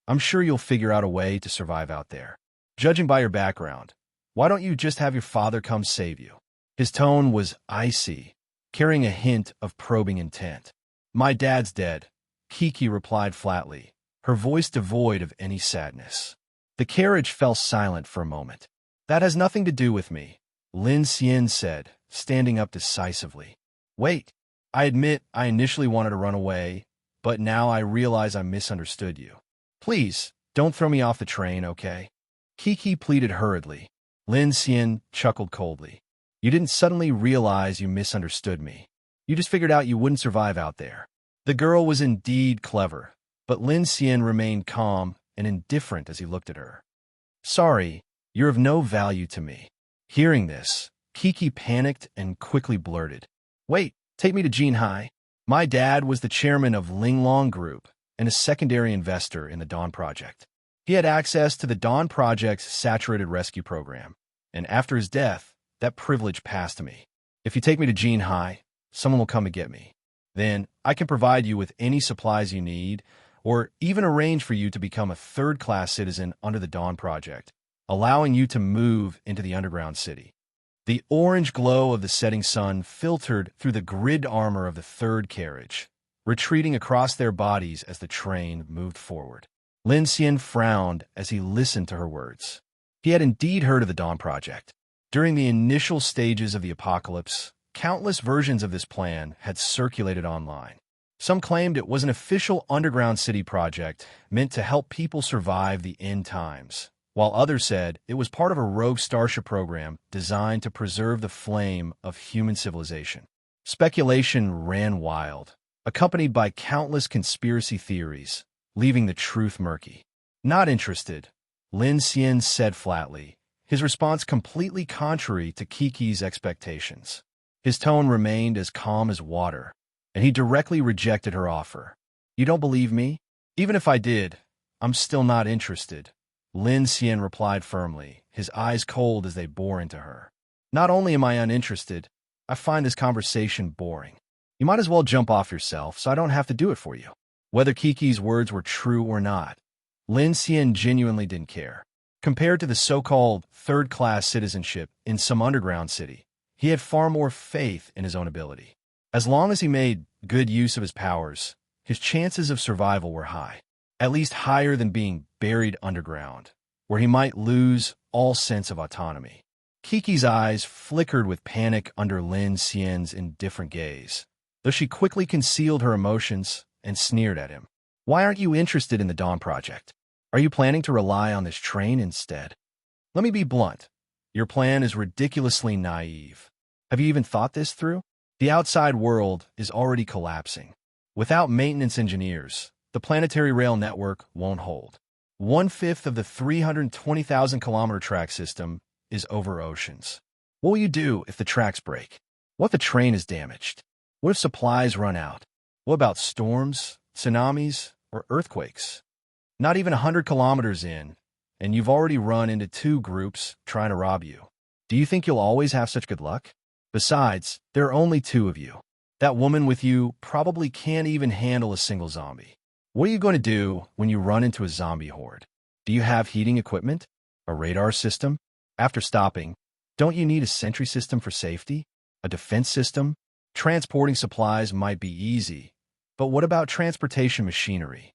I'm sure you'll figure out a way to survive out there. Judging by your background, why don't you just have your father come save you?" His tone was icy, carrying a hint of probing intent. "My dad's dead," Kiki replied flatly, her voice devoid of any sadness. The carriage fell silent for a moment. "That has nothing to do with me," Lin Xian said, standing up decisively. "Wait, I admit I initially wanted to run away, but now I realize I misunderstood you. Please, don't throw me off the train, okay?" Kiki pleaded hurriedly. Lin Xian chuckled coldly. "You didn't suddenly realize you misunderstood me. You just figured out you wouldn't survive out there." The girl was indeed clever, but Lin Xian remained calm and indifferent as he looked at her. "Sorry, you're of no value to me." Hearing this, Kiki panicked and quickly blurted, "Wait, take me to Jinhai. My dad was the chairman of Linglong Group and a secondary investor in the Dawn Project. He had access to the Dawn Project's saturated rescue program, and after his death, that privilege passed to me. If you take me to Jinhai, someone will come to get me. Then I can provide you with any supplies you need, or even arrange for you to become a third-class citizen under the Dawn Project, allowing you to move into the underground city." The orange glow of the setting sun filtered through the grid armor of the third carriage, retreating across their bodies as the train moved forward. Lin Xian frowned as he listened to her words. He had indeed heard of the Dawn Project. During the initial stages of the apocalypse, countless versions of this plan had circulated online. Some claimed it was an official underground city project meant to help people survive the end times, while others said it was part of a rogue starship program designed to preserve the flame of human civilization. Speculation ran wild, accompanied by countless conspiracy theories, leaving the truth murky. Not interested, Lin Xian said flatly, his response completely contrary to Kiki's expectations. His tone remained as calm as water, and he directly rejected her offer. You don't believe me? Even if I did, I'm still not interested, Lin Xian replied firmly, his eyes cold as they bore into her. Not only am I uninterested, I find this conversation boring. You might as well jump off yourself so I don't have to do it for you. Whether Kiki's words were true or not, Lin Xian genuinely didn't care. Compared to the so-called third-class citizenship in some underground city, he had far more faith in his own ability. As long as he made good use of his powers, his chances of survival were high, at least higher than being buried underground, where he might lose all sense of autonomy. Kiki's eyes flickered with panic under Lin Xian's indifferent gaze, though she quickly concealed her emotions and sneered at him. Why aren't you interested in the Dawn Project? Are you planning to rely on this train instead? Let me be blunt. Your plan is ridiculously naive. Have you even thought this through? The outside world is already collapsing. Without maintenance engineers, the planetary rail network won't hold. 1/5 of the 320,000-kilometer track system is over oceans. What will you do if the tracks break? What if the train is damaged? What if supplies run out? What about storms, tsunamis, or earthquakes? Not even 100 kilometers in, and you've already run into 2 groups trying to rob you. Do you think you'll always have such good luck? Besides, there are only 2 of you. That woman with you probably can't even handle a single zombie. What are you going to do when you run into a zombie horde? Do you have heating equipment? A radar system? After stopping, don't you need a sentry system for safety? A defense system? Transporting supplies might be easy, but what about transportation machinery?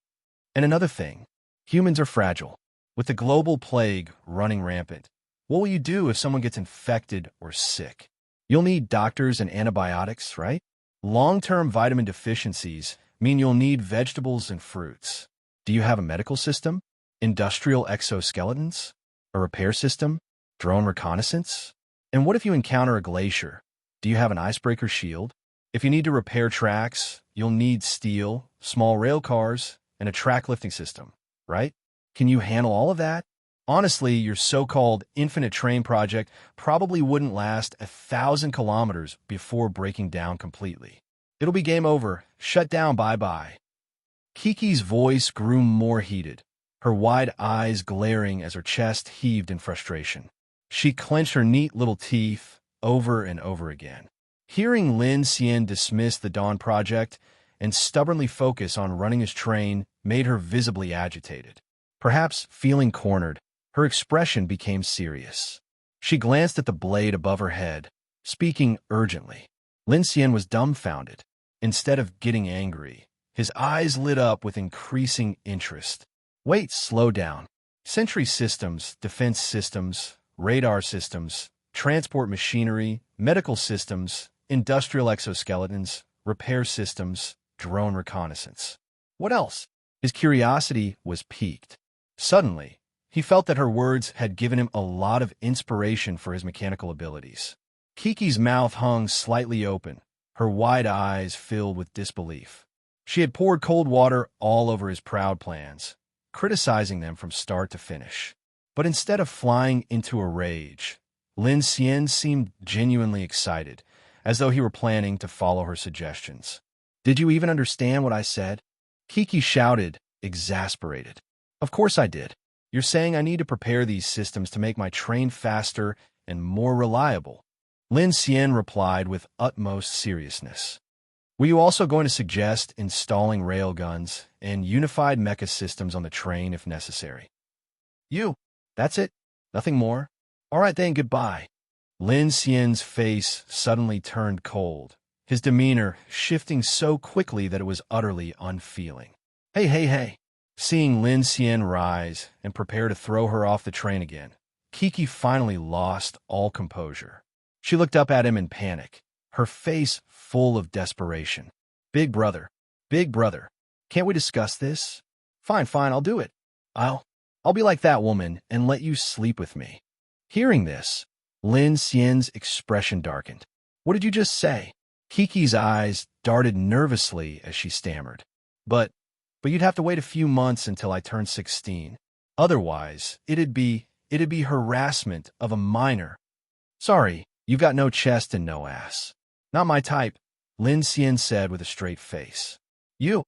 And another thing, humans are fragile. With the global plague running rampant, what will you do if someone gets infected or sick? You'll need doctors and antibiotics, right? Long-term vitamin deficiencies mean you'll need vegetables and fruits. Do you have a medical system? Industrial exoskeletons? A repair system? Drone reconnaissance? And what if you encounter a glacier? Do you have an icebreaker shield? If you need to repair tracks, you'll need steel, small rail cars, and a track lifting system, right? Can you handle all of that? Honestly, your so-called infinite train project probably wouldn't last 1,000 kilometers before breaking down completely. It'll be game over. Shut down, bye-bye. Kiki's voice grew more heated, her wide eyes glaring as her chest heaved in frustration. She clenched her neat little teeth over and over again. Hearing Lin Xian dismiss the Dawn Project and stubbornly focus on running his train made her visibly agitated. Perhaps feeling cornered, her expression became serious. She glanced at the blade above her head, speaking urgently. Lin Xian was dumbfounded. Instead of getting angry, his eyes lit up with increasing interest. Wait, slow down. Sentry systems, defense systems, radar systems, transport machinery, medical systems, industrial exoskeletons, repair systems, drone reconnaissance. What else? His curiosity was piqued. Suddenly, he felt that her words had given him a lot of inspiration for his mechanical abilities. Kiki's mouth hung slightly open, her wide eyes filled with disbelief. She had poured cold water all over his proud plans, criticizing them from start to finish. But instead of flying into a rage, Lin Xian seemed genuinely excited, as though he were planning to follow her suggestions. Did you even understand what I said? Kiki shouted, exasperated. Of course I did. You're saying I need to prepare these systems to make my train faster and more reliable. Lin Xian replied with utmost seriousness. Were you also going to suggest installing railguns and unified mecha systems on the train if necessary? That's it? Nothing more? All right then, goodbye. Lin Xian's face suddenly turned cold, his demeanor shifting so quickly that it was utterly unfeeling. Hey, hey, hey. Seeing Lin Xian rise and prepare to throw her off the train again, Kiki finally lost all composure. She looked up at him in panic, her face full of desperation. Big brother, can't we discuss this? Fine, I'll do it. I'll be like that woman and let you sleep with me. Hearing this, Lin Xian's expression darkened. What did you just say? Kiki's eyes darted nervously as she stammered. But you'd have to wait a few months until I turn 16. Otherwise, it'd be harassment of a minor. Sorry, you've got no chest and no ass. Not my type, Lin Xian said with a straight face. You.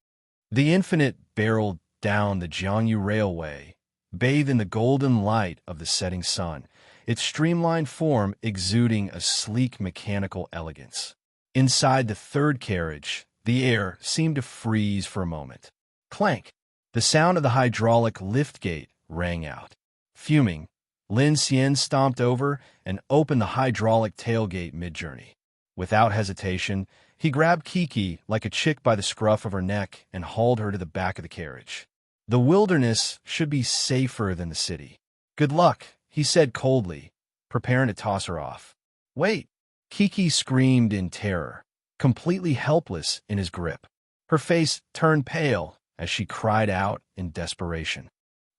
The Infinite barreled down the Jiangyu Railway, bathed in the golden light of the setting sun, its streamlined form exuding a sleek mechanical elegance. Inside the third carriage, the air seemed to freeze for a moment. Clank! The sound of the hydraulic liftgate rang out. Fuming, Lin Xian stomped over and opened the hydraulic tailgate mid-journey. Without hesitation, he grabbed Kiki like a chick by the scruff of her neck and hauled her to the back of the carriage. The wilderness should be safer than the city. Good luck, he said coldly, preparing to toss her off. Wait! Kiki screamed in terror, completely helpless in his grip. Her face turned pale as she cried out in desperation.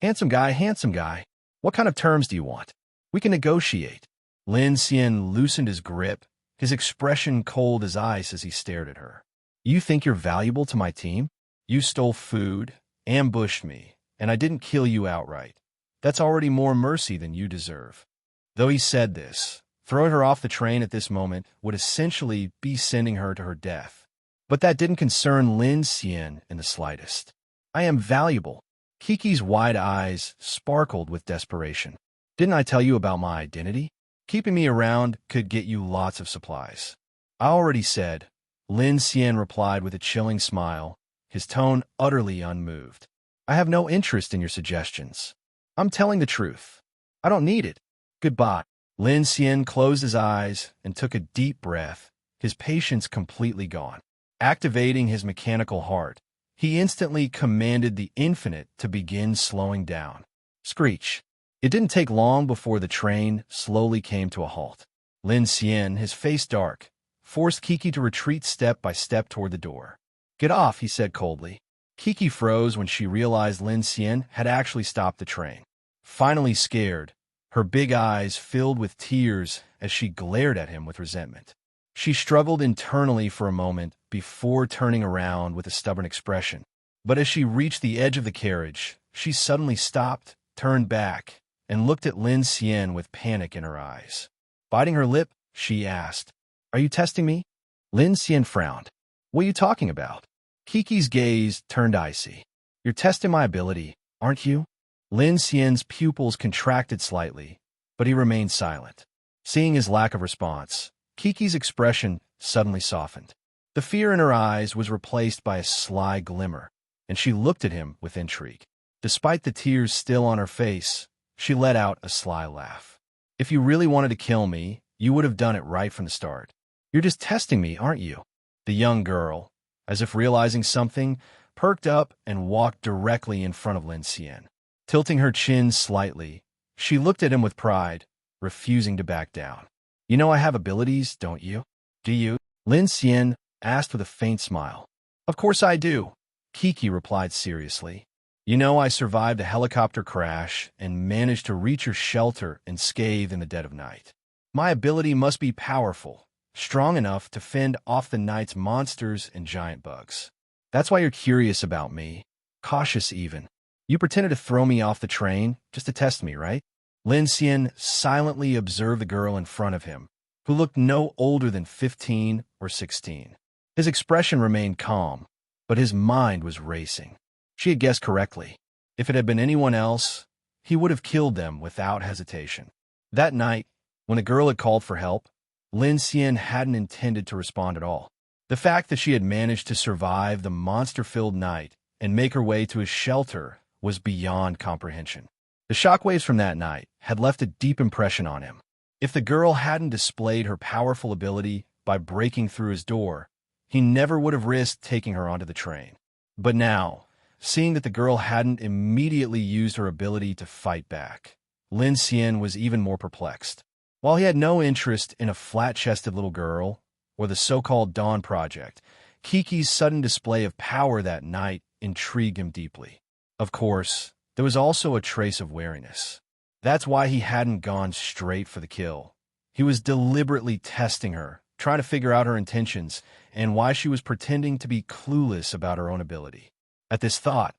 Handsome guy, what kind of terms do you want? We can negotiate. Lin Xian loosened his grip, his expression cold as ice as he stared at her. You think you're valuable to my team? You stole food, ambushed me, and I didn't kill you outright. That's already more mercy than you deserve. Though he said this, throwing her off the train at this moment would essentially be sending her to her death. But that didn't concern Lin Xian in the slightest. I am valuable. Kiki's wide eyes sparkled with desperation. Didn't I tell you about my identity? Keeping me around could get you lots of supplies. I already said, Lin Xian replied with a chilling smile, his tone utterly unmoved. I have no interest in your suggestions. I'm telling the truth. I don't need it. Goodbye. Lin Xian closed his eyes and took a deep breath, his patience completely gone. Activating his mechanical heart, he instantly commanded the Infinite to begin slowing down. Screech. It didn't take long before the train slowly came to a halt. Lin Xian, his face dark, forced Kiki to retreat step by step toward the door. Get off, he said coldly. Kiki froze when she realized Lin Xian had actually stopped the train. Finally scared, her big eyes filled with tears as she glared at him with resentment. She struggled internally for a moment before turning around with a stubborn expression. But as she reached the edge of the carriage, she suddenly stopped, turned back, and looked at Lin Xian with panic in her eyes. Biting her lip, she asked, Are you testing me? Lin Xian frowned. What are you talking about? Kiki's gaze turned icy. You're testing my ability, aren't you? Lin Xian's pupils contracted slightly, but he remained silent. Seeing his lack of response, Kiki's expression suddenly softened. The fear in her eyes was replaced by a sly glimmer, and she looked at him with intrigue. Despite the tears still on her face, she let out a sly laugh. If you really wanted to kill me, you would have done it right from the start. You're just testing me, aren't you? The young girl, as if realizing something, perked up and walked directly in front of Lin Xian. Tilting her chin slightly, she looked at him with pride, refusing to back down. You know I have abilities, don't you? Do you? Lin Xian asked with a faint smile. Of course I do, Kiki replied seriously. You know I survived a helicopter crash and managed to reach your shelter unscathed in the dead of night. My ability must be powerful, strong enough to fend off the night's monsters and giant bugs. That's why you're curious about me, cautious even. You pretended to throw me off the train just to test me, right? Lin Xian silently observed the girl in front of him, who looked no older than 15 or 16. His expression remained calm, but his mind was racing. She had guessed correctly. If it had been anyone else, he would have killed them without hesitation. That night, when the girl had called for help, Lin Xian hadn't intended to respond at all. The fact that she had managed to survive the monster-filled night and make her way to his shelter was beyond comprehension. The shockwaves from that night had left a deep impression on him. If the girl hadn't displayed her powerful ability by breaking through his door, He never would have risked taking her onto the train. But now, seeing that the girl hadn't immediately used her ability to fight back, Lin Xian was even more perplexed. While he had no interest in a flat-chested little girl or the so-called Dawn Project, Kiki's sudden display of power that night intrigued him deeply. Of course, there was also a trace of wariness. That's why he hadn't gone straight for the kill. He was deliberately testing her, trying to figure out her intentions and why she was pretending to be clueless about her own ability. At this thought,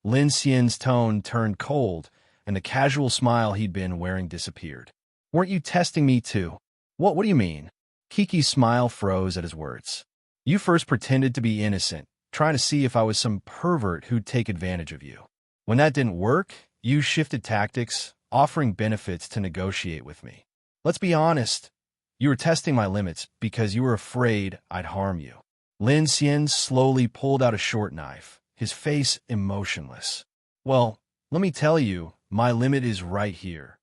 Lin Xian's tone turned cold, and the casual smile he'd been wearing disappeared. "Weren't you testing me too?" What do you mean?" Kiki's smile froze at his words. "You first pretended to be innocent, trying to see if I was some pervert who'd take advantage of you. When that didn't work, you shifted tactics, offering benefits to negotiate with me. Let's be honest, you were testing my limits because you were afraid I'd harm you." Lin Xian slowly pulled out a short knife, his face emotionless. "Well, let me tell you, my limit is right here."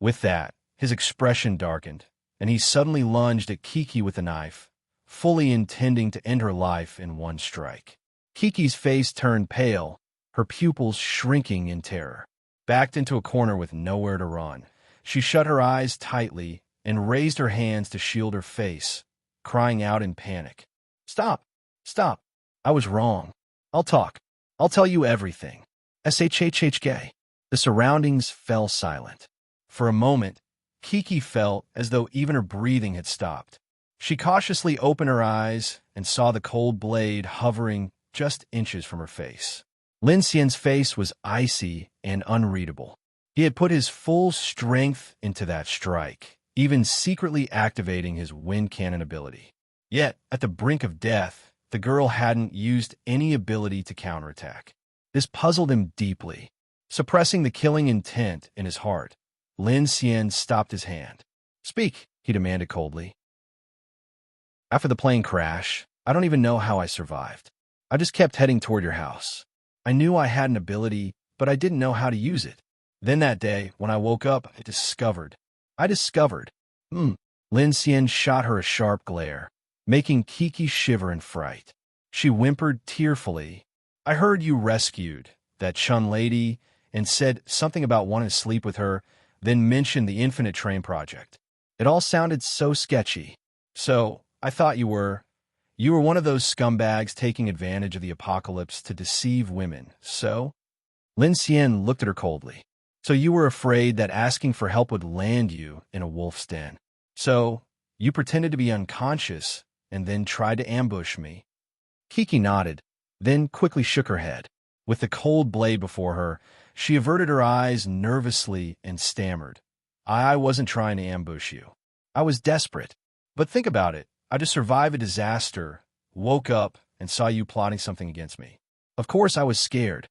With that, his expression darkened, and he suddenly lunged at Kiki with the knife, fully intending to end her life in one strike. Kiki's face turned pale, her pupils shrinking in terror. Backed into a corner with nowhere to run, she shut her eyes tightly and raised her hands to shield her face, crying out in panic. "Stop! Stop! I was wrong. I'll talk. I'll tell you everything." SHHHK. The surroundings fell silent. For a moment, Kiki felt as though even her breathing had stopped. She cautiously opened her eyes and saw the cold blade hovering just inches from her face. Lin Xian's face was icy and unreadable. He had put his full strength into that strike, even secretly activating his wind cannon ability. Yet, at the brink of death, the girl hadn't used any ability to counterattack. This puzzled him deeply. Suppressing the killing intent in his heart, Lin Xian stopped his hand. "Speak," he demanded coldly. "After the plane crash, I don't even know how I survived. I just kept heading toward your house. I knew I had an ability, but I didn't know how to use it. Then that day, when I woke up, I discovered. Lin Xian shot her a sharp glare, making Kiki shiver in fright. She whimpered tearfully. "I heard you rescued that Chun lady and said something about wanting to sleep with her, then mentioned the Infinite Train Project. It all sounded so sketchy. So, I thought you were one of those scumbags taking advantage of the apocalypse to deceive women, so?" Lin Xian looked at her coldly. "So you were afraid that asking for help would land you in a wolf's den. So, you pretended to be unconscious and then tried to ambush me." Kiki nodded, then quickly shook her head. With the cold blade before her, she averted her eyes nervously and stammered. "I wasn't trying to ambush you. I was desperate. But think about it. I just survived a disaster, woke up, and saw you plotting something against me. Of course I was scared.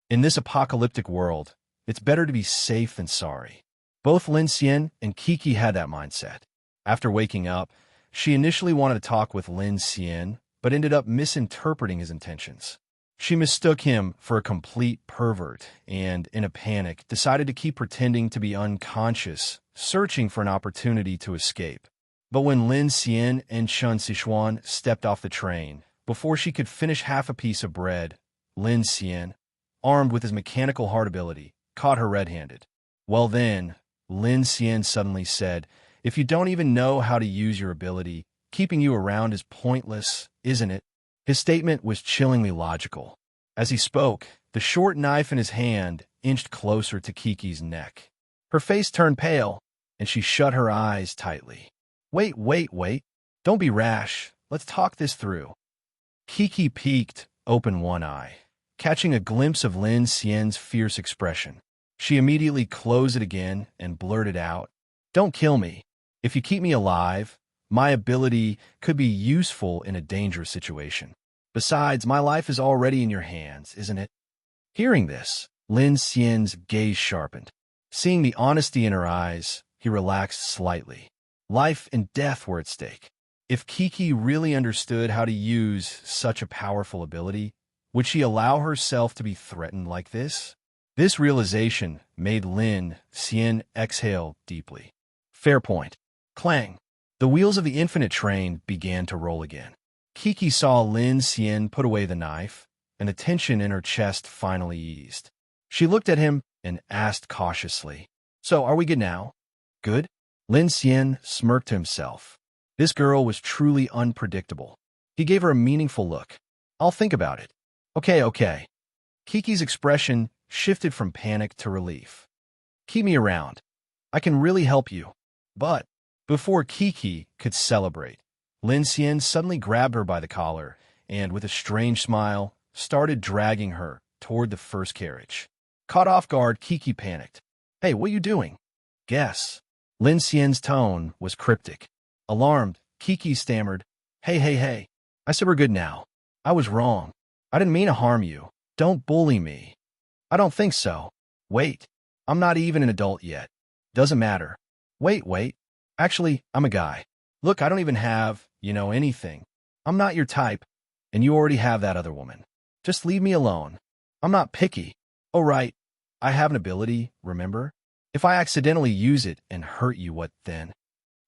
In this apocalyptic world, it's better to be safe than sorry." Both Lin Xian and Kiki had that mindset. After waking up, she initially wanted to talk with Lin Xian, but ended up misinterpreting his intentions. She mistook him for a complete pervert and, in a panic, decided to keep pretending to be unconscious, searching for an opportunity to escape. But when Lin Xian and Chun Siwan stepped off the train, before she could finish half a piece of bread, Lin Xian, armed with his mechanical heart ability, caught her red-handed. Well then, Lin Xian suddenly said, "If you don't even know how to use your ability, keeping you around is pointless, isn't it?" His statement was chillingly logical. As he spoke, the short knife in his hand inched closer to Kiki's neck. Her face turned pale, and she shut her eyes tightly. Wait. Don't be rash. Let's talk this through." Kiki peeked, open one eye, catching a glimpse of Lin Xian's fierce expression. She immediately closed it again and blurted out, "Don't kill me. If you keep me alive, my ability could be useful in a dangerous situation. Besides, my life is already in your hands, isn't it?" Hearing this, Lin Xian's gaze sharpened. Seeing the honesty in her eyes, he relaxed slightly. Life and death were at stake. If Kiki really understood how to use such a powerful ability, would she allow herself to be threatened like this? This realization made Lin Xian exhale deeply. Fair point. Clang. The wheels of the infinite train began to roll again. Kiki saw Lin Xian put away the knife, and the tension in her chest finally eased. She looked at him and asked cautiously, "So, are we good now?" "Good?" Lin Xian smirked to himself. This girl was truly unpredictable. He gave her a meaningful look. "I'll think about it." Okay. Kiki's expression shifted from panic to relief. "Keep me around. I can really help you." But before Kiki could celebrate, Lin Xian suddenly grabbed her by the collar and, with a strange smile, started dragging her toward the first carriage. Caught off guard, Kiki panicked. "Hey, what are you doing?" "Guess." Lin Xian's tone was cryptic. Alarmed, Kiki stammered, Hey. I said we're good now. I was wrong. I didn't mean to harm you. Don't bully me." "I don't think so." "Wait. I'm not even an adult yet." "Doesn't matter." Wait. Actually, I'm a guy. Look, I don't even have, anything. I'm not your type, and you already have that other woman. Just leave me alone. I'm not picky. Oh, right. I have an ability, remember? If I accidentally use it and hurt you, what then?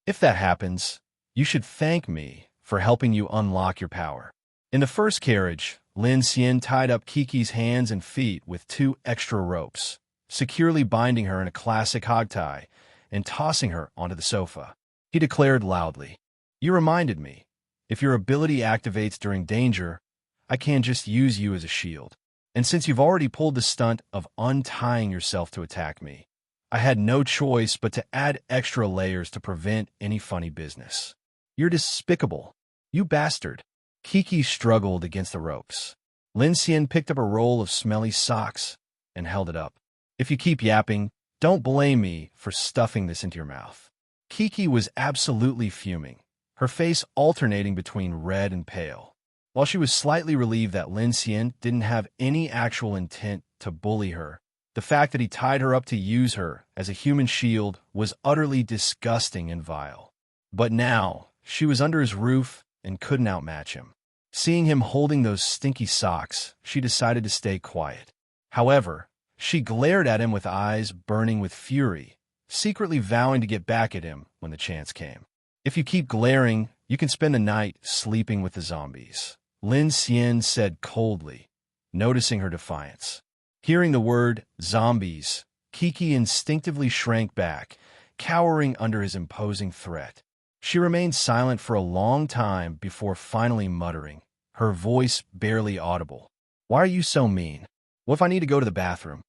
If that happens, you should thank me for helping you unlock your power. In the first carriage, Lin Xian tied up Kiki's hands and feet with 2 extra ropes, securely binding her in a classic hogtie and tossing her onto the sofa. He declared loudly, "You reminded me. If your ability activates during danger, I can't just use you as a shield. And since you've already pulled the stunt of untying yourself to attack me, I had no choice but to add extra layers to prevent any funny business. You're despicable. You bastard." Kiki struggled against the ropes. Lin Xian picked up a roll of smelly socks and held it up. "If you keep yapping, don't blame me for stuffing this into your mouth." Kiki was absolutely fuming, her face alternating between red and pale. While she was slightly relieved that Lin Xian didn't have any actual intent to bully her, the fact that he tied her up to use her as a human shield was utterly disgusting and vile. But now, she was under his roof and couldn't outmatch him. Seeing him holding those stinky socks, she decided to stay quiet. However, she glared at him with eyes burning with fury, secretly vowing to get back at him when the chance came. "If you keep glaring, you can spend the night sleeping with the zombies," Lin Xian said coldly, noticing her defiance. Hearing the word zombies, Kiki instinctively shrank back, cowering under his imposing threat. She remained silent for a long time before finally muttering, her voice barely audible. "Why are you so mean? What if I need to go to the bathroom?"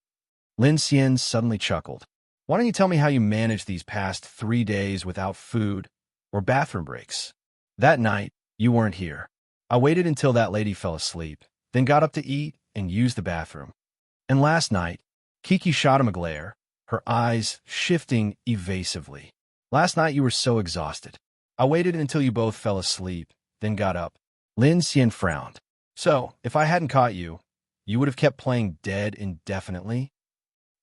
Lin Xian suddenly chuckled. "Why don't you tell me how you managed these past 3 days without food or bathroom breaks? That night, you weren't here. I waited until that lady fell asleep, then got up to eat and used the bathroom. And last night," Kiki shot him a glare, her eyes shifting evasively. "Last night you were so exhausted. I waited until you both fell asleep, then got up." Lin Xian frowned. "So, if I hadn't caught you, you would have kept playing dead indefinitely?"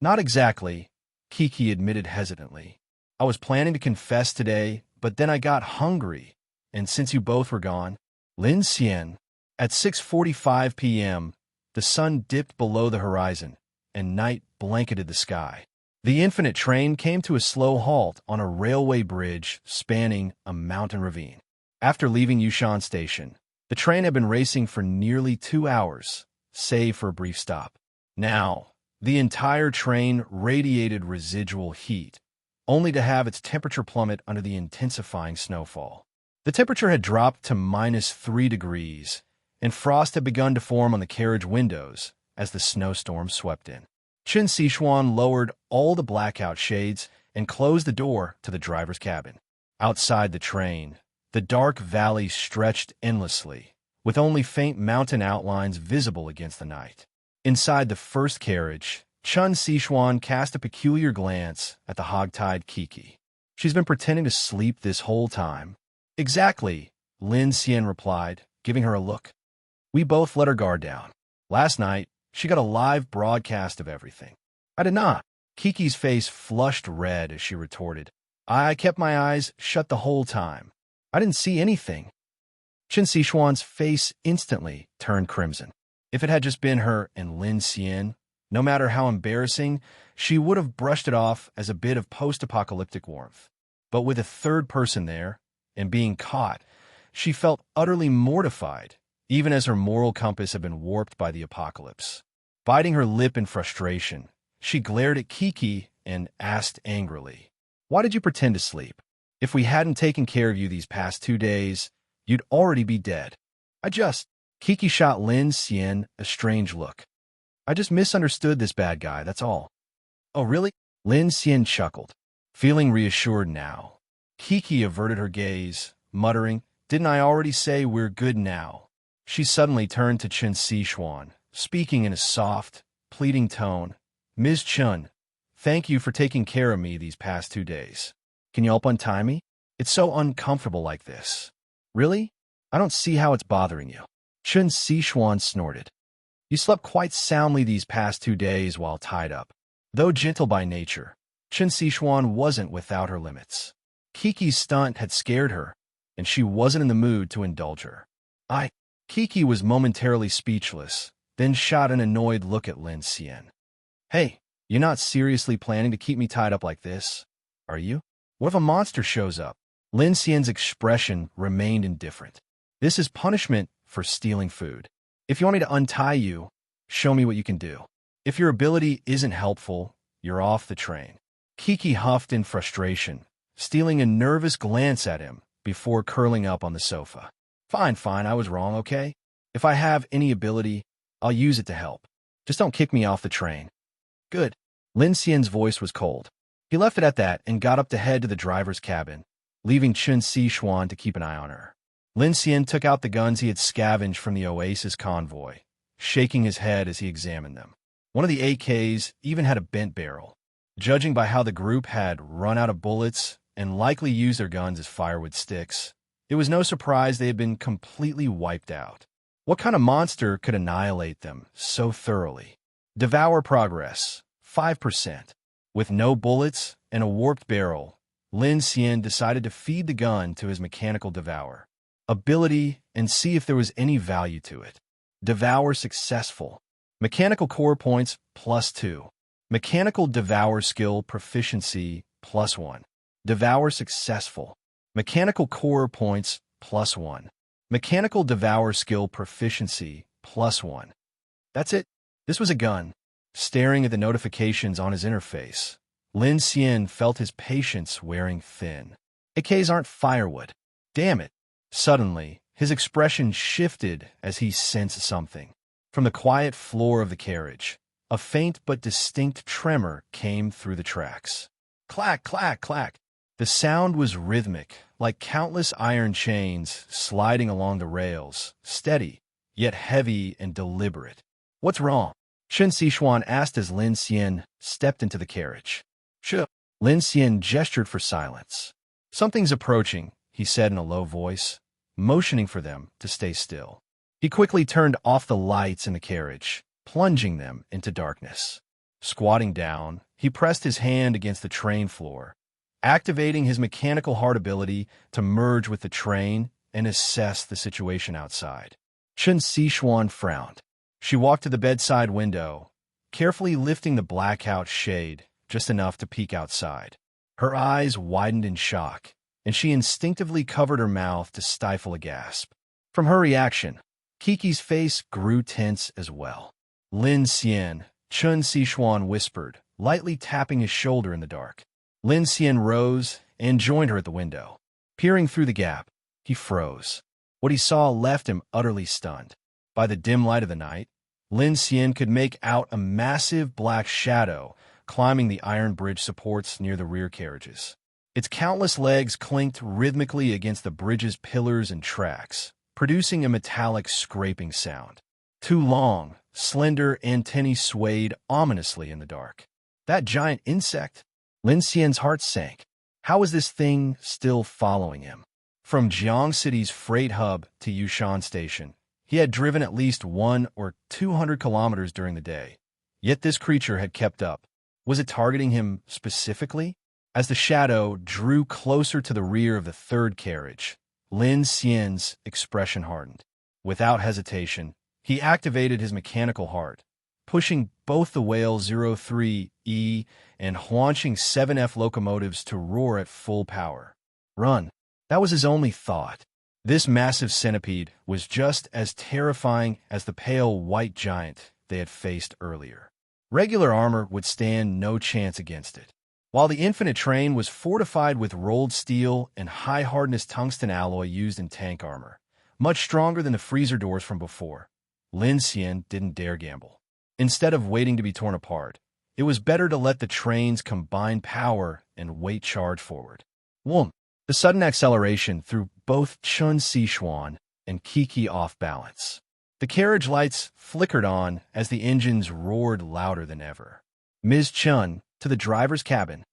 "Not exactly," Kiki admitted hesitantly. "I was planning to confess today, but then I got hungry, and since you both were gone..." Lin Xian. At 6:45 p.m., the sun dipped below the horizon, and night blanketed the sky. The infinite train came to a slow halt on a railway bridge spanning a mountain ravine. After leaving Yushan Station, the train had been racing for nearly 2 hours, save for a brief stop. Now, the entire train radiated residual heat, only to have its temperature plummet under the intensifying snowfall. The temperature had dropped to -3 degrees, and frost had begun to form on the carriage windows as the snowstorm swept in. Siwan lowered all the blackout shades and closed the door to the driver's cabin. Outside the train, the dark valley stretched endlessly, with only faint mountain outlines visible against the night. Inside the first carriage, Siwan cast a peculiar glance at the hog-tied Kiki. "She's been pretending to sleep this whole time." "Exactly," Lin Xian replied, giving her a look. "We both let her guard down. Last night, she got a live broadcast of everything." "I did not." Kiki's face flushed red as she retorted. "I kept my eyes shut the whole time. I didn't see anything." Siwan's face instantly turned crimson. If it had just been her and Lin Xian, no matter how embarrassing, she would have brushed it off as a bit of post-apocalyptic warmth. But with a third person there, and being caught, She felt utterly mortified, even as her moral compass had been warped by the apocalypse. Biting her lip in frustration, she glared at Kiki and asked angrily, "Why did you pretend to sleep? If we hadn't taken care of you these past 2 days, you'd already be dead." Kiki shot Lin Xian a strange look. "I just misunderstood this bad guy, that's all." "Oh, really?" Lin Xian chuckled, feeling reassured now. Kiki averted her gaze, muttering, "Didn't I already say we're good now?" She suddenly turned to Siwan, speaking in a soft, pleading tone. "Ms. Chun, thank you for taking care of me these past 2 days. Can you help untie me? It's so uncomfortable like this." "Really? I don't see how it's bothering you." Siwan snorted. "You slept quite soundly these past 2 days while tied up." Though gentle by nature, Siwan wasn't without her limits. Kiki's stunt had scared her, and she wasn't in the mood to indulge her. Kiki was momentarily speechless, then shot an annoyed look at Lin Xian. "Hey, you're not seriously planning to keep me tied up like this, are you? What if a monster shows up?" Lin Xian's expression remained indifferent. "This is punishment for stealing food. If you want me to untie you, show me what you can do. If your ability isn't helpful, you're off the train." Kiki huffed in frustration, stealing a nervous glance at him before curling up on the sofa. Fine, I was wrong, okay? If I have any ability, I'll use it to help. Just don't kick me off the train." "Good." Lin Xian's voice was cold. He left it at that and got up to head to the driver's cabin, leaving Siwan to keep an eye on her. Lin Xian took out the guns he had scavenged from the Oasis convoy, shaking his head as he examined them. One of the AKs even had a bent barrel. Judging by how the group had run out of bullets and likely used their guns as firewood sticks, it was no surprise they had been completely wiped out. What kind of monster could annihilate them so thoroughly? Devour progress, 5%. With no bullets and a warped barrel, Lin Xian decided to feed the gun to his mechanical devour ability and see if there was any value to it. Devour successful. Mechanical core points +2. Mechanical devour skill proficiency +1. Devour successful. Mechanical core points +1. Mechanical devour skill proficiency +1. That's it. This was a gun. Staring at the notifications on his interface, Lin Xian felt his patience wearing thin. AKs aren't firewood. Damn it. Suddenly, his expression shifted as he sensed something. From the quiet floor of the carriage, a faint but distinct tremor came through the tracks. Clack, clack, clack. The sound was rhythmic, like countless iron chains sliding along the rails, steady, yet heavy and deliberate. "What's wrong?" Siwan asked as Lin Xian stepped into the carriage. "Sure." Lin Xian gestured for silence. "Something's approaching," he said in a low voice, motioning for them to stay still. He quickly turned off the lights in the carriage, plunging them into darkness. Squatting down, he pressed his hand against the train floor, activating his mechanical heart ability to merge with the train and assess the situation outside. Siwan frowned. She walked to the bedside window, carefully lifting the blackout shade just enough to peek outside. Her eyes widened in shock, and she instinctively covered her mouth to stifle a gasp. From her reaction, Kiki's face grew tense as well. "Lin Xian," Siwan whispered, lightly tapping his shoulder in the dark. Lin Xian rose and joined her at the window. Peering through the gap, he froze. What he saw left him utterly stunned. By the dim light of the night, Lin Xian could make out a massive black shadow climbing the iron bridge supports near the rear carriages. Its countless legs clinked rhythmically against the bridge's pillars and tracks, producing a metallic scraping sound. Two long, slender antennae swayed ominously in the dark. That giant insect? Lin Xian's heart sank. How was this thing still following him? From Jiang City's freight hub to Yushan Station, he had driven at least 100 or 200 kilometers during the day. Yet this creature had kept up. Was it targeting him specifically? As the shadow drew closer to the rear of the third carriage, Lin Xian's expression hardened. Without hesitation, he activated his mechanical heart, pushing both the Whale 03E and Huanqing 7F locomotives to roar at full power. Run. That was his only thought. This massive centipede was just as terrifying as the pale white giant they had faced earlier. Regular armor would stand no chance against it. While the infinite train was fortified with rolled steel and high-hardness tungsten alloy used in tank armor, much stronger than the freezer doors from before, Lin Xian didn't dare gamble. Instead of waiting to be torn apart, it was better to let the train's combined power and weight charge forward. Whoom! The sudden acceleration threw both Chun Siwan and Kiki off balance. The carriage lights flickered on as the engines roared louder than ever. "Ms. Chun, to the driver's cabin,"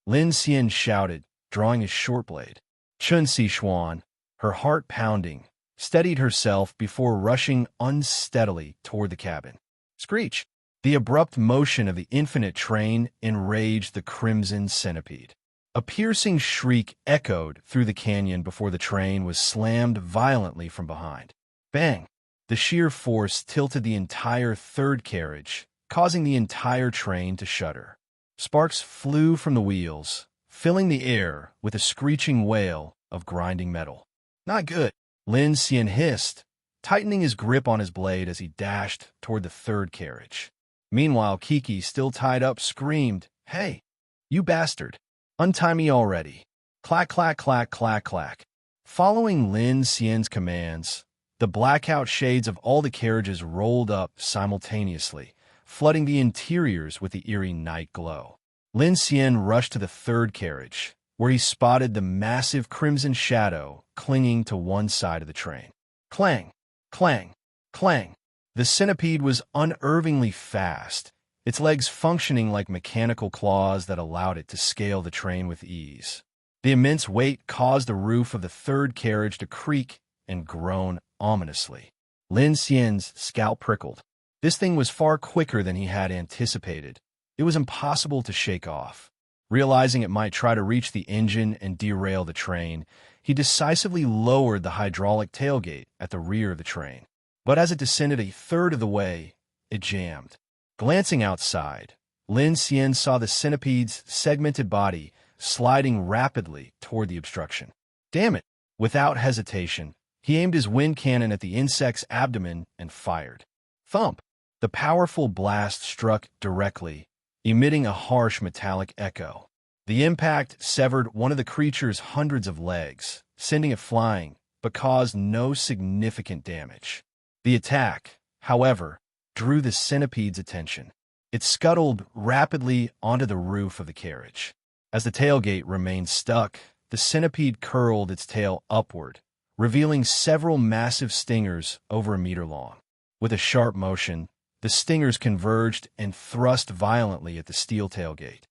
Lin Xian shouted, drawing his short blade. Chun Siwan, her heart pounding, steadied herself before rushing unsteadily toward the cabin. Screech! The abrupt motion of the infinite train enraged the crimson centipede. A piercing shriek echoed through the canyon before the train was slammed violently from behind. Bang! The sheer force tilted the entire third carriage, causing the entire train to shudder. Sparks flew from the wheels, filling the air with a screeching wail of grinding metal. "Not good," Lin Xian hissed, tightening his grip on his blade as he dashed toward the third carriage. Meanwhile, Kiki, still tied up, screamed, "Hey, you bastard! Untie me already!" Clack, clack, clack, clack, clack. Following Lin Xian's commands, the blackout shades of all the carriages rolled up simultaneously, flooding the interiors with the eerie night glow. Lin Xian rushed to the third carriage, where he spotted the massive crimson shadow clinging to one side of the train. Clang, clang, clang. The centipede was unervingly fast, its legs functioning like mechanical claws that allowed it to scale the train with ease. The immense weight caused the roof of the third carriage to creak and groan ominously. Lin Xian's scalp prickled. This thing was far quicker than he had anticipated. It was impossible to shake off. Realizing it might try to reach the engine and derail the train, he decisively lowered the hydraulic tailgate at the rear of the train. But as it descended a third of the way, it jammed. Glancing outside, Lin Xian saw the centipede's segmented body sliding rapidly toward the obstruction. Damn it! Without hesitation, he aimed his wind cannon at the insect's abdomen and fired. Thump! The powerful blast struck directly, emitting a harsh metallic echo. The impact severed one of the creature's hundreds of legs, sending it flying, but caused no significant damage. The attack, however, drew the centipede's attention. It scuttled rapidly onto the roof of the carriage. As the tailgate remained stuck, the centipede curled its tail upward, revealing several massive stingers over a meter long. With a sharp motion, the stingers converged and thrust violently at the steel tailgate.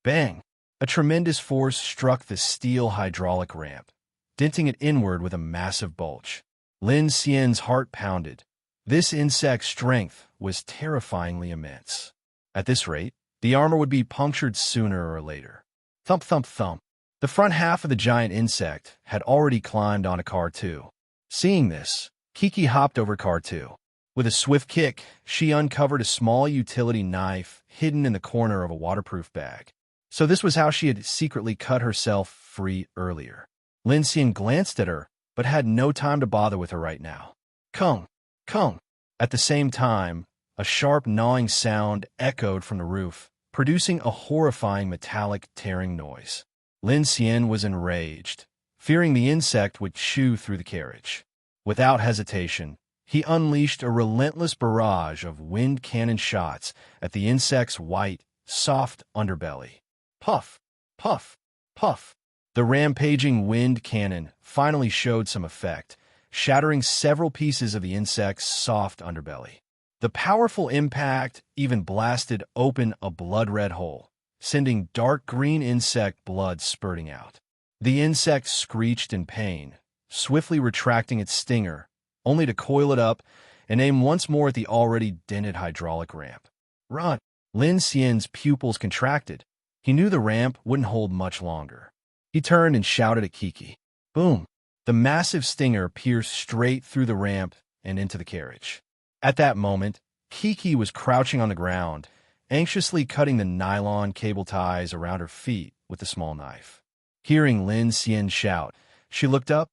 Bang! A tremendous force struck the steel hydraulic ramp, denting it inward with a massive bulge. Lin Xian's heart pounded. This insect's strength was terrifyingly immense. At this rate, the armor would be punctured sooner or later. Thump, thump, thump. The front half of the giant insect had already climbed onto Car 2. Seeing this, Kiki hopped over Car 2. With a swift kick, she uncovered a small utility knife hidden in the corner of a waterproof bag. So this was how she had secretly cut herself free earlier. Lin Xian glanced at her, but had no time to bother with her right now. Kung! Kung! At the same time, a sharp gnawing sound echoed from the roof, producing a horrifying metallic tearing noise. Lin Xian was enraged, fearing the insect would chew through the carriage. Without hesitation, he unleashed a relentless barrage of wind cannon shots at the insect's white, soft underbelly. Puff! Puff! Puff! The rampaging wind cannon finally showed some effect, shattering several pieces of the insect's soft underbelly. The powerful impact even blasted open a blood-red hole, sending dark green insect blood spurting out. The insect screeched in pain, swiftly retracting its stinger, only to coil it up and aim once more at the already dented hydraulic ramp. Run! Lin Xian's pupils contracted. He knew the ramp wouldn't hold much longer. He turned and shouted at Kiki. Boom! The massive stinger pierced straight through the ramp and into the carriage. At that moment, Kiki was crouching on the ground, anxiously cutting the nylon cable ties around her feet with the small knife. Hearing Lin Xian shout, she looked up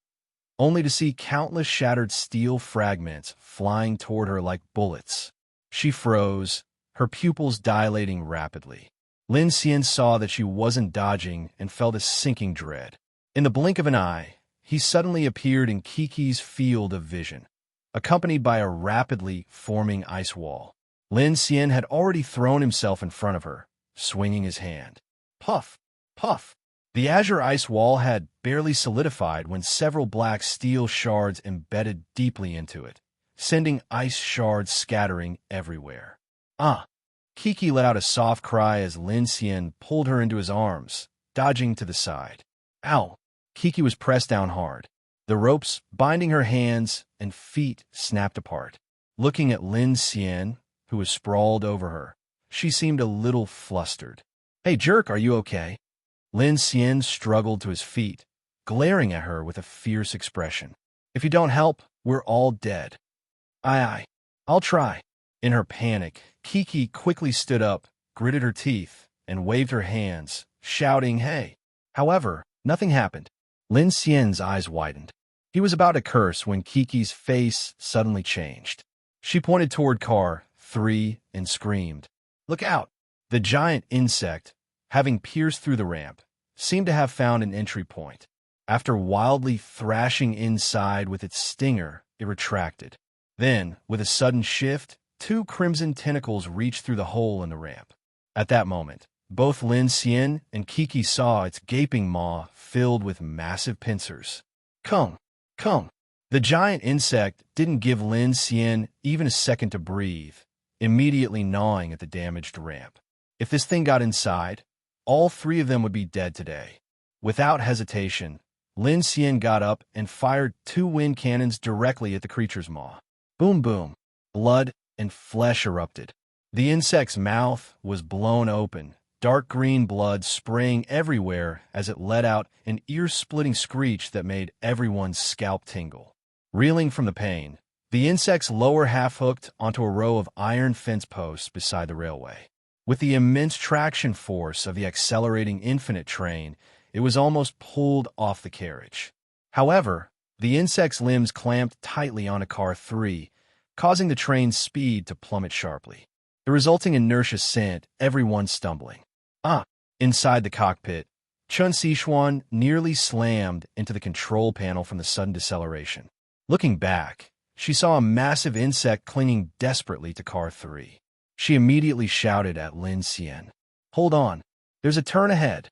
only to see countless shattered steel fragments flying toward her like bullets. She froze, her pupils dilating rapidly. Lin Xian saw that she wasn't dodging and felt a sinking dread. In the blink of an eye, he suddenly appeared in Kiki's field of vision, accompanied by a rapidly forming ice wall. Lin Xian had already thrown himself in front of her, swinging his hand. Puff! Puff! The azure ice wall had barely solidified when several black steel shards embedded deeply into it, sending ice shards scattering everywhere. Ah! Kiki let out a soft cry as Lin Xian pulled her into his arms, dodging to the side. Ow! Kiki was pressed down hard. The ropes binding her hands and feet snapped apart. Looking at Lin Xian, who was sprawled over her, she seemed a little flustered. Hey, jerk, are you okay? Lin Xian struggled to his feet, glaring at her with a fierce expression. If you don't help, we're all dead. Aye, I'll try. In her panic, Kiki quickly stood up, gritted her teeth, and waved her hands, shouting, hey. However, nothing happened. Lin Xian's eyes widened. He was about to curse when Kiki's face suddenly changed. She pointed toward car 3 and screamed, Look out! The giant insect, having pierced through the ramp, seemed to have found an entry point. After wildly thrashing inside with its stinger, it retracted. Then, with a sudden shift, 2 crimson tentacles reached through the hole in the ramp. At that moment, both Lin Xian and Kiki saw its gaping maw filled with massive pincers. Come! Come! The giant insect didn't give Lin Xian even a second to breathe, immediately gnawing at the damaged ramp. If this thing got inside, all 3 of them would be dead today. Without hesitation, Lin Xian got up and fired 2 wind cannons directly at the creature's maw. Boom boom. Blood and flesh erupted. The insect's mouth was blown open, dark green blood spraying everywhere as it let out an ear-splitting screech that made everyone's scalp tingle. Reeling from the pain, the insect's lower half hooked onto a row of iron fence posts beside the railway. With the immense traction force of the accelerating infinite train, it was almost pulled off the carriage. However, the insect's limbs clamped tightly onto car 3, causing the train's speed to plummet sharply. The resulting inertia sent everyone stumbling. Inside the cockpit, Chun Siwan nearly slammed into the control panel from the sudden deceleration. Looking back, she saw a massive insect clinging desperately to car 3. She immediately shouted at Lin Xian, Hold on, there's a turn ahead.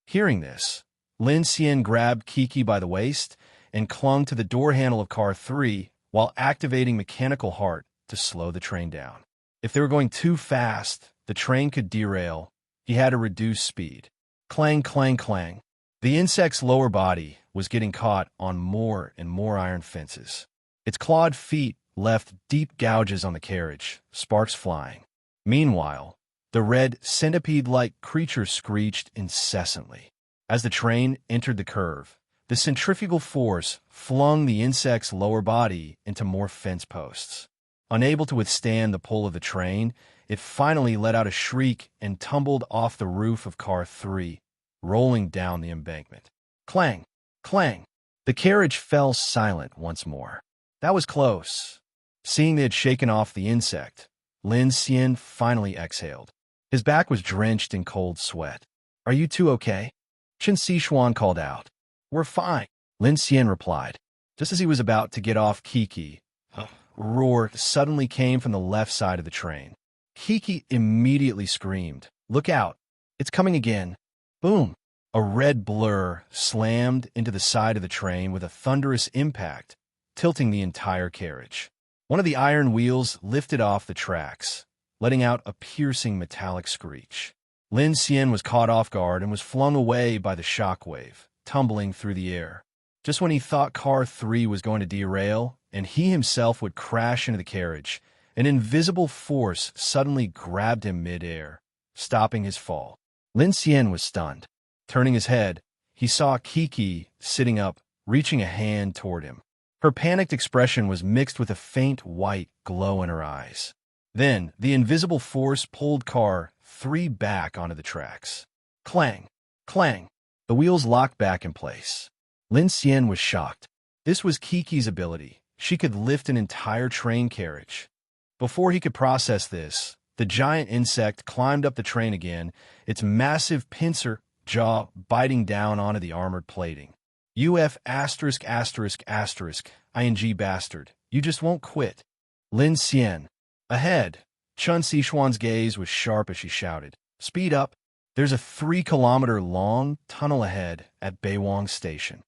Hearing this, Lin Xian grabbed Kiki by the waist and clung to the door handle of car 3 while activating mechanical heart to slow the train down. If they were going too fast, the train could derail. He had to reduce speed. Clang, clang, clang. The insect's lower body was getting caught on more and more iron fences. Its clawed feet left deep gouges on the carriage, sparks flying. Meanwhile, the red centipede-like creature screeched incessantly. As the train entered the curve, the centrifugal force flung the insect's lower body into more fence posts. Unable to withstand the pull of the train, it finally let out a shriek and tumbled off the roof of car 3, rolling down the embankment. Clang! Clang! The carriage fell silent once more. That was close. Seeing they had shaken off the insect, Lin Xian finally exhaled. His back was drenched in cold sweat. Are you two okay? Chun Siwan called out. We're fine, Lin Xian replied. Just as he was about to get off Kiki, a roar suddenly came from the left side of the train. Kiki immediately screamed, Look out! It's coming again! Boom! A red blur slammed into the side of the train with a thunderous impact, tilting the entire carriage. One of the iron wheels lifted off the tracks, letting out a piercing metallic screech. Lin Xian was caught off guard and was flung away by the shockwave, tumbling through the air. Just when he thought car 3 was going to derail and he himself would crash into the carriage, an invisible force suddenly grabbed him mid-air, stopping his fall. Lin Xian was stunned. Turning his head, he saw Kiki sitting up, reaching a hand toward him. Her panicked expression was mixed with a faint white glow in her eyes. Then, the invisible force pulled car 3 back onto the tracks. Clang! Clang! The wheels locked back in place. Lin Xian was shocked. This was Kiki's ability. She could lift an entire train carriage. Before he could process this, the giant insect climbed up the train again, its massive pincer jaw biting down onto the armored plating. UF *****ing bastard. You just won't quit. Lin Xian. Ahead. Chun Sichuan's gaze was sharp as she shouted, "Speed up. There's a 3-kilometer-long tunnel ahead at Beiwang Station."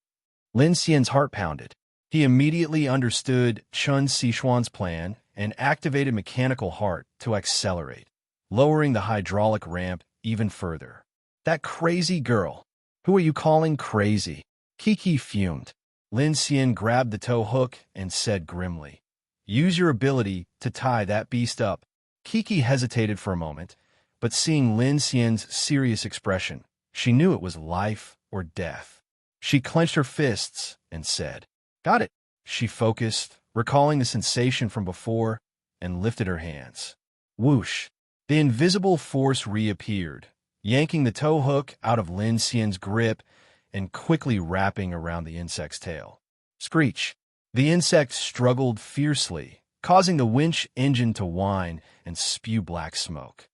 Lin Xian's heart pounded. He immediately understood Chun Sichuan's plan and activated mechanical heart to accelerate, lowering the hydraulic ramp even further. That crazy girl. Who are you calling crazy? Kiki fumed. Lin Xian grabbed the tow hook and said grimly, "Use your ability to tie that beast up." Kiki hesitated for a moment, but seeing Lin Xian's serious expression, she knew it was life or death. She clenched her fists and said, "Got it." She focused, recalling the sensation from before, and lifted her hands. Whoosh! The invisible force reappeared, yanking the tow hook out of Lin Xian's grip and quickly wrapping around the insect's tail. Screech! The insect struggled fiercely, causing the winch engine to whine and spew black smoke.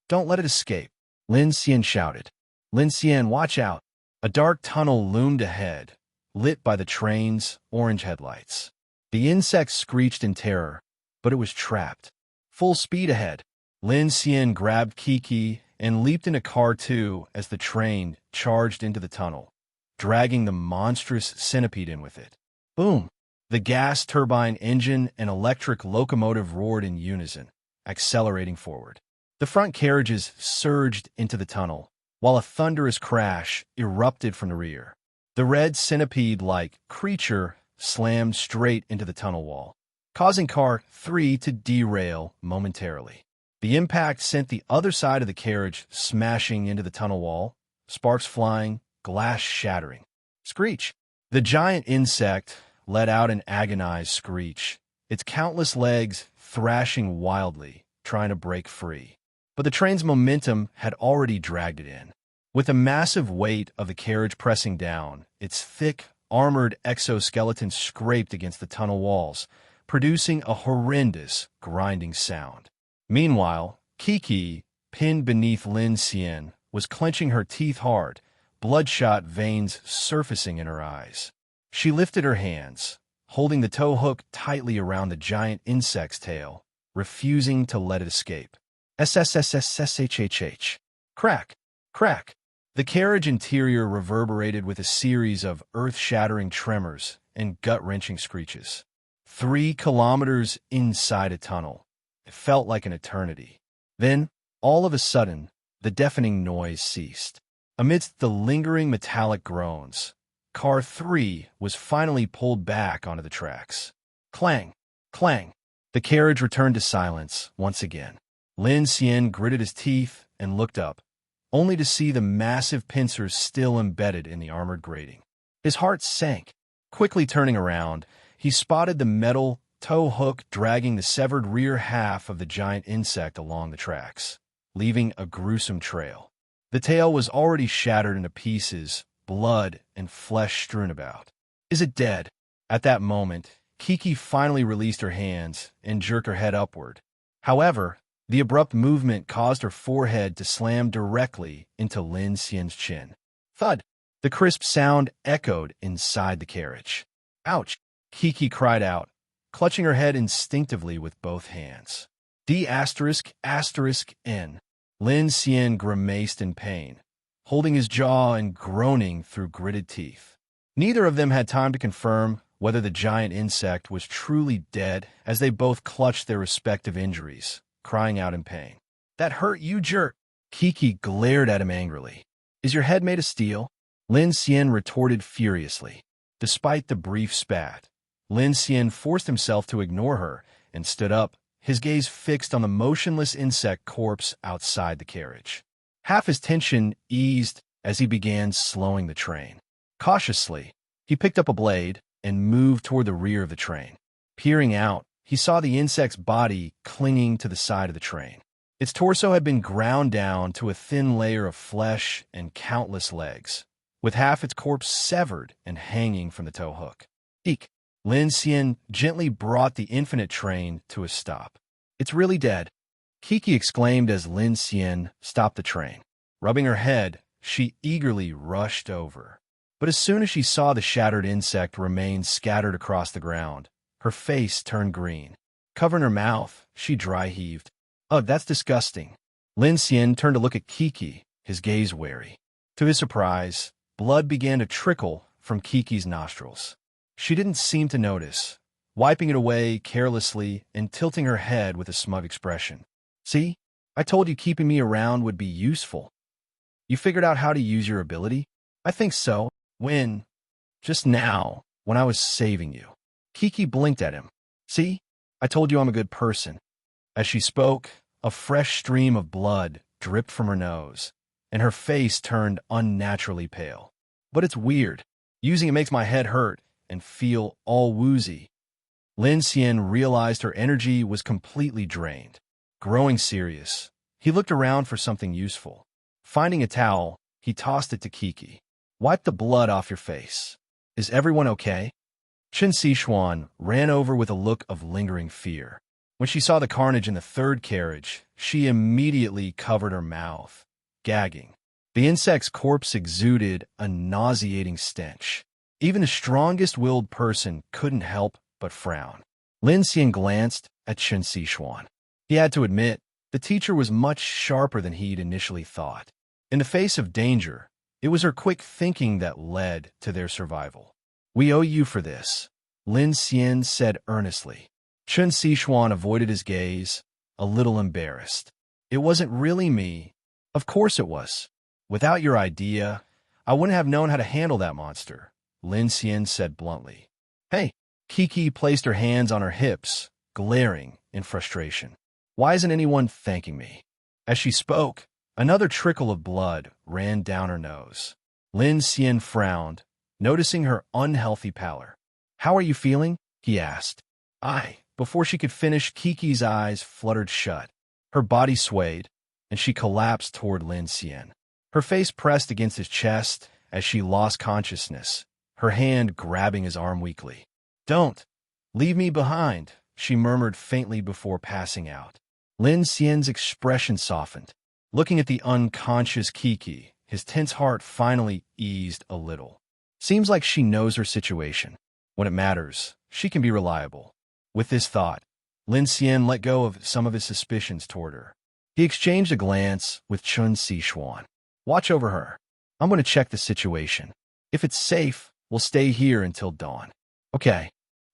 "Don't let it escape," Lin Xian shouted. "Lin Xian, watch out." A dark tunnel loomed ahead, lit by the train's orange headlights. The insect screeched in terror, but it was trapped. Full speed ahead. Lin Xian grabbed Kiki and leaped into car 2 as the train charged into the tunnel, dragging the monstrous centipede in with it. Boom! The gas turbine engine and electric locomotive roared in unison, accelerating forward. The front carriages surged into the tunnel, while a thunderous crash erupted from the rear. The red centipede-like creature slammed straight into the tunnel wall, causing car 3 to derail momentarily. The impact sent the other side of the carriage smashing into the tunnel wall, sparks flying, glass shattering. Screech! The giant insect let out an agonized screech, its countless legs thrashing wildly, trying to break free. But the train's momentum had already dragged it in. With the massive weight of the carriage pressing down, its thick, armored exoskeleton scraped against the tunnel walls, producing a horrendous, grinding sound. Meanwhile, Kiki, pinned beneath Lin Xian, was clenching her teeth hard, bloodshot veins surfacing in her eyes. She lifted her hands, holding the tow hook tightly around the giant insect's tail, refusing to let it escape. SSSSSHHH. Crack! Crack! The carriage interior reverberated with a series of earth-shattering tremors and gut-wrenching screeches. 3 kilometers inside a tunnel. It felt like an eternity. Then, all of a sudden, the deafening noise ceased. Amidst the lingering metallic groans, car 3 was finally pulled back onto the tracks. Clang! Clang! The carriage returned to silence once again. Lin Xian gritted his teeth and looked up, only to see the massive pincers still embedded in the armored grating. His heart sank. Quickly turning around, he spotted the metal tow hook dragging the severed rear half of the giant insect along the tracks, leaving a gruesome trail. The tail was already shattered into pieces, blood and flesh strewn about. Is it dead? At that moment, Kiki finally released her hands and jerked her head upward. However, the abrupt movement caused her forehead to slam directly into Lin Xian's chin. Thud! The crisp sound echoed inside the carriage. Ouch! Kiki cried out, clutching her head instinctively with both hands. D***N. Lin Xian grimaced in pain, holding his jaw and groaning through gritted teeth. Neither of them had time to confirm whether the giant insect was truly dead as they both clutched their respective injuries, crying out in pain. That hurt, you jerk! Kiki glared at him angrily. Is your head made of steel? Lin Xian retorted furiously. Despite the brief spat, Lin Xian forced himself to ignore her and stood up, his gaze fixed on the motionless insect corpse outside the carriage. Half his tension eased as he began slowing the train. Cautiously, he picked up a blade and moved toward the rear of the train. Peering out, he saw the insect's body clinging to the side of the train. Its torso had been ground down to a thin layer of flesh and countless legs, with half its corpse severed and hanging from the tow hook. Eek! Lin Xian gently brought the infinite train to a stop. It's really dead, Kiki exclaimed as Lin Xian stopped the train. Rubbing her head, she eagerly rushed over. But as soon as she saw the shattered insect remains scattered across the ground, her face turned green. Covering her mouth, she dry-heaved. Ugh, that's disgusting. Lin Xian turned to look at Kiki, his gaze wary. To his surprise, blood began to trickle from Kiki's nostrils. She didn't seem to notice, wiping it away carelessly and tilting her head with a smug expression. See, I told you keeping me around would be useful. You figured out how to use your ability? I think so. When? Just now, when I was saving you. Kiki blinked at him. See, I told you I'm a good person. As she spoke, a fresh stream of blood dripped from her nose, and her face turned unnaturally pale. But it's weird. Using it makes my head hurt and feel all woozy. Lin Xian realized her energy was completely drained. Growing serious, he looked around for something useful. Finding a towel, he tossed it to Kiki. Wipe the blood off your face. Is everyone okay? Siwan ran over with a look of lingering fear. When she saw the carnage in the third carriage, she immediately covered her mouth, gagging. The insect's corpse exuded a nauseating stench. Even the strongest-willed person couldn't help but frown. Lin Xian glanced at Siwan. He had to admit, the teacher was much sharper than he'd initially thought. In the face of danger, it was her quick thinking that led to their survival. We owe you for this, Lin Xian said earnestly. Siwan avoided his gaze, a little embarrassed. It wasn't really me. Of course it was. Without your idea, I wouldn't have known how to handle that monster, Lin Xian said bluntly. Hey, Kiki placed her hands on her hips, glaring in frustration. Why isn't anyone thanking me? As she spoke, another trickle of blood ran down her nose. Lin Xian frowned, noticing her unhealthy pallor. How are you feeling? He asked. Before she could finish, Kiki's eyes fluttered shut. Her body swayed, and she collapsed toward Lin Xian. Her face pressed against his chest as she lost consciousness, her hand grabbing his arm weakly. Don't! Leave me behind, she murmured faintly before passing out. Lin Xian's expression softened. Looking at the unconscious Kiki, his tense heart finally eased a little. Seems like she knows her situation. When it matters, she can be reliable. With this thought, Lin Xian let go of some of his suspicions toward her. He exchanged a glance with Siwan. Watch over her. I'm going to check the situation. If it's safe, we'll stay here until dawn. Okay.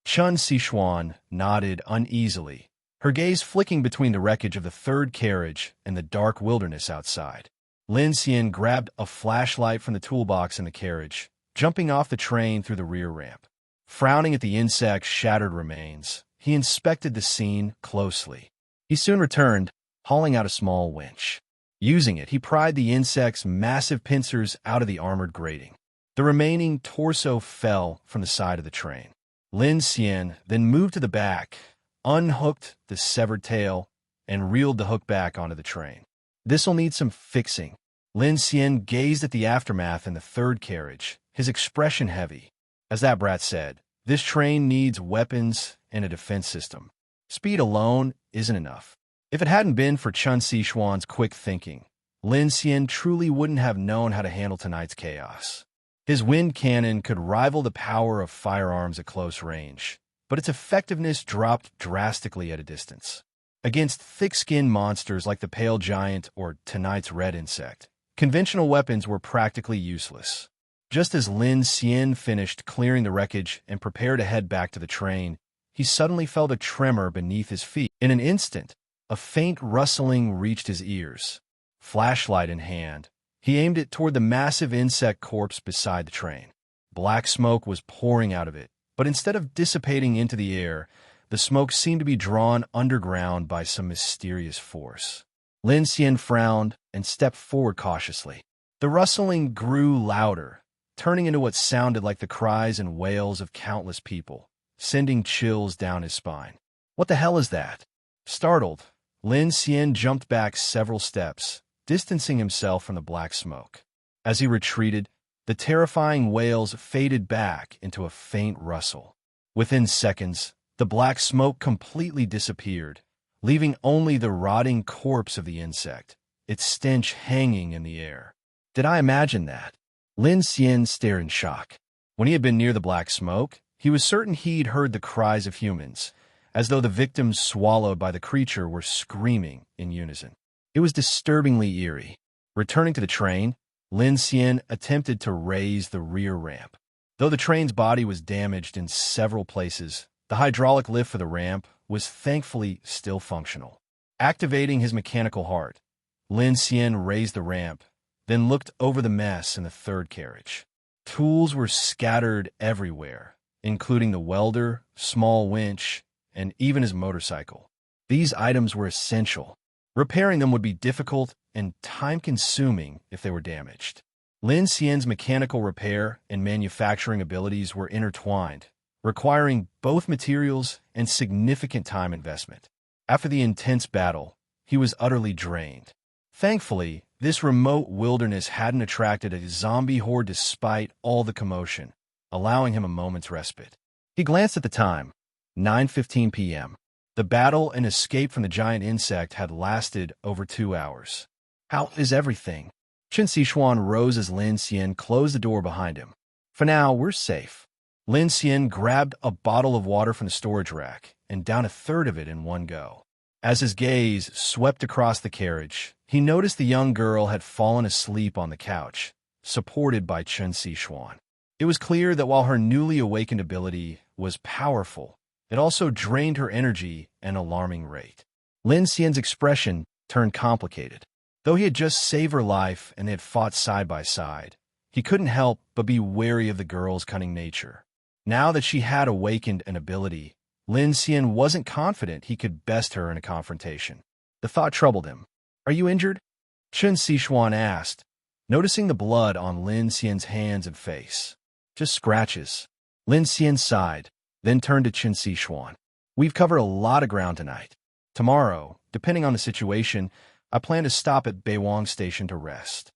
Siwan nodded uneasily, her gaze flicking between the wreckage of the third carriage and the dark wilderness outside. Lin Xian grabbed a flashlight from the toolbox in the carriage, jumping off the train through the rear ramp. Frowning at the insect's shattered remains, he inspected the scene closely. He soon returned, hauling out a small winch. Using it, he pried the insect's massive pincers out of the armored grating. The remaining torso fell from the side of the train. Lin Xian then moved to the back, unhooked the severed tail, and reeled the hook back onto the train. This'll need some fixing. Lin Xian gazed at the aftermath in the third carriage, his expression heavy. As that brat said, this train needs weapons and a defense system. Speed alone isn't enough. If it hadn't been for Siwan's quick thinking, Lin Xian truly wouldn't have known how to handle tonight's chaos. His wind cannon could rival the power of firearms at close range, but its effectiveness dropped drastically at a distance. Against thick-skinned monsters like the pale giant or tonight's red insect, conventional weapons were practically useless. Just as Lin Xian finished clearing the wreckage and prepared to head back to the train, he suddenly felt a tremor beneath his feet. In an instant, a faint rustling reached his ears. Flashlight in hand, he aimed it toward the massive insect corpse beside the train. Black smoke was pouring out of it, but instead of dissipating into the air, the smoke seemed to be drawn underground by some mysterious force. Lin Xian frowned and stepped forward cautiously. The rustling grew louder, turning into what sounded like the cries and wails of countless people, sending chills down his spine. What the hell is that? Startled, Lin Xian jumped back several steps, distancing himself from the black smoke. As he retreated, The terrifying wails faded back into a faint rustle. Within seconds, the black smoke completely disappeared, leaving only the rotting corpse of the insect, its stench hanging in the air. Did I imagine that? Lin Xian stared in shock. When he had been near the black smoke, he was certain he'd heard the cries of humans, as though the victims swallowed by the creature were screaming in unison. It was disturbingly eerie. Returning to the train, Lin Xian attempted to raise the rear ramp. Though the train's body was damaged in several places, the hydraulic lift for the ramp was thankfully still functional. Activating his mechanical heart, Lin Xian raised the ramp, then looked over the mess in the third carriage. Tools were scattered everywhere, including the welder, small winch, and even his motorcycle. These items were essential. Repairing them would be difficult and time-consuming if they were damaged. Lin Xian's mechanical repair and manufacturing abilities were intertwined, requiring both materials and significant time investment. After the intense battle, he was utterly drained. Thankfully, this remote wilderness hadn't attracted a zombie horde despite all the commotion, allowing him a moment's respite. He glanced at the time, 9:15 p.m. The battle and escape from the giant insect had lasted over 2 hours. How is everything? Siwan rose as Lin Xian closed the door behind him. For now, we're safe. Lin Xian grabbed a bottle of water from the storage rack and downed a third of it in one go. As his gaze swept across the carriage, he noticed the young girl had fallen asleep on the couch, supported by Siwan. It was clear that while her newly awakened ability was powerful, it also drained her energy at an alarming rate. Lin Xian's expression turned complicated. Though he had just saved her life and they had fought side by side, he couldn't help but be wary of the girl's cunning nature. Now that she had awakened an ability, Lin Xian wasn't confident he could best her in a confrontation. The thought troubled him. Are you injured? Siwan asked, noticing the blood on Lin Xian's hands and face. Just scratches. Lin Xian sighed, then turned to Siwan. We've covered a lot of ground tonight. Tomorrow, depending on the situation, I plan to stop at Beiwang Station to rest.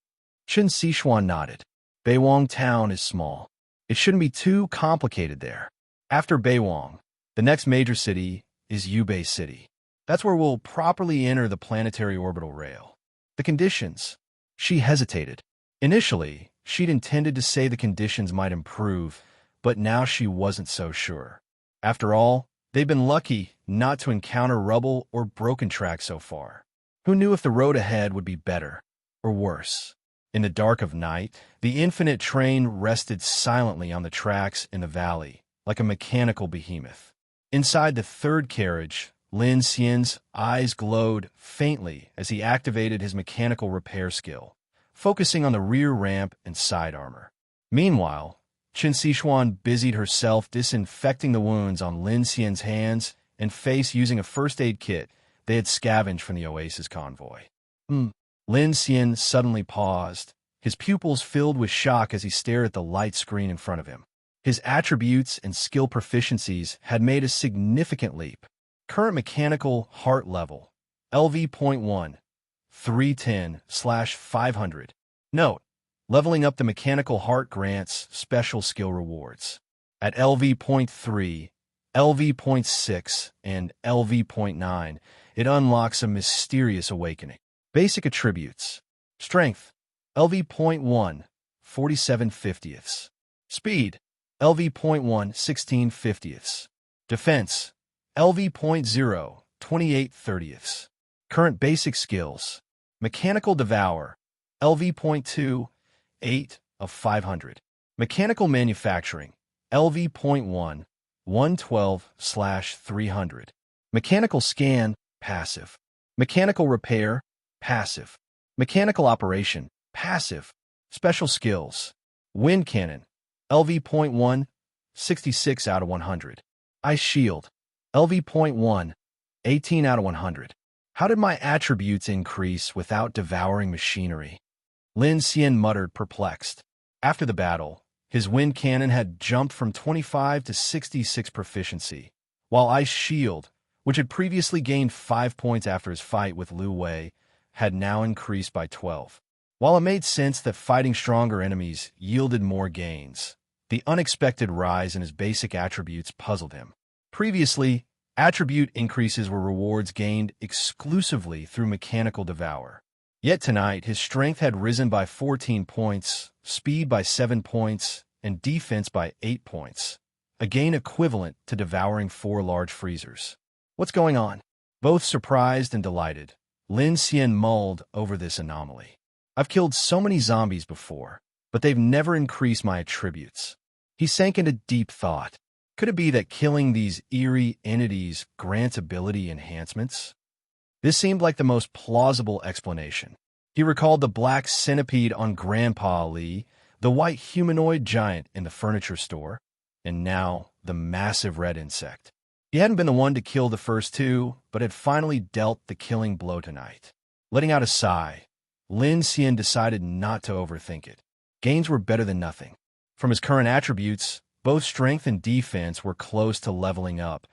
Siwan nodded. Beiwang town is small. It shouldn't be too complicated there. After Beiwang, the next major city is Yubei City. That's where we'll properly enter the planetary orbital rail. The conditions. She hesitated. Initially, she'd intended to say the conditions might improve, but now she wasn't so sure. After all, they'd been lucky not to encounter rubble or broken tracks so far. Who knew if the road ahead would be better or worse? In the dark of night, the infinite train rested silently on the tracks in the valley, like a mechanical behemoth. Inside the third carriage, Lin Xian's eyes glowed faintly as he activated his mechanical repair skill, focusing on the rear ramp and side armor. Meanwhile, Siwan busied herself disinfecting the wounds on Lin Xian's hands and face using a first aid kit they had scavenged from the Oasis convoy. Lin Xian suddenly paused, his pupils filled with shock as he stared at the light screen in front of him. His attributes and skill proficiencies had made a significant leap. Current mechanical heart level, LV.1, 310/500. Note, leveling up the mechanical heart grants special skill rewards. At LV.3, LV.6, and LV.9, it unlocks a mysterious awakening. Basic attributes. Strength, LV.1, 47/50. Speed, LV.1, 16/50. Defense, LV.0, 28/30. Current basic skills. Mechanical devour, LV.2, 8/500. Mechanical manufacturing, LV.1, 112/300. Mechanical scan, passive. Mechanical repair, passive. Mechanical operation, passive. Special skills. Wind cannon, LV.1, 66/100. Ice shield, LV.1, 18/100. How did my attributes increase without devouring machinery? Lin Xian muttered, perplexed. After the battle, his wind cannon had jumped from 25 to 66 proficiency, while Ice Shield, which had previously gained 5 points after his fight with Luo Yi, had now increased by 12. While it made sense that fighting stronger enemies yielded more gains, the unexpected rise in his basic attributes puzzled him. Previously, attribute increases were rewards gained exclusively through mechanical devour. Yet tonight, his strength had risen by 14 points, speed by 7 points, and defense by 8 points, a gain equivalent to devouring 4 large freezers. What's going on? Both surprised and delighted, Lin Xian mulled over this anomaly. I've killed so many zombies before, but they've never increased my attributes. He sank into deep thought. Could it be that killing these eerie entities grants ability enhancements? This seemed like the most plausible explanation. He recalled the black centipede on Grandpa Li, the white humanoid giant in the furniture store, and now the massive red insect. He hadn't been the one to kill the first two, but had finally dealt the killing blow tonight. Letting out a sigh, Lin Xian decided not to overthink it. Gains were better than nothing. From his current attributes, both strength and defense were close to leveling up,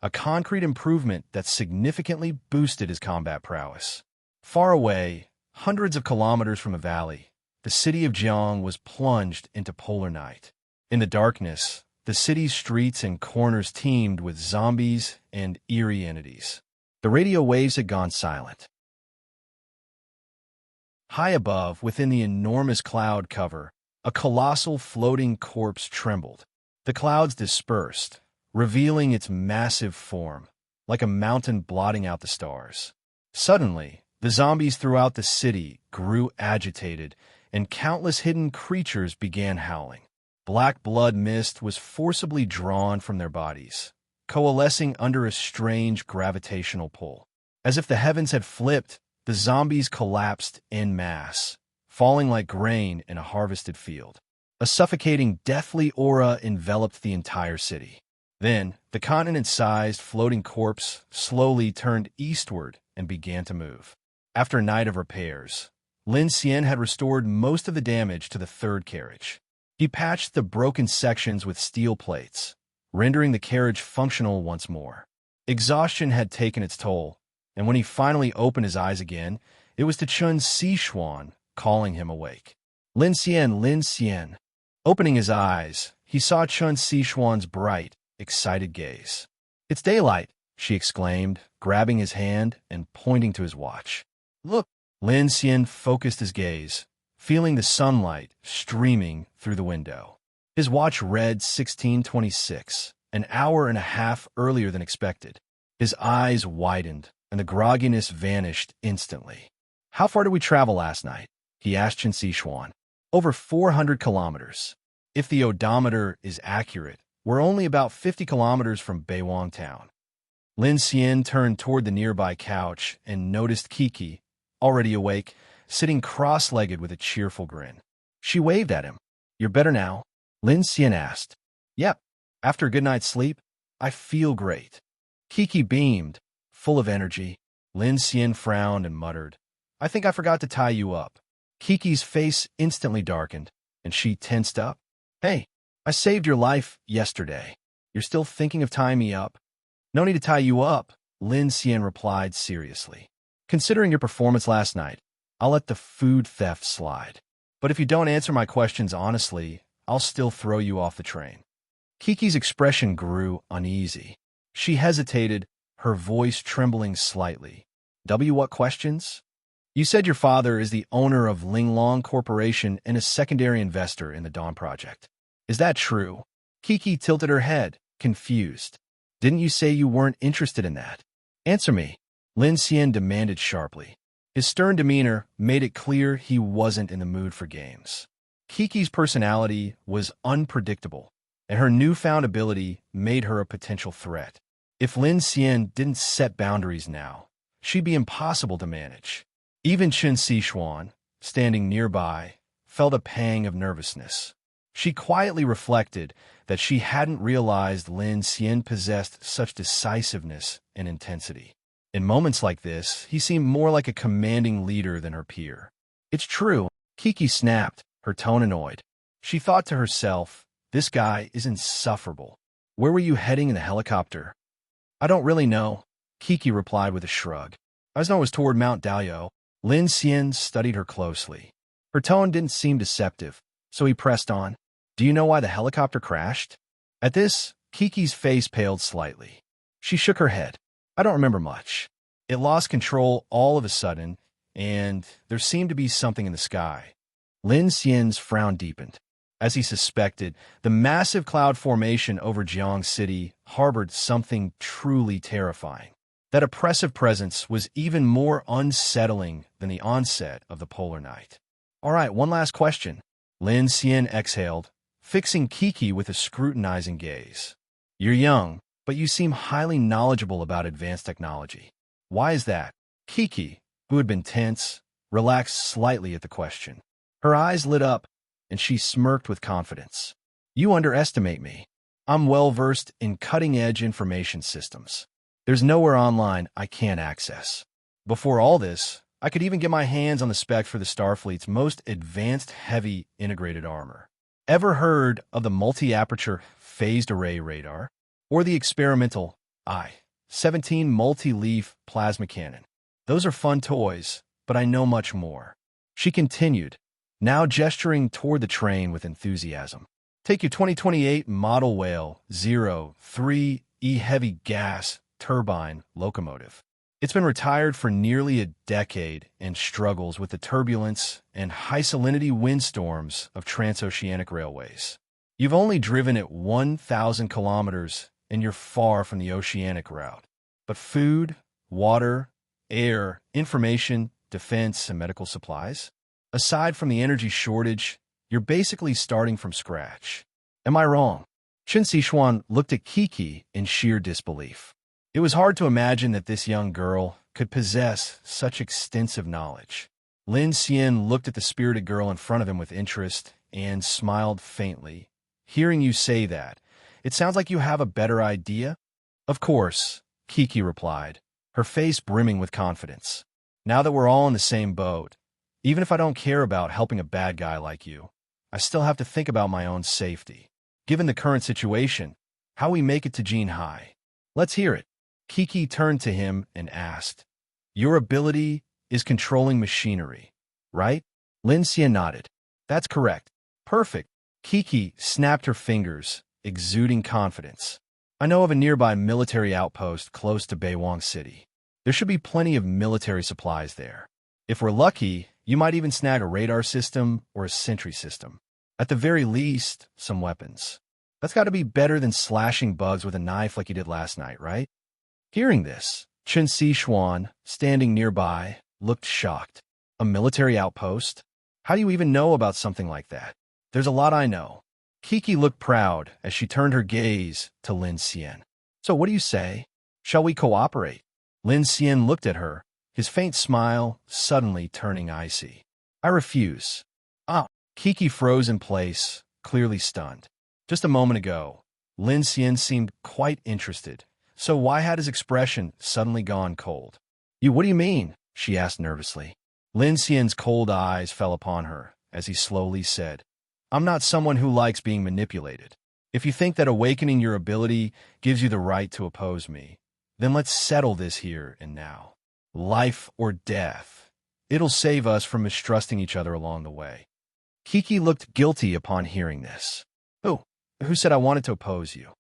a concrete improvement that significantly boosted his combat prowess. Far away, hundreds of kilometers from a valley, the city of Jang was plunged into polar night. In the darkness, the city's streets and corners teemed with zombies and eerie entities. The radio waves had gone silent. High above, within the enormous cloud cover, a colossal floating corpse trembled. The clouds dispersed, revealing its massive form, like a mountain blotting out the stars. Suddenly, the zombies throughout the city grew agitated, and countless hidden creatures began howling. Black blood mist was forcibly drawn from their bodies, coalescing under a strange gravitational pull. As if the heavens had flipped, the zombies collapsed en masse, falling like grain in a harvested field. A suffocating, deathly aura enveloped the entire city. Then, the continent-sized floating corpse slowly turned eastward and began to move. After a night of repairs, Lin Xian had restored most of the damage to the third carriage. He patched the broken sections with steel plates, rendering the carriage functional once more. Exhaustion had taken its toll, and when he finally opened his eyes again, it was to Chun's Siwan calling him awake. Lin Xian, Lin Cien. Opening his eyes, he saw Chun Sichuan's bright, excited gaze. "It's daylight," she exclaimed, grabbing his hand and pointing to his watch. "Look." Lin Xian focused his gaze, feeling the sunlight streaming through the window. His watch read 16:26, an hour and a half earlier than expected. His eyes widened, and the grogginess vanished instantly. "How far did we travel last night?" he asked Chun Sichuan. "Over 400 kilometers. If the odometer is accurate, we're only about 50 kilometers from Beiwang town." Lin Xian turned toward the nearby couch and noticed Kiki, already awake, sitting cross-legged with a cheerful grin. She waved at him. "You're better now?" Lin Xian asked. "Yep. After a good night's sleep, I feel great." Kiki beamed, full of energy. Lin Xian frowned and muttered, "I think I forgot to tie you up." Kiki's face instantly darkened, and she tensed up. "Hey, I saved your life yesterday. You're still thinking of tying me up?" "No need to tie you up," Lin Xian replied seriously. "Considering your performance last night, I'll let the food theft slide. But if you don't answer my questions honestly, I'll still throw you off the train." Kiki's expression grew uneasy. She hesitated, her voice trembling slightly. What questions?" "You said your father is the owner of Linglong Corporation and a secondary investor in the Dawn Project. Is that true?" Kiki tilted her head, confused. "Didn't you say you weren't interested in that? Answer me," Lin Xian demanded sharply. His stern demeanor made it clear he wasn't in the mood for games. Kiki's personality was unpredictable, and her newfound ability made her a potential threat. If Lin Xian didn't set boundaries now, she'd be impossible to manage. Even Chun Sichuan, standing nearby, felt a pang of nervousness. She quietly reflected that she hadn't realized Lin Xian possessed such decisiveness and intensity. In moments like this, he seemed more like a commanding leader than her peer. "It's true," Kiki snapped, her tone annoyed. She thought to herself, "This guy is insufferable. Where were you heading in the helicopter?" "I don't really know," Kiki replied with a shrug. "I just know it was toward Mount Dalyo." Lin Xian studied her closely. Her tone didn't seem deceptive, so he pressed on. Do you know why the helicopter crashed? At this, Kiki's face paled slightly. She shook her head. I don't remember much. It lost control all of a sudden, and there seemed to be something in the sky. Lin Xian's frown deepened. As he suspected, the massive cloud formation over Jiang City harbored something truly terrifying. That oppressive presence was even more unsettling than the onset of the polar night. All right, one last question. Lin Xian exhaled, fixing Kiki with a scrutinizing gaze. You're young, but you seem highly knowledgeable about advanced technology. Why is that? Kiki, who had been tense, relaxed slightly at the question. Her eyes lit up, and she smirked with confidence. You underestimate me. I'm well-versed in cutting-edge information systems. There's nowhere online I can't access. Before all this, I could even get my hands on the spec for the Starfleet's most advanced heavy integrated armor. Ever heard of the multi-aperture phased array radar? Or the experimental I-17 multi-leaf plasma cannon? Those are fun toys, but I know much more. She continued, now gesturing toward the train with enthusiasm. Take your 2028 Model Whale 03E heavy gas turbine locomotive. It's been retired for nearly a decade and struggles with the turbulence and high salinity windstorms of transoceanic railways. You've only driven it 1,000 kilometers and you're far from the oceanic route. But food, water, air, information, defense, and medical supplies? Aside from the energy shortage, you're basically starting from scratch. Am I wrong? Chun Siwan looked at Kiki in sheer disbelief. It was hard to imagine that this young girl could possess such extensive knowledge. Lin Xian looked at the spirited girl in front of him with interest and smiled faintly. Hearing you say that, it sounds like you have a better idea? Of course, Kiki replied, her face brimming with confidence. Now that we're all in the same boat, even if I don't care about helping a bad guy like you, I still have to think about my own safety. Given the current situation, how we make it to Jinhai. Let's hear it. Kiki turned to him and asked, Your ability is controlling machinery, right? Lin Xian nodded. That's correct. Perfect. Kiki snapped her fingers, exuding confidence. I know of a nearby military outpost close to Beiwang City. There should be plenty of military supplies there. If we're lucky, you might even snag a radar system or a sentry system. At the very least, some weapons. That's got to be better than slashing bugs with a knife like you did last night, right? Hearing this, Chun Siwan, standing nearby, looked shocked. A military outpost? How do you even know about something like that? There's a lot I know. Kiki looked proud as she turned her gaze to Lin Xian. So what do you say? Shall we cooperate? Lin Xian looked at her, his faint smile suddenly turning icy. I refuse. Kiki froze in place, clearly stunned. Just a moment ago, Lin Xian seemed quite interested. So why had his expression suddenly gone cold? What do you mean? She asked nervously. Lin Xian's cold eyes fell upon her as he slowly said, I'm not someone who likes being manipulated. If you think that awakening your ability gives you the right to oppose me, then let's settle this here and now. Life or death. It'll save us from mistrusting each other along the way. Kiki looked guilty upon hearing this. Who said I wanted to oppose you?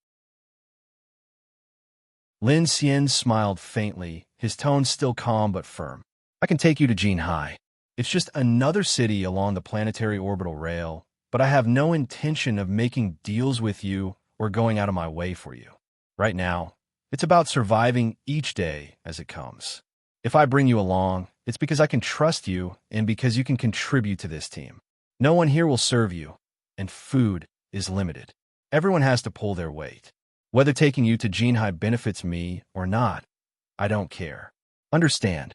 Lin Xian smiled faintly, his tone still calm but firm. I can take you to Jinhai. It's just another city along the planetary orbital rail, but I have no intention of making deals with you or going out of my way for you. Right now, it's about surviving each day as it comes. If I bring you along, it's because I can trust you and because you can contribute to this team. No one here will serve you, and food is limited. Everyone has to pull their weight. Whether taking you to Jinhai benefits me or not, I don't care. Understand,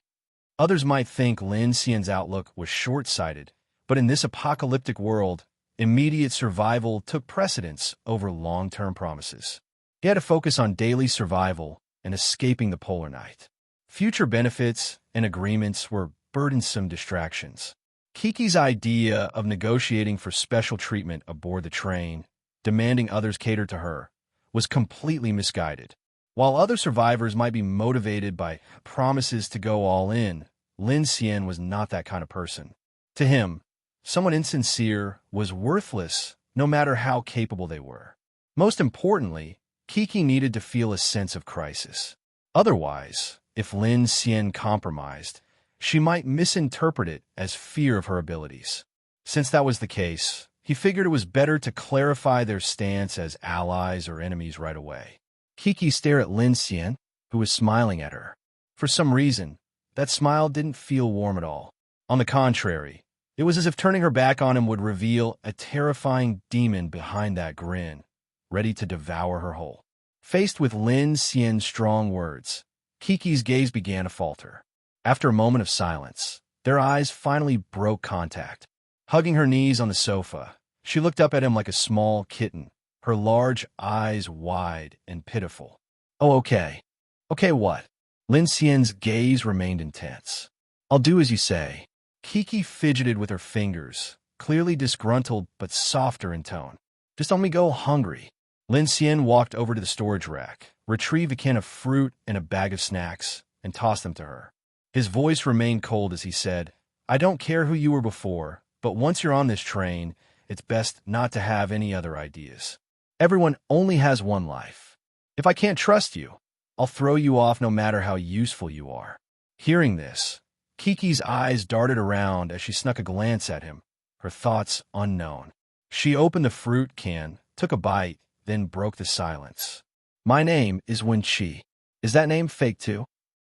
others might think Lin Xian's outlook was short-sighted, but in this apocalyptic world, immediate survival took precedence over long-term promises. He had to focus on daily survival and escaping the polar night. Future benefits and agreements were burdensome distractions. Kiki's idea of negotiating for special treatment aboard the train, demanding others cater to her, was completely misguided. While other survivors might be motivated by promises to go all in, Lin Xian was not that kind of person. To him, someone insincere was worthless no matter how capable they were. Most importantly, Kiki needed to feel a sense of crisis. Otherwise, if Lin Xian compromised, she might misinterpret it as fear of her abilities. Since that was the case, he figured it was better to clarify their stance as allies or enemies right away. Kiki stared at Lin Xian, who was smiling at her. For some reason, that smile didn't feel warm at all. On the contrary, it was as if turning her back on him would reveal a terrifying demon behind that grin, ready to devour her whole. Faced with Lin Xian's strong words, Kiki's gaze began to falter. After a moment of silence, their eyes finally broke contact. Hugging her knees on the sofa, she looked up at him like a small kitten, her large eyes wide and pitiful. "Oh, okay. Okay, what?" Lin Xian's gaze remained intense. "I'll do as you say." Kiki fidgeted with her fingers, clearly disgruntled but softer in tone. "Just let me go hungry." Lin Xian walked over to the storage rack, retrieved a can of fruit and a bag of snacks, and tossed them to her. His voice remained cold as he said, "I don't care who you were before, but once you're on this train, it's best not to have any other ideas. Everyone only has one life. If I can't trust you, I'll throw you off no matter how useful you are." Hearing this, Kiki's eyes darted around as she snuck a glance at him, her thoughts unknown. She opened the fruit can, took a bite, then broke the silence. "My name is Wen Qi. Is that name fake too?"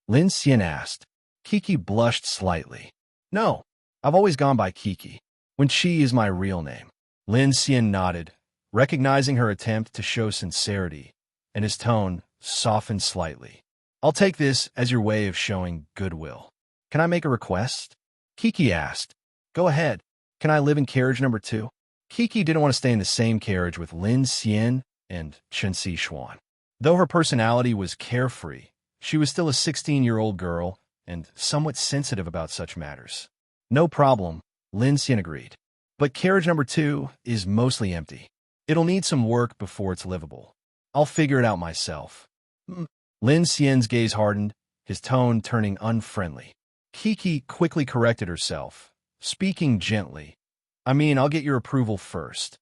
Lin Xian asked. Kiki blushed slightly. "No, I've always gone by Kiki. Wen Qi is my real name." Lin Xian nodded, recognizing her attempt to show sincerity, and his tone softened slightly. "I'll take this as your way of showing goodwill. Can I make a request?" Kiki asked. "Go ahead. Can I live in carriage number 2? Kiki didn't want to stay in the same carriage with Lin Xian and Chun Siwan. Though her personality was carefree, she was still a 16-year-old girl and somewhat sensitive about such matters. "No problem," Lin Xian agreed. "But carriage number 2 is mostly empty. It'll need some work before it's livable. I'll figure it out myself." Lin Xian's gaze hardened, his tone turning unfriendly. Kiki quickly corrected herself, speaking gently. "I mean, I'll get your approval first.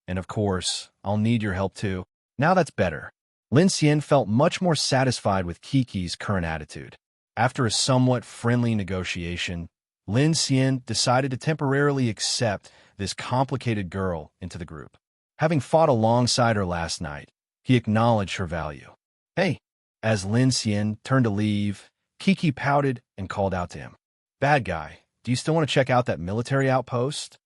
And of course, I'll need your help too." Now that's better. Lin Xian felt much more satisfied with Kiki's current attitude. After a somewhat friendly negotiation, Lin Xian decided to temporarily accept this complicated girl into the group. Having fought alongside her last night, he acknowledged her value. "Hey." As Lin Xian turned to leave, Kiki pouted and called out to him. "Bad guy, do you still want to check out that military outpost?"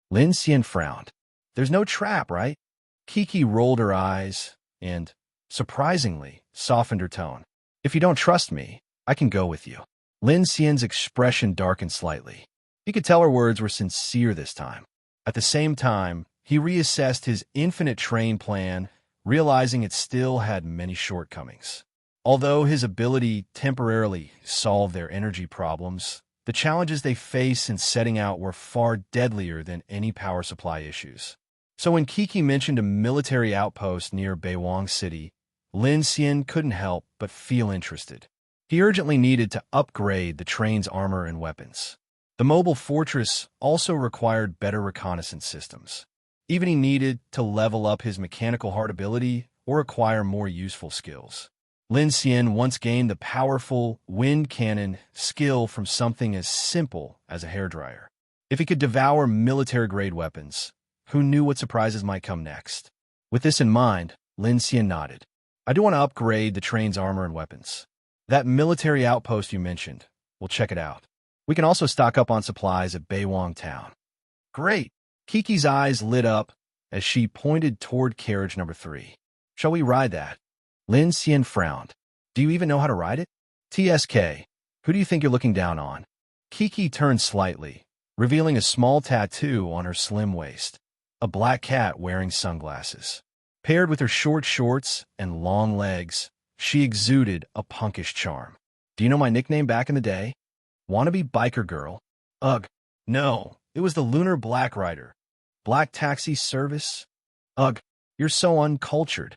Lin Xian frowned. "There's no trap, right?" Kiki rolled her eyes and, surprisingly, softened her tone. "If you don't trust me, I can go with you." Lin Xian's expression darkened slightly. He could tell her words were sincere this time. At the same time, he reassessed his infinite train plan, realizing it still had many shortcomings. Although his ability temporarily solved their energy problems, the challenges they faced in setting out were far deadlier than any power supply issues. So when Kiki mentioned a military outpost near Beiwang City, Lin Xian couldn't help but feel interested. He urgently needed to upgrade the train's armor and weapons. The mobile fortress also required better reconnaissance systems. Even he needed to level up his mechanical heart ability or acquire more useful skills. Lin Xian once gained the powerful wind cannon skill from something as simple as a hairdryer. If he could devour military-grade weapons, who knew what surprises might come next? With this in mind, Lin Xian nodded. "I do want to upgrade the train's armor and weapons. That military outpost you mentioned, we'll check it out. We can also stock up on supplies at Beiwang Town." "Great!" Kiki's eyes lit up as she pointed toward carriage number 3. "Shall we ride that?" Lin Xian frowned. "Do you even know how to ride it?" "TSK, who do you think you're looking down on?" Kiki turned slightly, revealing a small tattoo on her slim waist. A black cat wearing sunglasses. Paired with her short shorts and long legs, she exuded a punkish charm. "Do you know my nickname back in the day? Wannabe biker girl?" "Ugh, no, it was the Lunar Black Rider. Black taxi service? Ugh, you're so uncultured."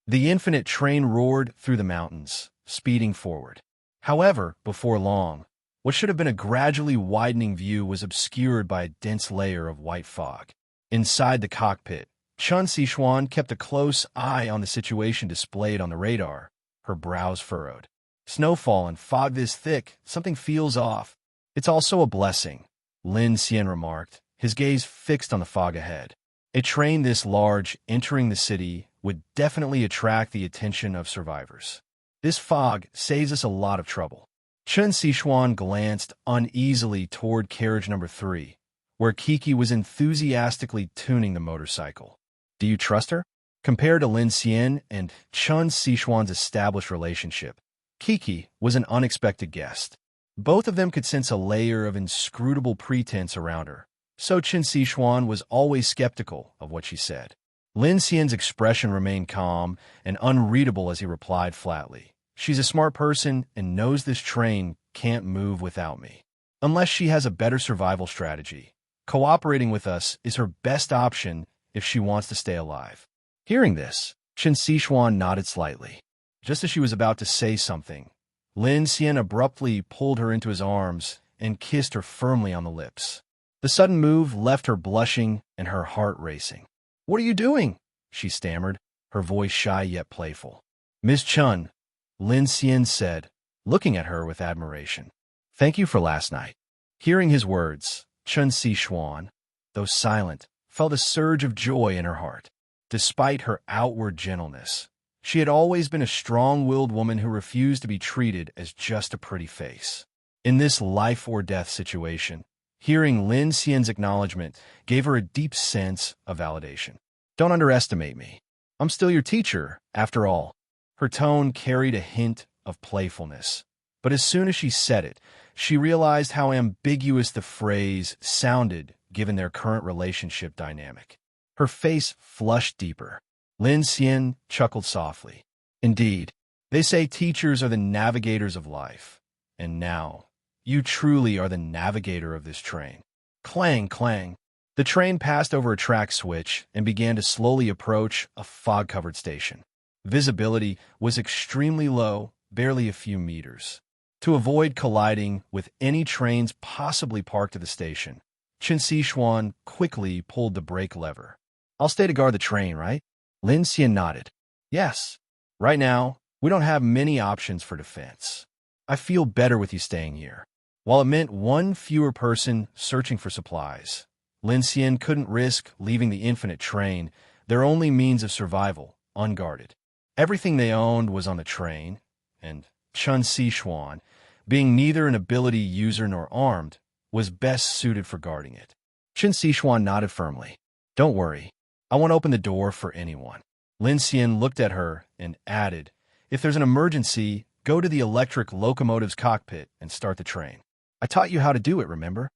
The infinite train roared through the mountains, speeding forward. However, before long, What should have been a gradually widening view was obscured by a dense layer of white fog. Inside the cockpit, Chun Siwan kept a close eye on the situation displayed on the radar, her brows furrowed. Snowfall and fog this thick, something feels off. It's also a blessing, Lin Xian remarked, his gaze fixed on the fog ahead. A train this large entering the city would definitely attract the attention of survivors. This fog saves us a lot of trouble. Chun Siwan glanced uneasily toward carriage number 3, where Kiki was enthusiastically tuning the motorcycle. Do you trust her? Compared to Lin Xian and Chun Sichuan's established relationship, Kiki was an unexpected guest. Both of them could sense a layer of inscrutable pretense around her, so Chun Sichuan was always skeptical of what she said. Lin Xian's expression remained calm and unreadable as he replied flatly, "She's a smart person and knows this train can't move without me. Unless she has a better survival strategy, cooperating with us is her best option if she wants to stay alive." Hearing this, Chun Sichuan nodded slightly. Just as she was about to say something, Lin Xian abruptly pulled her into his arms and kissed her firmly on the lips. The sudden move left her blushing and her heart racing. "What are you doing?" she stammered, her voice shy yet playful. "Miss Chun," Lin Xian said, looking at her with admiration. "Thank you for last night." Hearing his words, Chun Sichuan, though silent, felt a surge of joy in her heart. Despite her outward gentleness, she had always been a strong-willed woman who refused to be treated as just a pretty face. In this life-or-death situation, hearing Lin Xian's acknowledgement gave her a deep sense of validation. "Don't underestimate me. I'm still your teacher, after all." Her tone carried a hint of playfulness, but as soon as she said it, she realized how ambiguous the phrase sounded given their current relationship dynamic. Her face flushed deeper. Lin Xian chuckled softly. "Indeed, they say teachers are the navigators of life, and now you truly are the navigator of this train." Clang, clang. The train passed over a track switch and began to slowly approach a fog-covered station. Visibility was extremely low, barely a few meters. To avoid colliding with any trains possibly parked at the station, Chun Sichuan quickly pulled the brake lever. "I'll stay to guard the train, right?" Lin Xian nodded. "Yes. Right now, we don't have many options for defense. I feel better with you staying here." While it meant one fewer person searching for supplies, Lin Xian couldn't risk leaving the infinite train, their only means of survival, unguarded. Everything they owned was on the train, and Chun Sichuan, being neither an ability user nor armed, was best suited for guarding it. Chun Sichuan nodded firmly. "Don't worry. I won't open the door for anyone." Lin Xian looked at her and added, "If there's an emergency, go to the electric locomotive's cockpit and start the train. I taught you how to do it, remember?"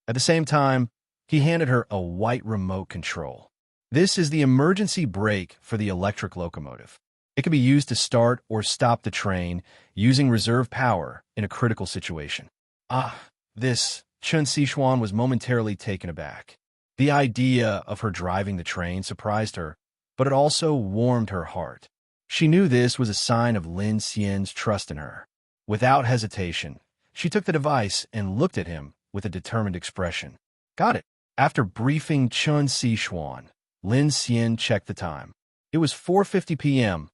At the same time, he handed her a white remote control. "This is the emergency brake for the electric locomotive. It can be used to start or stop the train using reserve power in a critical situation." This, Chun Sichuan was momentarily taken aback. The idea of her driving the train surprised her, but it also warmed her heart. She knew this was a sign of Lin Xian's trust in her. Without hesitation, she took the device and looked at him with a determined expression. "Got it." After briefing Chun Sichuan, Lin Xian checked the time. It was 4:50 p.m.,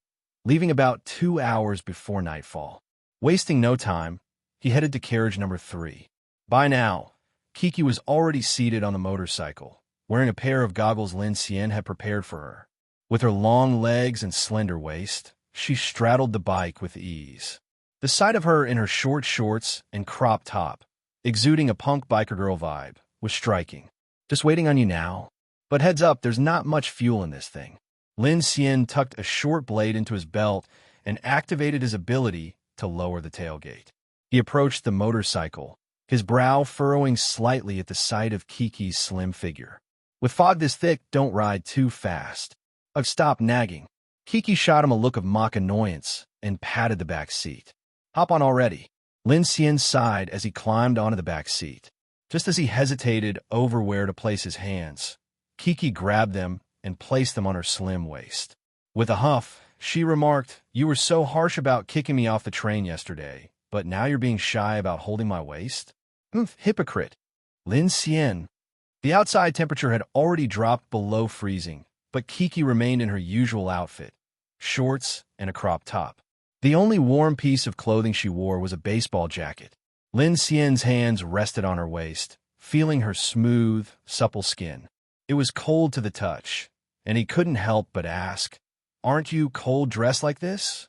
leaving about 2 hours before nightfall. Wasting no time, he headed to carriage number 3. By now, Kiki was already seated on the motorcycle, wearing a pair of goggles Lin Xian had prepared for her. With her long legs and slender waist, she straddled the bike with ease. The sight of her in her short shorts and crop top, exuding a punk biker girl vibe, was striking. "Just waiting on you now. But heads up, there's not much fuel in this thing." Lin Xian tucked a short blade into his belt and activated his ability to lower the tailgate. He approached the motorcycle, his brow furrowing slightly at the sight of Kiki's slim figure. "With fog this thick, don't ride too fast." Stop nagging." Kiki shot him a look of mock annoyance and patted the back seat. "Hop on already." Lin Xian sighed as he climbed onto the back seat. Just as he hesitated over where to place his hands, Kiki grabbed them and placed them on her slim waist. With a huff, she remarked, "You were so harsh about kicking me off the train yesterday, but now you're being shy about holding my waist? Hypocrite. Lin Xian. The outside temperature had already dropped below freezing, but Kiki remained in her usual outfit, shorts and a crop top. The only warm piece of clothing she wore was a baseball jacket. Lin Xian's hands rested on her waist, feeling her smooth, supple skin. It was cold to the touch, and he couldn't help but ask, "Aren't you cold dressed like this?"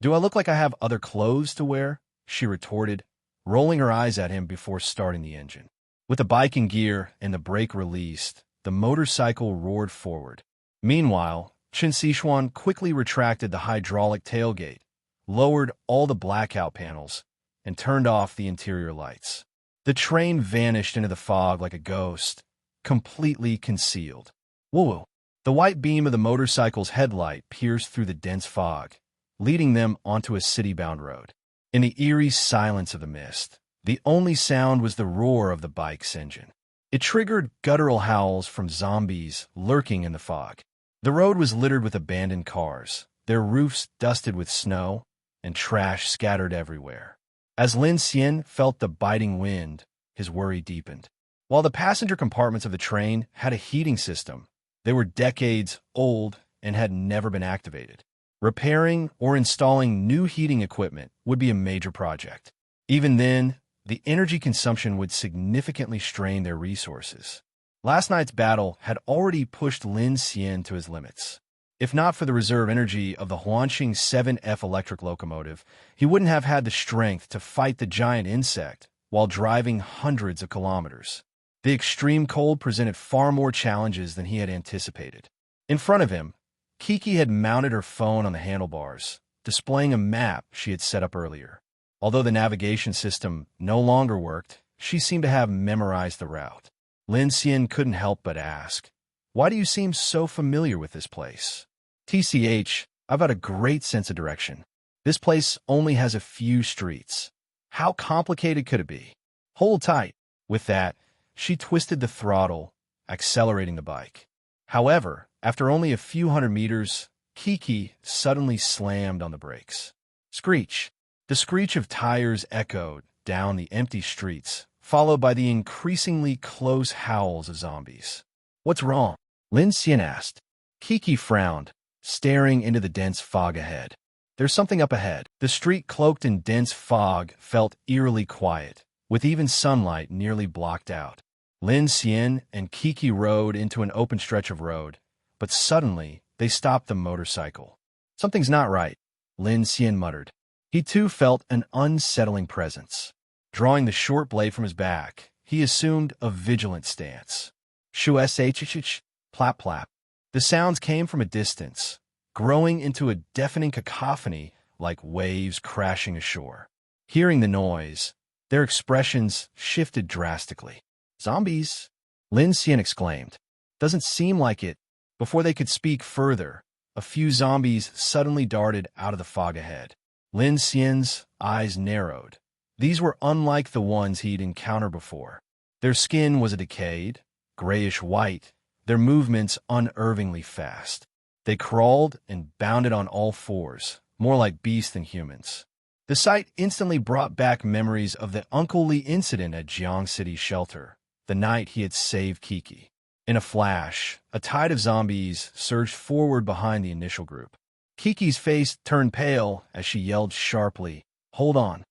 "Do I look like I have other clothes to wear?" she retorted, rolling her eyes at him before starting the engine. With the bike in gear and the brake released, the motorcycle roared forward. Meanwhile, Siwan quickly retracted the hydraulic tailgate, lowered all the blackout panels, and turned off the interior lights. The train vanished into the fog like a ghost, completely concealed. Whoa! The white beam of the motorcycle's headlight pierced through the dense fog, leading them onto a city-bound road. In the eerie silence of the mist, the only sound was the roar of the bike's engine. It triggered guttural howls from zombies lurking in the fog. The road was littered with abandoned cars, their roofs dusted with snow, and trash scattered everywhere. As Lin Xian felt the biting wind, his worry deepened. While the passenger compartments of the train had a heating system, they were decades old and had never been activated. Repairing or installing new heating equipment would be a major project. Even then, the energy consumption would significantly strain their resources. Last night's battle had already pushed Lin Xian to his limits. If not for the reserve energy of the Huanqing 7F electric locomotive, he wouldn't have had the strength to fight the giant insect while driving hundreds of kilometers. The extreme cold presented far more challenges than he had anticipated. In front of him, Kiki had mounted her phone on the handlebars, displaying a map she had set up earlier. Although the navigation system no longer worked, she seemed to have memorized the route. Lin Xian couldn't help but ask, "Why do you seem so familiar with this place?" "TCH, I've got a great sense of direction. This place only has a few streets. How complicated could it be?" "Hold tight." With that, she twisted the throttle, accelerating the bike. However, after only a few hundred meters, Kiki suddenly slammed on the brakes. Screech! The screech of tires echoed down the empty streets, followed by the increasingly close howls of zombies. "What's wrong?" Lin Xian asked. Kiki frowned, staring into the dense fog ahead. "There's something up ahead." The street cloaked in dense fog felt eerily quiet, with even sunlight nearly blocked out. Lin Xian and Kiki rode into an open stretch of road, but suddenly they stopped the motorcycle. "Something's not right," Lin Xian muttered. He too felt an unsettling presence. Drawing the short blade from his back, he assumed a vigilant stance. Shu-sh-sh, plap plap. The sounds came from a distance, growing into a deafening cacophony like waves crashing ashore. Hearing the noise, their expressions shifted drastically. "Zombies!" Lin Xian exclaimed. "Doesn't seem like it." Before they could speak further, a few zombies suddenly darted out of the fog ahead. Lin Xian's eyes narrowed. These were unlike the ones he'd encountered before. Their skin was a decayed, grayish-white, their movements unnervingly fast. They crawled and bounded on all fours, more like beasts than humans. The sight instantly brought back memories of the Uncle Lee incident at Jiang City's shelter, the night he had saved Kiki. In a flash, a tide of zombies surged forward behind the initial group. Kiki's face turned pale as she yelled sharply, "Hold on."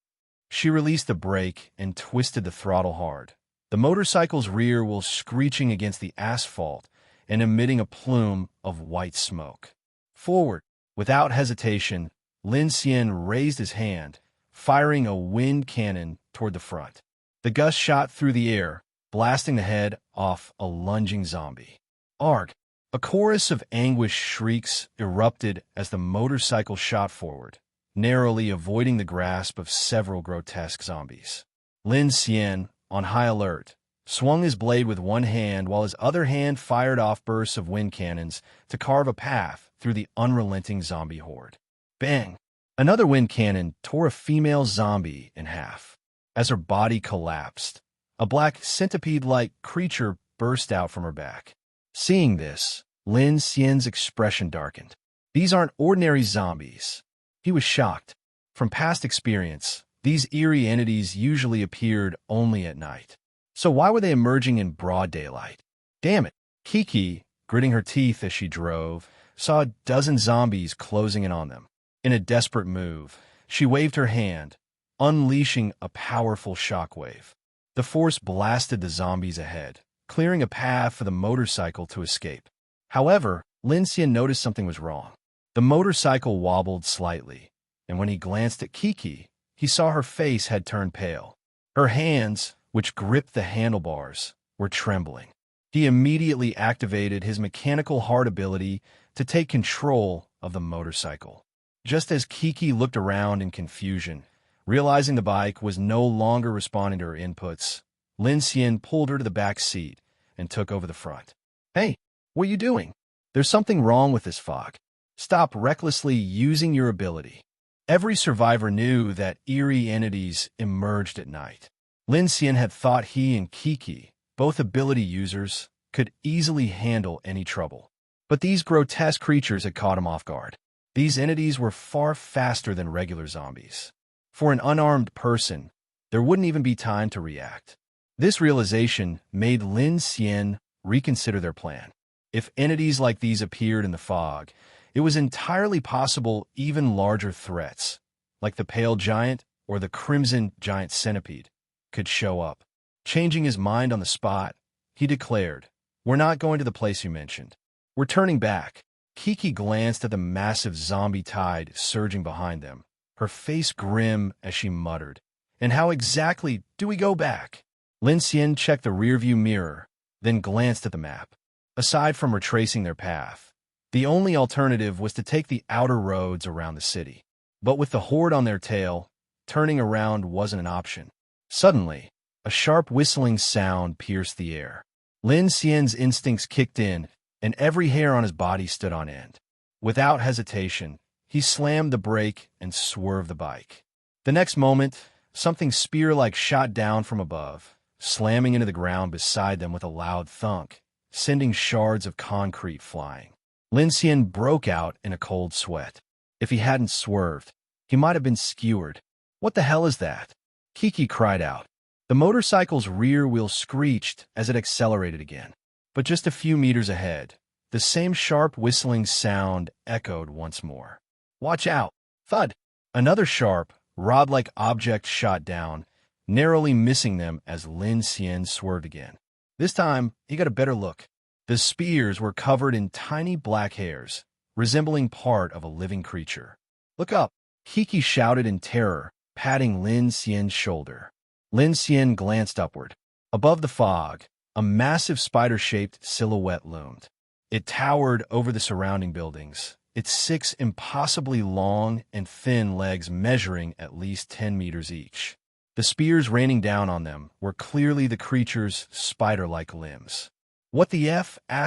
She released the brake and twisted the throttle hard, the motorcycle's rear wheel screeching against the asphalt and emitting a plume of white smoke. Forward! Without hesitation, Lin Xian raised his hand, firing a wind cannon toward the front. The gust shot through the air, blasting the head off a lunging zombie. Arg! A chorus of anguished shrieks erupted as the motorcycle shot forward, narrowly avoiding the grasp of several grotesque zombies. Lin Xian, on high alert, swung his blade with one hand while his other hand fired off bursts of wind cannons to carve a path through the unrelenting zombie horde. Bang! Another wind cannon tore a female zombie in half. As her body collapsed, a black centipede-like creature burst out from her back. Seeing this, Lin Xian's expression darkened. These aren't ordinary zombies. He was shocked. From past experience, These eerie entities usually appeared only at night. So why were they emerging in broad daylight? Damn it. Kiki, gritting her teeth as she drove, saw a dozen zombies closing in on them. In a desperate move, she waved her hand, unleashing a powerful shockwave. The force blasted the zombies ahead, clearing a path for the motorcycle to escape. However, Lin Xian noticed something was wrong. The motorcycle wobbled slightly, and when he glanced at Kiki, he saw her face had turned pale. Her hands, which gripped the handlebars, were trembling. He immediately activated his mechanical heart ability to take control of the motorcycle. Just as Kiki looked around in confusion, realizing the bike was no longer responding to her inputs, Lin Xian pulled her to the back seat and took over the front. Hey, what are you doing? There's something wrong with this fog. Stop recklessly using your ability. Every survivor knew that eerie entities emerged at night. Lin Xian had thought he and Kiki, both ability users, could easily handle any trouble. But these grotesque creatures had caught him off guard. These entities were far faster than regular zombies. For an unarmed person, there wouldn't even be time to react. This realization made Lin Xian reconsider their plan. If entities like these appeared in the fog, it was entirely possible even larger threats, like the Pale Giant or the Crimson Giant Centipede, could show up. Changing his mind on the spot, he declared, "We're not going to the place you mentioned. We're turning back." Kiki glanced at the massive zombie tide surging behind them, her face grim as she muttered, "And how exactly do we go back?" Lin Xian checked the rearview mirror, then glanced at the map. Aside from retracing their path, the only alternative was to take the outer roads around the city. But with the horde on their tail, turning around wasn't an option. Suddenly, a sharp whistling sound pierced the air. Lin Xian's instincts kicked in, and every hair on his body stood on end. Without hesitation, he slammed the brake and swerved the bike. The next moment, something spear-like shot down from above, slamming into the ground beside them with a loud thunk, sending shards of concrete flying. Lin Xian broke out in a cold sweat. If he hadn't swerved, he might have been skewered. "What the hell is that?" Kiki cried out. The motorcycle's rear wheel screeched as it accelerated again. But just a few meters ahead, the same sharp whistling sound echoed once more. "Watch out!" Thud! Another sharp, rod-like object shot down, narrowly missing them as Lin Xian swerved again. This time, he got a better look. The spears were covered in tiny black hairs, resembling part of a living creature. "Look up!" Kiki shouted in terror, patting Lin Xian's shoulder. Lin Xian glanced upward. Above the fog, a massive spider-shaped silhouette loomed. It towered over the surrounding buildings, its 6 impossibly long and thin legs measuring at least 10 meters each. The spears raining down on them were clearly the creature's spider-like limbs. "What the F***? Lin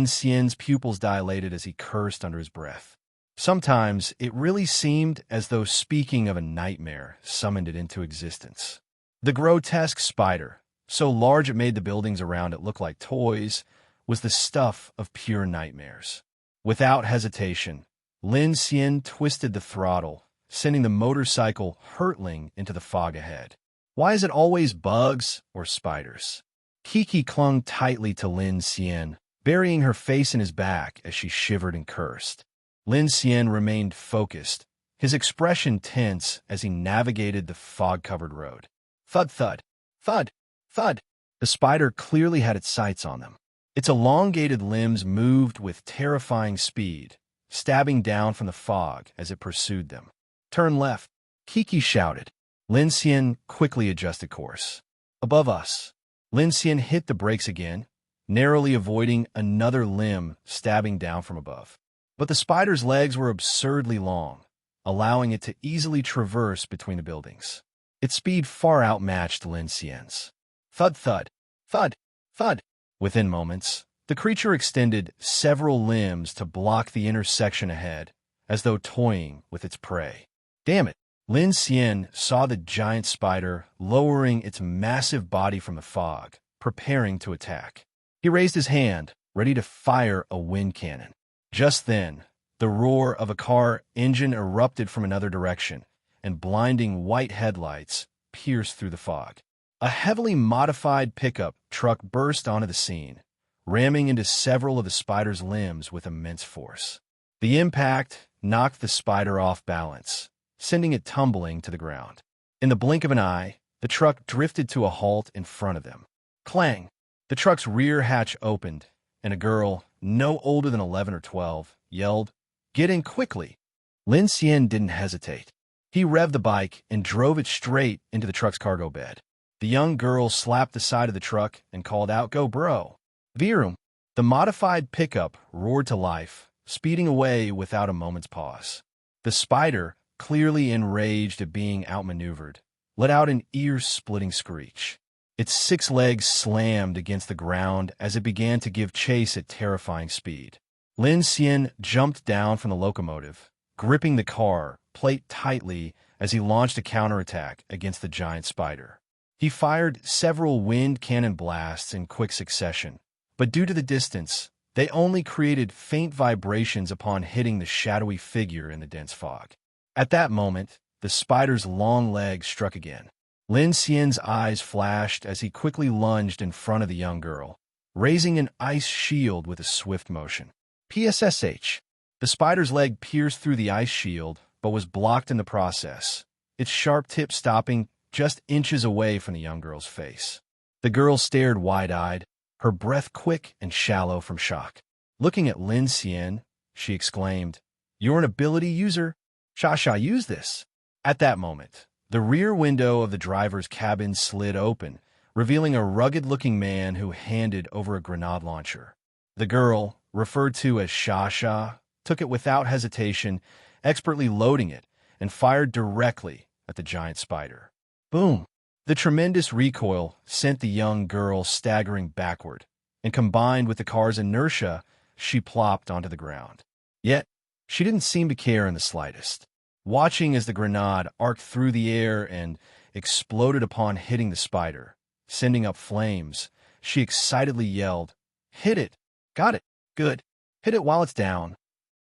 Xian's pupils dilated as he cursed under his breath. Sometimes it really seemed as though speaking of a nightmare summoned it into existence. The grotesque spider, so large it made the buildings around it look like toys, was the stuff of pure nightmares. Without hesitation, Lin Xian twisted the throttle, sending the motorcycle hurtling into the fog ahead. Why is it always bugs or spiders? Kiki clung tightly to Lin Xian, burying her face in his back as she shivered and cursed. Lin Xian remained focused, his expression tense as he navigated the fog-covered road. Thud, thud, thud, thud. The spider clearly had its sights on them. Its elongated limbs moved with terrifying speed, stabbing down from the fog as it pursued them. "Turn left," Kiki shouted. Lin Xian quickly adjusted course. Above us, Lin Xian hit the brakes again, narrowly avoiding another limb stabbing down from above. But the spider's legs were absurdly long, allowing it to easily traverse between the buildings. Its speed far outmatched Lin Xian's. Thud, thud, thud, thud. Within moments, the creature extended several limbs to block the intersection ahead, as though toying with its prey. Damn it! Lin Xian saw the giant spider lowering its massive body from the fog, preparing to attack. He raised his hand, ready to fire a wind cannon. Just then, the roar of a car engine erupted from another direction, and blinding white headlights pierced through the fog. A heavily modified pickup truck burst onto the scene, ramming into several of the spider's limbs with immense force. The impact knocked the spider off balance, sending it tumbling to the ground. In the blink of an eye, the truck drifted to a halt in front of them. Clang! The truck's rear hatch opened, and a girl, no older than 11 or 12, yelled, "Get in quickly!" Lin Xian didn't hesitate. He revved the bike and drove it straight into the truck's cargo bed. The young girl slapped the side of the truck and called out, "Go, bro!" Virum! The modified pickup roared to life, speeding away without a moment's pause. The spider, clearly enraged at being outmaneuvered, let out an ear-splitting screech. Its 6 legs slammed against the ground as it began to give chase at terrifying speed. Lin Xian jumped down from the locomotive, gripping the car plate tightly as he launched a counterattack against the giant spider. He fired several wind cannon blasts in quick succession, but due to the distance, they only created faint vibrations upon hitting the shadowy figure in the dense fog. At that moment, the spider's long legs struck again. Lin Xian's eyes flashed as he quickly lunged in front of the young girl, raising an ice shield with a swift motion. PSSH. The spider's leg pierced through the ice shield, but was blocked in the process, its sharp tip stopping just inches away from the young girl's face. The girl stared wide-eyed, her breath quick and shallow from shock. Looking at Lin Xian, she exclaimed, "You're an ability user? Sha use this." At that moment, the rear window of the driver's cabin slid open, revealing a rugged-looking man who handed over a grenade launcher. The girl, referred to as Sha, took it without hesitation, expertly loading it, and fired directly at the giant spider. Boom! The tremendous recoil sent the young girl staggering backward, and combined with the car's inertia, she plopped onto the ground. Yet, she didn't seem to care in the slightest. Watching as the grenade arced through the air and exploded upon hitting the spider, sending up flames, she excitedly yelled, "Hit it! Got it! Good! Hit it while it's down!"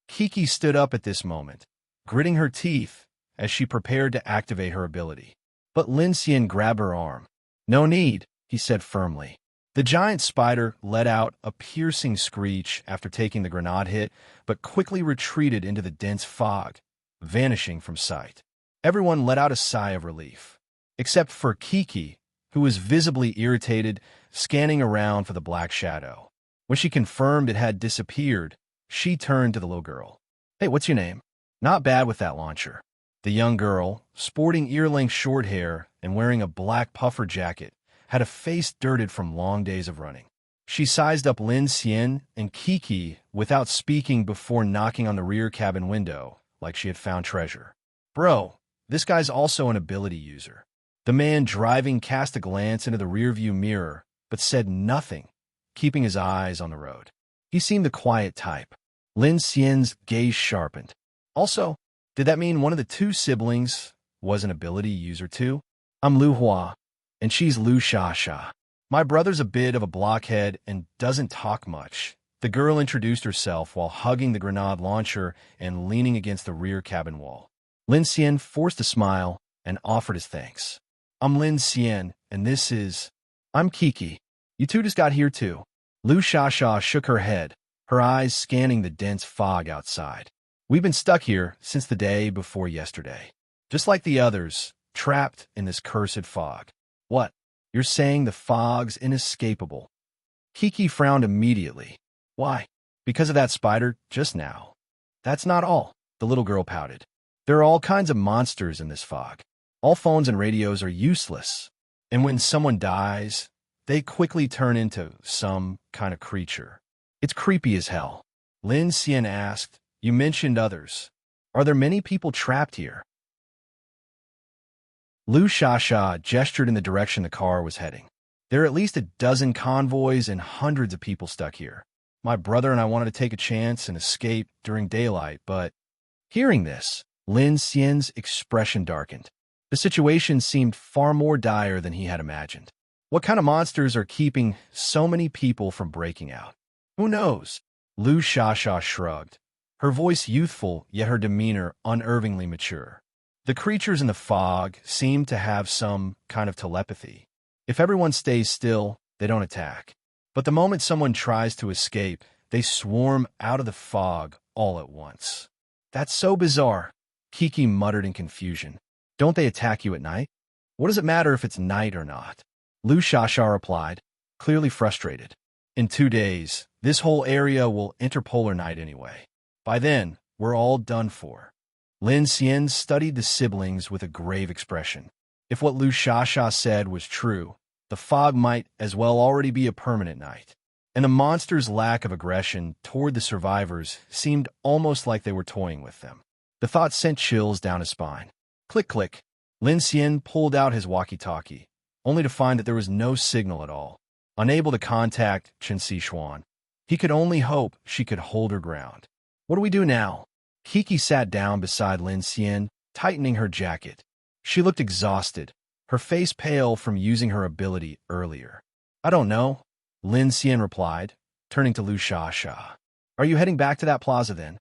Kiki stood up at this moment, gritting her teeth as she prepared to activate her ability. But Lin Xian grabbed her arm. "No need," he said firmly. The giant spider let out a piercing screech after taking the grenade hit, but quickly retreated into the dense fog, vanishing from sight. Everyone let out a sigh of relief, except for Kiki, who was visibly irritated, scanning around for the black shadow. When she confirmed it had disappeared, she turned to the little girl. "Hey, what's your name?" "Not bad with that launcher." The young girl, sporting ear-length short hair and wearing a black puffer jacket, had a face dirted from long days of running. She sized up Lin Xian and Kiki without speaking before knocking on the rear cabin window like she had found treasure. "Bro, this guy's also an ability user." The man driving cast a glance into the rearview mirror, but said nothing, keeping his eyes on the road. He seemed the quiet type. Lin Xian's gaze sharpened. Also, did that mean one of the 2 siblings was an ability user too? "I'm Lu Hua, and she's Lu Sha. My brother's a bit of a blockhead and doesn't talk much." The girl introduced herself while hugging the grenade launcher and leaning against the rear cabin wall. Lin Xian forced a smile and offered his thanks. "I'm Lin Xian, and this is... I'm Kiki. You 2 just got here too." Lu Sha shook her head, her eyes scanning the dense fog outside. "We've been stuck here since the day before yesterday. Just like the others, trapped in this cursed fog." "What? You're saying the fog's inescapable?" Kiki frowned immediately. "Why? Because of that spider just now." "That's not all," the little girl pouted. "There are all kinds of monsters in this fog. All phones and radios are useless. And when someone dies, they quickly turn into some kind of creature. It's creepy as hell." Lin Xian asked, "You mentioned others. Are there many people trapped here?" Lu Sha gestured in the direction the car was heading. "There are at least a dozen convoys and hundreds of people stuck here. My brother and I wanted to take a chance and escape during daylight, but..." Hearing this, Lin Xian's expression darkened. The situation seemed far more dire than he had imagined. What kind of monsters are keeping so many people from breaking out? "Who knows?" Lu Sha shrugged, her voice youthful, yet her demeanor unervingly mature. The creatures in the fog seem to have some kind of telepathy. If everyone stays still, they don't attack. But the moment someone tries to escape, they swarm out of the fog all at once. That's so bizarre, Kiki muttered in confusion. Don't they attack you at night? What does it matter if it's night or not? Lu Xiaxia replied, clearly frustrated. In 2 days, this whole area will interpolar night anyway. By then, we're all done for. Lin Xian studied the siblings with a grave expression. If what Lu Xiaxia said was true, the fog might as well already be a permanent night. And the monster's lack of aggression toward the survivors seemed almost like they were toying with them. The thought sent chills down his spine. Click, click. Lin Xian pulled out his walkie-talkie, only to find that there was no signal at all. Unable to contact Siwan, he could only hope she could hold her ground. What do we do now? Kiki sat down beside Lin Xian, tightening her jacket. She looked exhausted, her face pale from using her ability earlier. I don't know, Lin Xian replied, turning to Lu Xiaxia. Are you heading back to that plaza then?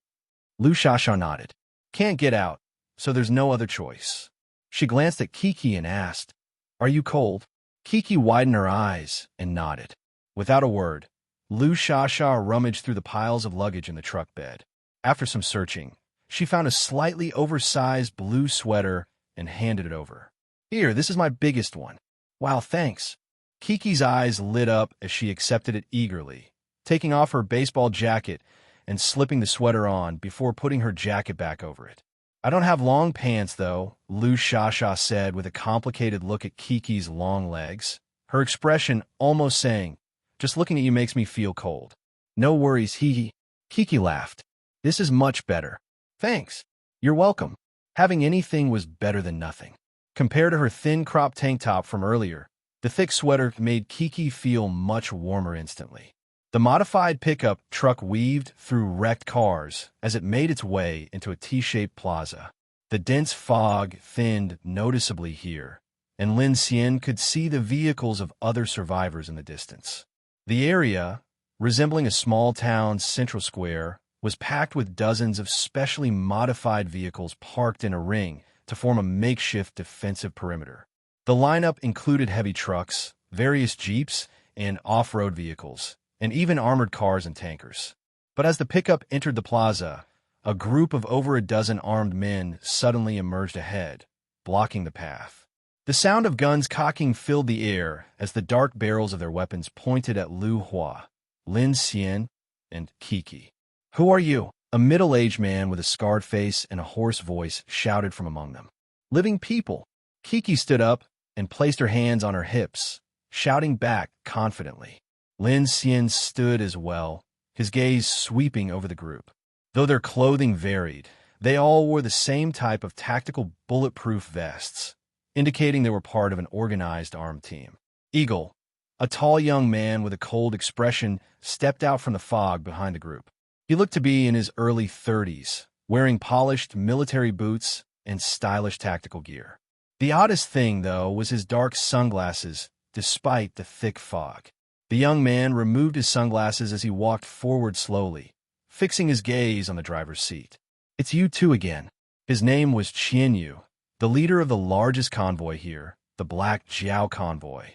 Lu Xiaxia nodded. Can't get out, so there's no other choice. She glanced at Kiki and asked, Are you cold? Kiki widened her eyes and nodded. Without a word, Lu Xiaxia rummaged through the piles of luggage in the truck bed. After some searching, she found a slightly oversized blue sweater and handed it over. Here, this is my biggest one. Wow, thanks. Kiki's eyes lit up as she accepted it eagerly, taking off her baseball jacket and slipping the sweater on before putting her jacket back over it. I don't have long pants, though, Lu Xiaxia said with a complicated look at Kiki's long legs, her expression almost saying, Just looking at you makes me feel cold. No worries, hee. Kiki laughed. This is much better. Thanks. You're welcome. Having anything was better than nothing. Compared to her thin crop tank top from earlier, the thick sweater made Kiki feel much warmer instantly. The modified pickup truck weaved through wrecked cars as it made its way into a T-shaped plaza. The dense fog thinned noticeably here, and Lin Xian could see the vehicles of other survivors in the distance. The area, resembling a small town's central square, was packed with dozens of specially modified vehicles parked in a ring to form a makeshift defensive perimeter. The lineup included heavy trucks, various jeeps, and off-road vehicles, and even armored cars and tankers. But as the pickup entered the plaza, a group of over a dozen armed men suddenly emerged ahead, blocking the path. The sound of guns cocking filled the air as the dark barrels of their weapons pointed at Lu Hua, Lin Xian, and Kiki. Who are you? A middle-aged man with a scarred face and a hoarse voice shouted from among them. Living people. Kiki stood up and placed her hands on her hips, shouting back confidently. Lin Xian stood as well, his gaze sweeping over the group. Though their clothing varied, they all wore the same type of tactical bulletproof vests, indicating they were part of an organized armed team. Eagle, a tall young man with a cold expression, stepped out from the fog behind the group. He looked to be in his early 30s, wearing polished military boots and stylish tactical gear. The oddest thing, though, was his dark sunglasses, despite the thick fog. The young man removed his sunglasses as he walked forward slowly, fixing his gaze on the driver's seat. It's you two again. His name was Qianyu, the leader of the largest convoy here, the Black Jiao Convoy.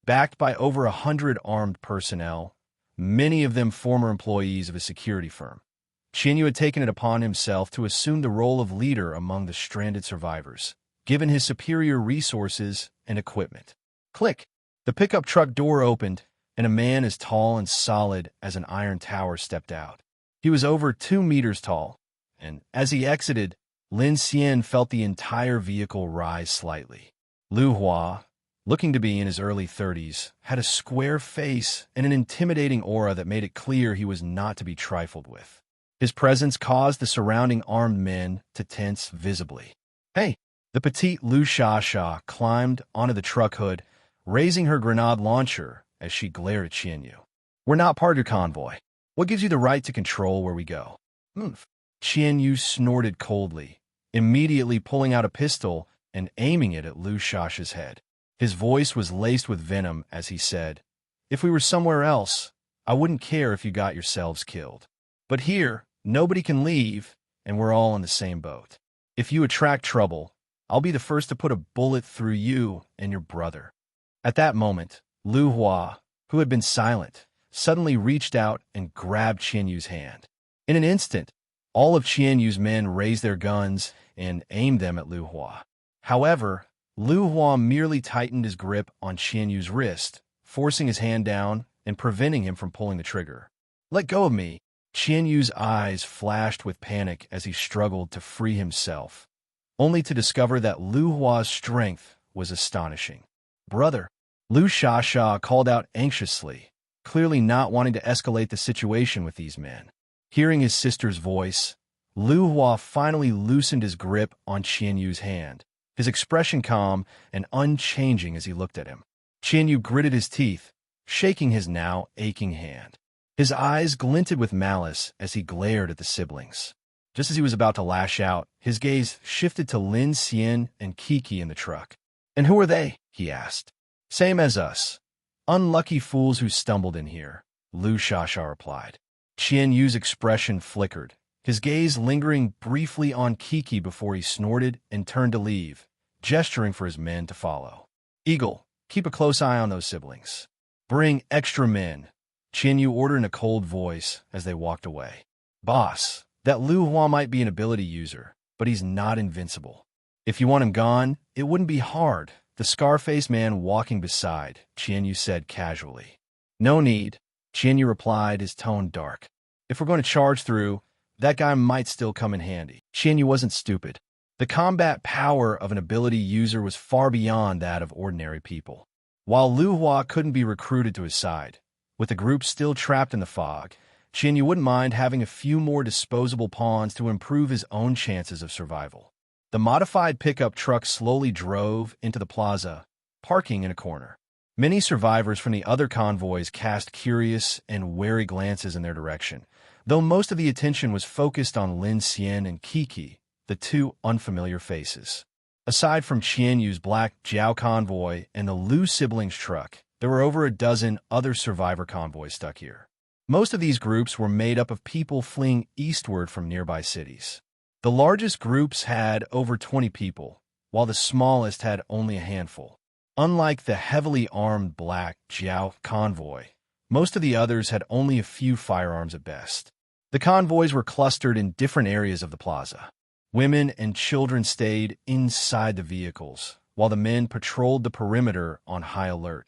Backed by over 100 armed personnel, many of them former employees of a security firm, Qianyu had taken it upon himself to assume the role of leader among the stranded survivors, given his superior resources and equipment. Click! The pickup truck door opened, and a man as tall and solid as an iron tower stepped out. He was over 2 meters tall, and as he exited, Lin Xian felt the entire vehicle rise slightly. Lu Hua, looking to be in his early 30s, had a square face and an intimidating aura that made it clear he was not to be trifled with. His presence caused the surrounding armed men to tense visibly. Hey! The petite Lu Xiaxia climbed onto the truck hood, raising her grenade launcher as she glared at Qianyu. We're not part of your convoy. What gives you the right to control where we go? Qianyu snorted coldly, immediately pulling out a pistol and aiming it at Lu Xiaxia's head. His voice was laced with venom as he said, If we were somewhere else, I wouldn't care if you got yourselves killed. But here, nobody can leave, and we're all in the same boat. If you attract trouble, I'll be the first to put a bullet through you and your brother." At that moment, Lu Hua, who had been silent, suddenly reached out and grabbed Qian Yu's hand. In an instant, all of Qian Yu's men raised their guns and aimed them at Lu Hua. However, Lu Hua merely tightened his grip on Qian Yu's wrist, forcing his hand down and preventing him from pulling the trigger. "Let go of me!" Qian Yu's eyes flashed with panic as he struggled to free himself, only to discover that Lu Hua's strength was astonishing. "Brother!" Lu Shasha called out anxiously, clearly not wanting to escalate the situation with these men. Hearing his sister's voice, Lu Hua finally loosened his grip on Qian Yu's hand, his expression calm and unchanging as he looked at him. Qian Yu gritted his teeth, shaking his now aching hand. His eyes glinted with malice as he glared at the siblings. Just as he was about to lash out, his gaze shifted to Lin Xian and Kiki in the truck. "And who are they?" he asked. "Same as us. Unlucky fools who stumbled in here," Lu Shasha replied. Qian Yu's expression flickered, his gaze lingering briefly on Kiki before he snorted and turned to leave, gesturing for his men to follow. "Eagle, keep a close eye on those siblings. Bring extra men," Qian Yu ordered in a cold voice as they walked away. "Boss, that Lu Hua might be an ability user, but he's not invincible. If you want him gone, it wouldn't be hard," the scar-faced man walking beside Qian Yu said casually. "No need," Qian Yu replied, his tone dark. "If we're going to charge through, that guy might still come in handy." Qian Yu wasn't stupid. The combat power of an ability user was far beyond that of ordinary people. While Lu Hua couldn't be recruited to his side, with the group still trapped in the fog, Qian Yu wouldn't mind having a few more disposable pawns to improve his own chances of survival. The modified pickup truck slowly drove into the plaza, parking in a corner. Many survivors from the other convoys cast curious and wary glances in their direction, though most of the attention was focused on Lin Xian and Kiki, the two unfamiliar faces. Aside from Qian Yu's black Jiao convoy and the Lu siblings' truck, there were over a dozen other survivor convoys stuck here. Most of these groups were made up of people fleeing eastward from nearby cities. The largest groups had over 20 people, while the smallest had only a handful. Unlike the heavily armed black Jiao convoy, most of the others had only a few firearms at best. The convoys were clustered in different areas of the plaza. Women and children stayed inside the vehicles, while the men patrolled the perimeter on high alert.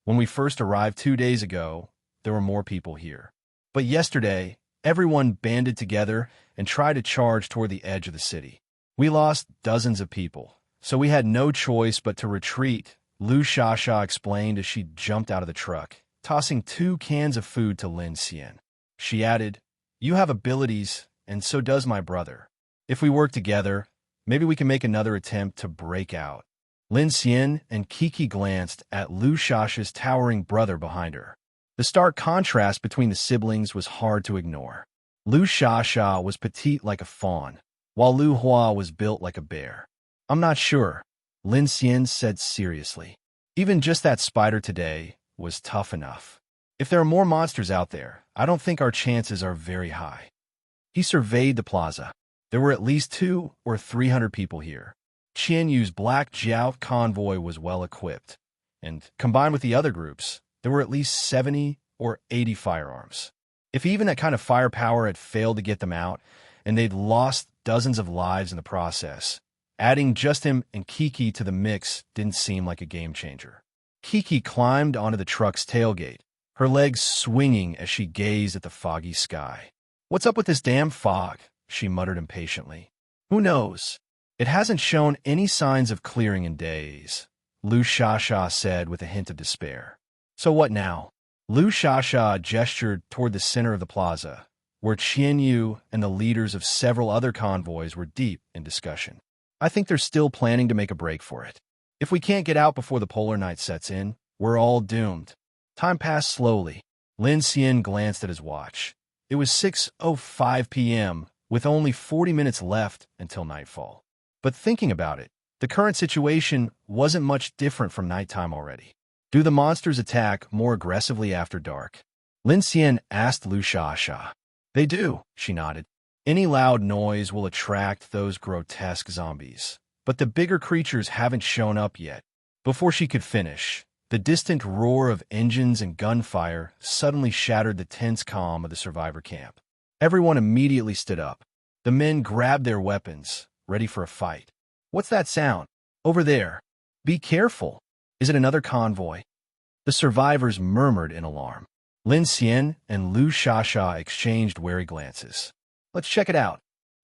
When we first arrived 2 days ago, there were more people here. But yesterday, everyone banded together and tried to charge toward the edge of the city. We lost dozens of people, so we had no choice but to retreat, Lu Shasha explained as she jumped out of the truck, tossing 2 cans of food to Lin Xian. She added, "You have abilities, and so does my brother. If we work together, maybe we can make another attempt to break out." Lin Xian and Kiki glanced at Lu Shasha's towering brother behind her. The stark contrast between the siblings was hard to ignore. Lu Shasha was petite like a fawn, while Lu Hua was built like a bear. "I'm not sure," Lin Xian said seriously. "Even just that spider today was tough enough. If there are more monsters out there, I don't think our chances are very high." He surveyed the plaza. There were at least 200 or 300 people here. Qian Yu's black Jiao convoy was well equipped, and combined with the other groups, there were at least 70 or 80 firearms. If even that kind of firepower had failed to get them out, and they'd lost dozens of lives in the process, adding just him and Kiki to the mix didn't seem like a game changer. Kiki climbed onto the truck's tailgate, her legs swinging as she gazed at the foggy sky. "What's up with this damn fog?" she muttered impatiently. "Who knows? It hasn't shown any signs of clearing in days," Lu Shasha said with a hint of despair. "So what now?" Lu Shasha gestured toward the center of the plaza, where Qian Yu and the leaders of several other convoys were deep in discussion. "I think they're still planning to make a break for it. If we can't get out before the polar night sets in, we're all doomed." Time passed slowly. Lin Xian glanced at his watch. It was 6:05 p.m., with only 40 minutes left until nightfall. But thinking about it, the current situation wasn't much different from nighttime already. "Do the monsters attack more aggressively after dark?" Lin Xian asked Lu Shasha. "They do," she nodded. "Any loud noise will attract those grotesque zombies. but the bigger creatures haven't shown up yet. Before she could finish, the distant roar of engines and gunfire suddenly shattered the tense calm of the survivor camp. Everyone immediately stood up. The men grabbed their weapons, ready for a fight. "What's that sound? Over there. Be careful. Is it another convoy?" The survivors murmured in alarm. Lin Xian and Liu Xiaxia exchanged wary glances. "Let's check it out."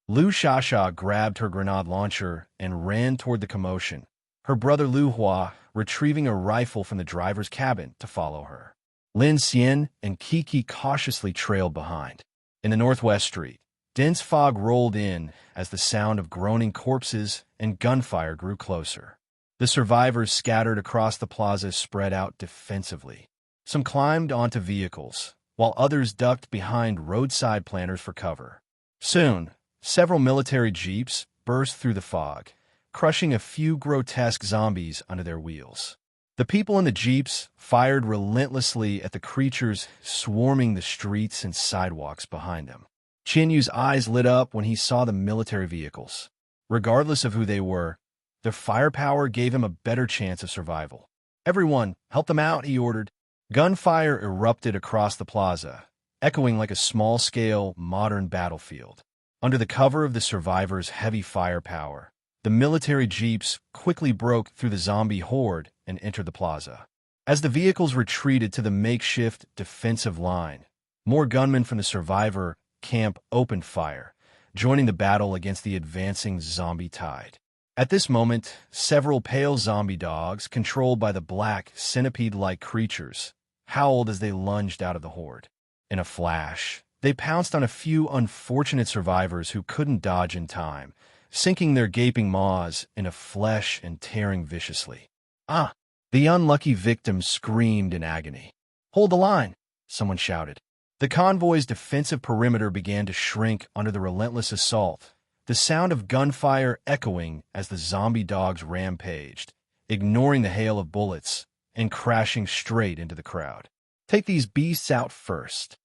Liu Xiaxia grabbed her grenade launcher and ran toward the commotion, her brother Liu Hua retrieving a rifle from the driver's cabin to follow her. Lin Xian and Kiki cautiously trailed behind. In the northwest street, dense fog rolled in as the sound of groaning corpses and gunfire grew closer. The survivors scattered across the plaza spread out defensively. Some climbed onto vehicles, while others ducked behind roadside planters for cover. Soon, several military jeeps burst through the fog, crushing a few grotesque zombies under their wheels. The people in the jeeps fired relentlessly at the creatures swarming the streets and sidewalks behind them. Chen Yu's eyes lit up when he saw the military vehicles. Regardless of who they were, their firepower gave him a better chance of survival. "Everyone, help them out," he ordered. Gunfire erupted across the plaza, echoing like a small-scale, modern battlefield. Under the cover of the survivors' heavy firepower, the military jeeps quickly broke through the zombie horde and entered the plaza. As the vehicles retreated to the makeshift defensive line, more gunmen from the survivor camp opened fire, joining the battle against the advancing zombie tide. At this moment, several pale zombie dogs, controlled by the black, centipede-like creatures, howled as they lunged out of the horde. In a flash, they pounced on a few unfortunate survivors who couldn't dodge in time, sinking their gaping maws into flesh and tearing viciously. "Ah!" The unlucky victims screamed in agony. "Hold the line!" someone shouted. The convoy's defensive perimeter began to shrink under the relentless assault, the sound of gunfire echoing as the zombie dogs rampaged, ignoring the hail of bullets and crashing straight into the crowd. "Take these beasts out first."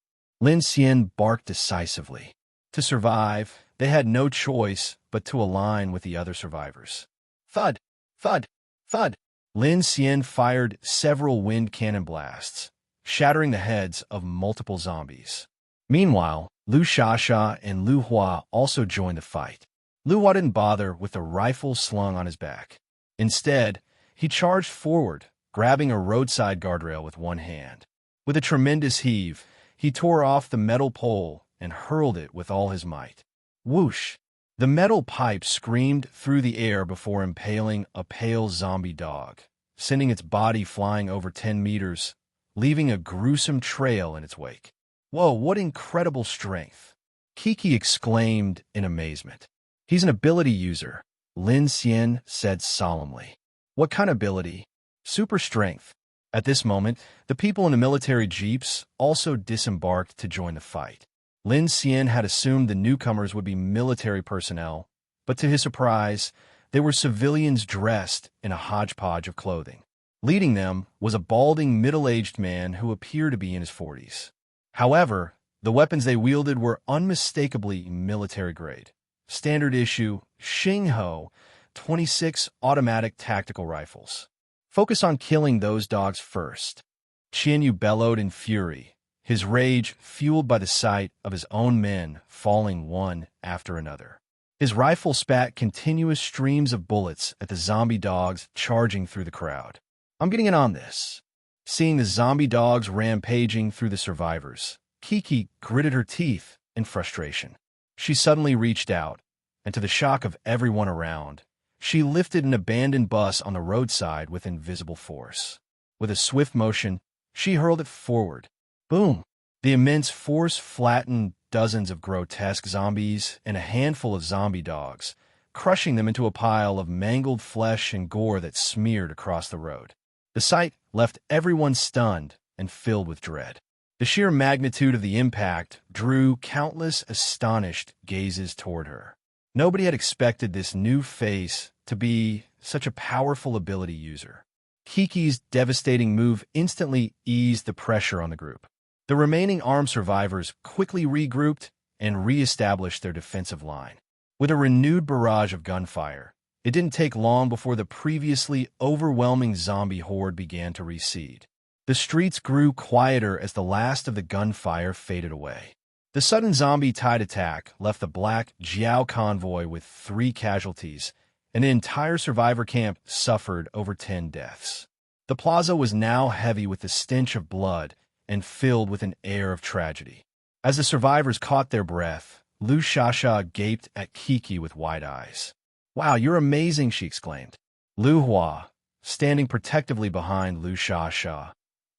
Lin Xian barked decisively. To survive, they had no choice but to align with the other survivors. Thud! Thud! Thud! Lin Xian fired several wind cannon blasts, shattering the heads of multiple zombies. Meanwhile, Liu Xiaxia and Liu Hua also joined the fight. Liu Hua didn't bother with the rifle slung on his back. Instead, he charged forward, grabbing a roadside guardrail with one hand. With a tremendous heave, he tore off the metal pole and hurled it with all his might. Whoosh! The metal pipe screamed through the air before impaling a pale zombie dog, sending its body flying over 10 meters, leaving a gruesome trail in its wake. "Whoa, what incredible strength!" Kiki exclaimed in amazement. "He's an ability user," Lin Xian said solemnly. "What kind of ability?" "Super strength." At this moment, the people in the military jeeps also disembarked to join the fight. Lin Xian had assumed the newcomers would be military personnel, but to his surprise, they were civilians dressed in a hodgepodge of clothing. Leading them was a balding, middle-aged man who appeared to be in his 40s. However, the weapons they wielded were unmistakably military-grade. Standard-issue Xingho 26 automatic tactical rifles. "Focus on killing those dogs first." Chen Yu bellowed in fury, his rage fueled by the sight of his own men falling one after another. His rifle spat continuous streams of bullets at the zombie dogs charging through the crowd. "I'm getting in on this." Seeing the zombie dogs rampaging through the survivors, Kiki gritted her teeth in frustration. She suddenly reached out, and to the shock of everyone around, she lifted an abandoned bus on the roadside with invisible force. With a swift motion, she hurled it forward. Boom! The immense force flattened dozens of grotesque zombies and a handful of zombie dogs, crushing them into a pile of mangled flesh and gore that smeared across the road. The sight left everyone stunned and filled with dread. The sheer magnitude of the impact drew countless astonished gazes toward her. Nobody had expected this new face to be such a powerful ability user. Kiki's devastating move instantly eased the pressure on the group. The remaining armed survivors quickly regrouped and re-established their defensive line. With a renewed barrage of gunfire, It didn't take long before the previously overwhelming zombie horde began to recede. The streets grew quieter as the last of the gunfire faded away. The sudden zombie tide attack left the Black Jiao convoy with 3 casualties, and the entire survivor camp suffered over 10 deaths. The plaza was now heavy with the stench of blood and filled with an air of tragedy. As the survivors caught their breath, Lu Shasha gaped at Kiki with wide eyes. "Wow, you're amazing," she exclaimed. Lu Hua, standing protectively behind Lu Shasha,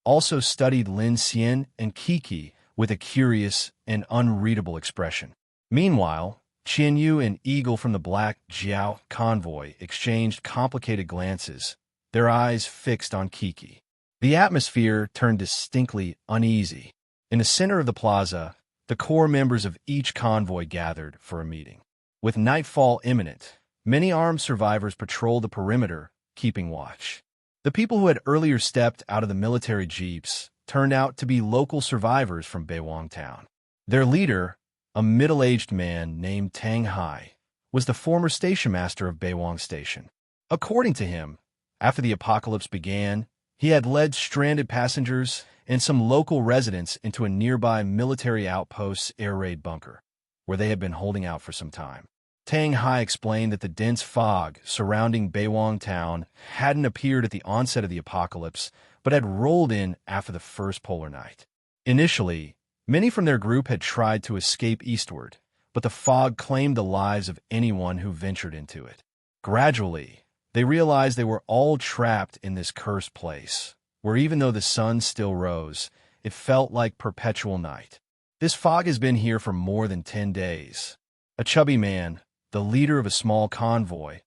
also studied Lin Xian and Kiki with a curious and unreadable expression. Meanwhile, Qianyu and Eagle from the Black Jiao convoy exchanged complicated glances, their eyes fixed on Kiki. The atmosphere turned distinctly uneasy. In the center of the plaza, the core members of each convoy gathered for a meeting. With nightfall imminent, many armed survivors patrolled the perimeter, keeping watch. The people who had earlier stepped out of the military jeeps turned out to be local survivors from Beiwang Town. Their leader, a middle-aged man named Tang Hai, was the former station master of Beiwang Station. According to him, after the apocalypse began, he had led stranded passengers and some local residents into a nearby military outpost's air raid bunker, where they had been holding out for some time. Tang Hai explained that the dense fog surrounding Beiwang Town hadn't appeared at the onset of the apocalypse, but had rolled in after the first polar night. Initially, many from their group had tried to escape eastward, but the fog claimed the lives of anyone who ventured into it. Gradually, they realized they were all trapped in this cursed place, where even though the sun still rose, it felt like perpetual night. "This fog has been here for more than 10 days. A chubby man, the leader of a small convoy,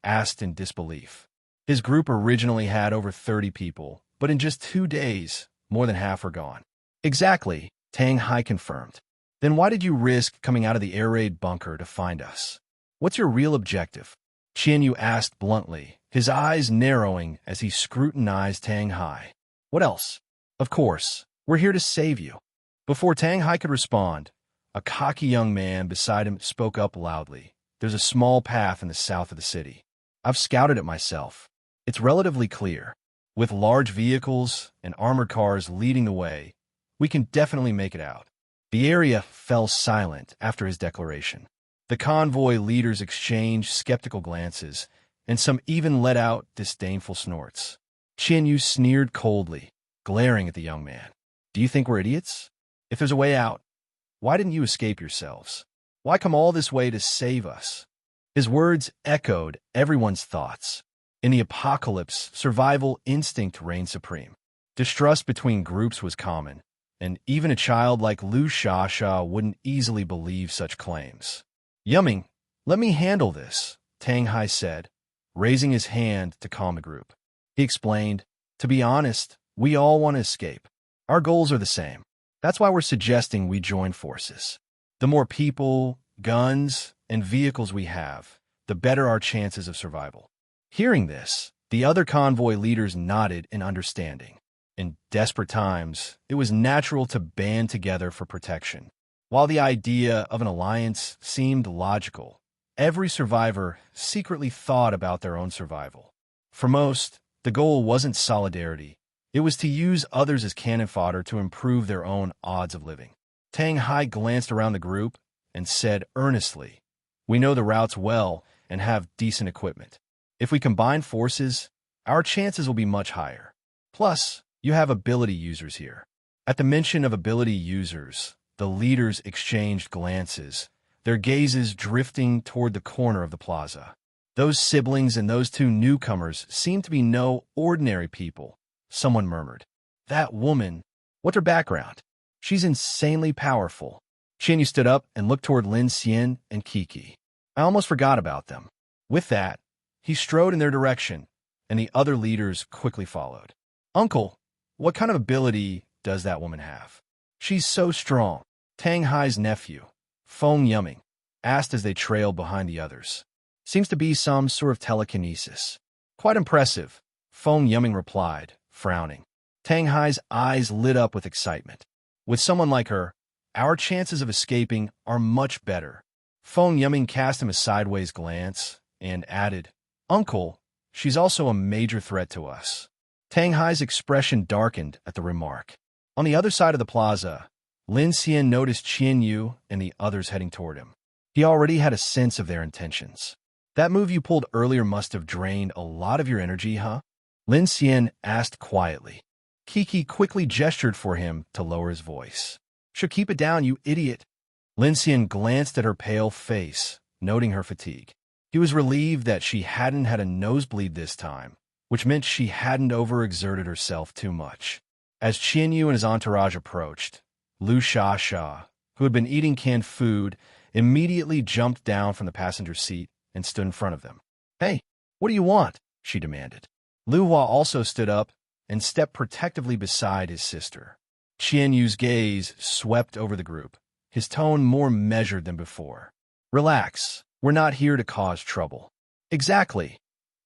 asked in disbelief. His group originally had over 30 people, but in just 2 days, more than half are gone. "Exactly," Tang Hai confirmed. "Then why did you risk coming out of the air raid bunker to find us? What's your real objective?" Qianyu asked bluntly, his eyes narrowing as he scrutinized Tang Hai. "What else?" "Of course, we're here to save you." Before Tang Hai could respond, a cocky young man beside him spoke up loudly. "There's a small path in the south of the city. I've scouted it myself. It's relatively clear. With large vehicles and armored cars leading the way, we can definitely make it out." The area fell silent after his declaration. The convoy leaders exchanged skeptical glances, and some even let out disdainful snorts. Qianyu sneered coldly, glaring at the young man. "Do you think we're idiots? If there's a way out, why didn't you escape yourselves? Why come all this way to save us?" His words echoed everyone's thoughts. In the apocalypse, survival instinct reigned supreme. Distrust between groups was common, and even a child like Lu Shasha wouldn't easily believe such claims. "Yumming, let me handle this," Tang Hai said, raising his hand to calm the group. He explained, "To be honest, we all want to escape. Our goals are the same. That's why we're suggesting we join forces. The more people, guns, and vehicles we have, the better our chances of survival." Hearing this, the other convoy leaders nodded in understanding. In desperate times, it was natural to band together for protection. While the idea of an alliance seemed logical, every survivor secretly thought about their own survival. For most, the goal wasn't solidarity. It was to use others as cannon fodder to improve their own odds of living. Tang Hai glanced around the group and said earnestly, "We know the routes well and have decent equipment. If we combine forces, our chances will be much higher. Plus, you have ability users here." At the mention of ability users, the leaders exchanged glances, their gazes drifting toward the corner of the plaza. "Those siblings and those 2 newcomers seem to be no ordinary people," someone murmured. "That woman, what's her background? She's insanely powerful." Qianyu stood up and looked toward Lin Xian and Kiki. "I almost forgot about them." With that, he strode in their direction, and the other leaders quickly followed. "Uncle, what kind of ability does that woman have?" "She's so strong," Tang Hai's nephew, Feng Yumming, asked as they trailed behind the others. "Seems to be some sort of telekinesis." "Quite impressive," Feng Yumming replied, frowning. Tang Hai's eyes lit up with excitement. "With someone like her, our chances of escaping are much better." Feng Yumming cast him a sideways glance and added, Uncle, she's also a major threat to us. Tang Hai's expression darkened at the remark. On the other side of the plaza, Lin Xian noticed Qian Yu and the others heading toward him. He already had a sense of their intentions. That move you pulled earlier must have drained a lot of your energy, huh? Lin Xian asked quietly. Kiki quickly gestured for him to lower his voice. Should keep it down, you idiot. Lin Xian glanced at her pale face, noting her fatigue. He was relieved that she hadn't had a nosebleed this time, which meant she hadn't overexerted herself too much. As Qian Yu and his entourage approached, Lu Sha, who had been eating canned food, immediately jumped down from the passenger seat and stood in front of them. Hey, what do you want? She demanded. Lu Hua also stood up and stepped protectively beside his sister. Qian Yu's gaze swept over the group, his tone more measured than before. Relax, we're not here to cause trouble. Exactly.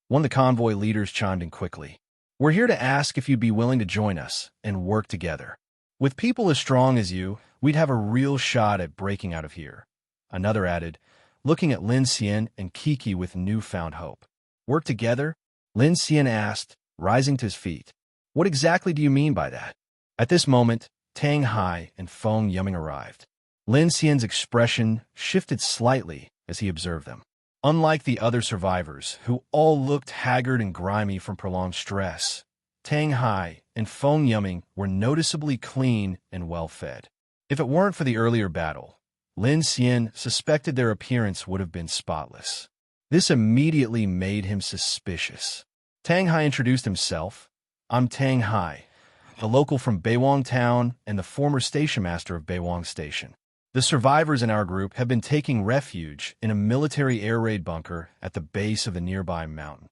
One of the convoy leaders chimed in quickly. We're here to ask if you'd be willing to join us and work together. With people as strong as you, we'd have a real shot at breaking out of here. Another added, looking at Lin Xian and Kiki with newfound hope. Work together? Lin Xian asked, rising to his feet. What exactly do you mean by that? At this moment, Tang Hai and Feng Yumming arrived. Lin Xian's expression shifted slightly as he observed them. Unlike the other survivors, who all looked haggard and grimy from prolonged stress, Tang Hai and Feng Yumming were noticeably clean and well-fed. If it weren't for the earlier battle, Lin Xian suspected their appearance would have been spotless. This immediately made him suspicious. Tang Hai introduced himself. I'm Tang Hai, the local from Beiwang Town and the former station master of Beiwang Station. The survivors in our group have been taking refuge in a military air raid bunker at the base of the nearby mountain.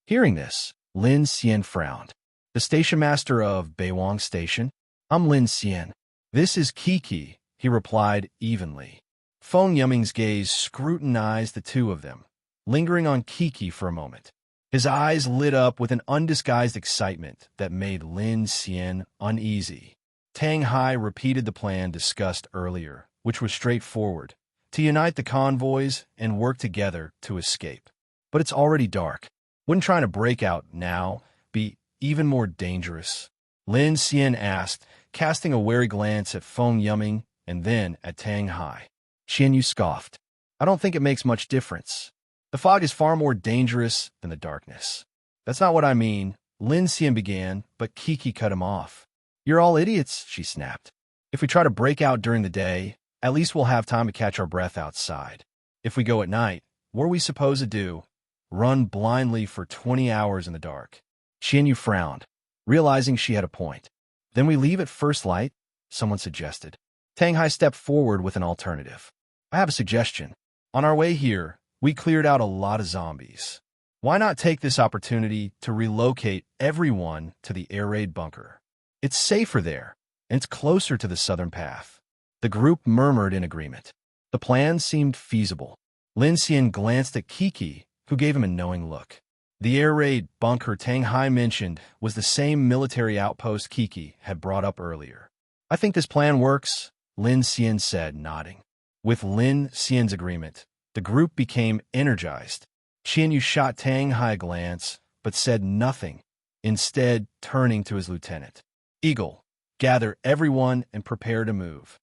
Hearing this, Lin Xian frowned. The station master of Beiwang Station? I'm Lin Xian. This is Kiki, he replied evenly. Feng Yumming's gaze scrutinized the two of them, lingering on Kiki for a moment. His eyes lit up with an undisguised excitement that made Lin Xian uneasy. Tang Hai repeated the plan discussed earlier, which was straightforward, to unite the convoys and work together to escape. But it's already dark. Wouldn't trying to break out now be even more dangerous? Lin Xian asked, casting a wary glance at Feng Yumming and then at Tang Hai. Qian Yu scoffed. I don't think it makes much difference. The fog is far more dangerous than the darkness. That's not what I mean, Lin Xian began, but Kiki cut him off. You're all idiots, she snapped. If we try to break out during the day, at least we'll have time to catch our breath outside. If we go at night, what are we supposed to do? Run blindly for 20 hours in the dark. Qian Yu frowned, realizing she had a point. Then we leave at first light, someone suggested. Tang Hai stepped forward with an alternative. I have a suggestion. On our way here, we cleared out a lot of zombies. Why not take this opportunity to relocate everyone to the air raid bunker? It's safer there, and it's closer to the southern path. The group murmured in agreement. The plan seemed feasible. Lin Xian glanced at Kiki, who gave him a knowing look. The air raid bunker Tang Hai mentioned was the same military outpost Kiki had brought up earlier. I think this plan works, Lin Xian said, nodding. With Lin Xian's agreement, the group became energized. Qian Yu shot Tang Hai a glance, but said nothing, instead turning to his lieutenant. Eagle, gather everyone and prepare to move.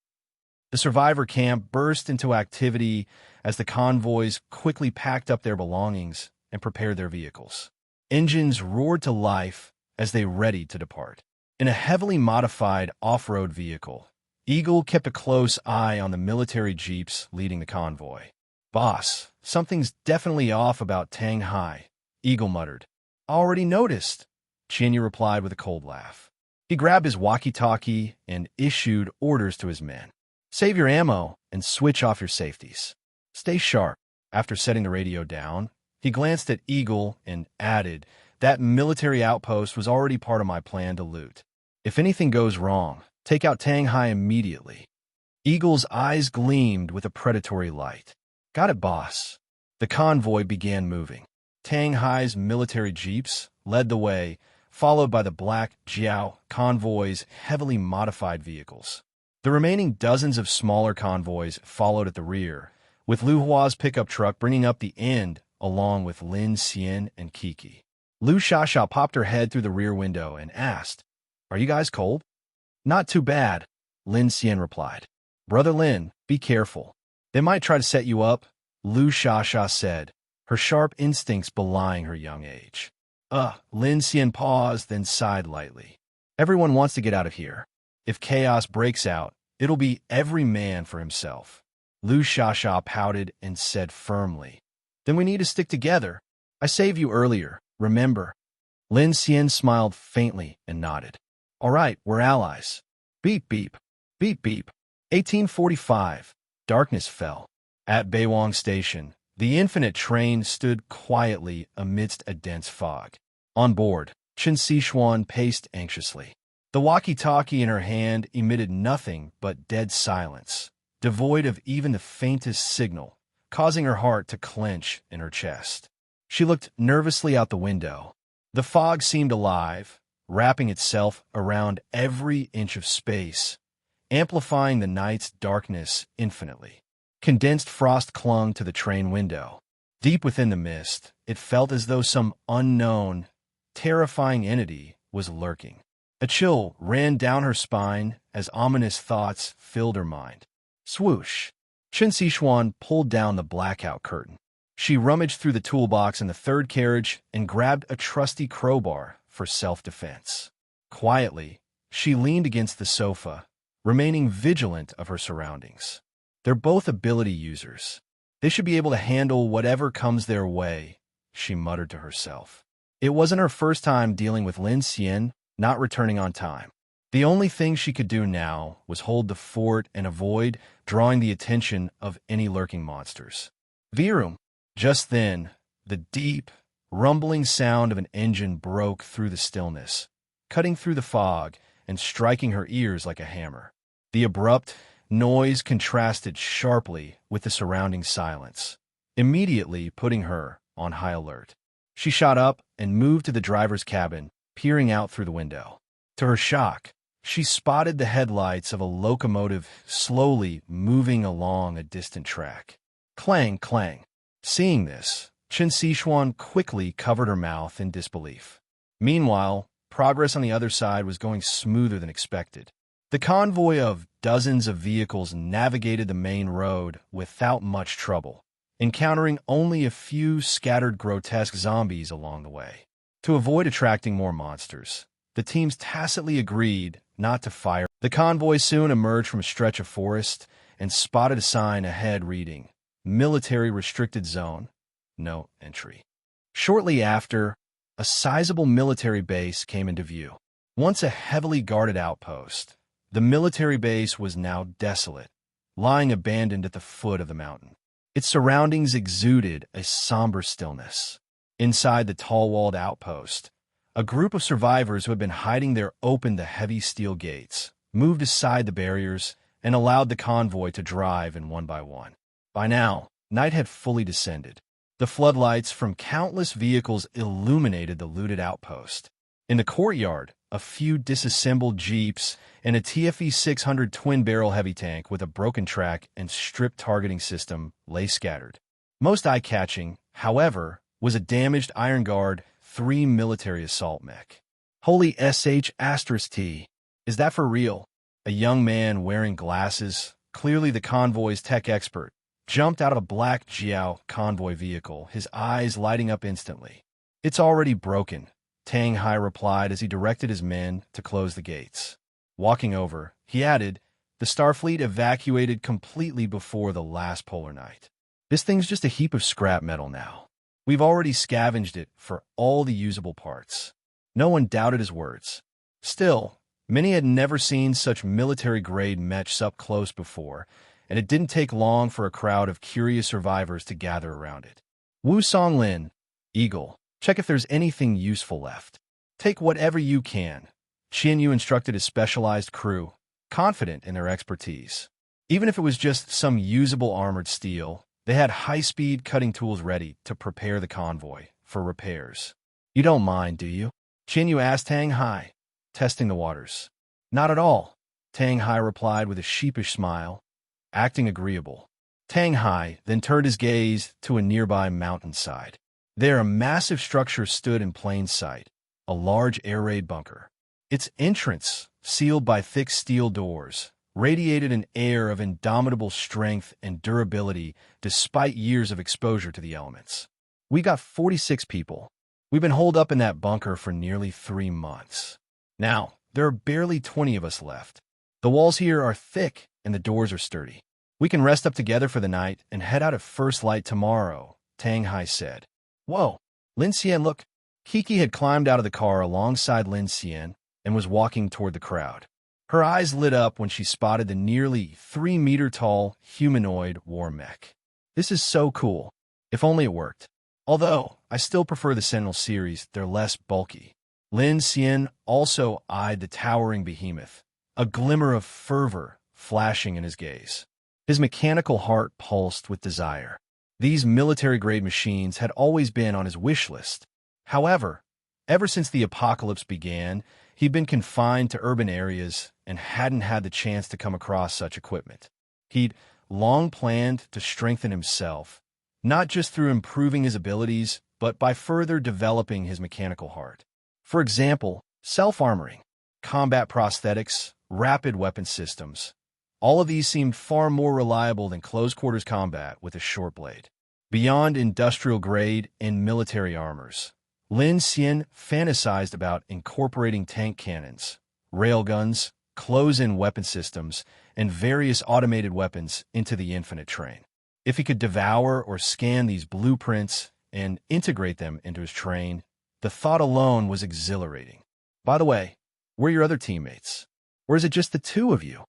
The survivor camp burst into activity as the convoys quickly packed up their belongings and prepared their vehicles. Engines roared to life as they readied to depart. In a heavily modified off-road vehicle, Eagle kept a close eye on the military jeeps leading the convoy. Boss, something's definitely off about Tang Hai, Eagle muttered. Already noticed, Qian Yu replied with a cold laugh. He grabbed his walkie-talkie and issued orders to his men. Save your ammo and switch off your safeties. Stay sharp. After setting the radio down, he glanced at Eagle and added, that military outpost was already part of my plan to loot. If anything goes wrong, take out Tang Hai immediately. Eagle's eyes gleamed with a predatory light. Got it, boss. The convoy began moving. Tang Hai's military jeeps led the way, followed by the black Jiao convoy's heavily modified vehicles. The remaining dozens of smaller convoys followed at the rear, with Lu Hua's pickup truck bringing up the end along with Lin Xian and Kiki. Lu Shasha popped her head through the rear window and asked, "Are you guys cold?" "Not too bad," Lin Xian replied. "Brother Lin, be careful. They might try to set you up," Lu Shasha said, her sharp instincts belying her young age. Lin Xian paused, then sighed lightly. "Everyone wants to get out of here. If chaos breaks out, it'll be every man for himself." Lu Shasha pouted and said firmly, "Then we need to stick together. I saved you earlier, remember?" Lin Xian smiled faintly and nodded. "All right, we're allies." Beep, beep. Beep, beep. 1845. Darkness fell. At Beiwang Station, the infinite train stood quietly amidst a dense fog. On board, Siwan paced anxiously. The walkie-talkie in her hand emitted nothing but dead silence, devoid of even the faintest signal, causing her heart to clench in her chest. She looked nervously out the window. The fog seemed alive, wrapping itself around every inch of space, amplifying the night's darkness infinitely. Condensed frost clung to the train window. Deep within the mist, it felt as though some unknown, terrifying entity was lurking. A chill ran down her spine as ominous thoughts filled her mind. Swoosh! Siwan pulled down the blackout curtain. She rummaged through the toolbox in the third carriage and grabbed a trusty crowbar for self-defense. Quietly, she leaned against the sofa, remaining vigilant of her surroundings. They're both ability users. They should be able to handle whatever comes their way, she muttered to herself. It wasn't her first time dealing with Lin Xian not returning on time. The only thing she could do now was hold the fort and avoid drawing the attention of any lurking monsters. Virum! Just then, the deep, rumbling sound of an engine broke through the stillness, cutting through the fog and striking her ears like a hammer. The abrupt noise contrasted sharply with the surrounding silence, immediately putting her on high alert. She shot up and moved to the driver's cabin, peering out through the window. To her shock, she spotted the headlights of a locomotive slowly moving along a distant track. Clang, clang. Seeing this, Siwan quickly covered her mouth in disbelief. Meanwhile, progress on the other side was going smoother than expected. The convoy of dozens of vehicles navigated the main road without much trouble, encountering only a few scattered grotesque zombies along the way. To avoid attracting more monsters, the teams tacitly agreed not to fire. The convoy soon emerged from a stretch of forest and spotted a sign ahead reading, "Military Restricted Zone, no entry." Shortly after, a sizable military base came into view. Once a heavily guarded outpost, the military base was now desolate, lying abandoned at the foot of the mountain. Its surroundings exuded a somber stillness. Inside the tall-walled outpost, a group of survivors who had been hiding there opened the heavy steel gates, moved aside the barriers, and allowed the convoy to drive in one by one. By now, night had fully descended. The floodlights from countless vehicles illuminated the looted outpost. In the courtyard, a few disassembled jeeps and a TFE 600 twin-barrel heavy tank with a broken track and stripped targeting system lay scattered. Most eye-catching, however, was a damaged Iron Guard 3 military assault mech. Holy sh*T. Is that for real? A young man wearing glasses, clearly the convoy's tech expert, jumped out of a black Jiao convoy vehicle, his eyes lighting up instantly. "It's already broken," Tang Hai replied as he directed his men to close the gates. Walking over, he added, "The Starfleet evacuated completely before the last polar night. This thing's just a heap of scrap metal now. We've already scavenged it for all the usable parts." No one doubted his words. Still, many had never seen such military-grade mechs up close before, and it didn't take long for a crowd of curious survivors to gather around it. Wu Song Lin, Eagle, check if there's anything useful left. Take whatever you can. Qian Yu instructed his specialized crew, confident in their expertise. Even if it was just some usable armored steel, they had high-speed cutting tools ready to prepare the convoy for repairs. "You don't mind, do you?" Qian Yu asked Tang Hai, testing the waters. "Not at all," Tang Hai replied with a sheepish smile, acting agreeable. Tang Hai then turned his gaze to a nearby mountainside. There, a massive structure stood in plain sight, a large air raid bunker. Its entrance, sealed by thick steel doors, radiated an air of indomitable strength and durability despite years of exposure to the elements. We got 46 people. We've been holed up in that bunker for nearly 3 months. Now, there are barely 20 of us left. The walls here are thick and the doors are sturdy. We can rest up together for the night and head out at first light tomorrow, Tang Hai said. Whoa, Lin Xian, look. Kiki had climbed out of the car alongside Lin Xian and was walking toward the crowd. Her eyes lit up when she spotted the nearly 3-meter-tall humanoid war mech. This is so cool. If only it worked. Although, I still prefer the Sentinel series, they're less bulky. Lin Xian also eyed the towering behemoth, a glimmer of fervor flashing in his gaze. His mechanical heart pulsed with desire. These military-grade machines had always been on his wish list. However, ever since the apocalypse began, he'd been confined to urban areas and hadn't had the chance to come across such equipment. He'd long planned to strengthen himself, not just through improving his abilities, but by further developing his mechanical heart. For example, self-armoring, combat prosthetics, rapid weapon systems. All of these seemed far more reliable than close-quarters combat with a short blade. Beyond industrial-grade and military armors, Lin Xian fantasized about incorporating tank cannons, railguns, close-in weapon systems, and various automated weapons into the infinite train. If he could devour or scan these blueprints and integrate them into his train, the thought alone was exhilarating. By the way, where are your other teammates? Or is it just the two of you?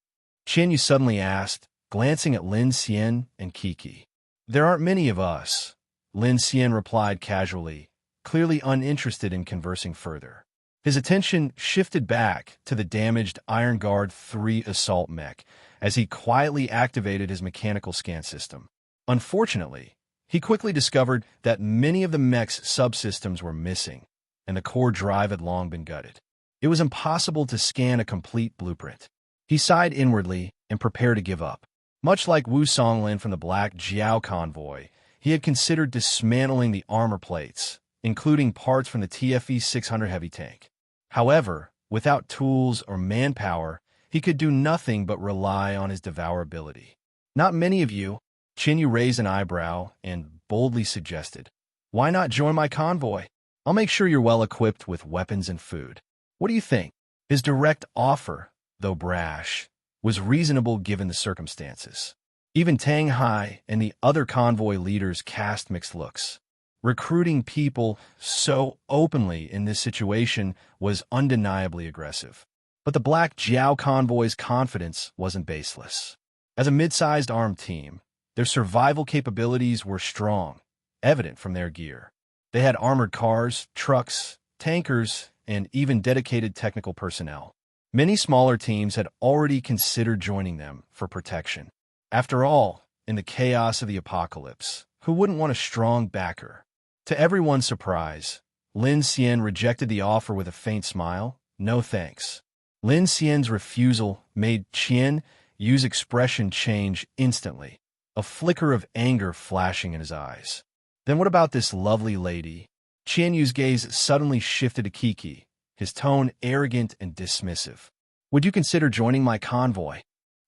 Yu suddenly asked, glancing at Lin Xian and Kiki. There aren't many of us, Lin Xian replied casually, clearly uninterested in conversing further. His attention shifted back to the damaged Iron Guard 3 assault mech as he quietly activated his mechanical scan system. Unfortunately, he quickly discovered that many of the mech's subsystems were missing, and the core drive had long been gutted. It was impossible to scan a complete blueprint. He sighed inwardly and prepared to give up. Much like Wu Songlin from the Black Jiao convoy, he had considered dismantling the armor plates, including parts from the TFE 600 heavy tank. However, without tools or manpower, he could do nothing but rely on his devour ability. Not many of you, Yu raised an eyebrow and boldly suggested, why not join my convoy? I'll make sure you're well equipped with weapons and food. What do you think? His direct offer, though brash, was reasonable given the circumstances. Even Tang Hai and the other convoy leaders cast mixed looks. Recruiting people so openly in this situation was undeniably aggressive. But the Black Jiao convoy's confidence wasn't baseless. As a mid-sized armed team, their survival capabilities were strong, evident from their gear. They had armored cars, trucks, tankers, and even dedicated technical personnel. Many smaller teams had already considered joining them for protection. After all, in the chaos of the apocalypse, who wouldn't want a strong backer? To everyone's surprise, Lin Xian rejected the offer with a faint smile. No thanks. Lin Xian's refusal made Yu's expression change instantly, a flicker of anger flashing in his eyes. Then what about this lovely lady? Yu's gaze suddenly shifted to Kiki, his tone arrogant and dismissive. Would you consider joining my convoy?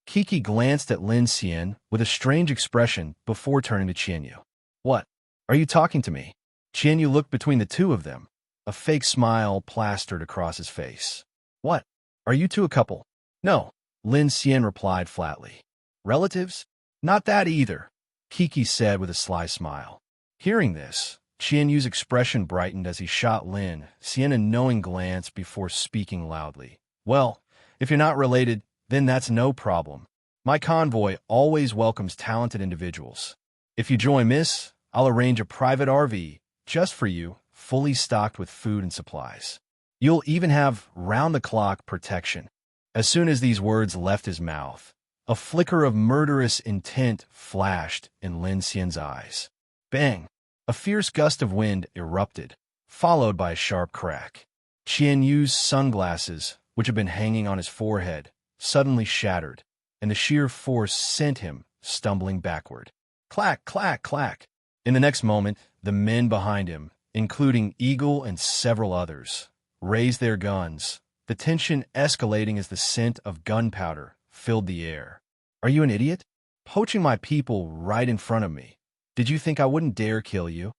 Kiki glanced at Lin Xian with a strange expression before turning to Yu. What? Are you talking to me? Yu looked between the two of them, a fake smile plastered across his face. What? Are you two a couple? No, Lin Xian replied flatly. Relatives? Not that either, Kiki said with a sly smile. Hearing this, Yu's expression brightened as he shot Lin Xian a knowing glance before speaking loudly. Well, if you're not related, then that's no problem. My convoy always welcomes talented individuals. If you join Miss, I'll arrange a private RV just for you, fully stocked with food and supplies. You'll even have round-the-clock protection. As soon as these words left his mouth, a flicker of murderous intent flashed in Lin Xian's eyes. Bang! A fierce gust of wind erupted, followed by a sharp crack. Yu's sunglasses, which had been hanging on his forehead, suddenly shattered, and the sheer force sent him stumbling backward. Clack, clack, clack. In the next moment, the men behind him, including Eagle and several others, raised their guns, the tension escalating as the scent of gunpowder filled the air. Are you an idiot? Poaching my people right in front of me. Did you think I wouldn't dare kill you?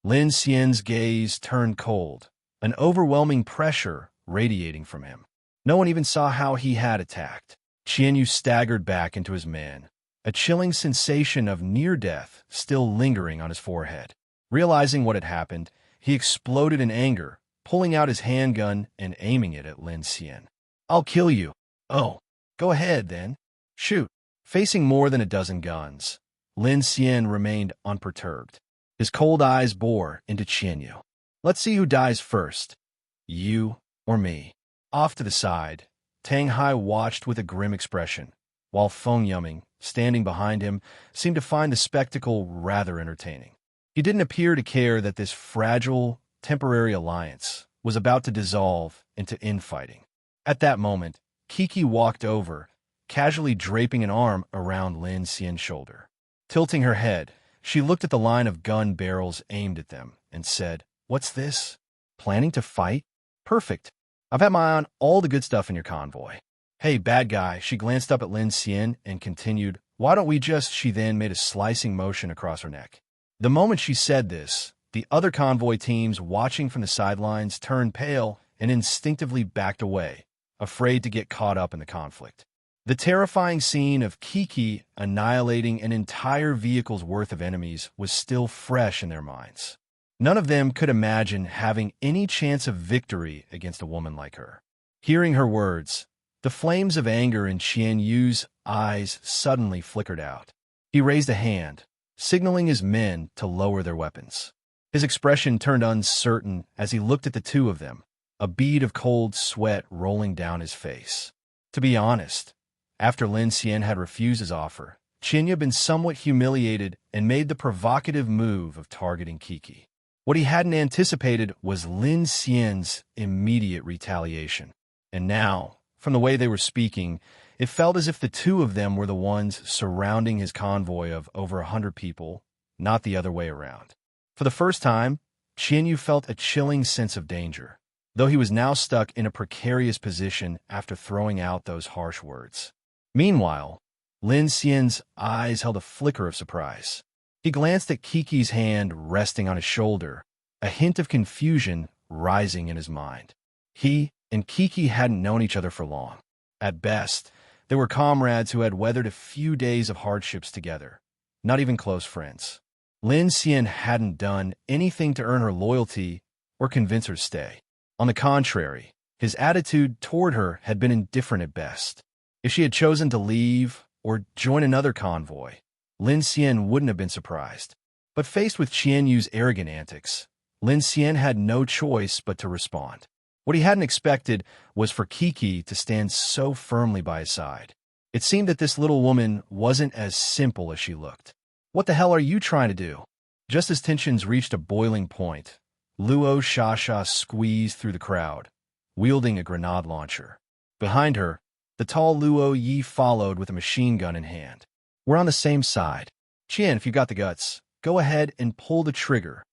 Lin Xian's gaze turned cold, an overwhelming pressure radiating from him. No one even saw how he had attacked. Qianyu staggered back into his man, a chilling sensation of near death still lingering on his forehead. Realizing what had happened, he exploded in anger, pulling out his handgun and aiming it at Lin Xian. I'll kill you. Oh, go ahead then. Shoot. Facing more than a dozen guns, Lin Xian remained unperturbed. His cold eyes bore into Qianyu. Let's see who dies first. You or me. Off to the side, Tang Hai watched with a grim expression, while Feng Yuming, standing behind him, seemed to find the spectacle rather entertaining. He didn't appear to care that this fragile, temporary alliance was about to dissolve into infighting. At that moment, Kiki walked over, casually draping an arm around Lin Xian's shoulder. Tilting her head, she looked at the line of gun barrels aimed at them and said, "What's this? Planning to fight? Perfect. I've had my eye on all the good stuff in your convoy." "Hey, bad guy," she glanced up at Lin Xian and continued, "Why don't we just—" She then made a slicing motion across her neck. The moment she said this, the other convoy teams watching from the sidelines turned pale and instinctively backed away, afraid to get caught up in the conflict. The terrifying scene of Kiki annihilating an entire vehicle's worth of enemies was still fresh in their minds. None of them could imagine having any chance of victory against a woman like her. Hearing her words, the flames of anger in Qianyu's eyes suddenly flickered out. He raised a hand, signaling his men to lower their weapons. His expression turned uncertain as he looked at the two of them, a bead of cold sweat rolling down his face. To be honest, after Lin Xian had refused his offer, Qianyu had been somewhat humiliated and made the provocative move of targeting Kiki. What he hadn't anticipated was Lin Xian's immediate retaliation. And now, from the way they were speaking, it felt as if the two of them were the ones surrounding his convoy of over 100 people, not the other way around. For the first time, Qianyu felt a chilling sense of danger, though he was now stuck in a precarious position after throwing out those harsh words. Meanwhile, Lin Xian's eyes held a flicker of surprise. He glanced at Kiki's hand resting on his shoulder, a hint of confusion rising in his mind. He and Kiki hadn't known each other for long. At best, they were comrades who had weathered a few days of hardships together, not even close friends. Lin Xian hadn't done anything to earn her loyalty or convince her to stay. On the contrary, his attitude toward her had been indifferent at best. If she had chosen to leave or join another convoy, Lin Xian wouldn't have been surprised. But faced with Qianyu's arrogant antics, Lin Xian had no choice but to respond. What he hadn't expected was for Kiki to stand so firmly by his side. It seemed that this little woman wasn't as simple as she looked. "What the hell are you trying to do?" Just as tensions reached a boiling point, Luo Yi squeezed through the crowd, wielding a grenade launcher. Behind her, the tall Luo Yi followed with a machine gun in hand. "We're on the same side. Qian, if you got the guts, go ahead and pull the trigger."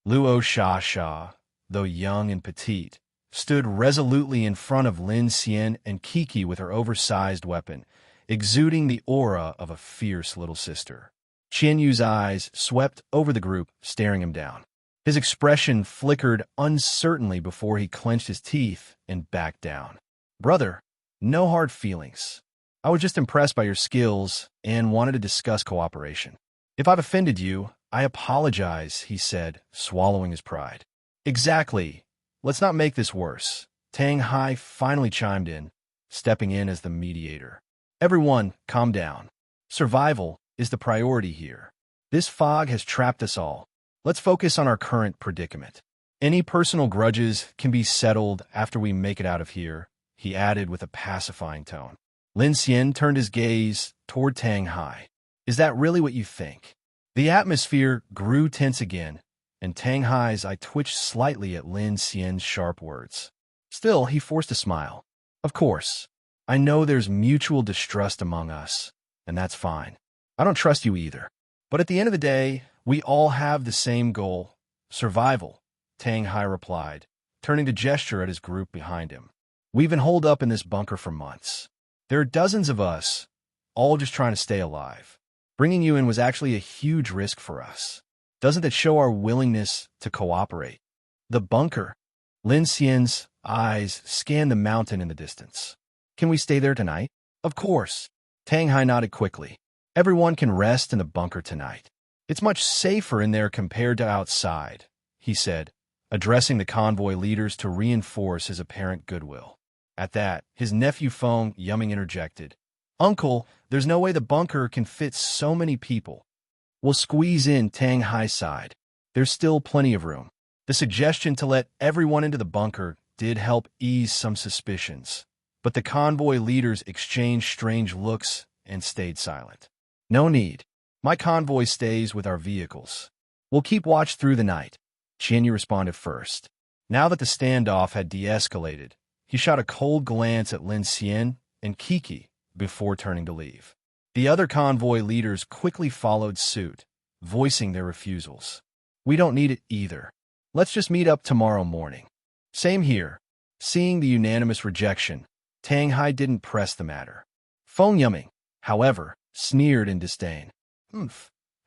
Luo Yi, though young and petite, stood resolutely in front of Lin Xian and Kiki with her oversized weapon, exuding the aura of a fierce little sister. Qianyu's eyes swept over the group, staring him down. His expression flickered uncertainly before he clenched his teeth and backed down. "Brother, no hard feelings. I was just impressed by your skills and wanted to discuss cooperation. If I've offended you, I apologize," he said, swallowing his pride. "Exactly. Let's not make this worse." Tang Hai finally chimed in, stepping in as the mediator. "Everyone, calm down. Survival is the priority here. This fog has trapped us all. Let's focus on our current predicament. Any personal grudges can be settled after we make it out of here," he added with a pacifying tone. Lin Xian turned his gaze toward Tang Hai. "Is that really what you think?" The atmosphere grew tense again, and Tang Hai's eye twitched slightly at Lin Xian's sharp words. Still, he forced a smile. "Of course. I know there's mutual distrust among us, and that's fine. I don't trust you either. But at the end of the day, we all have the same goal, survival, Tang Hai replied, turning to gesture at his group behind him. We've been holed up in this bunker for months. There are dozens of us, all just trying to stay alive. Bringing you in was actually a huge risk for us. Doesn't that show our willingness to cooperate? The bunker. Lin Xian's eyes scanned the mountain in the distance. Can we stay there tonight? Of course. Tang Hai nodded quickly. Everyone can rest in the bunker tonight. It's much safer in there compared to outside, he said, addressing the convoy leaders to reinforce his apparent goodwill. At that, his nephew Feng Yumming interjected. Uncle, there's no way the bunker can fit so many people. We'll squeeze in, Tang Hai sighed. There's still plenty of room. The suggestion to let everyone into the bunker did help ease some suspicions, but the convoy leaders exchanged strange looks and stayed silent. No need. My convoy stays with our vehicles. We'll keep watch through the night. Qianyu responded first. Now that the standoff had de-escalated, he shot a cold glance at Lin Xian and Kiki before turning to leave. The other convoy leaders quickly followed suit, voicing their refusals. We don't need it either. Let's just meet up tomorrow morning. Same here. Seeing the unanimous rejection, Tang Hai didn't press the matter. Feng Yumming, however, sneered in disdain.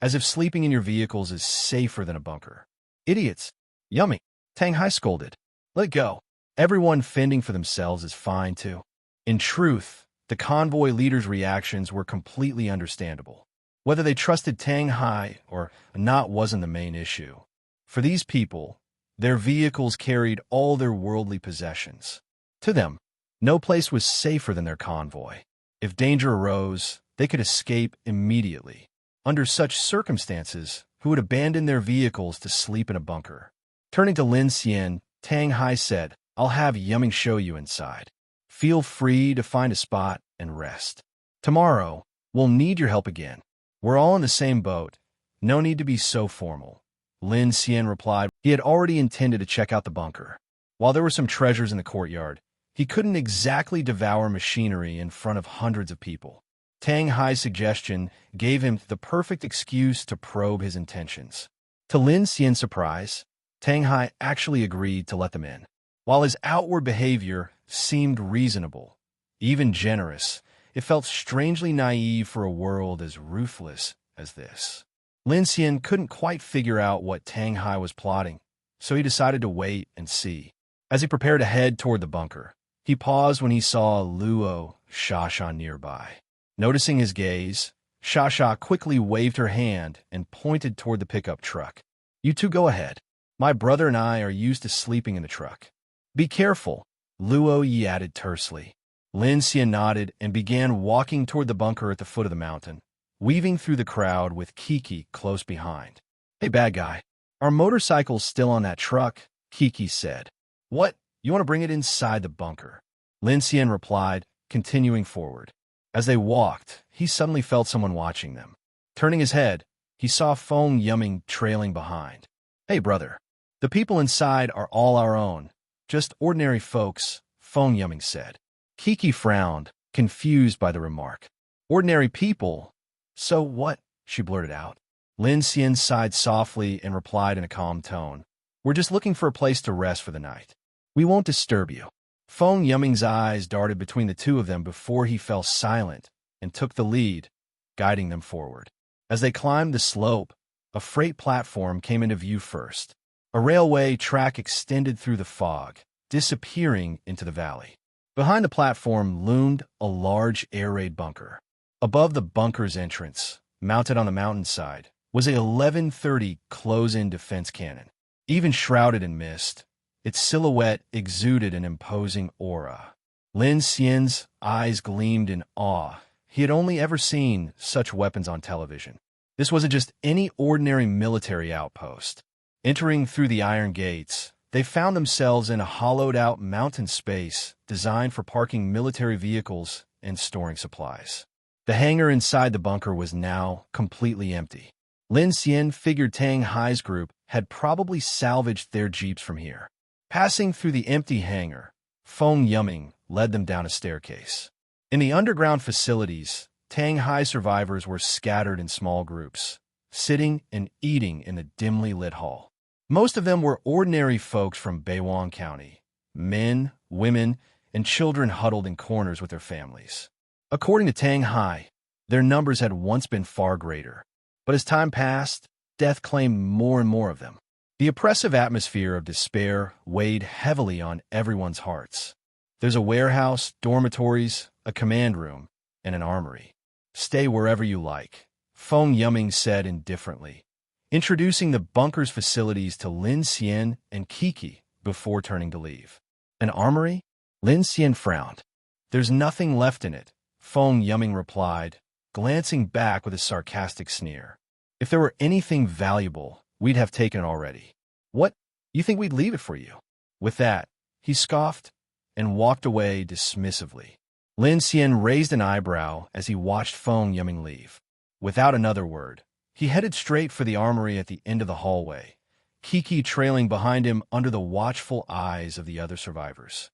As if sleeping in your vehicles is safer than a bunker. Idiots. Yumming. Tang Hai scolded. Let it go. Everyone fending for themselves is fine too. In truth, the convoy leaders' reactions were completely understandable. Whether they trusted Tang Hai or not wasn't the main issue. For these people, their vehicles carried all their worldly possessions. To them, no place was safer than their convoy. If danger arose, they could escape immediately. Under such circumstances, who would abandon their vehicles to sleep in a bunker? Turning to Lin Xian, Tang Hai said, I'll have Yumming show you inside. Feel free to find a spot and rest. Tomorrow, we'll need your help again. We're all in the same boat. No need to be so formal. Lin Xian replied. He had already intended to check out the bunker. While there were some treasures in the courtyard, he couldn't exactly devour machinery in front of hundreds of people. Tang Hai's suggestion gave him the perfect excuse to probe his intentions. To Lin Xian's surprise, Tang Hai actually agreed to let them in. While his outward behavior seemed reasonable, even generous, it felt strangely naive for a world as ruthless as this. Lin Xian couldn't quite figure out what Tang Hai was plotting, so he decided to wait and see. As he prepared to head toward the bunker, he paused when he saw Luo Yi nearby. Noticing his gaze, Yi quickly waved her hand and pointed toward the pickup truck. You two go ahead. My brother and I are used to sleeping in the truck. Be careful, Luo Yi added tersely. Lin Xian nodded and began walking toward the bunker at the foot of the mountain, weaving through the crowd with Kiki close behind. Hey, bad guy. Our motorcycle's still on that truck, Kiki said. What? You want to bring it inside the bunker? Lin Xian replied, continuing forward. As they walked, he suddenly felt someone watching them. Turning his head, he saw Feng Yumming trailing behind. Hey, brother. The people inside are all our own. Just ordinary folks, Feng Yumming said. Kiki frowned, confused by the remark. Ordinary people? So what? She blurted out. Lin Xian sighed softly and replied in a calm tone. We're just looking for a place to rest for the night. We won't disturb you. Feng Yumming's eyes darted between the two of them before he fell silent and took the lead, guiding them forward. As they climbed the slope, a freight platform came into view first. A railway track extended through the fog, disappearing into the valley. Behind the platform loomed a large air raid bunker. Above the bunker's entrance, mounted on the mountainside, was a 1130 close-in defense cannon. Even shrouded in mist, its silhouette exuded an imposing aura. Lin Xian's eyes gleamed in awe. He had only ever seen such weapons on television. This wasn't just any ordinary military outpost. Entering through the iron gates, they found themselves in a hollowed-out mountain space designed for parking military vehicles and storing supplies. The hangar inside the bunker was now completely empty. Lin Xian figured Tang Hai's group had probably salvaged their jeeps from here. Passing through the empty hangar, Feng Yumming led them down a staircase. In the underground facilities, Tang Hai survivors were scattered in small groups, sitting and eating in the dimly lit hall. Most of them were ordinary folks from Beiwang County, men, women, and children huddled in corners with their families. According to Tang Hai, their numbers had once been far greater, but as time passed, death claimed more and more of them. The oppressive atmosphere of despair weighed heavily on everyone's hearts. There's a warehouse, dormitories, a command room, and an armory. Stay wherever you like, Feng Yuming said indifferently, introducing the bunker's facilities to Lin Xian and Kiki before turning to leave. An armory? Lin Xian frowned. There's nothing left in it, Feng Yuming replied, glancing back with a sarcastic sneer. If there were anything valuable, we'd have taken it already. What? You think we'd leave it for you? With that, he scoffed and walked away dismissively. Lin Xian raised an eyebrow as he watched Feng Yuming leave. Without another word, he headed straight for the armory at the end of the hallway, Kiki trailing behind him under the watchful eyes of the other survivors.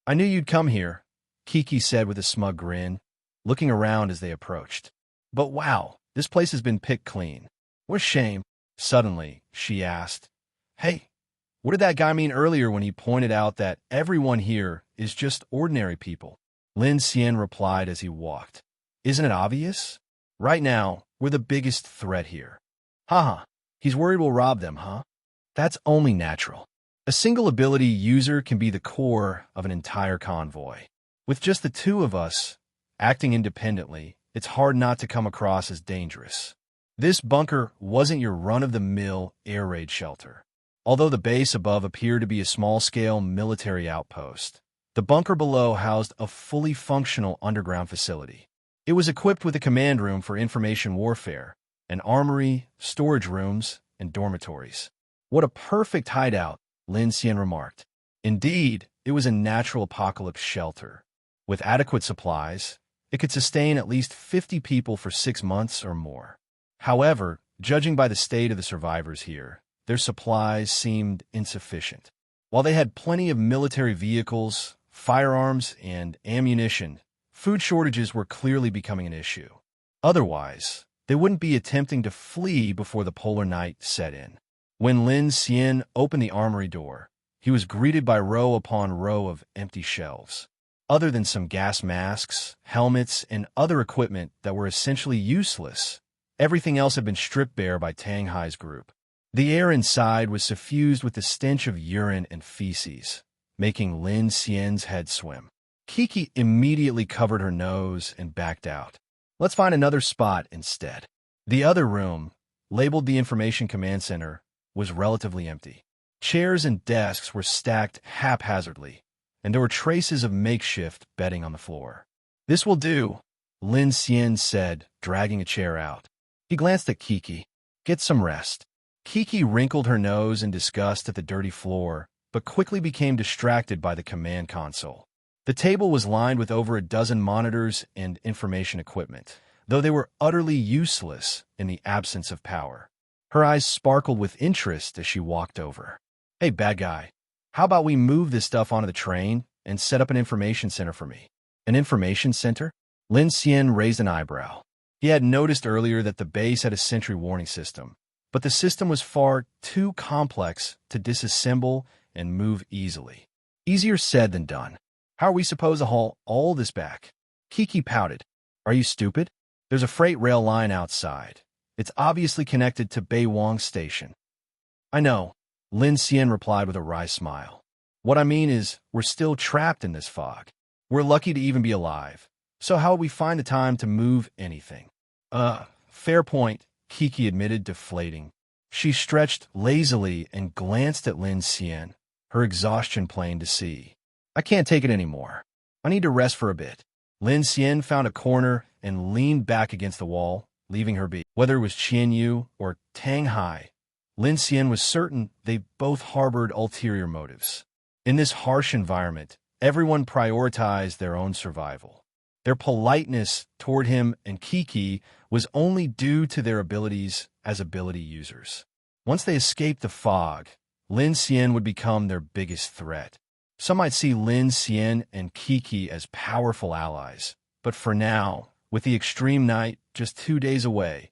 I knew you'd come here, Kiki said with a smug grin, looking around as they approached. But wow, this place has been picked clean. What a shame. Suddenly, she asked, Hey, what did that guy mean earlier when he pointed out that everyone here is just ordinary people? Lin Xian replied as he walked. Isn't it obvious? Right now, we're the biggest threat here. Haha, he's worried we'll rob them, huh? That's only natural. A single ability user can be the core of an entire convoy. With just the two of us, acting independently, it's hard not to come across as dangerous. This bunker wasn't your run-of-the-mill air raid shelter. Although the base above appeared to be a small-scale military outpost, the bunker below housed a fully functional underground facility. It was equipped with a command room for information warfare, an armory, storage rooms, and dormitories. What a perfect hideout, Lin Xian remarked. Indeed, it was a natural apocalypse shelter. With adequate supplies, it could sustain at least 50 people for 6 months or more. However, judging by the state of the survivors here, their supplies seemed insufficient. While they had plenty of military vehicles, firearms, and ammunition, food shortages were clearly becoming an issue. Otherwise, they wouldn't be attempting to flee before the polar night set in. When Lin Xian opened the armory door, he was greeted by row upon row of empty shelves. Other than some gas masks, helmets, and other equipment that were essentially useless, everything else had been stripped bare by Tang Hai's group. The air inside was suffused with the stench of urine and feces, making Lin Xian's head swim. Kiki immediately covered her nose and backed out. Let's find another spot instead. The other room, labeled the Information Command Center, was relatively empty. Chairs and desks were stacked haphazardly, and there were traces of makeshift bedding on the floor. This will do, Lin Xian said, dragging a chair out. He glanced at Kiki. Get some rest. Kiki wrinkled her nose in disgust at the dirty floor, but quickly became distracted by the command console. The table was lined with over a dozen monitors and information equipment, though they were utterly useless in the absence of power. Her eyes sparkled with interest as she walked over. Hey, bad guy, how about we move this stuff onto the train and set up an information center for me? An information center? Lin Xian raised an eyebrow. He had noticed earlier that the base had a sentry warning system, but the system was far too complex to disassemble and move easily. Easier said than done. How are we supposed to haul all this back? Kiki pouted. Are you stupid? There's a freight rail line outside. It's obviously connected to Beiwang Station. I know, Lin Xian replied with a wry smile. What I mean is, we're still trapped in this fog. We're lucky to even be alive. So how would we find the time to move anything? Fair point, Kiki admitted, deflating. She stretched lazily and glanced at Lin Xian, her exhaustion plain to see. I can't take it anymore. I need to rest for a bit. Lin Xian found a corner and leaned back against the wall, leaving her be. Whether it was Qian Yu or Tang Hai, Lin Xian was certain they both harbored ulterior motives. In this harsh environment, everyone prioritized their own survival. Their politeness toward him and Kiki was only due to their abilities as ability users. Once they escaped the fog, Lin Xian would become their biggest threat. Some might see Lin Xian and Kiki as powerful allies, but for now, with the extreme night just 2 days away,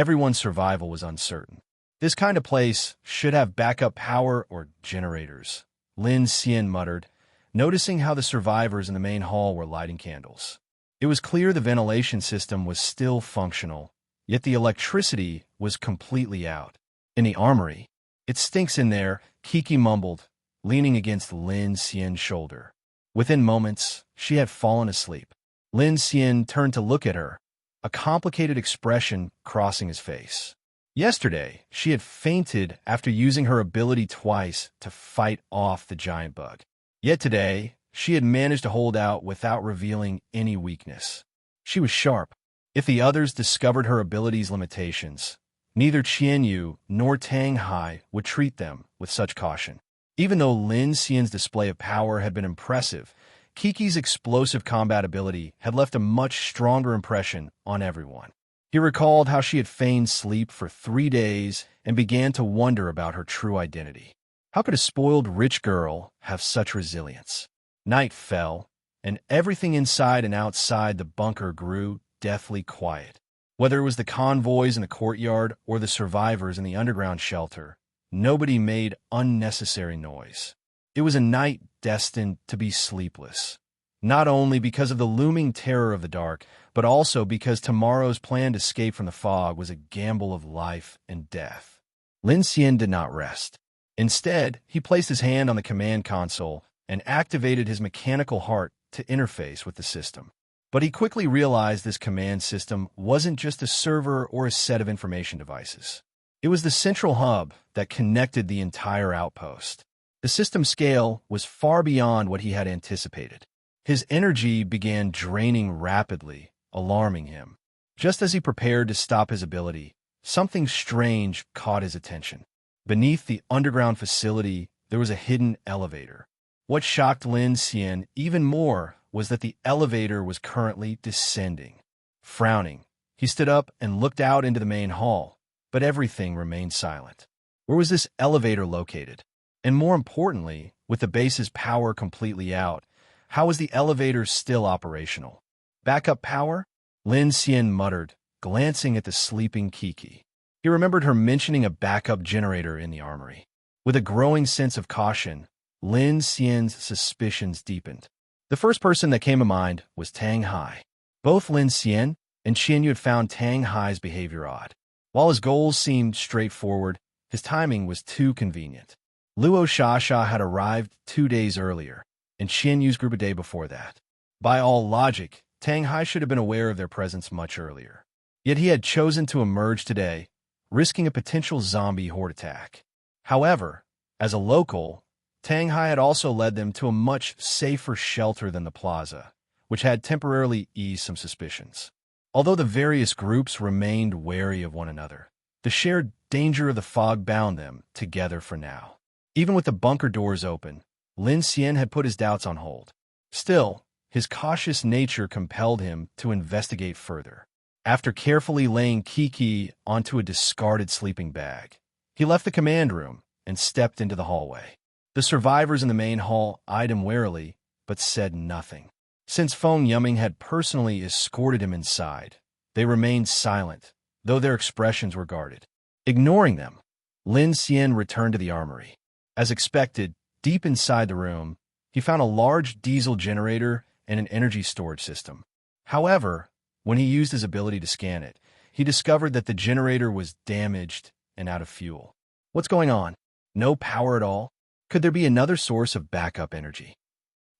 Everyone's survival was uncertain. This kind of place should have backup power or generators, Lin Xian muttered, noticing how the survivors in the main hall were lighting candles. It was clear the ventilation system was still functional, yet the electricity was completely out. In the armory, "It stinks in there," Kiki mumbled, leaning against Lin Xian's shoulder. Within moments, she had fallen asleep. Lin Xian turned to look at her, a complicated expression crossing his face. Yesterday, she had fainted after using her ability twice to fight off the giant bug. Yet today, she had managed to hold out without revealing any weakness. She was sharp. If the others discovered her ability's limitations, neither Qianyu nor Tang Hai would treat them with such caution. Even though Lin Xian's display of power had been impressive, Kiki's explosive combat ability had left a much stronger impression on everyone. He recalled how she had feigned sleep for 3 days and began to wonder about her true identity. How could a spoiled rich girl have such resilience? Night fell, and everything inside and outside the bunker grew deathly quiet. Whether it was the convoys in the courtyard or the survivors in the underground shelter, nobody made unnecessary noise. It was a night destined to be sleepless, not only because of the looming terror of the dark, but also because tomorrow's planned escape from the fog was a gamble of life and death. Lin Xian did not rest. Instead, he placed his hand on the command console and activated his mechanical heart to interface with the system. But he quickly realized this command system wasn't just a server or a set of information devices. It was the central hub that connected the entire outpost. The system scale was far beyond what he had anticipated. His energy began draining rapidly, alarming him. Just as he prepared to stop his ability, something strange caught his attention. Beneath the underground facility, there was a hidden elevator. What shocked Lin Xian even more was that the elevator was currently descending. Frowning, he stood up and looked out into the main hall, but everything remained silent. Where was this elevator located? And more importantly, with the base's power completely out, how was the elevator still operational? Backup power? Lin Xian muttered, glancing at the sleeping Kiki. He remembered her mentioning a backup generator in the armory. With a growing sense of caution, Lin Xian's suspicions deepened. The first person that came to mind was Tang Hai. Both Lin Xian and Qianyu had found Tang Hai's behavior odd. While his goals seemed straightforward, his timing was too convenient. Luo Yi had arrived 2 days earlier, and Qianyu's group a day before that. By all logic, Tang Hai should have been aware of their presence much earlier. Yet he had chosen to emerge today, risking a potential zombie horde attack. However, as a local, Tang Hai had also led them to a much safer shelter than the plaza, which had temporarily eased some suspicions. Although the various groups remained wary of one another, the shared danger of the fog bound them together for now. Even with the bunker doors open, Lin Xian had put his doubts on hold. Still, his cautious nature compelled him to investigate further. After carefully laying Kiki onto a discarded sleeping bag, he left the command room and stepped into the hallway. The survivors in the main hall eyed him warily, but said nothing. Since Feng Yumming had personally escorted him inside, they remained silent, though their expressions were guarded. Ignoring them, Lin Xian returned to the armory. As expected, deep inside the room, he found a large diesel generator and an energy storage system. However, when he used his ability to scan it, he discovered that the generator was damaged and out of fuel. What's going on? No power at all? Could there be another source of backup energy?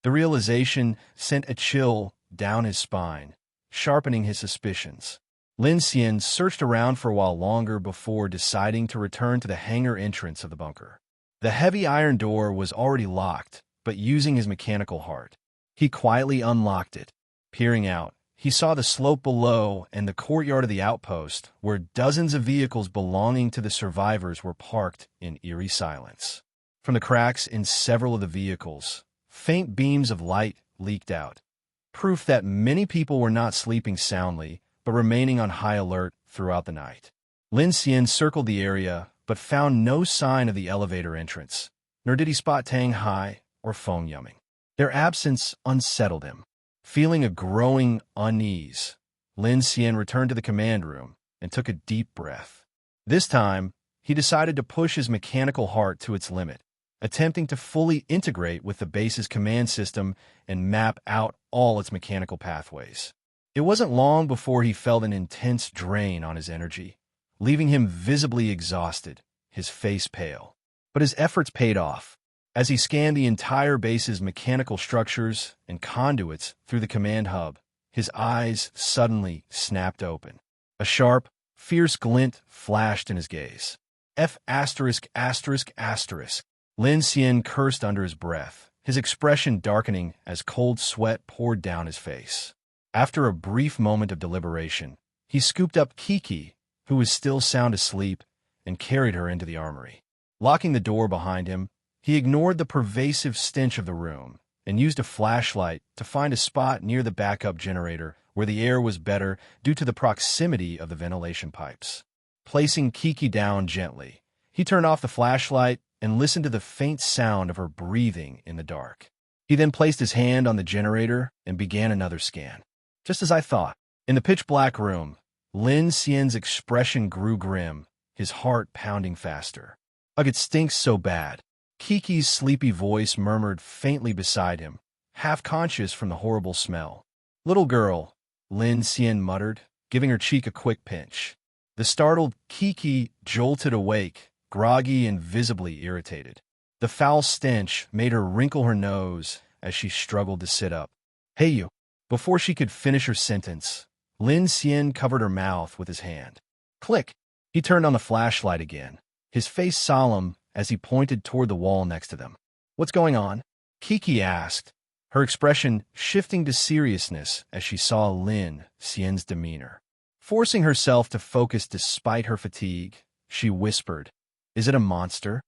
The realization sent a chill down his spine, sharpening his suspicions. Lin Xian searched around for a while longer before deciding to return to the hangar entrance of the bunker. The heavy iron door was already locked, but using his mechanical heart, he quietly unlocked it. Peering out, he saw the slope below and the courtyard of the outpost, where dozens of vehicles belonging to the survivors were parked in eerie silence. From the cracks in several of the vehicles, faint beams of light leaked out, proof that many people were not sleeping soundly, but remaining on high alert throughout the night. Lin Xian circled the area, but found no sign of the elevator entrance, nor did he spot Tang Hai or Feng Yumming. Their absence unsettled him. Feeling a growing unease, Lin Xian returned to the command room and took a deep breath. This time, he decided to push his mechanical heart to its limit, attempting to fully integrate with the base's command system and map out all its mechanical pathways. It wasn't long before he felt an intense drain on his energy, leaving him visibly exhausted, his face pale. But his efforts paid off. As he scanned the entire base's mechanical structures and conduits through the command hub, his eyes suddenly snapped open. A sharp, fierce glint flashed in his gaze. F*******. Lin Xian cursed under his breath, his expression darkening as cold sweat poured down his face. After a brief moment of deliberation, he scooped up Kiki, who was still sound asleep, and carried her into the armory. Locking the door behind him, he ignored the pervasive stench of the room and used a flashlight to find a spot near the backup generator where the air was better due to the proximity of the ventilation pipes. Placing Kiki down gently, he turned off the flashlight and listened to the faint sound of her breathing in the dark. He then placed his hand on the generator and began another scan. Just as I thought, in the pitch-black room, Lin Xian's expression grew grim, his heart pounding faster. "Ugh, it stinks so bad." Kiki's sleepy voice murmured faintly beside him, half-conscious from the horrible smell. "Little girl," Lin Xian muttered, giving her cheek a quick pinch. The startled Kiki jolted awake, groggy and visibly irritated. The foul stench made her wrinkle her nose as she struggled to sit up. "Hey you." Before she could finish her sentence, Lin Xian covered her mouth with his hand. Click! He turned on the flashlight again, his face solemn as he pointed toward the wall next to them. "What's going on?" Kiki asked, her expression shifting to seriousness as she saw Lin Xian's demeanor. Forcing herself to focus despite her fatigue, she whispered, "Is it a monster?"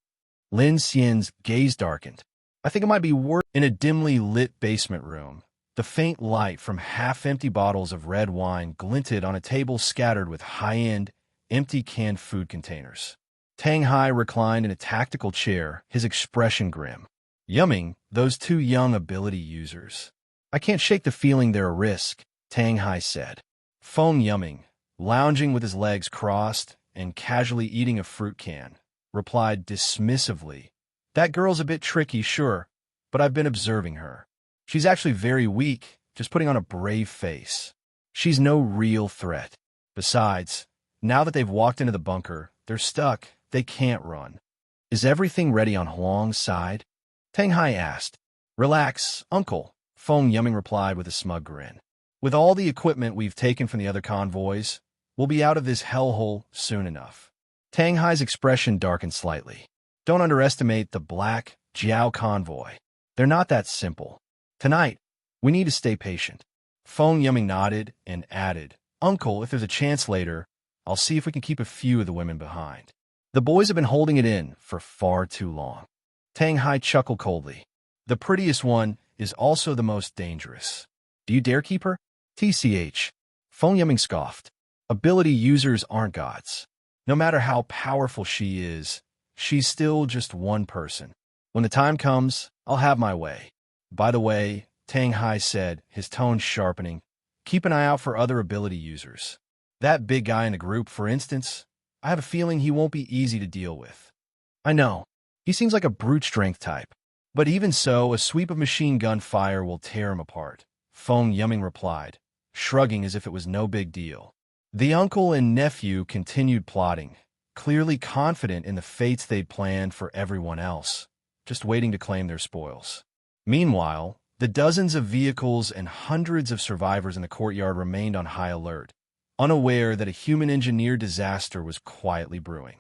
Lin Xian's gaze darkened. "I think it might be worse." In a dimly lit basement room, the faint light from half-empty bottles of red wine glinted on a table scattered with high-end, empty canned food containers. Tang Hai reclined in a tactical chair, his expression grim. "Yumming, those two young ability users. I can't shake the feeling they're a risk," Tang Hai said. Feng Yumming, lounging with his legs crossed and casually eating a fruit can, replied dismissively, "That girl's a bit tricky, sure, but I've been observing her. She's actually very weak, just putting on a brave face. She's no real threat. Besides, now that they've walked into the bunker, they're stuck. They can't run." "Is everything ready on Huang's side?" Tang Hai asked. "Relax, uncle," Feng Yumming replied with a smug grin. "With all the equipment we've taken from the other convoys, we'll be out of this hellhole soon enough." Tang Hai's expression darkened slightly. "Don't underestimate the Black Jiao convoy. They're not that simple. Tonight, we need to stay patient." Feng Yumming nodded and added, "Uncle, if there's a chance later, I'll see if we can keep a few of the women behind. The boys have been holding it in for far too long." Tang Hai chuckled coldly. "The prettiest one is also the most dangerous. Do you dare keep her?" "TCH. Feng Yumming scoffed. "Ability users aren't gods. No matter how powerful she is, she's still just one person. When the time comes, I'll have my way. By the way," Tang Hai said, his tone sharpening, "keep an eye out for other ability users. That big guy in the group, for instance, I have a feeling he won't be easy to deal with." "I know. He seems like a brute strength type. But even so, a sweep of machine gun fire will tear him apart," Feng Yumming replied, shrugging as if it was no big deal. The uncle and nephew continued plotting, clearly confident in the fates they'd planned for everyone else, just waiting to claim their spoils. Meanwhile, the dozens of vehicles and hundreds of survivors in the courtyard remained on high alert, unaware that a human-engineered disaster was quietly brewing.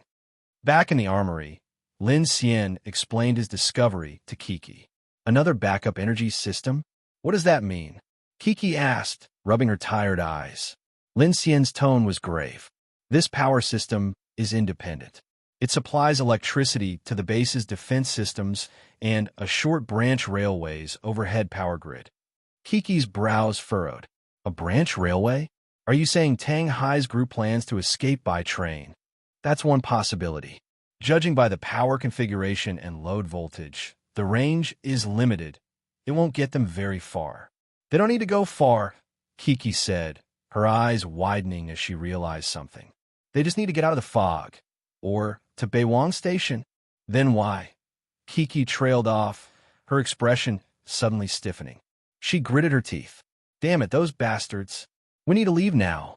Back in the armory, Lin Xian explained his discovery to Kiki. "Another backup energy system? What does that mean?" Kiki asked, rubbing her tired eyes. Lin Xian's tone was grave. "This power system is independent. It supplies electricity to the base's defense systems and a short branch railway's overhead power grid." Kiki's brows furrowed. "A branch railway? Are you saying Tang Hai's group plans to escape by train?" "That's one possibility. Judging by the power configuration and load voltage, the range is limited. It won't get them very far." "They don't need to go far," Kiki said, her eyes widening as she realized something. They just need to get out of the fog. Or to Beiwang Station. Then why? Kiki trailed off, her expression suddenly stiffening. She gritted her teeth. Damn it, those bastards. We need to leave now.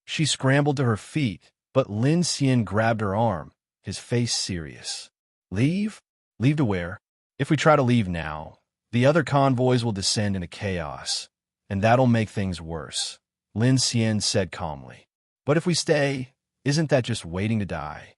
She scrambled to her feet, but Lin Xian grabbed her arm, his face serious. Leave? Leave to where? If we try to leave now, the other convoys will descend into chaos, and that'll make things worse, Lin Xian said calmly. But if we stay, isn't that just waiting to die?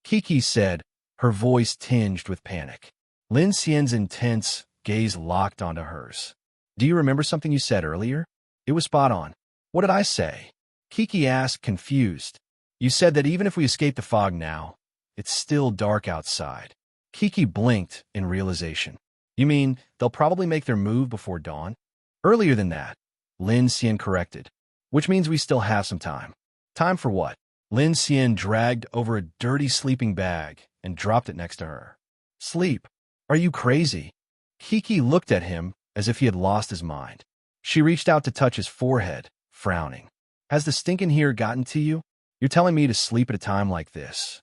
Kiki said, her voice tinged with panic. Lin Xian's intense gaze locked onto hers. Do you remember something you said earlier? It was spot on. What did I say? Kiki asked, confused. You said that even if we escape the fog now, it's still dark outside. Kiki blinked in realization. You mean they'll probably make their move before dawn? Earlier than that, Lin Xian corrected. Which means we still have some time. Time for what? Lin Xian dragged over a dirty sleeping bag and dropped it next to her. Sleep. Are you crazy? Kiki looked at him as if he had lost his mind. She reached out to touch his forehead, frowning. Has the stinking here gotten to you? You're telling me to sleep at a time like this?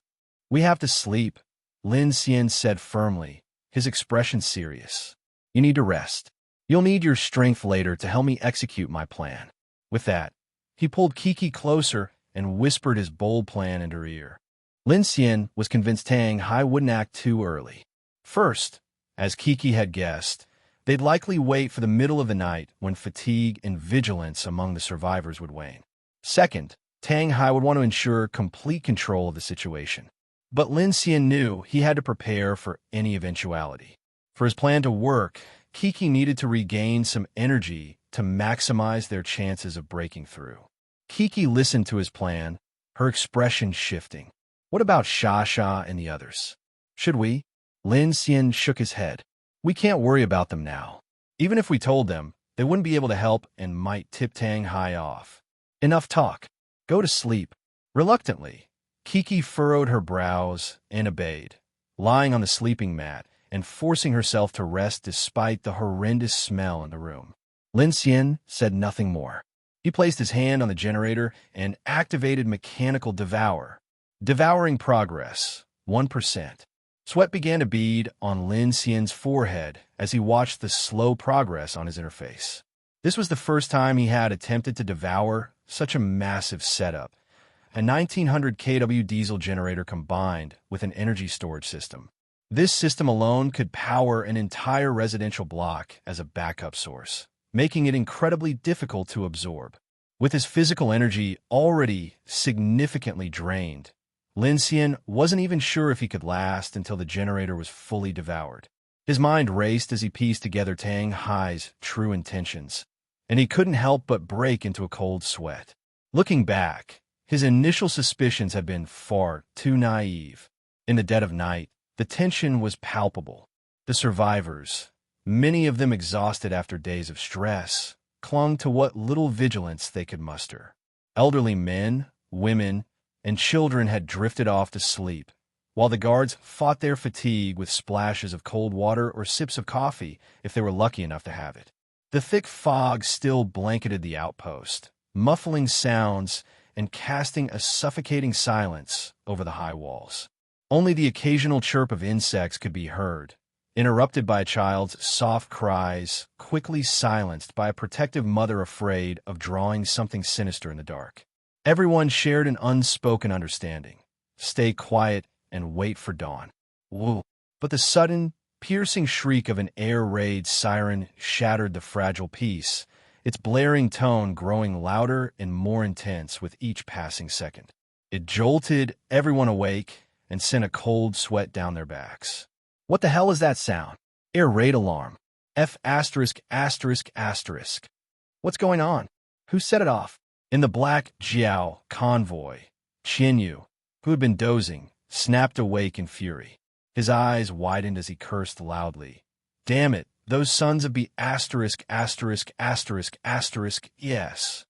We have to sleep, Lin Xian said firmly, his expression serious. You need to rest. You'll need your strength later to help me execute my plan. With that, he pulled Kiki closer and whispered his bold plan into her ear. Lin Xian was convinced Tang Hai wouldn't act too early. First, as Kiki had guessed, they'd likely wait for the middle of the night when fatigue and vigilance among the survivors would wane. Second, Tang Hai would want to ensure complete control of the situation. But Lin Xian knew he had to prepare for any eventuality. For his plan to work, Kiki needed to regain some energy to maximize their chances of breaking through. Kiki listened to his plan, her expression shifting. What about Sha and the others? Should we? Lin Xian shook his head. We can't worry about them now. Even if we told them, they wouldn't be able to help and might tip Tang Hai off. Enough talk. Go to sleep. Reluctantly, Kiki furrowed her brows and obeyed, lying on the sleeping mat and forcing herself to rest despite the horrendous smell in the room. Lin Xian said nothing more. He placed his hand on the generator and activated mechanical devour. Devouring progress, 1%. Sweat began to bead on Lin Xian's forehead as he watched the slow progress on his interface. This was the first time he had attempted to devour such a massive setup, a 1900 kW diesel generator combined with an energy storage system. This system alone could power an entire residential block as a backup source, making it incredibly difficult to absorb. With his physical energy already significantly drained, Lin Xian wasn't even sure if he could last until the generator was fully devoured. His mind raced as he pieced together Tang Hai's true intentions, and he couldn't help but break into a cold sweat. Looking back, his initial suspicions had been far too naive. In the dead of night, the tension was palpable. The survivors, many of them exhausted after days of stress, clung to what little vigilance they could muster. Elderly men, women, and children had drifted off to sleep, while the guards fought their fatigue with splashes of cold water or sips of coffee if they were lucky enough to have it. The thick fog still blanketed the outpost, muffling sounds and casting a suffocating silence over the high walls. Only the occasional chirp of insects could be heard, interrupted by a child's soft cries, quickly silenced by a protective mother afraid of drawing something sinister in the dark. Everyone shared an unspoken understanding. Stay quiet and wait for dawn. Woo! But the sudden, piercing shriek of an air raid siren shattered the fragile peace, its blaring tone growing louder and more intense with each passing second. It jolted everyone awake and sent a cold sweat down their backs. What the hell is that sound? Air raid alarm. F******. What's going on? Who set it off? In the black Jiao convoy, Qianyu, who had been dozing, snapped awake in fury. His eyes widened as he cursed loudly. Damn it, those sons of yes.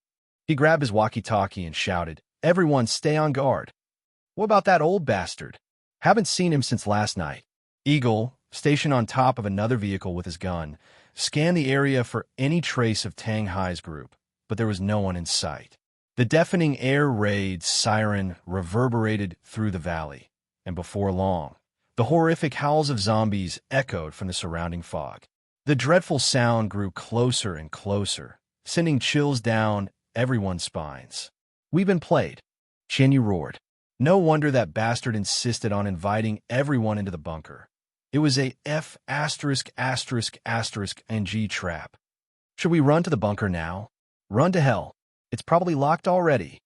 He grabbed his walkie-talkie and shouted, Everyone stay on guard. What about that old bastard? Haven't seen him since last night. Eagle, stationed on top of another vehicle with his gun, scanned the area for any trace of Tang Hai's group, but there was no one in sight. The deafening air raid siren reverberated through the valley, and before long, the horrific howls of zombies echoed from the surrounding fog. The dreadful sound grew closer and closer, sending chills down everyone's spines. "We've been played," Qian roared. No wonder that bastard insisted on inviting everyone into the bunker. It was a F*******G trap. "Should we run to the bunker now?" "Run to hell. It's probably locked already,"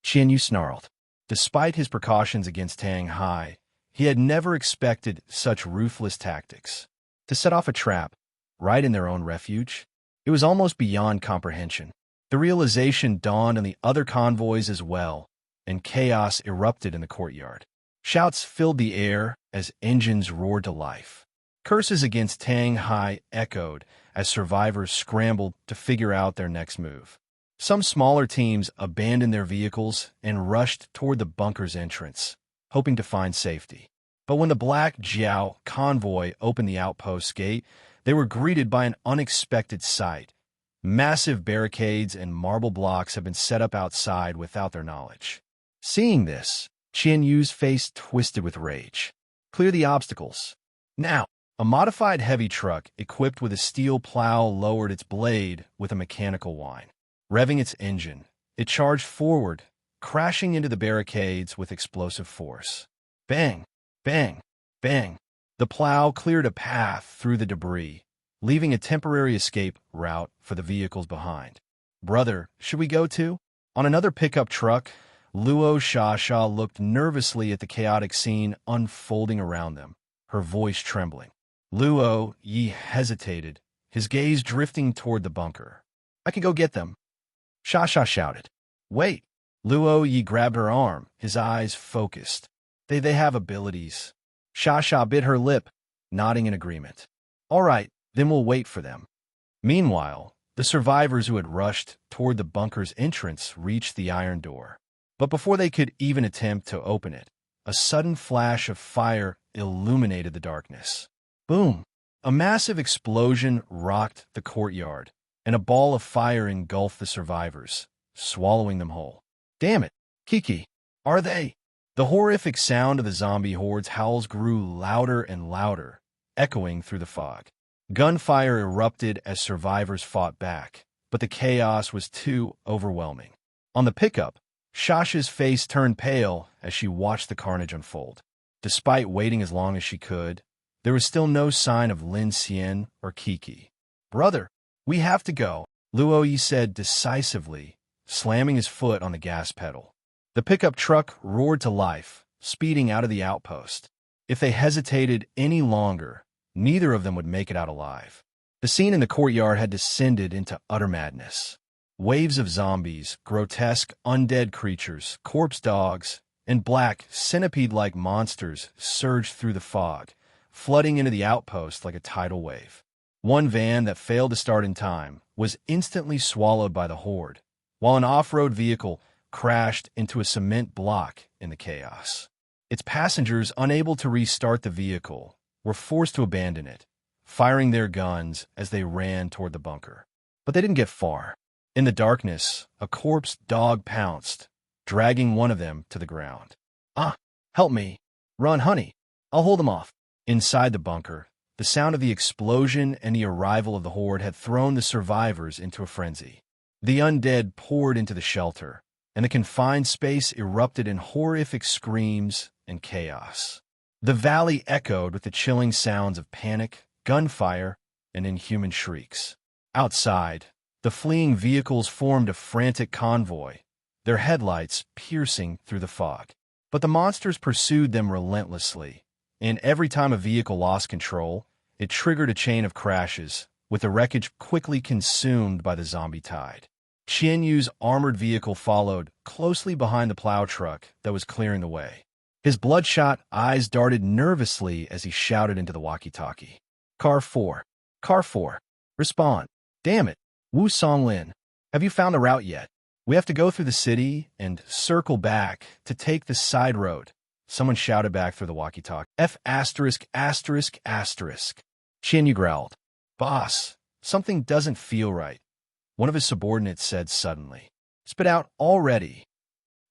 Qian snarled. Despite his precautions against Tang Hai, he had never expected such ruthless tactics. To set off a trap, right in their own refuge? It was almost beyond comprehension. The realization dawned on the other convoys as well, and chaos erupted in the courtyard. Shouts filled the air as engines roared to life. Curses against Tang Hai echoed as survivors scrambled to figure out their next move. Some smaller teams abandoned their vehicles and rushed toward the bunker's entrance, hoping to find safety. But when the Black Jiao convoy opened the outpost gate, they were greeted by an unexpected sight. Massive barricades and marble blocks had been set up outside without their knowledge. Seeing this, Qian Yu's face twisted with rage. "Clear the obstacles. Now!" A modified heavy truck equipped with a steel plow lowered its blade with a mechanical whine. Revving its engine, it charged forward, crashing into the barricades with explosive force. Bang! Bang! Bang! The plow cleared a path through the debris, leaving a temporary escape route for the vehicles behind. "Brother, should we go too?" On another pickup truck, Luo Yi looked nervously at the chaotic scene unfolding around them, her voice trembling. Luo Yi hesitated, his gaze drifting toward the bunker. "I can go get them," Sha shouted. "Wait!" Luo Yi grabbed her arm, his eyes focused. They have abilities." Sha bit her lip, nodding in agreement. "All right, then we'll wait for them." Meanwhile, the survivors who had rushed toward the bunker's entrance reached the iron door. But before they could even attempt to open it, a sudden flash of fire illuminated the darkness. Boom! A massive explosion rocked the courtyard, and a ball of fire engulfed the survivors, swallowing them whole. "Damn it! Kiki! Are they?" The horrific sound of the zombie horde's howls grew louder and louder, echoing through the fog. Gunfire erupted as survivors fought back, but the chaos was too overwhelming. On the pickup, Shasha's face turned pale as she watched the carnage unfold. Despite waiting as long as she could, there was still no sign of Lin Xian or Kiki. "Brother, we have to go," Luo Yi said decisively, slamming his foot on the gas pedal. The pickup truck roared to life, speeding out of the outpost. If they hesitated any longer, neither of them would make it out alive. The scene in the courtyard had descended into utter madness. Waves of zombies, grotesque undead creatures, corpse dogs, and black, centipede-like monsters surged through the fog, flooding into the outpost like a tidal wave. One van that failed to start in time was instantly swallowed by the horde, while an off-road vehicle crashed into a cement block in the chaos. Its passengers, unable to restart the vehicle, were forced to abandon it, firing their guns as they ran toward the bunker. But they didn't get far. In the darkness, a corpse dog pounced, dragging one of them to the ground. "Ah, help me. Run, honey. I'll hold them off." Inside the bunker, the sound of the explosion and the arrival of the horde had thrown the survivors into a frenzy. The undead poured into the shelter, and the confined space erupted in horrific screams and chaos. The valley echoed with the chilling sounds of panic, gunfire, and inhuman shrieks. Outside, the fleeing vehicles formed a frantic convoy, their headlights piercing through the fog. But the monsters pursued them relentlessly, and every time a vehicle lost control, it triggered a chain of crashes, with the wreckage quickly consumed by the zombie tide. Qian Yu's armored vehicle followed, closely behind the plow truck that was clearing the way. His bloodshot eyes darted nervously as he shouted into the walkie-talkie. Car 4. Car 4. Respond. Damn it. Wu Songlin. Have you found the route yet? We have to go through the city and circle back to take the side road. Someone shouted back through the walkie-talkie. F*******. Qian Yu growled. Boss, something doesn't feel right, one of his subordinates said suddenly. Spit out already.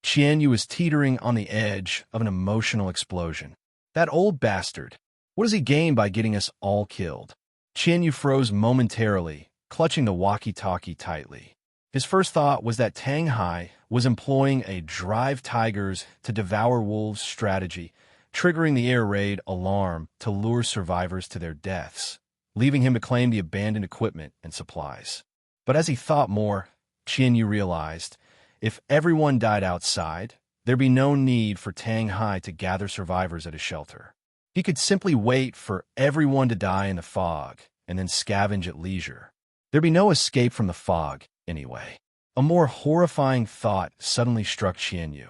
Qianyu was teetering on the edge of an emotional explosion. That old bastard. What does he gain by getting us all killed? Qianyu froze momentarily, clutching the walkie-talkie tightly. His first thought was that Tang Hai was employing a drive tigers to devour wolves strategy, triggering the air raid alarm to lure survivors to their deaths, leaving him to claim the abandoned equipment and supplies. But as he thought more, Qianyu realized, if everyone died outside, there'd be no need for Tang Hai to gather survivors at his shelter. He could simply wait for everyone to die in the fog and then scavenge at leisure. There'd be no escape from the fog, anyway. A more horrifying thought suddenly struck Qianyu.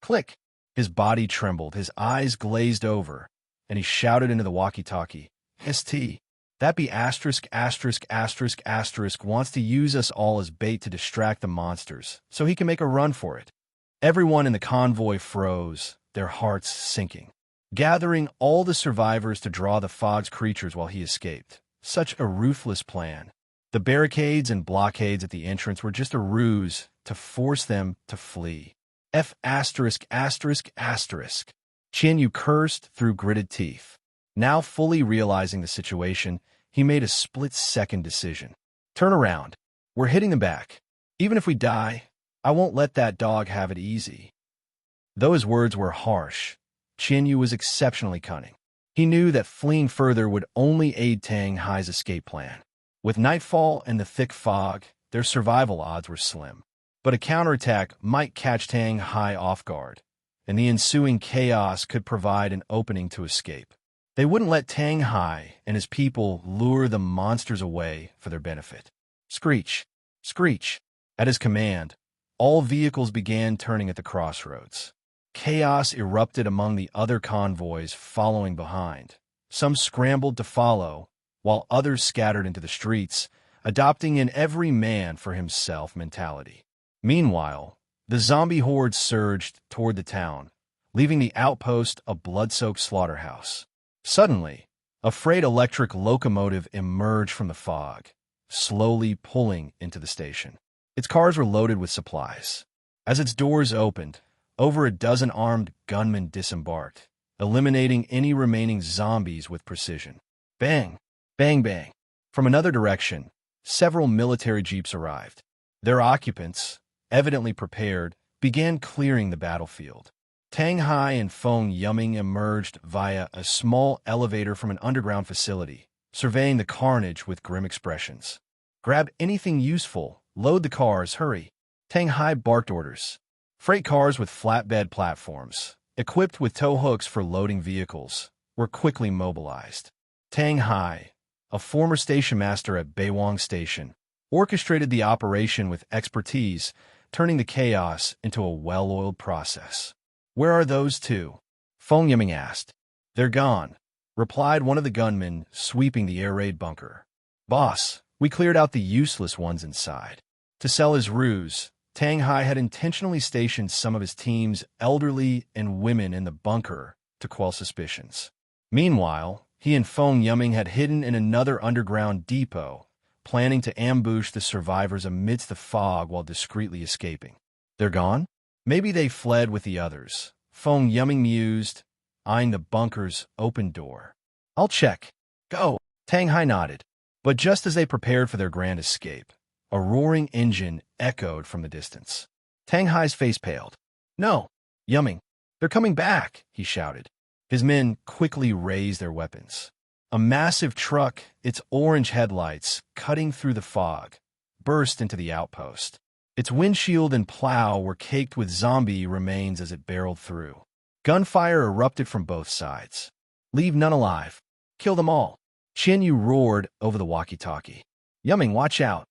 Click! His body trembled, his eyes glazed over, and he shouted into the walkie-talkie, "ST. That be asterisk asterisk asterisk asterisk wants to use us all as bait to distract the monsters, so he can make a run for it." Everyone in the convoy froze, their hearts sinking. Gathering all the survivors to draw the fog's creatures while he escaped. Such a ruthless plan. The barricades and blockades at the entrance were just a ruse to force them to flee. F asterisk asterisk asterisk. Qianyu cursed through gritted teeth. Now fully realizing the situation, he made a split-second decision. Turn around. We're hitting them back. Even if we die, I won't let that dog have it easy. Though his words were harsh, Qianyu was exceptionally cunning. He knew that fleeing further would only aid Tang Hai's escape plan. With nightfall and the thick fog, their survival odds were slim. But a counterattack might catch Tang Hai off guard, and the ensuing chaos could provide an opening to escape. They wouldn't let Tang Hai and his people lure the monsters away for their benefit. Screech! Screech! At his command, all vehicles began turning at the crossroads. Chaos erupted among the other convoys following behind. Some scrambled to follow, while others scattered into the streets, adopting an every man for himself mentality. Meanwhile, the zombie horde surged toward the town, leaving the outpost a blood-soaked slaughterhouse. Suddenly, a freight electric locomotive emerged from the fog, slowly pulling into the station. Its cars were loaded with supplies. As its doors opened, over a dozen armed gunmen disembarked, eliminating any remaining zombies with precision. Bang! Bang bang! From another direction, several military jeeps arrived. Their occupants, evidently prepared, began clearing the battlefield. Tang Hai and Feng Yuming emerged via a small elevator from an underground facility, surveying the carnage with grim expressions. "Grab anything useful, load the cars, hurry." Tang Hai barked orders. Freight cars with flatbed platforms, equipped with tow hooks for loading vehicles, were quickly mobilized. Tang Hai, a former station master at Beiwang Station, orchestrated the operation with expertise, turning the chaos into a well-oiled process. "Where are those two?" Feng Yiming asked. "They're gone," replied one of the gunmen, sweeping the air raid bunker. "Boss, we cleared out the useless ones inside." To sell his ruse, Tang Hai had intentionally stationed some of his team's elderly and women in the bunker to quell suspicions. Meanwhile, he and Feng Yiming had hidden in another underground depot, planning to ambush the survivors amidst the fog while discreetly escaping. "They're gone? Maybe they fled with the others," Feng Yiming mused, eyeing the bunker's open door. "I'll check." "Go!" Tang Hai nodded. But just as they prepared for their grand escape, a roaring engine echoed from the distance. Tang Hai's face paled. "No, Yiming, they're coming back," he shouted. His men quickly raised their weapons. A massive truck, its orange headlights cutting through the fog, burst into the outpost. Its windshield and plow were caked with zombie remains as it barreled through. Gunfire erupted from both sides. "Leave none alive. Kill them all." Qianyu roared over the walkie-talkie. "Yiming, watch out!"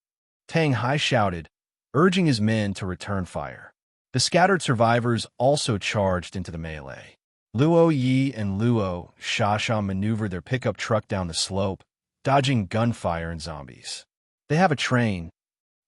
Tang Hai shouted, urging his men to return fire. The scattered survivors also charged into the melee. Luo Yi and Luo Xian maneuvered their pickup truck down the slope, dodging gunfire and zombies. "They have a train,"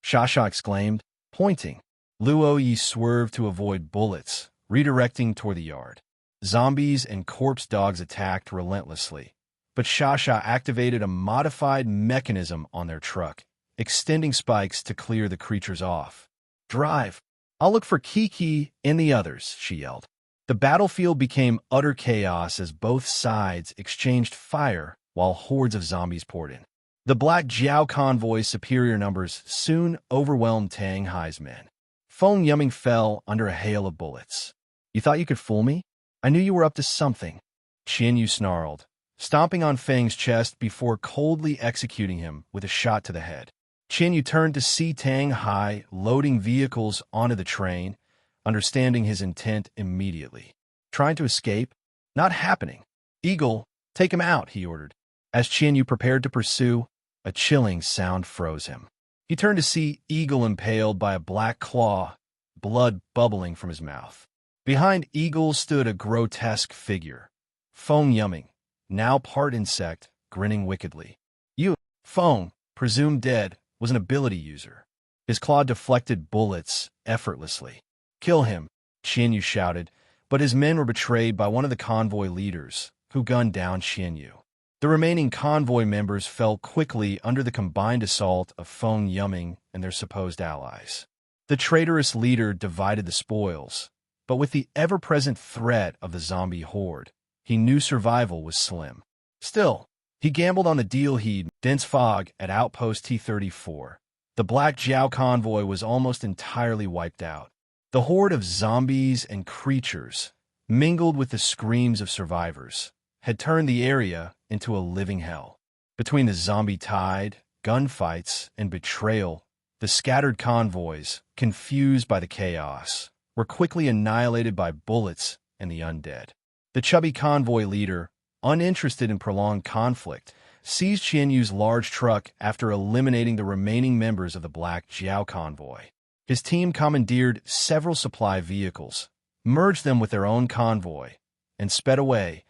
Xian exclaimed, pointing. Luo Yi swerved to avoid bullets, redirecting toward the yard. Zombies and corpse dogs attacked relentlessly, but Xian activated a modified mechanism on their truck, extending spikes to clear the creatures off. "Drive!" I'll look for Kiki and the others, she yelled. The battlefield became utter chaos as both sides exchanged fire while hordes of zombies poured in. The Black Jiao convoy's superior numbers soon overwhelmed Tang Hai's men. Feng Yumming fell under a hail of bullets. You thought you could fool me? I knew you were up to something. Qian Yu snarled, stomping on Feng's chest before coldly executing him with a shot to the head. Qian Yu turned to see Tang Hai loading vehicles onto the train, understanding his intent immediately. Trying to escape? Not happening. Eagle, take him out, he ordered. As Qian Yu prepared to pursue, a chilling sound froze him. He turned to see Eagle impaled by a black claw, blood bubbling from his mouth. Behind Eagle stood a grotesque figure, Feng Yumming, now part insect, grinning wickedly. Feng, presumed dead, was an ability user. His claw deflected bullets effortlessly. Kill him, Qian Yu shouted, but his men were betrayed by one of the convoy leaders, who gunned down Qian Yu. The remaining convoy members fell quickly under the combined assault of Feng Yumming and their supposed allies. The traitorous leader divided the spoils, but with the ever-present threat of the zombie horde, he knew survival was slim. Still, he gambled on the deal he'd dense fog at outpost T-34. The Black Jiao convoy was almost entirely wiped out. The horde of zombies and creatures, mingled with the screams of survivors, had turned the area into a living hell. Between the zombie tide, gunfights, and betrayal, the scattered convoys, confused by the chaos, were quickly annihilated by bullets and the undead. The chubby convoy leader, uninterested in prolonged conflict, seized Qian Yu's large truck after eliminating the remaining members of the Black Jiao convoy. His team commandeered several supply vehicles, merged them with their own convoy, and sped away,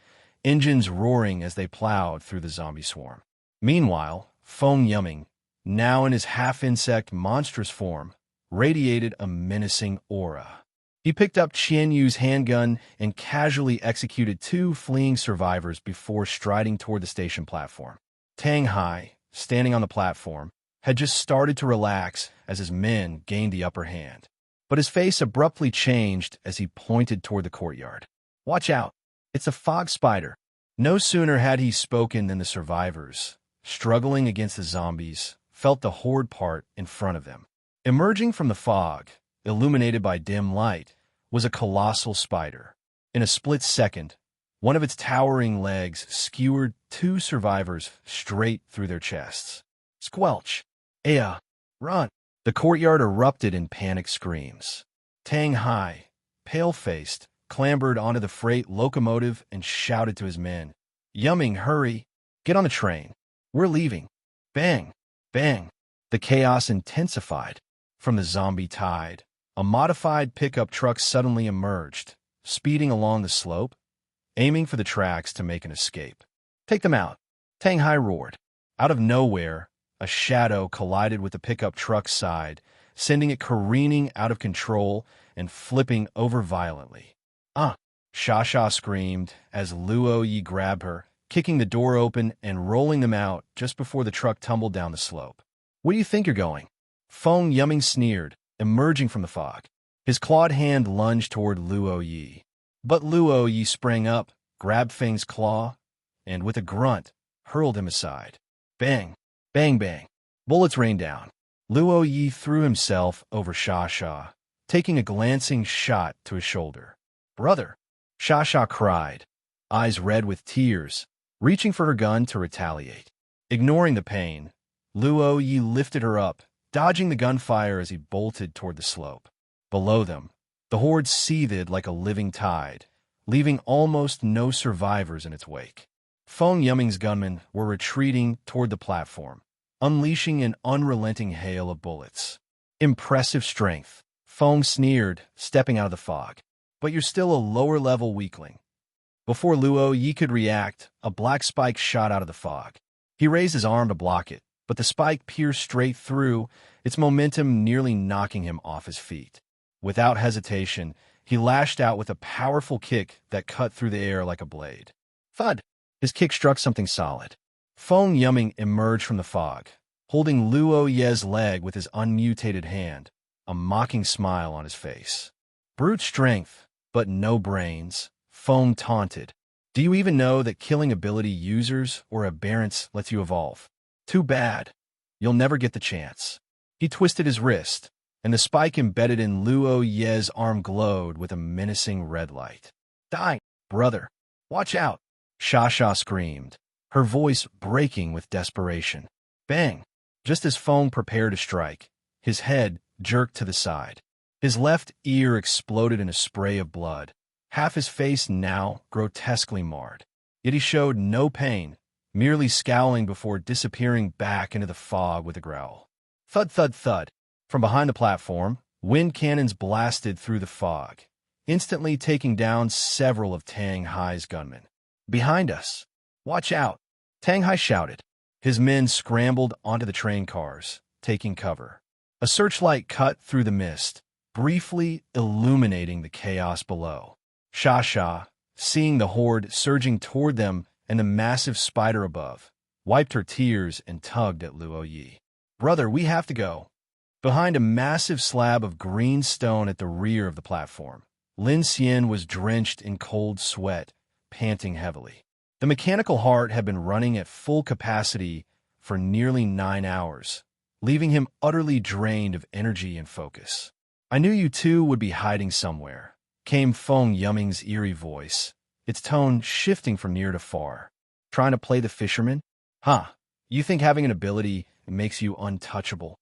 engines roaring as they plowed through the zombie swarm. Meanwhile, Feng Yumming, now in his half-insect monstrous form, radiated a menacing aura. He picked up Qian Yu's handgun and casually executed two fleeing survivors before striding toward the station platform. Tang Hai, standing on the platform, had just started to relax as his men gained the upper hand. But his face abruptly changed as he pointed toward the courtyard. Watch out! It's a fog spider. No sooner had he spoken than the survivors, struggling against the zombies, felt the horde part in front of them. Emerging from the fog, illuminated by dim light, was a colossal spider. In a split second, one of its towering legs skewered two survivors straight through their chests. Squelch! Aya! Run! The courtyard erupted in panicked screams. Tang Hai, pale-faced, clambered onto the freight locomotive and shouted to his men, Yumming, hurry! Get on the train! We're leaving! Bang! Bang! The chaos intensified. From the zombie tide, a modified pickup truck suddenly emerged, speeding along the slope, aiming for the tracks to make an escape. Take them out! Tang Hai roared. Out of nowhere, a shadow collided with the pickup truck's side, sending it careening out of control and flipping over violently. Sha screamed as Luo Yi grabbed her, kicking the door open and rolling them out just before the truck tumbled down the slope. Where do you think you're going? Feng Yumming sneered, emerging from the fog. His clawed hand lunged toward Luo Yi. But Luo Yi sprang up, grabbed Feng's claw, and with a grunt, hurled him aside. Bang! Bang bang! Bullets rained down. Luo Yi threw himself over Sha, taking a glancing shot to his shoulder. Brother! Sha cried, eyes red with tears, reaching for her gun to retaliate. Ignoring the pain, Luo Yi lifted her up, dodging the gunfire as he bolted toward the slope. Below them, the horde seethed like a living tide, leaving almost no survivors in its wake. Feng Yumming's gunmen were retreating toward the platform, unleashing an unrelenting hail of bullets. Impressive strength, Feng sneered, stepping out of the fog. But you're still a lower-level weakling. Before Luo Yi could react, a black spike shot out of the fog. He raised his arm to block it, but the spike pierced straight through, its momentum nearly knocking him off his feet. Without hesitation, he lashed out with a powerful kick that cut through the air like a blade. Thud! His kick struck something solid. Feng Yumming emerged from the fog, holding Luo Ye's leg with his unmutated hand, a mocking smile on his face. Brute strength, but no brains, Feng taunted. Do you even know that killing ability users or aberrants lets you evolve? Too bad. You'll never get the chance. He twisted his wrist, and the spike embedded in Luo Yi's arm glowed with a menacing red light. Die, brother. Watch out. Sha screamed, her voice breaking with desperation. Bang! Just as Feng prepared to strike, his head jerked to the side. His left ear exploded in a spray of blood, half his face now grotesquely marred. Yet he showed no pain, merely scowling before disappearing back into the fog with a growl. Thud, thud, thud. From behind the platform, wind cannons blasted through the fog, instantly taking down several of Tang Hai's gunmen. Behind us! Watch out! Tang Hai shouted. His men scrambled onto the train cars, taking cover. A searchlight cut through the mist, briefly illuminating the chaos below. Sha, seeing the horde surging toward them and the massive spider above, wiped her tears and tugged at Luo Yi. Brother, we have to go. Behind a massive slab of green stone at the rear of the platform, Lin Xian was drenched in cold sweat, panting heavily. The mechanical heart had been running at full capacity for nearly 9 hours, leaving him utterly drained of energy and focus. I knew you two would be hiding somewhere, came Feng Yumming's eerie voice, its tone shifting from near to far. Trying to play the fisherman? Huh, you think having an ability makes you untouchable?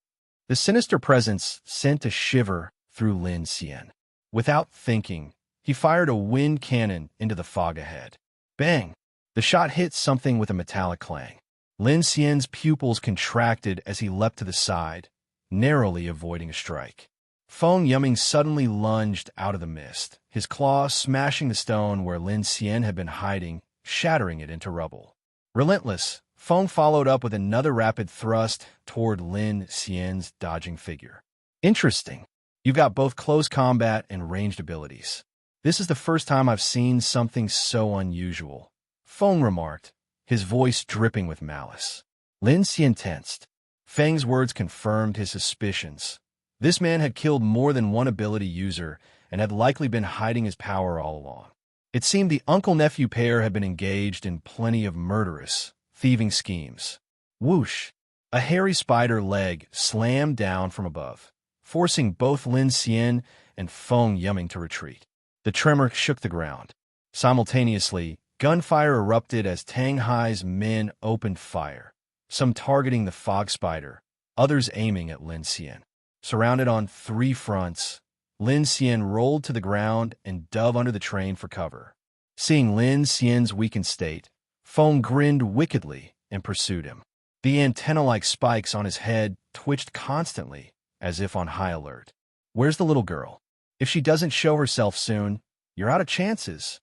The sinister presence sent a shiver through Lin Xian. Without thinking, he fired a wind cannon into the fog ahead. Bang! The shot hit something with a metallic clang. Lin Xian's pupils contracted as he leapt to the side, narrowly avoiding a strike. Feng Yumming suddenly lunged out of the mist, his claw smashing the stone where Lin Xian had been hiding, shattering it into rubble. Relentless, Feng followed up with another rapid thrust toward Lin Xian's dodging figure. Interesting. You've got both close combat and ranged abilities. This is the first time I've seen something so unusual, Feng remarked, his voice dripping with malice. Lin Xian tensed. Feng's words confirmed his suspicions. This man had killed more than one ability user and had likely been hiding his power all along. It seemed the uncle-nephew pair had been engaged in plenty of murderous, thieving schemes. Whoosh! A hairy spider leg slammed down from above, forcing both Lin Xian and Feng Yumming to retreat. The tremor shook the ground. Simultaneously, gunfire erupted as Tang Hai's men opened fire, some targeting the fog spider, others aiming at Lin Xian. Surrounded on 3 fronts, Lin Xian rolled to the ground and dove under the train for cover. Seeing Lin Xian's weakened state, Feng grinned wickedly and pursued him. The antenna-like spikes on his head twitched constantly, as if on high alert. Where's the little girl? If she doesn't show herself soon, you're out of chances.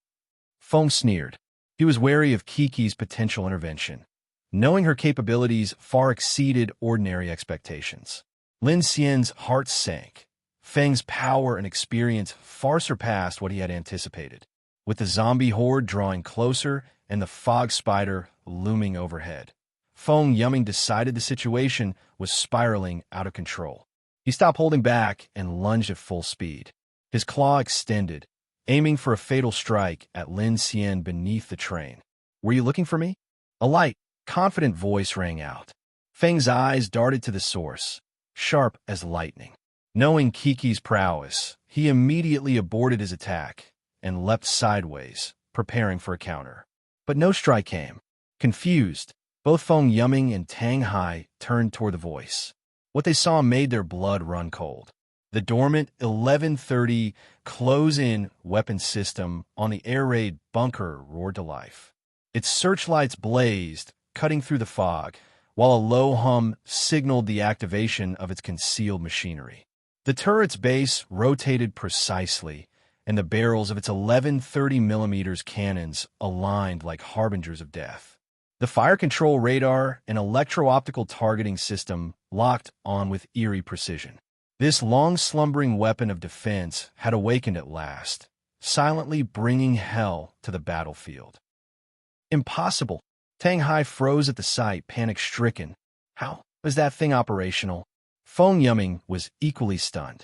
Feng sneered. He was wary of Kiki's potential intervention, knowing her capabilities far exceeded ordinary expectations. Lin Xian's heart sank. Feng's power and experience far surpassed what he had anticipated. With the zombie horde drawing closer and the fog spider looming overhead, Feng Yumming decided the situation was spiraling out of control. He stopped holding back and lunged at full speed. His claw extended, aiming for a fatal strike at Lin Xian beneath the train. Were you looking for me? A light, confident voice rang out. Feng's eyes darted to the source, sharp as lightning. Knowing Kiki's prowess, he immediately aborted his attack and leapt sideways, preparing for a counter. But no strike came. Confused, both Feng Yumming and Tang Hai turned toward the voice. What they saw made their blood run cold. The dormant 1130 close-in weapon system on the air raid bunker roared to life. Its searchlights blazed, cutting through the fog, while a low hum signaled the activation of its concealed machinery. The turret's base rotated precisely, and the barrels of its 1130mm cannons aligned like harbingers of death. The fire control radar and electro-optical targeting system locked on with eerie precision. This long-slumbering weapon of defense had awakened at last, silently bringing hell to the battlefield. Impossible! Tang Hai froze at the sight, panic-stricken. How was that thing operational? Feng Yumming was equally stunned.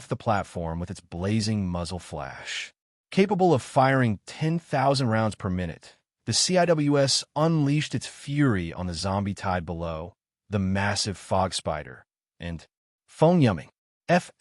half the platform with its blazing muzzle flash. Capable of firing 10,000 rounds per minute, the CIWS unleashed its fury on the zombie tide below, the massive fog spider, and Feng Yumming. F******.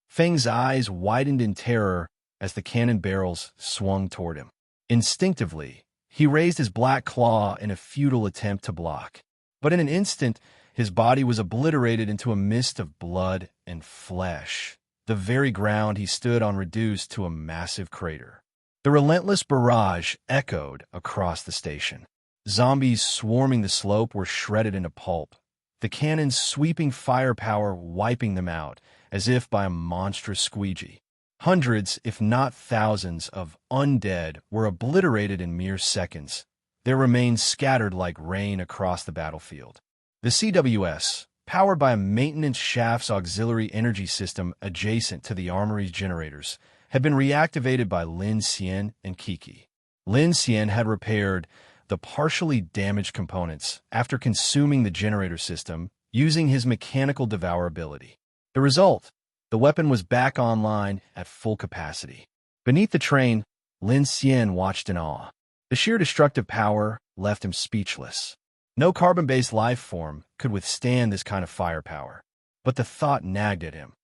Feng's eyes widened in terror as the cannon barrels swung toward him. Instinctively, he raised his black claw in a futile attempt to block. But in an instant, his body was obliterated into a mist of blood and flesh. The very ground he stood on reduced to a massive crater. The relentless barrage echoed across the station. Zombies swarming the slope were shredded into pulp, the cannon's sweeping firepower wiping them out as if by a monstrous squeegee. Hundreds, if not thousands, of undead were obliterated in mere seconds, their remains scattered like rain across the battlefield. The CWS, powered by a maintenance shaft's auxiliary energy system adjacent to the armory's generators, had been reactivated by Lin Xian and Kiki. Lin Xian had repaired the partially damaged components after consuming the generator system using his mechanical devour ability. The result, the weapon was back online at full capacity. Beneath the train, Lin Xian watched in awe. The sheer destructive power left him speechless. No carbon-based life form could withstand this kind of firepower. But the thought nagged at him.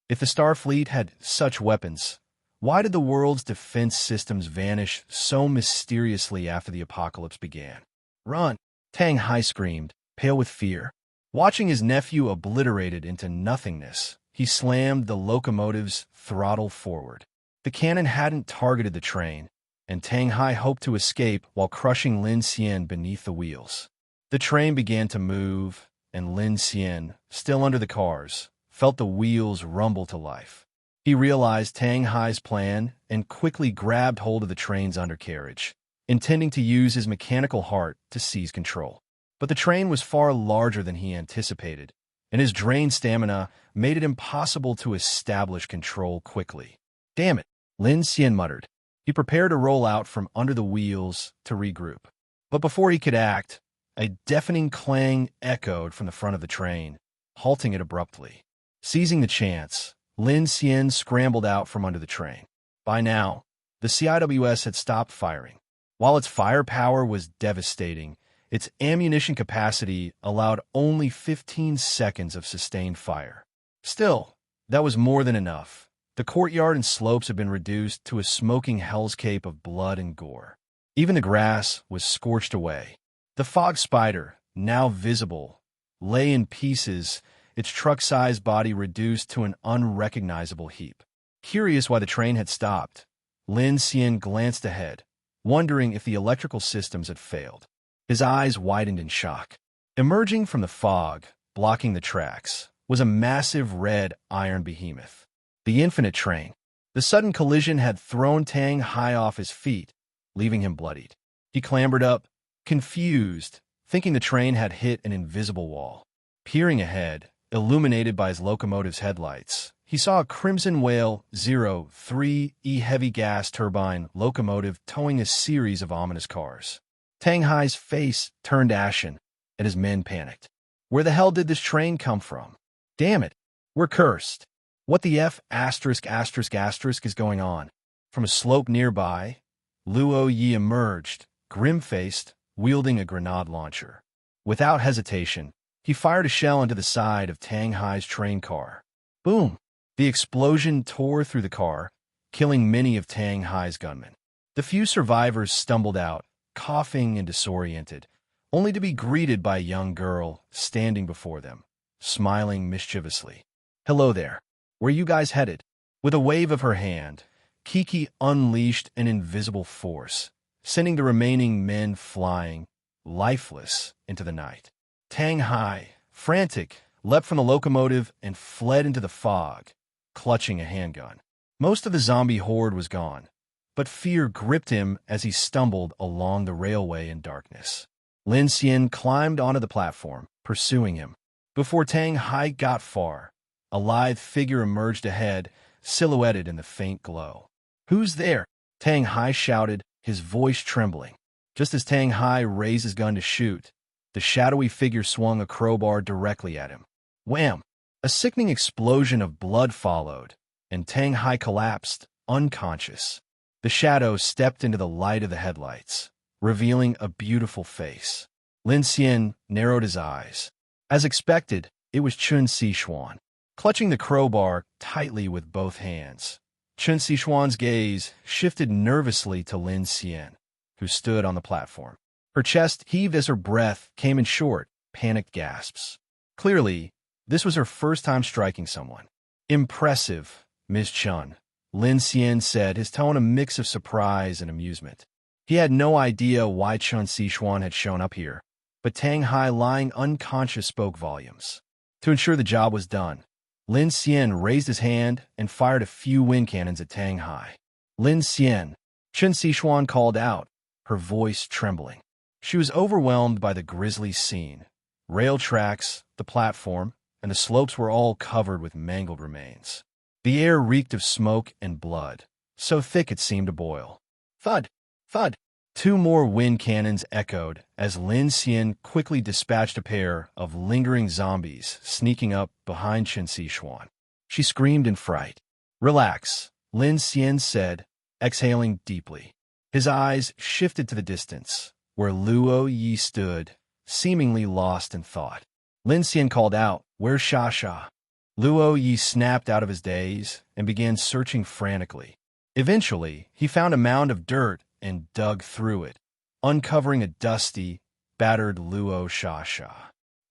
If the Starfleet had such weapons, why did the world's defense systems vanish so mysteriously after the apocalypse began? Run! Tang Hai screamed, pale with fear. Watching his nephew obliterated into nothingness, he slammed the locomotive's throttle forward. The cannon hadn't targeted the train, and Tang Hai hoped to escape while crushing Lin Xian beneath the wheels. The train began to move, and Lin Xian, still under the cars, felt the wheels rumble to life. He realized Tang Hai's plan and quickly grabbed hold of the train's undercarriage, intending to use his mechanical heart to seize control. But the train was far larger than he anticipated, and his drained stamina made it impossible to establish control quickly. Damn it, Lin Xian muttered. He prepared to roll out from under the wheels to regroup. But before he could act, a deafening clang echoed from the front of the train, halting it abruptly. Seizing the chance, Lin Xian scrambled out from under the train. By now, the CIWS had stopped firing. While its firepower was devastating, its ammunition capacity allowed only 15 seconds of sustained fire. Still, that was more than enough. The courtyard and slopes had been reduced to a smoking hellscape of blood and gore. Even the grass was scorched away. The fog spider, now visible, lay in pieces, its truck-sized body reduced to an unrecognizable heap. Curious why the train had stopped, Lin Xian glanced ahead, wondering if the electrical systems had failed. His eyes widened in shock. Emerging from the fog, blocking the tracks, was a massive red iron behemoth. The infinite train. The sudden collision had thrown Tang Hai off his feet, leaving him bloodied. He clambered up, confused, thinking the train had hit an invisible wall. Peering ahead, illuminated by his locomotive's headlights, he saw a Crimson Whale 03E heavy gas turbine locomotive towing a series of ominous cars. Tang Hai's face turned ashen, and his men panicked. Where the hell did this train come from? Damn it, we're cursed. What the F*** is going on? From a slope nearby, Luo Yi emerged, grim-faced, wielding a grenade launcher. Without hesitation, he fired a shell into the side of Tang Hai's train car. Boom! The explosion tore through the car, killing many of Tang Hai's gunmen. The few survivors stumbled out, coughing and disoriented, only to be greeted by a young girl standing before them, smiling mischievously. Hello there. Where you guys headed? With a wave of her hand, Kiki unleashed an invisible force, sending the remaining men flying, lifeless, into the night. Tang Hai, frantic, leapt from the locomotive and fled into the fog, clutching a handgun. Most of the zombie horde was gone, but fear gripped him as he stumbled along the railway in darkness. Lin Xian climbed onto the platform, pursuing him. Before Tang Hai got far, a lithe figure emerged ahead, silhouetted in the faint glow. "Who's there?" Tang Hai shouted, his voice trembling. Just as Tang Hai raised his gun to shoot, the shadowy figure swung a crowbar directly at him. Wham! A sickening explosion of blood followed, and Tang Hai collapsed, unconscious. The shadow stepped into the light of the headlights, revealing a beautiful face. Lin Xian narrowed his eyes. As expected, it was Chun Siwan. Clutching the crowbar tightly with both hands, Chun Siwan's gaze shifted nervously to Lin Xian, who stood on the platform. Her chest heaved as her breath came in short, panicked gasps. Clearly, this was her first time striking someone. "Impressive, Miss Chun," Lin Xian said, his tone a mix of surprise and amusement. He had no idea why Chun Siwan had shown up here, but Tang Hai lying unconscious spoke volumes. To ensure the job was done, Lin Xian raised his hand and fired a few wind cannons at Tang Hai. "Lin Xian," Chun Siwan called out, her voice trembling. She was overwhelmed by the grisly scene. Rail tracks, the platform, and the slopes were all covered with mangled remains. The air reeked of smoke and blood, so thick it seemed to boil. Thud! Thud! 2 more wind cannons echoed as Lin Xian quickly dispatched a pair of lingering zombies sneaking up behind Chun Siwan. She screamed in fright. "Relax," Lin Xian said, exhaling deeply. His eyes shifted to the distance, where Luo Yi stood, seemingly lost in thought. Lin Xian called out, "Where's Sha?" Luo Yi snapped out of his daze and began searching frantically. Eventually, he found a mound of dirt and dug through it, uncovering a dusty, battered Luo Sha.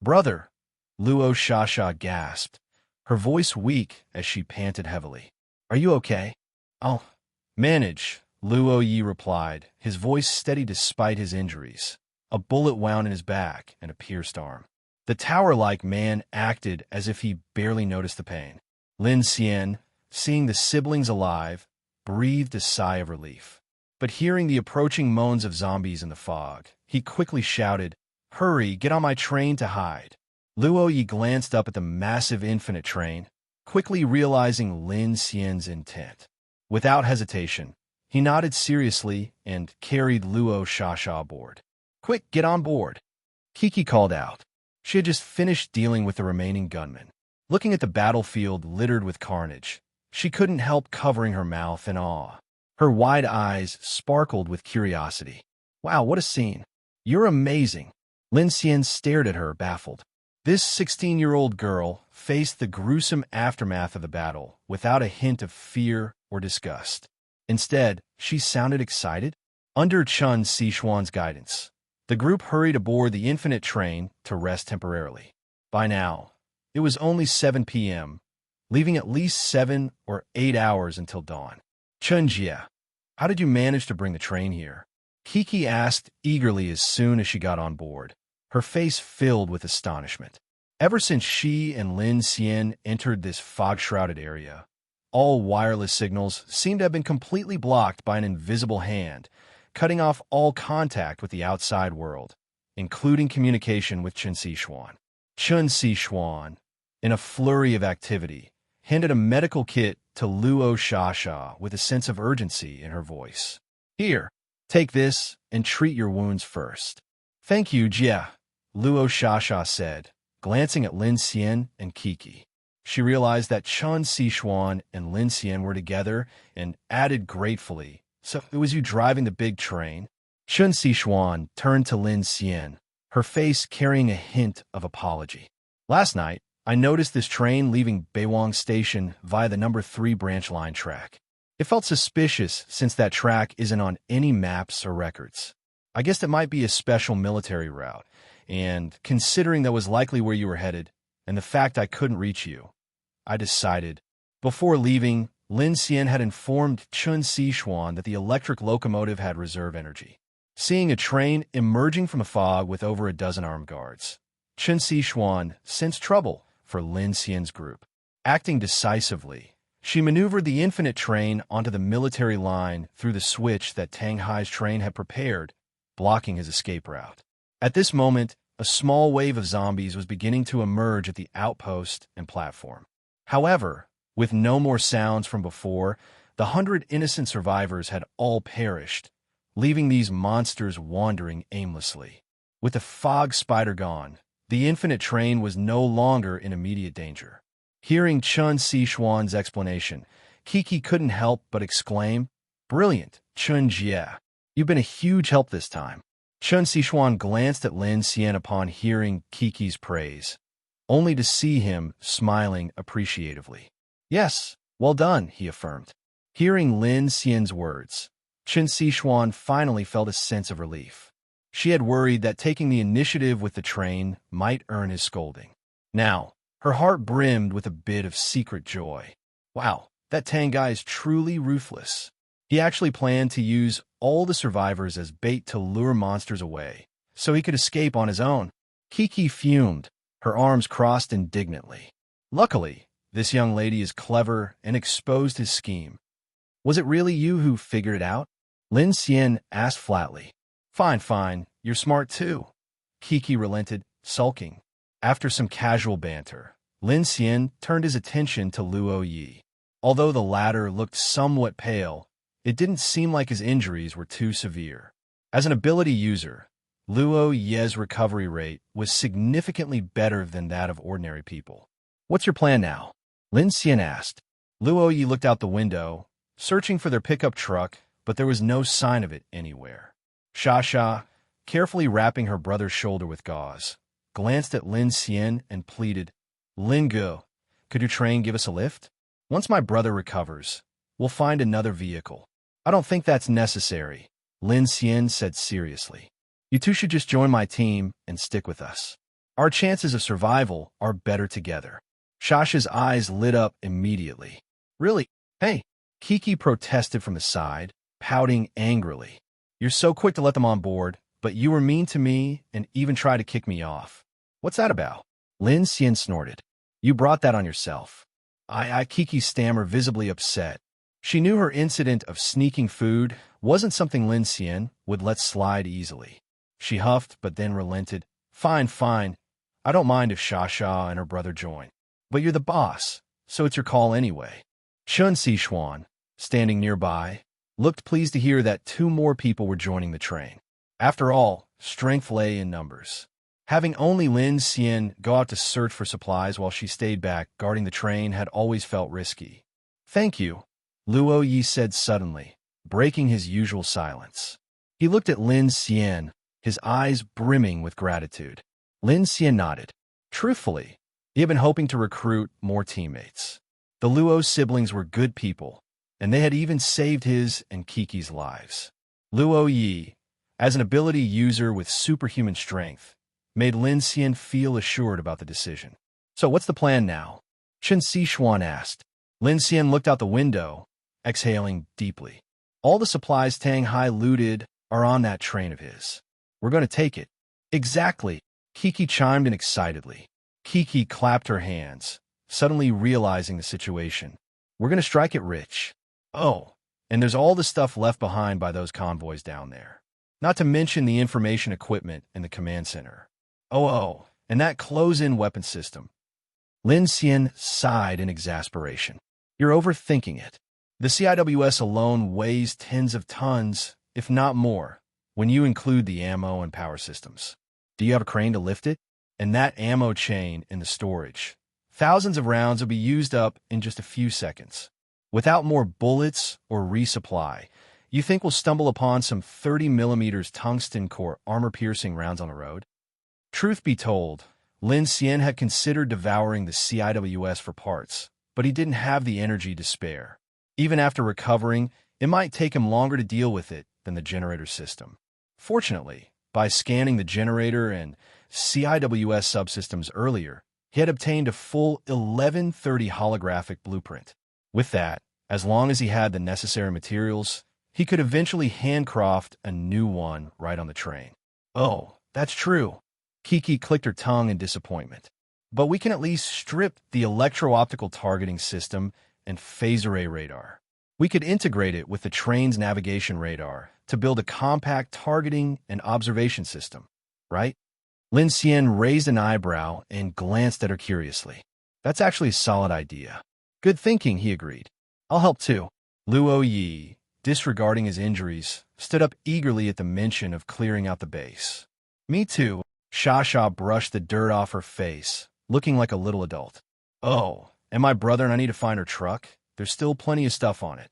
"Brother," Luo Sha gasped, her voice weak as she panted heavily. "Are you okay?" "I'll manage," Luo Yi replied, his voice steady despite his injuries. A bullet wound in his back and a pierced arm. The tower-like man acted as if he barely noticed the pain. Lin Xian, seeing the siblings alive, breathed a sigh of relief. But hearing the approaching moans of zombies in the fog, he quickly shouted, "Hurry, get on my train to hide." Luo Yi glanced up at the massive infinite train, quickly realizing Lin Xian's intent. Without hesitation, he nodded seriously and carried Luo Sha aboard. "Quick, get on board," Kiki called out. She had just finished dealing with the remaining gunmen. Looking at the battlefield littered with carnage, she couldn't help covering her mouth in awe. Her wide eyes sparkled with curiosity. "Wow, what a scene. You're amazing." Lin Xian stared at her, baffled. This 16-year-old girl faced the gruesome aftermath of the battle without a hint of fear or disgust. Instead, she sounded excited. Under Chun Siwan's guidance, the group hurried aboard the infinite train to rest temporarily. By now, it was only 7 p.m., leaving at least 7 or 8 hours until dawn. "Chunjia, how did you manage to bring the train here?" Kiki asked eagerly as soon as she got on board, her face filled with astonishment. Ever since she and Lin Xian entered this fog-shrouded area, all wireless signals seemed to have been completely blocked by an invisible hand, cutting off all contact with the outside world, including communication with Chun Siwan. Chun Siwan, in a flurry of activity, handed a medical kit to Luo Sha with a sense of urgency in her voice. "Here, take this and treat your wounds first." "Thank you, Jia," Luo Sha said, glancing at Lin Xian and Kiki. She realized that Chun Siwan and Lin Xian were together and added gratefully, "So it was you driving the big train?" Chun Siwan turned to Lin Xian, her face carrying a hint of apology. "Last night, I noticed this train leaving Beiwang Station via the number 3 branch line track. It felt suspicious since that track isn't on any maps or records. I guessed it might be a special military route, and considering that was likely where you were headed, and the fact I couldn't reach you, I decided, before leaving, Lin Xian had informed Chun Siwan that the electric locomotive had reserve energy. Seeing a train emerging from a fog with over a dozen armed guards, Chun Siwan sensed trouble for Lin Xian's group. Acting decisively, she maneuvered the infinite train onto the military line through the switch that Tang Hai's train had prepared, blocking his escape route. At this moment, a small wave of zombies was beginning to emerge at the outpost and platform. However, with no more sounds from before, the 100 innocent survivors had all perished, leaving these monsters wandering aimlessly. With the fog spider gone, the infinite train was no longer in immediate danger. Hearing Chun Siwan's explanation, Kiki couldn't help but exclaim, "Brilliant, Chun Jie. You've been a huge help this time." Chun Siwan glanced at Lin Xian upon hearing Kiki's praise, only to see him smiling appreciatively. "Yes, well done," he affirmed. Hearing Lin Xian's words, Chun Siwan finally felt a sense of relief. She had worried that taking the initiative with the train might earn his scolding. Now, her heart brimmed with a bit of secret joy. Wow, that Tang guy is truly ruthless. He actually planned to use all the survivors as bait to lure monsters away, so he could escape on his own. Kiki fumed, her arms crossed indignantly. Luckily, this young lady is clever and exposed his scheme. "Was it really you who figured it out?" Lin Xian asked flatly. Fine, you're smart too." Kiki relented, sulking. After some casual banter, Lin Xian turned his attention to Luo Yi. Although the latter looked somewhat pale, it didn't seem like his injuries were too severe. As an ability user, Luo Yi's recovery rate was significantly better than that of ordinary people. "What's your plan now?" Lin Xian asked. Luo Yi looked out the window, searching for their pickup truck, but there was no sign of it anywhere. Sha, carefully wrapping her brother's shoulder with gauze, glanced at Lin Xian and pleaded, "Lin Gu, could your train give us a lift? Once my brother recovers, we'll find another vehicle." "I don't think that's necessary," Lin Xian said seriously. "You two should just join my team and stick with us. Our chances of survival are better together." Shasha's eyes lit up immediately. "Really? Hey," Kiki protested from the side, pouting angrily. "You're so quick to let them on board, but you were mean to me and even tried to kick me off. What's that about?" Lin Xian snorted. "You brought that on yourself." Kiki stammered, visibly upset. She knew her incident of sneaking food wasn't something Lin Xian would let slide easily. She huffed, but then relented. Fine. I don't mind if Shasha and her brother join. But you're the boss, so it's your call anyway." Chun Siwan, standing nearby, looked pleased to hear that 2 more people were joining the train. After all, strength lay in numbers. Having only Lin Xian go out to search for supplies while she stayed back guarding the train had always felt risky. "Thank you," Luo Yi said suddenly, breaking his usual silence. He looked at Lin Xian, his eyes brimming with gratitude. Lin Xian nodded. Truthfully, he had been hoping to recruit more teammates. The Luo siblings were good people, and they had even saved his and Kiki's lives. Luo Yi, as an ability user with superhuman strength, made Lin Xian feel assured about the decision. "So what's the plan now?" Chun Siwan asked. Lin Xian looked out the window, exhaling deeply. "All the supplies Tang Hai looted are on that train of his. We're going to take it." "Exactly," Kiki chimed in excitedly. Kiki clapped her hands, suddenly realizing the situation. "We're going to strike it rich. Oh, and there's all the stuff left behind by those convoys down there. Not to mention the information equipment in the command center. Oh, and that close-in weapon system." Lin Xian sighed in exasperation. "You're overthinking it. The CIWS alone weighs tens of tons, if not more, when you include the ammo and power systems. Do you have a crane to lift it? And that ammo chain in the storage. Thousands of rounds will be used up in just a few seconds. Without more bullets or resupply, you think we'll stumble upon some 30mm tungsten core armor-piercing rounds on the road?" Truth be told, Lin Xian had considered devouring the CIWS for parts, but he didn't have the energy to spare. Even after recovering, it might take him longer to deal with it than the generator system. Fortunately, by scanning the generator and CIWS subsystems earlier, he had obtained a full 1130 holographic blueprint. With that, As long as he had the necessary materials, he could eventually handcraft a new one right on the train. Oh, that's true. Kiki clicked her tongue in disappointment. But we can at least strip the electro-optical targeting system and phase array radar. We could integrate it with the train's navigation radar to build a compact targeting and observation system, right? Lin Xian raised an eyebrow and glanced at her curiously. That's actually a solid idea. Good thinking, he agreed. I'll help too. Luo Yi, disregarding his injuries, stood up eagerly at the mention of clearing out the base. Me too. Sha brushed the dirt off her face, looking like a little adult. Oh, and my brother and I need to find her truck. There's still plenty of stuff on it.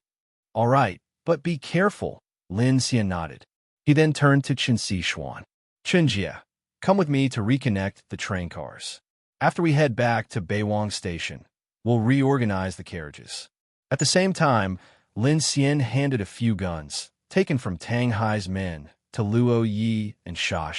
All right, but be careful, Lin Xian nodded. He then turned to Siwan. Chunjia, come with me to reconnect the train cars. After we head back to Beiwang Station, we'll reorganize the carriages. At the same time, Lin Xian handed a few guns, taken from Tang Hai's men, to Luo Yi and Sha.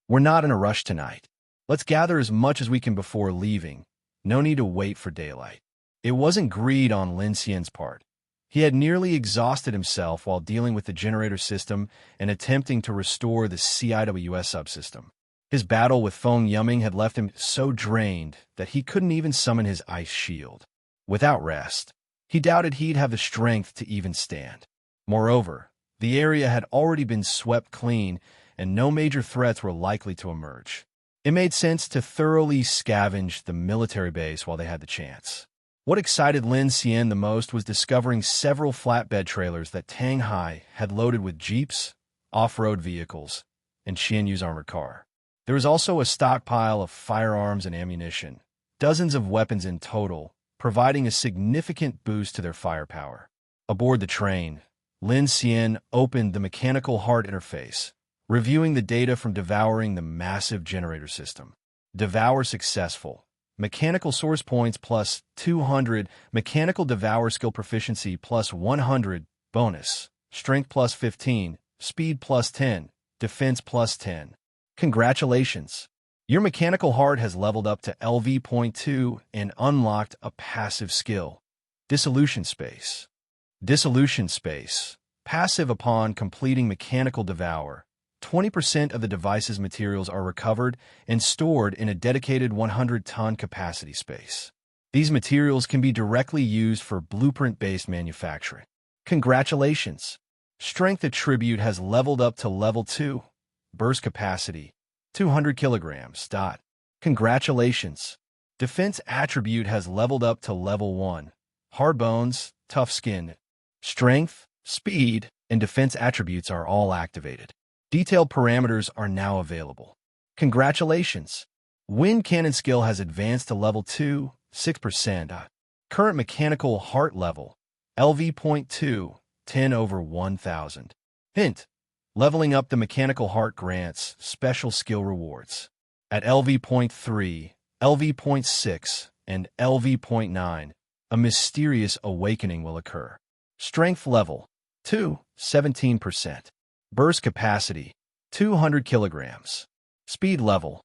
We're not in a rush tonight. Let's gather as much as we can before leaving. No need to wait for daylight. It wasn't greed on Lin Xian's part. He had nearly exhausted himself while dealing with the generator system and attempting to restore the CIWS subsystem. His battle with Feng Yumming had left him so drained that he couldn't even summon his ice shield. Without rest, he doubted he'd have the strength to even stand. Moreover, the area had already been swept clean and no major threats were likely to emerge. It made sense to thoroughly scavenge the military base while they had the chance. What excited Lin Xian the most was discovering several flatbed trailers that Tang Hai had loaded with jeeps, off-road vehicles, and Xianyu's armored car. There was also a stockpile of firearms and ammunition, dozens of weapons in total, providing a significant boost to their firepower. Aboard the train, Lin Xian opened the mechanical heart interface, reviewing the data from devouring the massive generator system. Devour successful. Mechanical source points plus 200, mechanical devour skill proficiency plus 100, bonus, strength plus 15, speed plus 10, defense plus 10. Congratulations! Your mechanical heart has leveled up to LV.2 and unlocked a passive skill, Dissolution Space. Dissolution Space. Passive upon completing mechanical devour. 20% of the device's materials are recovered and stored in a dedicated 100-ton capacity space. These materials can be directly used for blueprint-based manufacturing. Congratulations! Strength attribute has leveled up to level 2. Burst capacity, 200 kilograms. Congratulations! Defense attribute has leveled up to level 1. Hard bones, tough skin. Strength, speed, and defense attributes are all activated. Detailed parameters are now available. Congratulations! Wind cannon skill has advanced to level 2, 6%. Current mechanical heart level, LV.2, 10 over 1000. Hint: leveling up the mechanical heart grants special skill rewards. At LV.3, LV.6, and LV.9, a mysterious awakening will occur. Strength level, 2, 17%. Burst capacity, 200 kilograms. Speed level,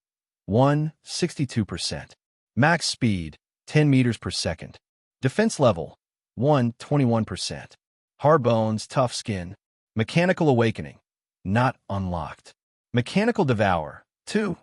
1, 62%. Max speed, 10 meters per second. Defense level, 1, 21%. Hard bones, tough skin. Mechanical awakening, not unlocked. Mechanical devour, 2,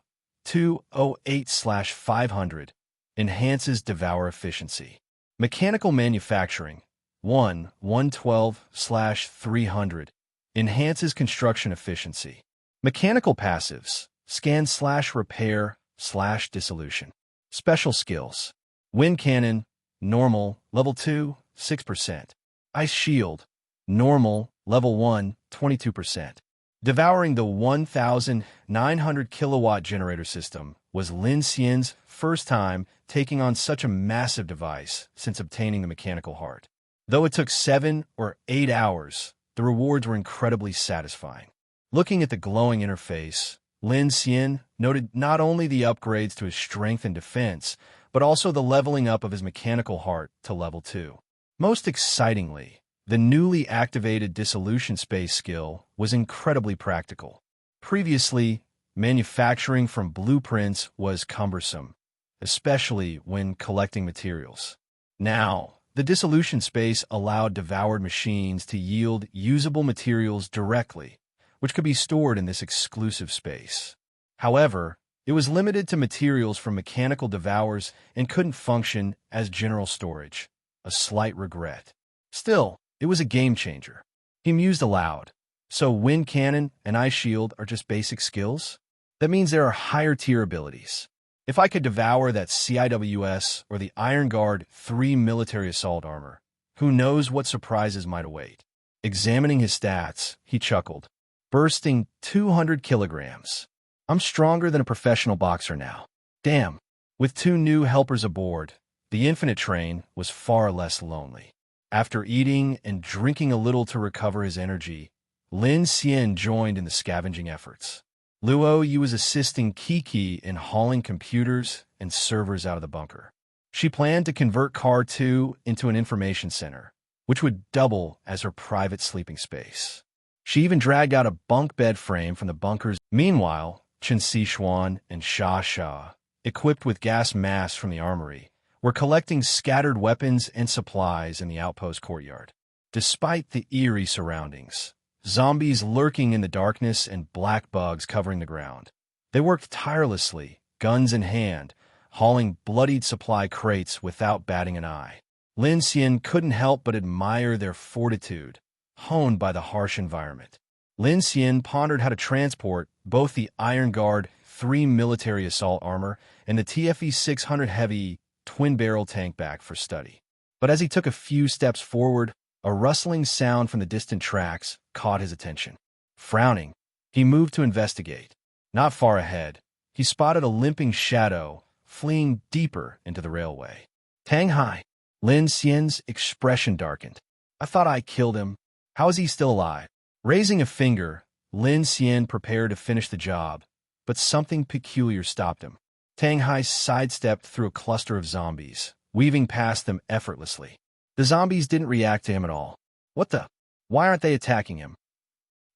208/500. Enhances devour efficiency. Mechanical manufacturing, 1, 112/300. Enhances construction efficiency. Mechanical passives, scan/repair/dissolution. Special skills. Wind cannon, normal, level 2, 6%. Ice shield, normal, level 1, 22%. Devouring the 1,900 kilowatt generator system was Lin Xian's first time taking on such a massive device since obtaining the mechanical heart. Though it took 7 or 8 hours, the rewards were incredibly satisfying. Looking at the glowing interface, Lin Xian noted not only the upgrades to his strength and defense, but also the leveling up of his mechanical heart to level 2. Most excitingly, the newly activated Dissolution Space skill was incredibly practical. Previously, manufacturing from blueprints was cumbersome, especially when collecting materials. Now, The dissolution space allowed devoured machines to yield usable materials directly, which could be stored in this exclusive space. However, it was limited to materials from mechanical devours and couldn't function as general storage. A slight regret. Still, it was a game changer. He mused aloud. So wind cannon and ice shield are just basic skills? That means there are higher tier abilities. If I could devour that CIWS or the Iron Guard 3 military assault armor, who knows what surprises might await. Examining his stats, he chuckled. Bursting 200 kilograms. I'm stronger than a professional boxer now. Damn. With 2 new helpers aboard, the Infinite Train was far less lonely. After eating and drinking a little to recover his energy, Lin Xian joined in the scavenging efforts. Luo Yi was assisting Kiki in hauling computers and servers out of the bunker. She planned to convert Car 2 into an information center, which would double as her private sleeping space. She even dragged out a bunk bed frame from the bunkers. Meanwhile, Siwan and Sha, equipped with gas masks from the armory, were collecting scattered weapons and supplies in the outpost courtyard. Despite the eerie surroundings, zombies lurking in the darkness and black bugs covering the ground, they worked tirelessly, guns in hand, hauling bloodied supply crates without batting an eye. Lin Xian couldn't help but admire their fortitude, honed by the harsh environment. Lin Xian pondered how to transport both the Iron Guard 3 military assault armor and the TFE 600 heavy twin-barrel tank back for study. But as he took a few steps forward, a rustling sound from the distant tracks caught his attention. Frowning, he moved to investigate. Not far ahead, he spotted a limping shadow fleeing deeper into the railway. Tang Hai. Lin Xian's expression darkened. I thought I killed him. How is he still alive? Raising a finger, Lin Xian prepared to finish the job, but something peculiar stopped him. Tang Hai sidestepped through a cluster of zombies, weaving past them effortlessly. The zombies didn't react to him at all. What the? Why aren't they attacking him?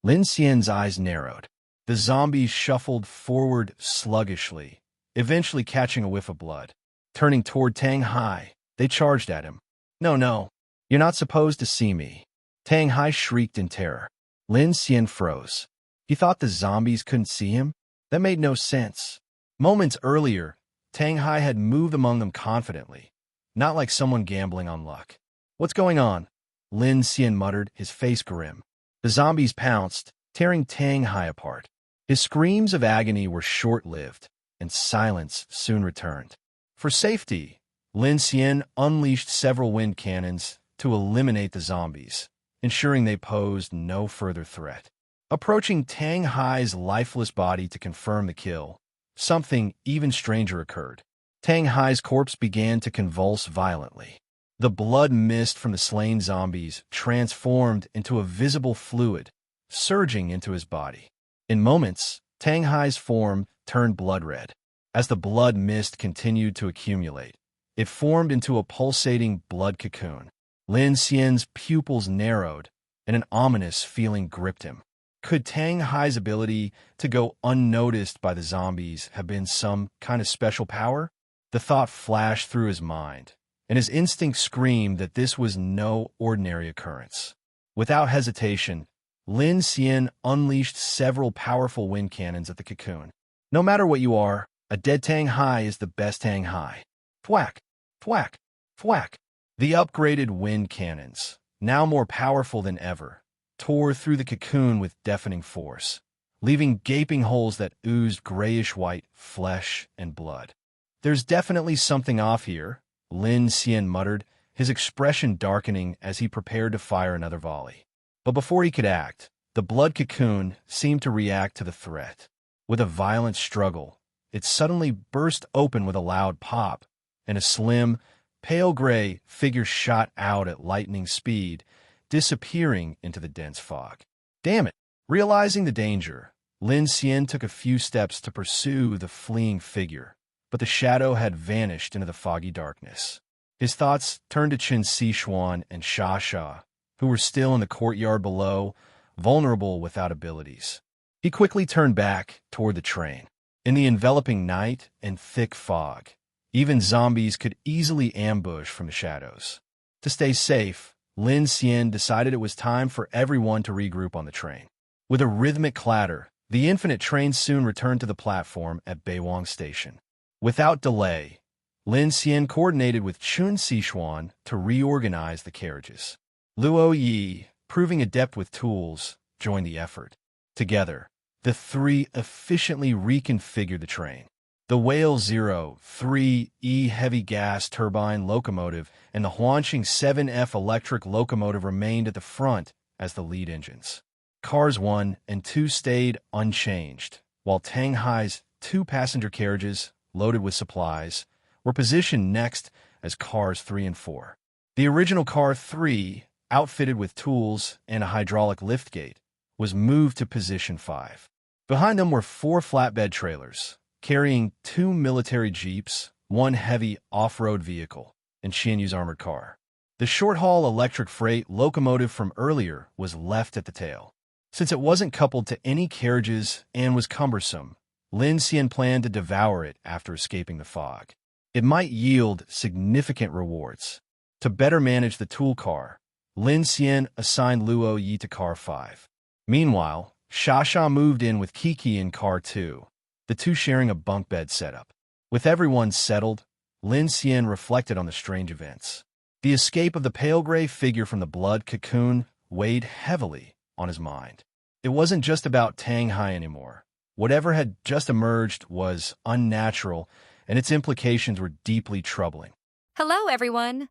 Lin Xian's eyes narrowed. The zombies shuffled forward sluggishly, eventually catching a whiff of blood. Turning toward Tang Hai, they charged at him. No, you're not supposed to see me. Tang Hai shrieked in terror. Lin Xian froze. He thought the zombies couldn't see him? That made no sense. Moments earlier, Tang Hai had moved among them confidently, not like someone gambling on luck. What's going on? Lin Xian muttered, his face grim. The zombies pounced, tearing Tang Hai apart. His screams of agony were short-lived, and silence soon returned. For safety, Lin Xian unleashed several wind cannons to eliminate the zombies, ensuring they posed no further threat. Approaching Tang Hai's lifeless body to confirm the kill, something even stranger occurred. Tang Hai's corpse began to convulse violently. The blood mist from the slain zombies transformed into a visible fluid, surging into his body. In moments, Tang Hai's form turned blood red. As the blood mist continued to accumulate, it formed into a pulsating blood cocoon. Lin Xian's pupils narrowed, and an ominous feeling gripped him. Could Tang Hai's ability to go unnoticed by the zombies have been some kind of special power? The thought flashed through his mind, and his instinct screamed that this was no ordinary occurrence. Without hesitation, Lin Xian unleashed several powerful wind cannons at the cocoon. No matter what you are, a dead Tang Hai is the best Tang Hai. Thwack, thwack, thwack. The upgraded wind cannons, now more powerful than ever, tore through the cocoon with deafening force, leaving gaping holes that oozed grayish-white flesh and blood. There's definitely something off here, Lin Xian muttered, his expression darkening as he prepared to fire another volley. But before he could act, the blood cocoon seemed to react to the threat. With a violent struggle, it suddenly burst open with a loud pop, and a slim, pale gray figure shot out at lightning speed, disappearing into the dense fog. Damn it! Realizing the danger, Lin Xian took a few steps to pursue the fleeing figure, but the shadow had vanished into the foggy darkness. His thoughts turned to Siwan and Sha, who were still in the courtyard below, vulnerable without abilities. He quickly turned back toward the train. In the enveloping night and thick fog, even zombies could easily ambush from the shadows. To stay safe, Lin Xian decided it was time for everyone to regroup on the train. With a rhythmic clatter, the infinite train soon returned to the platform at Beiwang Station. Without delay, Lin Xian coordinated with Chun Siwan to reorganize the carriages. Luo Yi, proving adept with tools, joined the effort. Together, the three efficiently reconfigured the train. The Whale 03E heavy gas turbine locomotive and the Huanqing 7F electric locomotive remained at the front as the lead engines. Cars 1 and 2 stayed unchanged, while Tanghai's 2 passenger carriages, loaded with supplies, were positioned next as cars 3 and 4. The original car 3, outfitted with tools and a hydraulic liftgate, was moved to position 5. Behind them were 4 flatbed trailers, carrying 2 military jeeps, 1 heavy off-road vehicle, and Xianyu's armored car. The short-haul electric freight locomotive from earlier was left at the tail. Since it wasn't coupled to any carriages and was cumbersome, Lin Xian planned to devour it after escaping the fog. It might yield significant rewards. To better manage the tool car, Lin Xian assigned Luo Yi to car 5. Meanwhile, Xia moved in with Kiki in car 2, the two sharing a bunk bed setup. With everyone settled, Lin Xian reflected on the strange events. The escape of the pale gray figure from the blood cocoon weighed heavily on his mind. It wasn't just about Tanghai anymore. Whatever had just emerged was unnatural, and its implications were deeply troubling. Hello, everyone.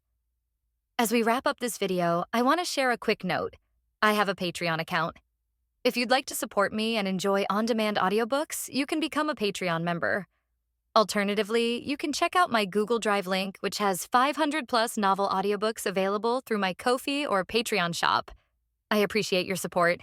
As we wrap up this video, I want to share a quick note. I have a Patreon account. If you'd like to support me and enjoy on-demand audiobooks, you can become a Patreon member. Alternatively, you can check out my Google Drive link, which has 500-plus novel audiobooks available through my Ko-fi or Patreon shop. I appreciate your support.